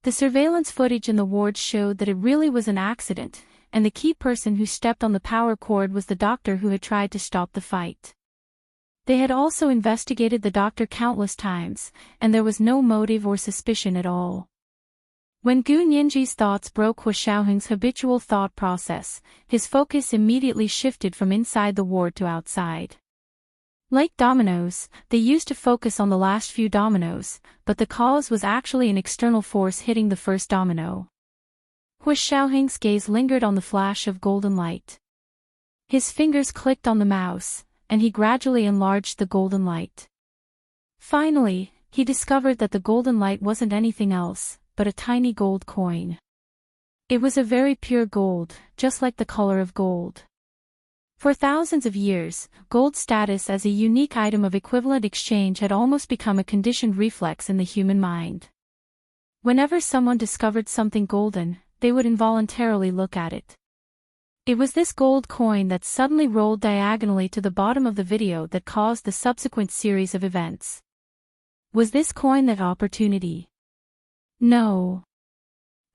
The surveillance footage in the ward showed that it really was an accident, and the key person who stepped on the power cord was the doctor who had tried to stop the fight. They had also investigated the doctor countless times, and there was no motive or suspicion at all. When Gu Nianji's thoughts broke Hu Xiaoheng's habitual thought process, his focus immediately shifted from inside the ward to outside. Like dominoes, they used to focus on the last few dominoes, but the cause was actually an external force hitting the first domino. Hu Xiaoheng's gaze lingered on the flash of golden light. His fingers clicked on the mouse, and he gradually enlarged the golden light. Finally, he discovered that the golden light wasn't anything else but a tiny gold coin. It was a very pure gold, just like the color of gold. For thousands of years, gold's status as a unique item of equivalent exchange had almost become a conditioned reflex in the human mind. Whenever someone discovered something golden, they would involuntarily look at it. It was this gold coin that suddenly rolled diagonally to the bottom of the video that caused the subsequent series of events. Was this coin that opportunity? No.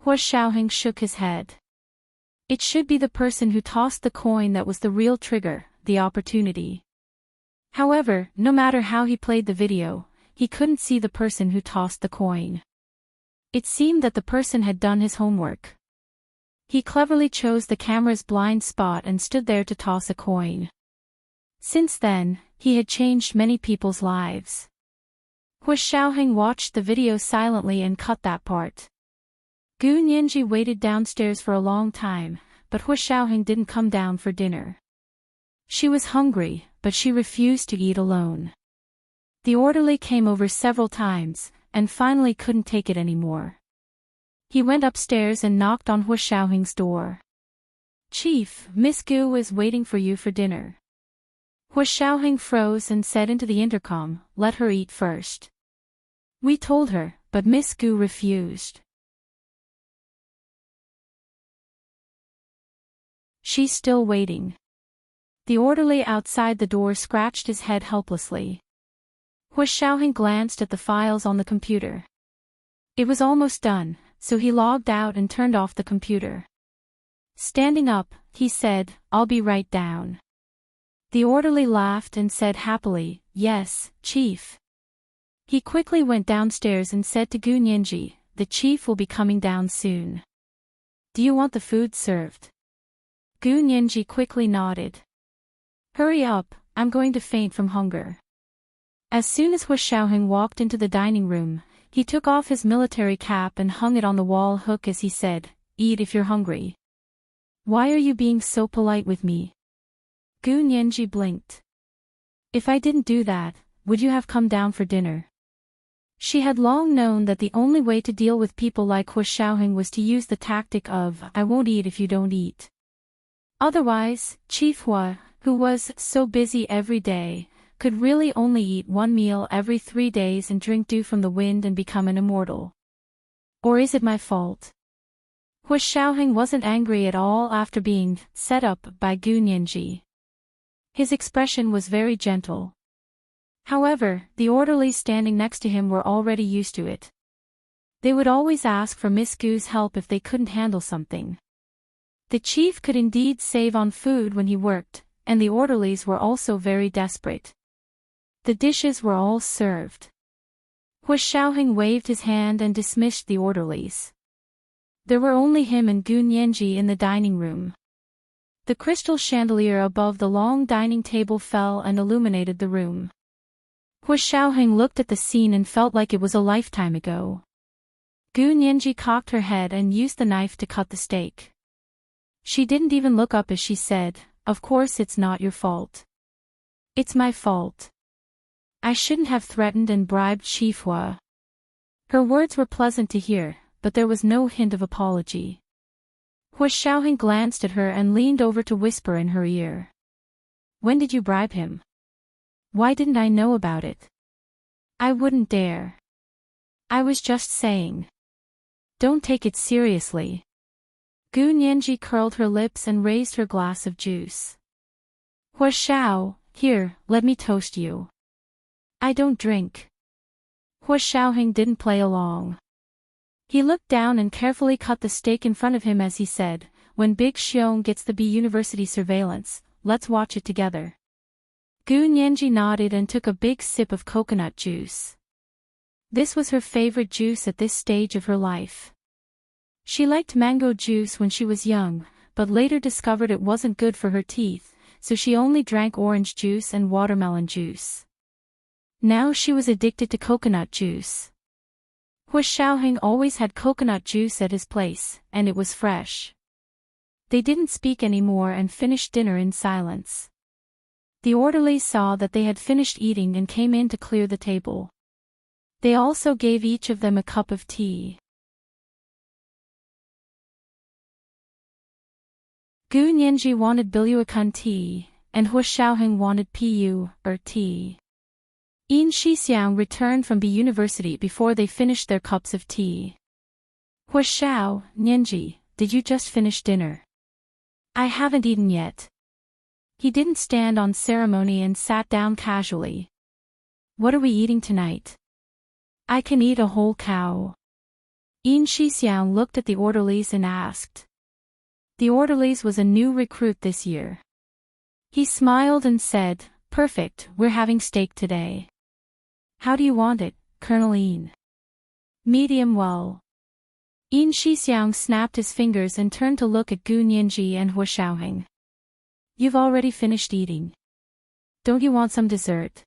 Hu Xiaoheng shook his head. It should be the person who tossed the coin that was the real trigger, the opportunity. However, no matter how he played the video, he couldn't see the person who tossed the coin. It seemed that the person had done his homework. He cleverly chose the camera's blind spot and stood there to toss a coin. Since then, he had changed many people's lives. Hu Xiaoheng watched the video silently and cut that part. Gu Nianji waited downstairs for a long time, but Hu Xiaoheng didn't come down for dinner. She was hungry, but she refused to eat alone. The orderly came over several times, and finally couldn't take it anymore. He went upstairs and knocked on Hu Xiaoheng's door. "Chief, Miss Gu is waiting for you for dinner." Hu Xiaoheng froze and said into the intercom, "Let her eat first." "We told her, but Miss Gu refused. She's still waiting." The orderly outside the door scratched his head helplessly. Hu Xiaoheng glanced at the files on the computer. It was almost done, so he logged out and turned off the computer. Standing up, he said, "I'll be right down." The orderly laughed and said happily, "Yes, Chief." He quickly went downstairs and said to Gu Nianji, "The chief will be coming down soon. Do you want the food served?" Gu Nianji quickly nodded. "Hurry up, I'm going to faint from hunger." As soon as Hu Xiaoheng walked into the dining room, he took off his military cap and hung it on the wall hook as he said, "Eat if you're hungry." "Why are you being so polite with me?" Gu Nianji blinked. "If I didn't do that, would you have come down for dinner?" She had long known that the only way to deal with people like Hu Xiaoheng was to use the tactic of, "I won't eat if you don't eat." Otherwise, Chief Hua, who was so busy every day, could really only eat one meal every 3 days and drink dew from the wind and become an immortal. Or is it my fault? Hu Xiaoheng wasn't angry at all after being set up by Gu Nianji. His expression was very gentle. However, the orderlies standing next to him were already used to it. They would always ask for Miss Gu's help if they couldn't handle something. The chief could indeed save on food when he worked, and the orderlies were also very desperate. The dishes were all served. Hu Xiaoheng waved his hand and dismissed the orderlies. There were only him and Gu Nianji in the dining room. The crystal chandelier above the long dining table fell and illuminated the room. Hu Xiaoheng looked at the scene and felt like it was a lifetime ago. Gu Nianji cocked her head and used the knife to cut the steak. She didn't even look up as she said, "Of course it's not your fault. It's my fault. I shouldn't have threatened and bribed Chief Hua." Her words were pleasant to hear, but there was no hint of apology. Hu Xiaoheng glanced at her and leaned over to whisper in her ear. "When did you bribe him? Why didn't I know about it? I wouldn't dare. I was just saying. Don't take it seriously." Gu Nianji curled her lips and raised her glass of juice. "Hu Xiao, here, let me toast you." "I don't drink." Hu Xiaoheng didn't play along. He looked down and carefully cut the steak in front of him as he said, "When Big Xiong gets the B University surveillance, let's watch it together." Gu Nianji nodded and took a big sip of coconut juice. This was her favorite juice at this stage of her life. She liked mango juice when she was young, but later discovered it wasn't good for her teeth, so she only drank orange juice and watermelon juice. Now she was addicted to coconut juice. Hu Xiaoheng always had coconut juice at his place, and it was fresh. They didn't speak anymore and finished dinner in silence. The orderlies saw that they had finished eating and came in to clear the table. They also gave each of them a cup of tea. Gu Nianji wanted Biluakun tea, and Hu Xiaoheng wanted pu, or tea. Yin Shixiang returned from B University before they finished their cups of tea. "Hu Xiao, Nianji, did you just finish dinner?" "I haven't eaten yet." He didn't stand on ceremony and sat down casually. "What are we eating tonight?" "I can eat a whole cow." Yin Shixiang looked at the orderlies and asked. The orderlies was a new recruit this year. He smiled and said, "Perfect, we're having steak today." "How do you want it, Colonel Yin?" "Medium well." Yin Shixiang snapped his fingers and turned to look at Gu Nianji and Hu Xiaoheng. "You've already finished eating. Don't you want some dessert?"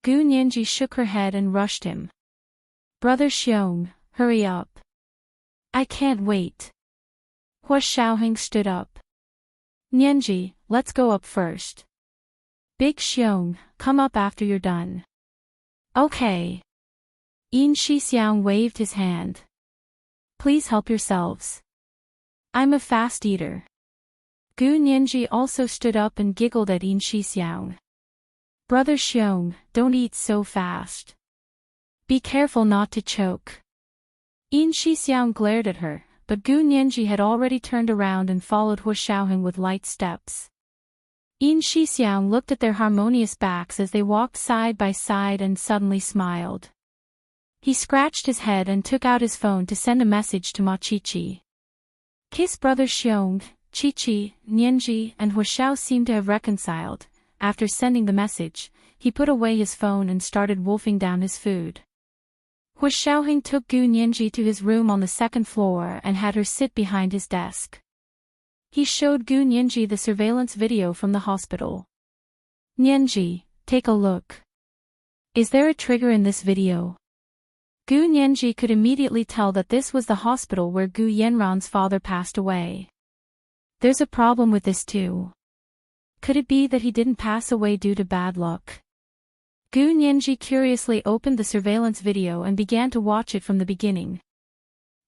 Gu Nianji shook her head and rushed him. "Brother Xiong, hurry up. I can't wait. Hua Xiaoheng stood up. Nianji, let's go up first. Big Xiong, come up after you're done. Okay. Yin Shixiang waved his hand. Please help yourselves. I'm a fast eater. Gu Nianji also stood up and giggled at Yin Shixiang. Brother Xiong, don't eat so fast. Be careful not to choke. Yin Shixiang glared at her, but Gu Nianji had already turned around and followed Hua Xiaoheng with light steps. Yin Shixiang looked at their harmonious backs as they walked side by side and suddenly smiled. He scratched his head and took out his phone to send a message to Ma Qiqi. Kiss brother Xiong, Qiqi, Nianji and Hua Xiao seemed to have reconciled. After sending the message, he put away his phone and started wolfing down his food. Hua Xiaoheng took Gu Nianji to his room on the second floor and had her sit behind his desk. He showed Gu Nianji the surveillance video from the hospital. Nianji, take a look. Is there a trigger in this video? Gu Nianji could immediately tell that this was the hospital where Gu Yanran's father passed away. There's a problem with this too. Could it be that he didn't pass away due to bad luck? Gu Nianji curiously opened the surveillance video and began to watch it from the beginning.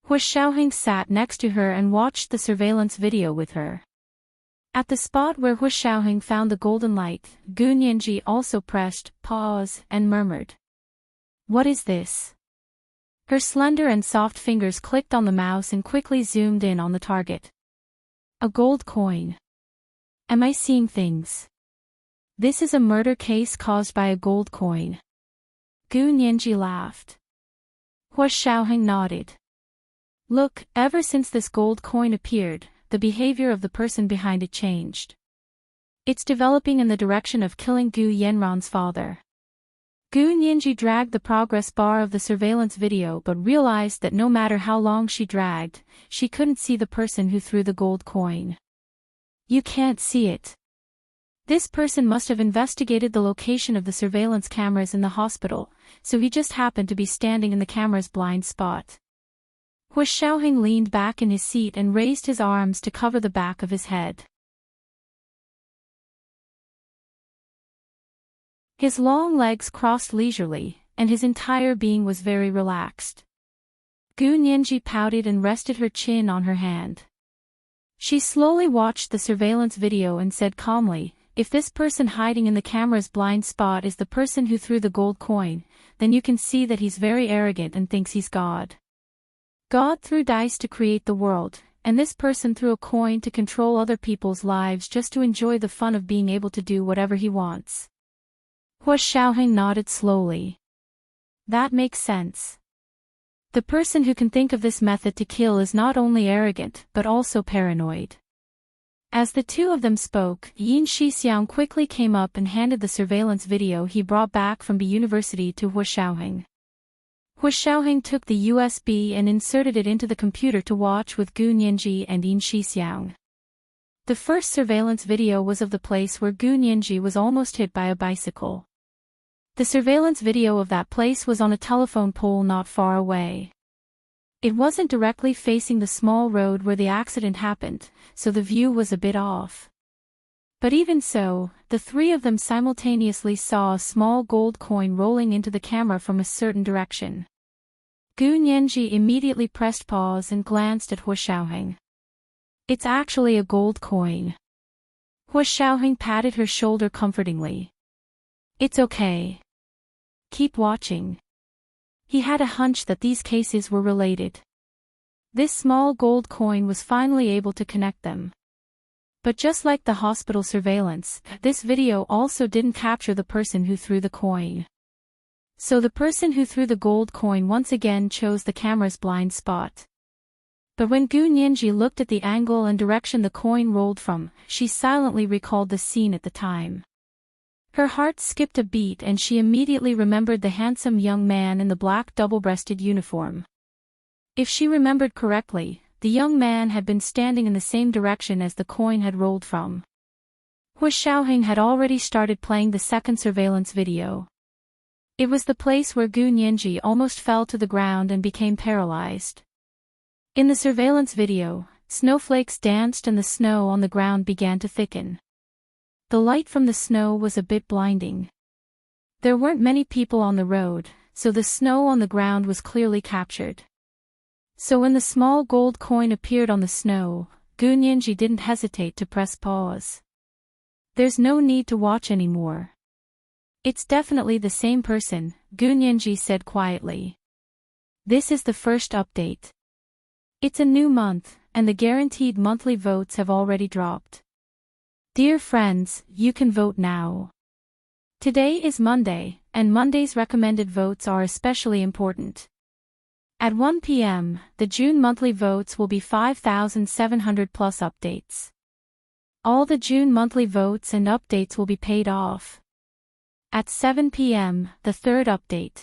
Hua Xiaoheng sat next to her and watched the surveillance video with her. At the spot where Hua Xiaoheng found the golden light, Gu Nianji also pressed pause and murmured. What is this? Her slender and soft fingers clicked on the mouse and quickly zoomed in on the target. A gold coin. Am I seeing things? This is a murder case caused by a gold coin. Gu Nianji laughed. Hua Xiaoheng nodded. Look, ever since this gold coin appeared, the behavior of the person behind it changed. It's developing in the direction of killing Gu Yanran's father. Gu Nianji dragged the progress bar of the surveillance video but realized that no matter how long she dragged, she couldn't see the person who threw the gold coin. You can't see it. This person must have investigated the location of the surveillance cameras in the hospital, so he just happened to be standing in the camera's blind spot. Hua Xiaoheng leaned back in his seat and raised his arms to cover the back of his head. His long legs crossed leisurely, and his entire being was very relaxed. Gu Nianji pouted and rested her chin on her hand. She slowly watched the surveillance video and said calmly, if this person hiding in the camera's blind spot is the person who threw the gold coin, then you can see that he's very arrogant and thinks he's God. God threw dice to create the world, and this person threw a coin to control other people's lives just to enjoy the fun of being able to do whatever he wants. Hua Xiaoheng nodded slowly. That makes sense. The person who can think of this method to kill is not only arrogant but also paranoid. As the two of them spoke, Yin Shixiang quickly came up and handed the surveillance video he brought back from the university to Hua Xiaoheng. Hua Xiaoheng took the USB and inserted it into the computer to watch with Gu Nianji and Yin Shixiang. The first surveillance video was of the place where Gu Nianji was almost hit by a bicycle. The surveillance video of that place was on a telephone pole not far away. It wasn't directly facing the small road where the accident happened, so the view was a bit off. But even so, the three of them simultaneously saw a small gold coin rolling into the camera from a certain direction. Gu Nianji immediately pressed pause and glanced at Hua Xiaoheng. It's actually a gold coin. Hua Xiaoheng patted her shoulder comfortingly. It's okay. Keep watching. He had a hunch that these cases were related. This small gold coin was finally able to connect them. But just like the hospital surveillance, this video also didn't capture the person who threw the coin. So the person who threw the gold coin once again chose the camera's blind spot. But when Gu Nianji looked at the angle and direction the coin rolled from, she silently recalled the scene at the time. Her heart skipped a beat and she immediately remembered the handsome young man in the black double-breasted uniform. If she remembered correctly, the young man had been standing in the same direction as the coin had rolled from. Hua Xiaoheng had already started playing the second surveillance video. It was the place where Gu Nianji almost fell to the ground and became paralyzed. In the surveillance video, snowflakes danced and the snow on the ground began to thicken. The light from the snow was a bit blinding. There weren't many people on the road, so the snow on the ground was clearly captured. So when the small gold coin appeared on the snow, Gu Nianji didn't hesitate to press pause. There's no need to watch anymore. It's definitely the same person, Gu Nianji said quietly. This is the first update. It's a new month, and the guaranteed monthly votes have already dropped. Dear friends, you can vote now. Today is Monday, and Monday's recommended votes are especially important. At 1 p.m., the June monthly votes will be 5,700 plus updates. All the June monthly votes and updates will be paid off. At 7 p.m., the third update.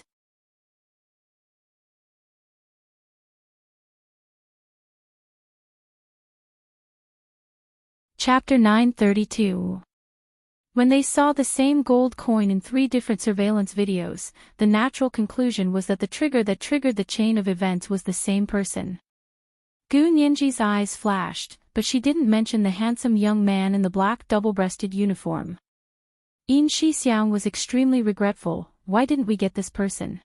Chapter 932. When they saw the same gold coin in 3 different surveillance videos, the natural conclusion was that the trigger that triggered the chain of events was the same person. Gu Nianji's eyes flashed, but she didn't mention the handsome young man in the black double-breasted uniform. Yin Shixiang was extremely regretful. Why didn't we get this person?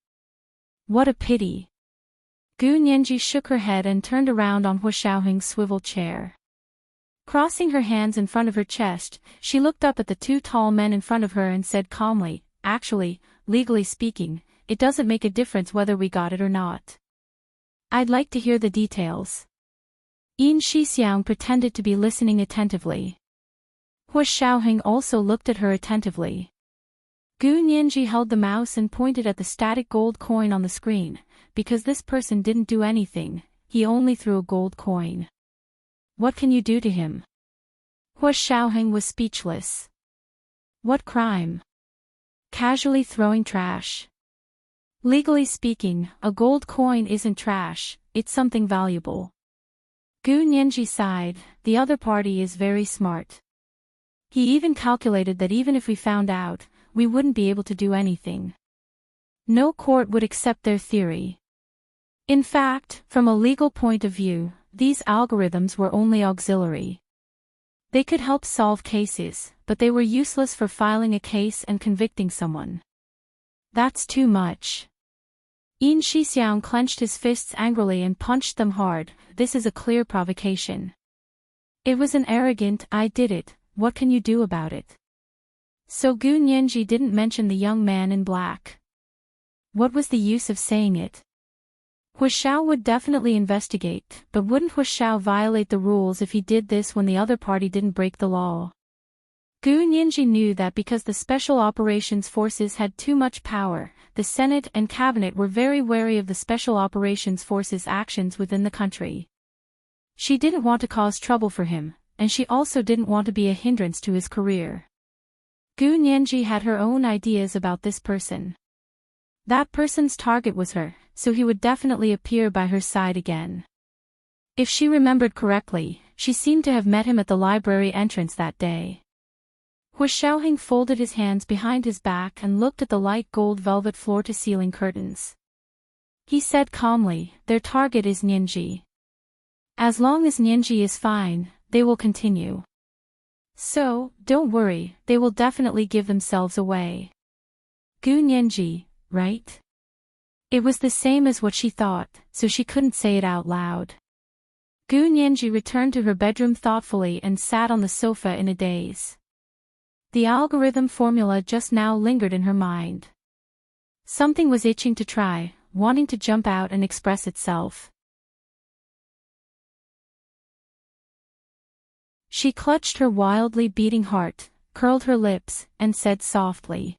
What a pity. Gu Nianji shook her head and turned around on Hu Xiaoheng's swivel chair. Crossing her hands in front of her chest, she looked up at the 2 tall men in front of her and said calmly, actually, legally speaking, it doesn't make a difference whether we got it or not. I'd like to hear the details. Yin Shixiang pretended to be listening attentively. Hu Xiaoheng also looked at her attentively. Gu Nianji held the mouse and pointed at the static gold coin on the screen, because this person didn't do anything, he only threw a gold coin. What can you do to him? Hu Xiaoheng was speechless. What crime? Casually throwing trash. Legally speaking, a gold coin isn't trash, it's something valuable. Gu Nianji sighed, the other party is very smart. He even calculated that even if we found out, we wouldn't be able to do anything. No court would accept their theory. In fact, from a legal point of view, these algorithms were only auxiliary. They could help solve cases, but they were useless for filing a case and convicting someone. That's too much. Yin Shixiang clenched his fists angrily and punched them hard. This is a clear provocation. It was an arrogant, I did it, what can you do about it? So Gu Nianji didn't mention the young man in black. What was the use of saying it? Hu Xiao would definitely investigate, but wouldn't Hu Xiao violate the rules if he did this when the other party didn't break the law? Gu Nianji knew that because the Special Operations Forces had too much power, the Senate and Cabinet were very wary of the Special Operations Forces' actions within the country. She didn't want to cause trouble for him, and she also didn't want to be a hindrance to his career. Gu Nianji had her own ideas about this person. That person's target was her, so he would definitely appear by her side again. If she remembered correctly, she seemed to have met him at the library entrance that day. Hu Xiaoheng folded his hands behind his back and looked at the light gold velvet floor-to-ceiling curtains. He said calmly, their target is Nianji. As long as Nianji is fine, they will continue. So, don't worry, they will definitely give themselves away. Gu Nianji, right? It was the same as what she thought, so she couldn't say it out loud. Gu Nianji returned to her bedroom thoughtfully and sat on the sofa in a daze. The algorithm formula just now lingered in her mind. Something was itching to try, wanting to jump out and express itself. She clutched her wildly beating heart, curled her lips, and said softly,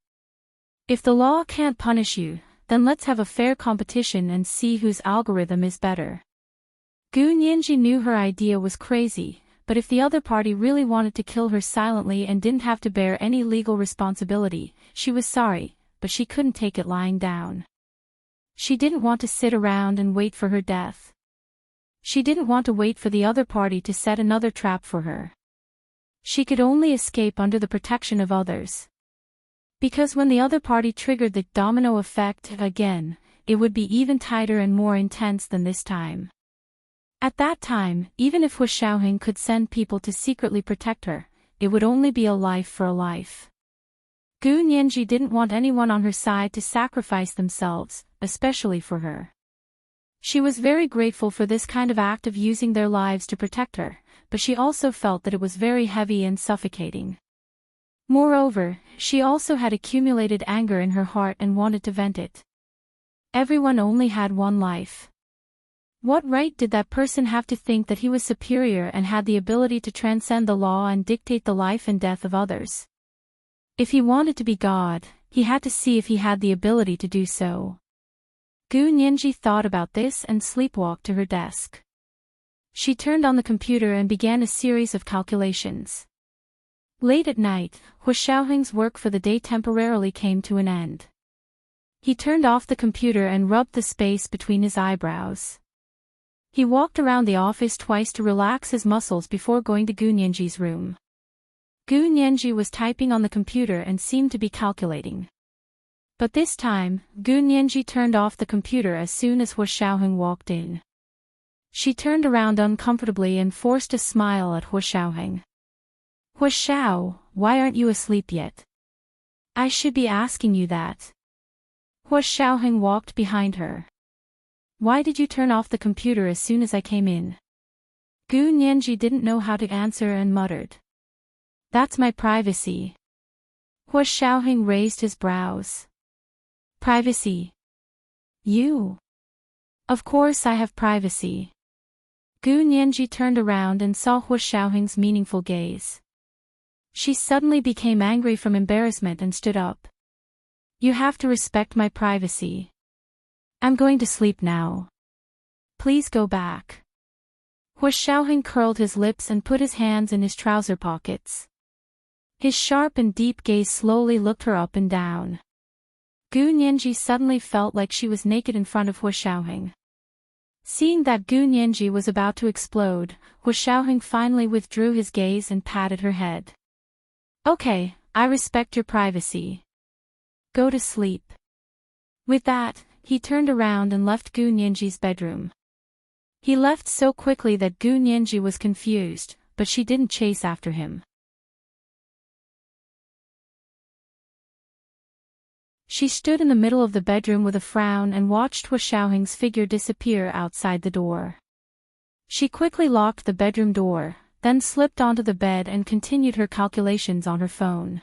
if the law can't punish you, then let's have a fair competition and see whose algorithm is better. Gu Nianji knew her idea was crazy, but if the other party really wanted to kill her silently and didn't have to bear any legal responsibility, she was sorry, but she couldn't take it lying down. She didn't want to sit around and wait for her death. She didn't want to wait for the other party to set another trap for her. She could only escape under the protection of others. Because when the other party triggered the domino effect again, it would be even tighter and more intense than this time. At that time, even if Hu Xiaoheng could send people to secretly protect her, it would only be a life for a life. Gu Nianji didn't want anyone on her side to sacrifice themselves, especially for her. She was very grateful for this kind of act of using their lives to protect her, but she also felt that it was very heavy and suffocating. Moreover, she also had accumulated anger in her heart and wanted to vent it. Everyone only had one life. What right did that person have to think that he was superior and had the ability to transcend the law and dictate the life and death of others? If he wanted to be God, he had to see if he had the ability to do so. Gu Nianji thought about this and sleepwalked to her desk. She turned on the computer and began a series of calculations. Late at night, Hu Xiaoheng's work for the day temporarily came to an end. He turned off the computer and rubbed the space between his eyebrows. He walked around the office twice to relax his muscles before going to Gu Nianji's room. Gu Nianji was typing on the computer and seemed to be calculating. But this time, Gu Nianji turned off the computer as soon as Hu Xiaoheng walked in. She turned around uncomfortably and forced a smile at Hu Xiaoheng. Hu Xiao, why aren't you asleep yet? I should be asking you that. Hu Xiaoheng walked behind her. Why did you turn off the computer as soon as I came in? Gu Nianji didn't know how to answer and muttered. That's my privacy. Hu Xiaoheng raised his brows. Privacy? You? Of course I have privacy. Gu Nianji turned around and saw Hu Xiaoheng's meaningful gaze. She suddenly became angry from embarrassment and stood up. You have to respect my privacy. I'm going to sleep now. Please go back. Hu Xiaoheng curled his lips and put his hands in his trouser pockets. His sharp and deep gaze slowly looked her up and down. Gu Nianji suddenly felt like she was naked in front of Hu Xiaoheng. Seeing that Gu Nianji was about to explode, Hu Xiaoheng finally withdrew his gaze and patted her head. Okay, I respect your privacy. Go to sleep. With that, he turned around and left Gu Nianji's bedroom. He left so quickly that Gu Nianji was confused, but she didn't chase after him. She stood in the middle of the bedroom with a frown and watched Hu Xiaoheng's figure disappear outside the door. She quickly locked the bedroom door, then slipped onto the bed and continued her calculations on her phone.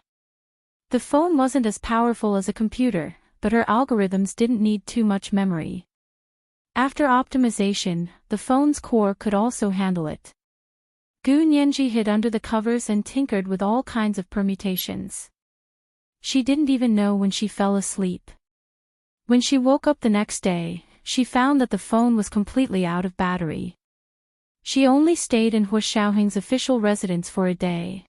The phone wasn't as powerful as a computer, but her algorithms didn't need too much memory. After optimization, the phone's core could also handle it. Gu Nianji hid under the covers and tinkered with all kinds of permutations. She didn't even know when she fell asleep. When she woke up the next day, she found that the phone was completely out of battery. She only stayed in Hu Xiaoheng's official residence for a day.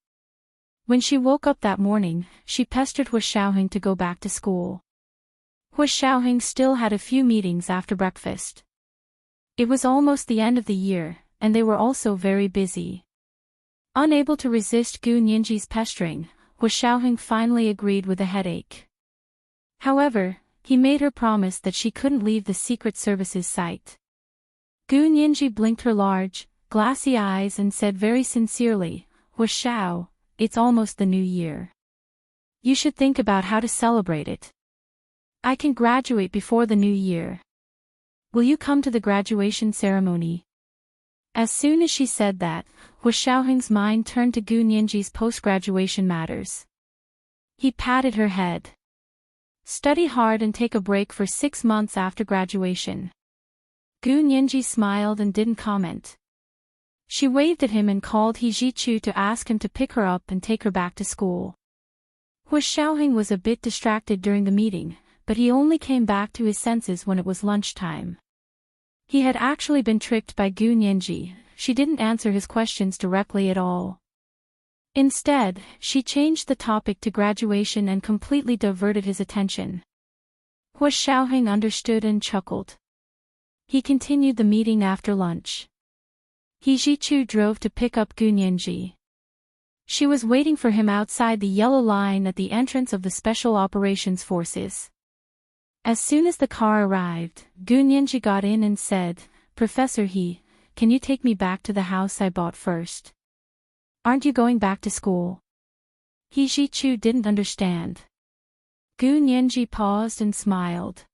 When she woke up that morning, she pestered Hu Xiaoheng to go back to school. Hu Xiaoheng still had a few meetings after breakfast. It was almost the end of the year, and they were also very busy. Unable to resist Gu Nianji's pestering, Hu Xiaoheng finally agreed with a headache. However, he made her promise that she couldn't leave the Secret Service's sight. Gu Nianji blinked her large, glassy eyes and said very sincerely, Hu Xiao, it's almost the new year. You should think about how to celebrate it. I can graduate before the new year. Will you come to the graduation ceremony? As soon as she said that, Hu Xiaoheng's mind turned to Gu Nianji's post-graduation matters. He patted her head. Study hard and take a break for 6 months after graduation. Gu Nianji smiled and didn't comment. She waved at him and called He Zhichu to ask him to pick her up and take her back to school. Hu Xiaoheng was a bit distracted during the meeting, but he only came back to his senses when it was lunchtime. He had actually been tricked by Gu Nianji. She didn't answer his questions directly at all. Instead, she changed the topic to graduation and completely diverted his attention. Hu Xiaoheng understood and chuckled. He continued the meeting after lunch. He Zhichu drove to pick up Gu Nianji. She was waiting for him outside the yellow line at the entrance of the Special Operations Forces. As soon as the car arrived, Gu Nianji got in and said, Professor He, can you take me back to the house I bought first? Aren't you going back to school? He Ji-chu didn't understand. Gu Nianji paused and smiled.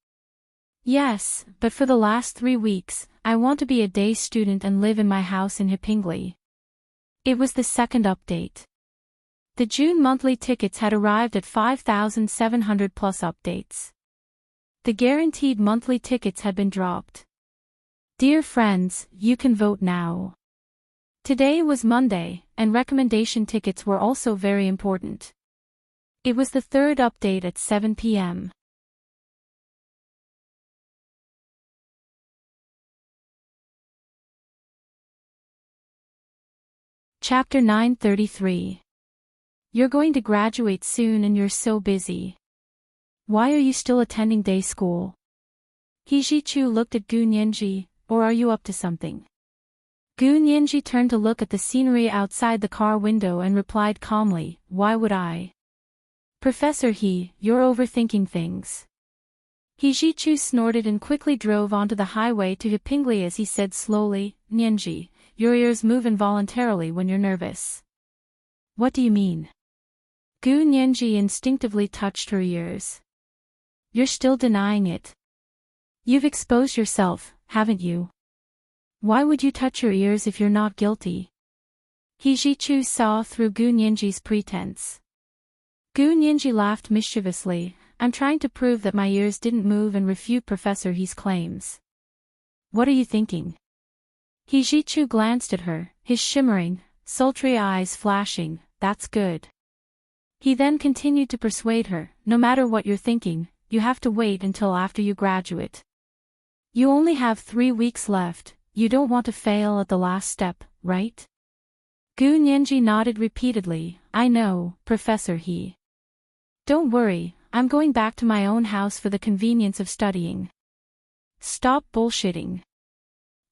Yes, but for the last 3 weeks, I want to be a day student and live in my house in Hipingli. It was the second update. The June monthly tickets had arrived at 5,700 plus updates. The guaranteed monthly tickets had been dropped. Dear friends, you can vote now. Today was Monday, and recommendation tickets were also very important. It was the third update at 7 p.m. Chapter 933. You're going to graduate soon and you're so busy. Why are you still attending day school? He Ji-chu looked at Gu Nianji, or are you up to something? Gu Nianji turned to look at the scenery outside the car window and replied calmly, why would I? Professor He, you're overthinking things. He Ji-chu snorted and quickly drove onto the highway to Hipingli as he said slowly, Nianji, your ears move involuntarily when you're nervous. What do you mean? Gu Nianji instinctively touched her ears. You're still denying it. You've exposed yourself, haven't you? Why would you touch your ears if you're not guilty? He Ji-chu saw through Gu Nianji's pretense. Gu Nianji laughed mischievously, I'm trying to prove that my ears didn't move and refute Professor He's claims. What are you thinking? He Ji-chu glanced at her, his shimmering, sultry eyes flashing, that's good. He then continued to persuade her, no matter what you're thinking, you have to wait until after you graduate. You only have 3 weeks left, you don't want to fail at the last step, right? Gu Nianji nodded repeatedly, I know, Professor He. Don't worry, I'm going back to my own house for the convenience of studying. Stop bullshitting.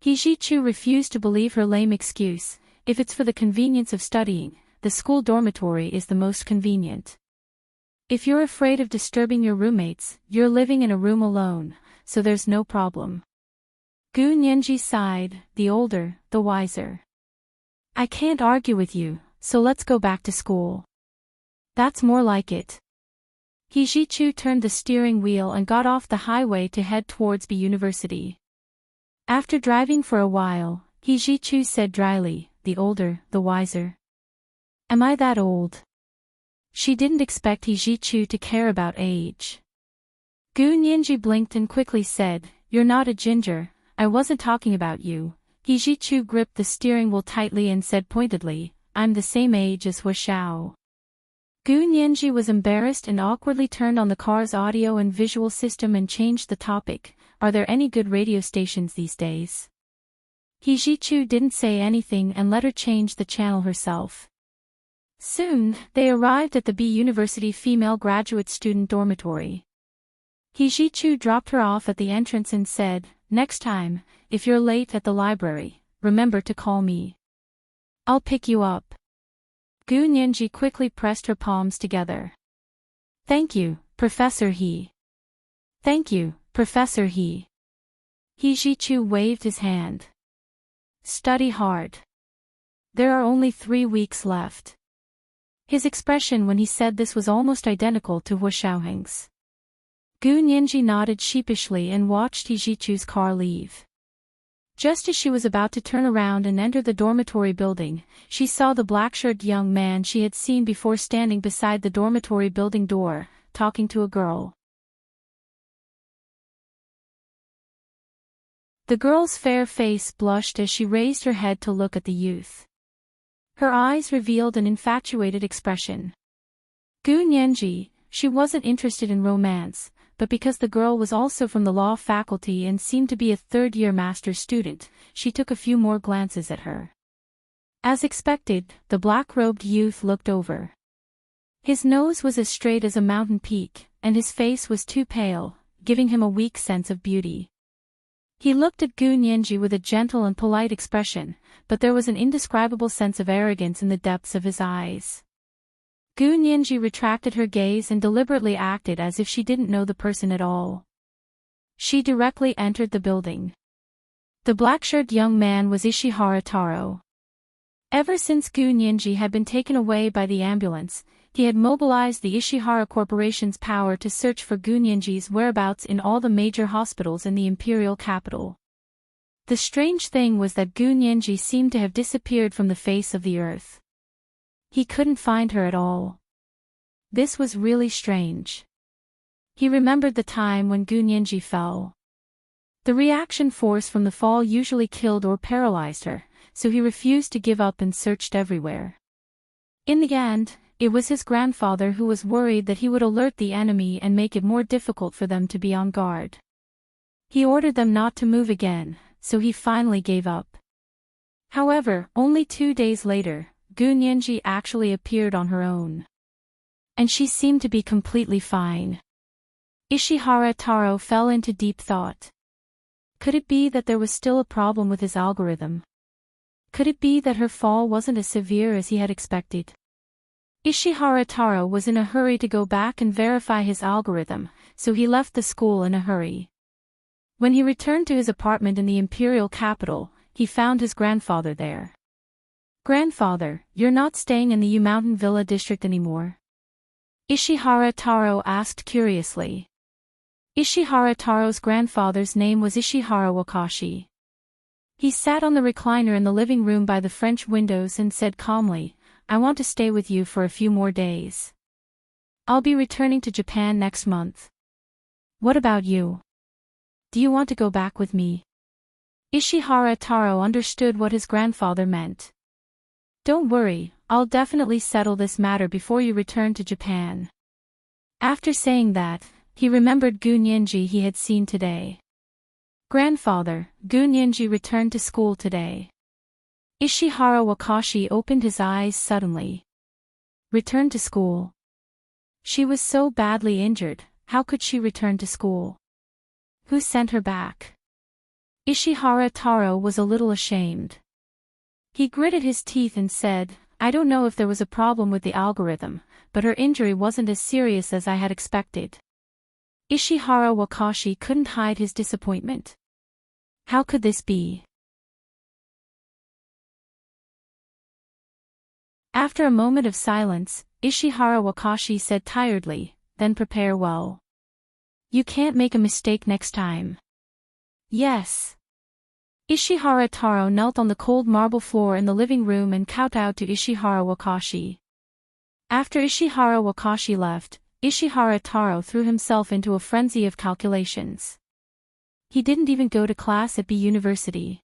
He Ji-chu refused to believe her lame excuse, if it's for the convenience of studying, the school dormitory is the most convenient. If you're afraid of disturbing your roommates, you're living in a room alone, so there's no problem. Gu Nianji sighed, the older, the wiser. I can't argue with you, so let's go back to school. That's more like it. He Ji-chu turned the steering wheel and got off the highway to head towards the university. After driving for a while, He Ji-chu said dryly, the older, the wiser. Am I that old? She didn't expect He Ji-chu to care about age. Gu Nianji blinked and quickly said, you're not a ginger, I wasn't talking about you. He Ji-chu gripped the steering wheel tightly and said pointedly, I'm the same age as Hua Xiao. Gu Nianji was embarrassed and awkwardly turned on the car's audio and visual system and changed the topic, are there any good radio stations these days? He Ji-chu didn't say anything and let her change the channel herself. Soon, they arrived at the B University female graduate student dormitory. He Ji-chu dropped her off at the entrance and said, next time, if you're late at the library, remember to call me. I'll pick you up. Gu Nianji quickly pressed her palms together. Thank you, Professor He. Thank you, Professor He. He Ji-chu waved his hand. Study hard. There are only 3 weeks left. His expression when he said this was almost identical to Hua Xiaoheng's. Gu Nianji nodded sheepishly and watched He Ji-chu's car leave. Just as she was about to turn around and enter the dormitory building, she saw the black-shirted young man she had seen before standing beside the dormitory building door, talking to a girl. The girl's fair face blushed as she raised her head to look at the youth. Her eyes revealed an infatuated expression. Gu Nianji, she wasn't interested in romance, but because the girl was also from the law faculty and seemed to be a third-year master's student, she took a few more glances at her. As expected, the black-robed youth looked over. His nose was as straight as a mountain peak, and his face was too pale, giving him a weak sense of beauty. He looked at Gu Nianji with a gentle and polite expression, but there was an indescribable sense of arrogance in the depths of his eyes. Gu Nianji retracted her gaze and deliberately acted as if she didn't know the person at all. She directly entered the building. The black-shirt young man was Ishihara Taro. Ever since Gu Nianji had been taken away by the ambulance, he had mobilized the Ishihara Corporation's power to search for Gu Nianji's whereabouts in all the major hospitals in the imperial capital. The strange thing was that Gu Nianji seemed to have disappeared from the face of the earth. He couldn't find her at all. This was really strange. He remembered the time when Gu Nianji fell. The reaction force from the fall usually killed or paralyzed her, so he refused to give up and searched everywhere. In the end, it was his grandfather who was worried that he would alert the enemy and make it more difficult for them to be on guard. He ordered them not to move again, so he finally gave up. However, only 2 days later, Gu Nianji actually appeared on her own. And she seemed to be completely fine. Ishihara Taro fell into deep thought. Could it be that there was still a problem with his algorithm? Could it be that her fall wasn't as severe as he had expected? Ishihara Taro was in a hurry to go back and verify his algorithm, so he left the school in a hurry. When he returned to his apartment in the imperial capital, he found his grandfather there. "Grandfather, you're not staying in the U Mountain Villa district anymore?" Ishihara Taro asked curiously. Ishihara Taro's grandfather's name was Ishihara Wakashi. He sat on the recliner in the living room by the French windows and said calmly, "I want to stay with you for a few more days. I'll be returning to Japan next month. What about you? Do you want to go back with me?" Ishihara Taro understood what his grandfather meant. "Don't worry, I'll definitely settle this matter before you return to Japan." After saying that, he remembered Gu Nianji he had seen today. "Grandfather, Gu Nianji returned to school today." Ishihara Wakashi opened his eyes suddenly. Returned to school? She was so badly injured, how could she return to school? Who sent her back? Ishihara Taro was a little ashamed. He gritted his teeth and said, "I don't know if there was a problem with the algorithm, but her injury wasn't as serious as I had expected." Ishihara Wakashi couldn't hide his disappointment. How could this be? After a moment of silence, Ishihara Wakashi said tiredly, "Then prepare well. You can't make a mistake next time." "Yes." Ishihara Taro knelt on the cold marble floor in the living room and kowtowed to Ishihara Wakashi. After Ishihara Wakashi left, Ishihara Taro threw himself into a frenzy of calculations. He didn't even go to class at B University.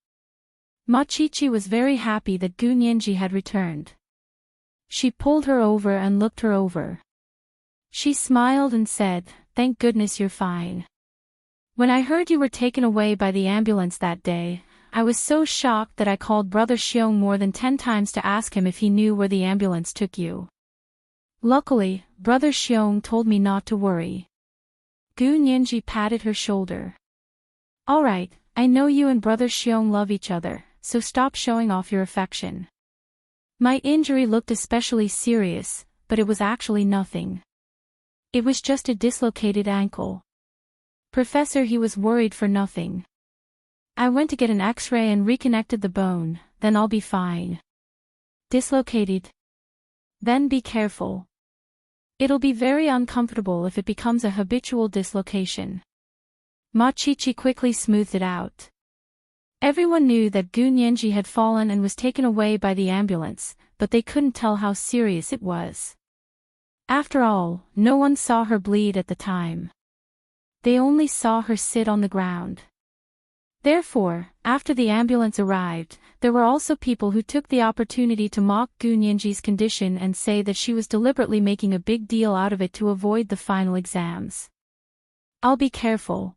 Machichi was very happy that Gu Nianji had returned. She pulled her over and looked her over. She smiled and said, "Thank goodness you're fine. When I heard you were taken away by the ambulance that day, I was so shocked that I called Brother Xiong more than 10 times to ask him if he knew where the ambulance took you. Luckily, Brother Xiong told me not to worry." Gu Nianji patted her shoulder. "All right, I know you and Brother Xiong love each other, so stop showing off your affection. My injury looked especially serious, but it was actually nothing. It was just a dislocated ankle. Professor, he was worried for nothing. I went to get an X-ray and reconnected the bone, then I'll be fine." "Dislocated? Then be careful. It'll be very uncomfortable if it becomes a habitual dislocation." Machichi quickly smoothed it out. Everyone knew that Gu Nianji had fallen and was taken away by the ambulance, but they couldn't tell how serious it was. After all, no one saw her bleed at the time. They only saw her sit on the ground. Therefore, after the ambulance arrived, there were also people who took the opportunity to mock Gu Nianji's condition and say that she was deliberately making a big deal out of it to avoid the final exams. "I'll be careful,"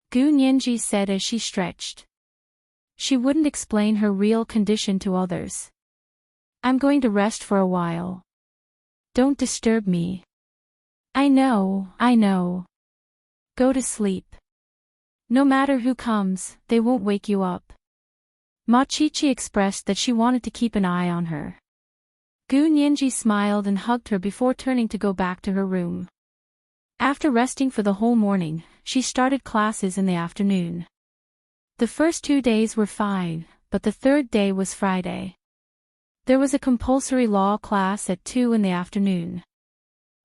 Gu Nianji said as she stretched. She wouldn't explain her real condition to others. "I'm going to rest for a while. Don't disturb me." I know. Go to sleep. No matter who comes, they won't wake you up." Machichi expressed that she wanted to keep an eye on her. Gu Nianji smiled and hugged her before turning to go back to her room. After resting for the whole morning, she started classes in the afternoon. The first 2 days were fine, but the third day was Friday. There was a compulsory law class at 2 in the afternoon.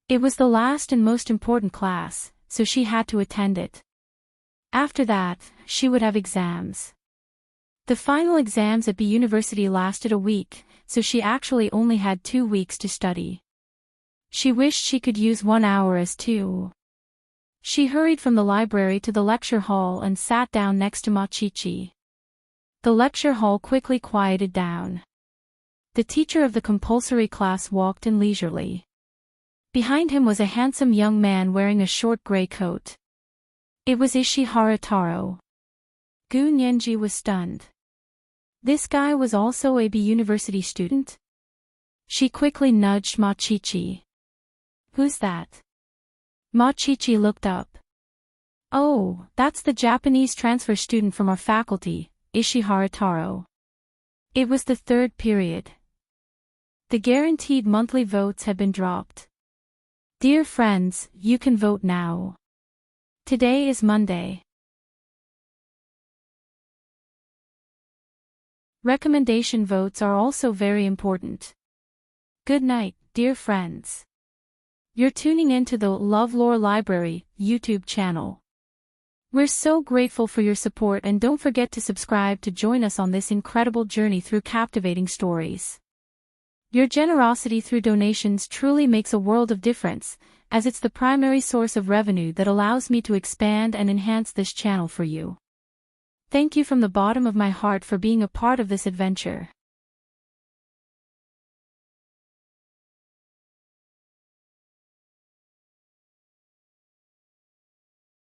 It was the last and most important class, so she had to attend it. After that, she would have exams. The final exams at the university lasted a week, so she actually only had 2 weeks to study. She wished she could use 1 hour as 2. She hurried from the library to the lecture hall and sat down next to Machichi. The lecture hall quickly quieted down. The teacher of the compulsory class walked in leisurely. Behind him was a handsome young man wearing a short gray coat. It was Ishihara Taro. Gu Nianji was stunned. This guy was also a B university student? She quickly nudged Machichi. Who's that? Machichi looked up. Oh, that's the Japanese transfer student from our faculty, Ishihara Taro. It was the third period. The guaranteed monthly votes had been dropped. Dear friends, you can vote now. Today is Monday. Recommendation votes are also very important. Good night, dear friends. You're tuning into the LoveLore Library YouTube channel. We're so grateful for your support, and don't forget to subscribe to join us on this incredible journey through captivating stories. Your generosity through donations truly makes a world of difference, as it's the primary source of revenue that allows me to expand and enhance this channel for you. Thank you from the bottom of my heart for being a part of this adventure.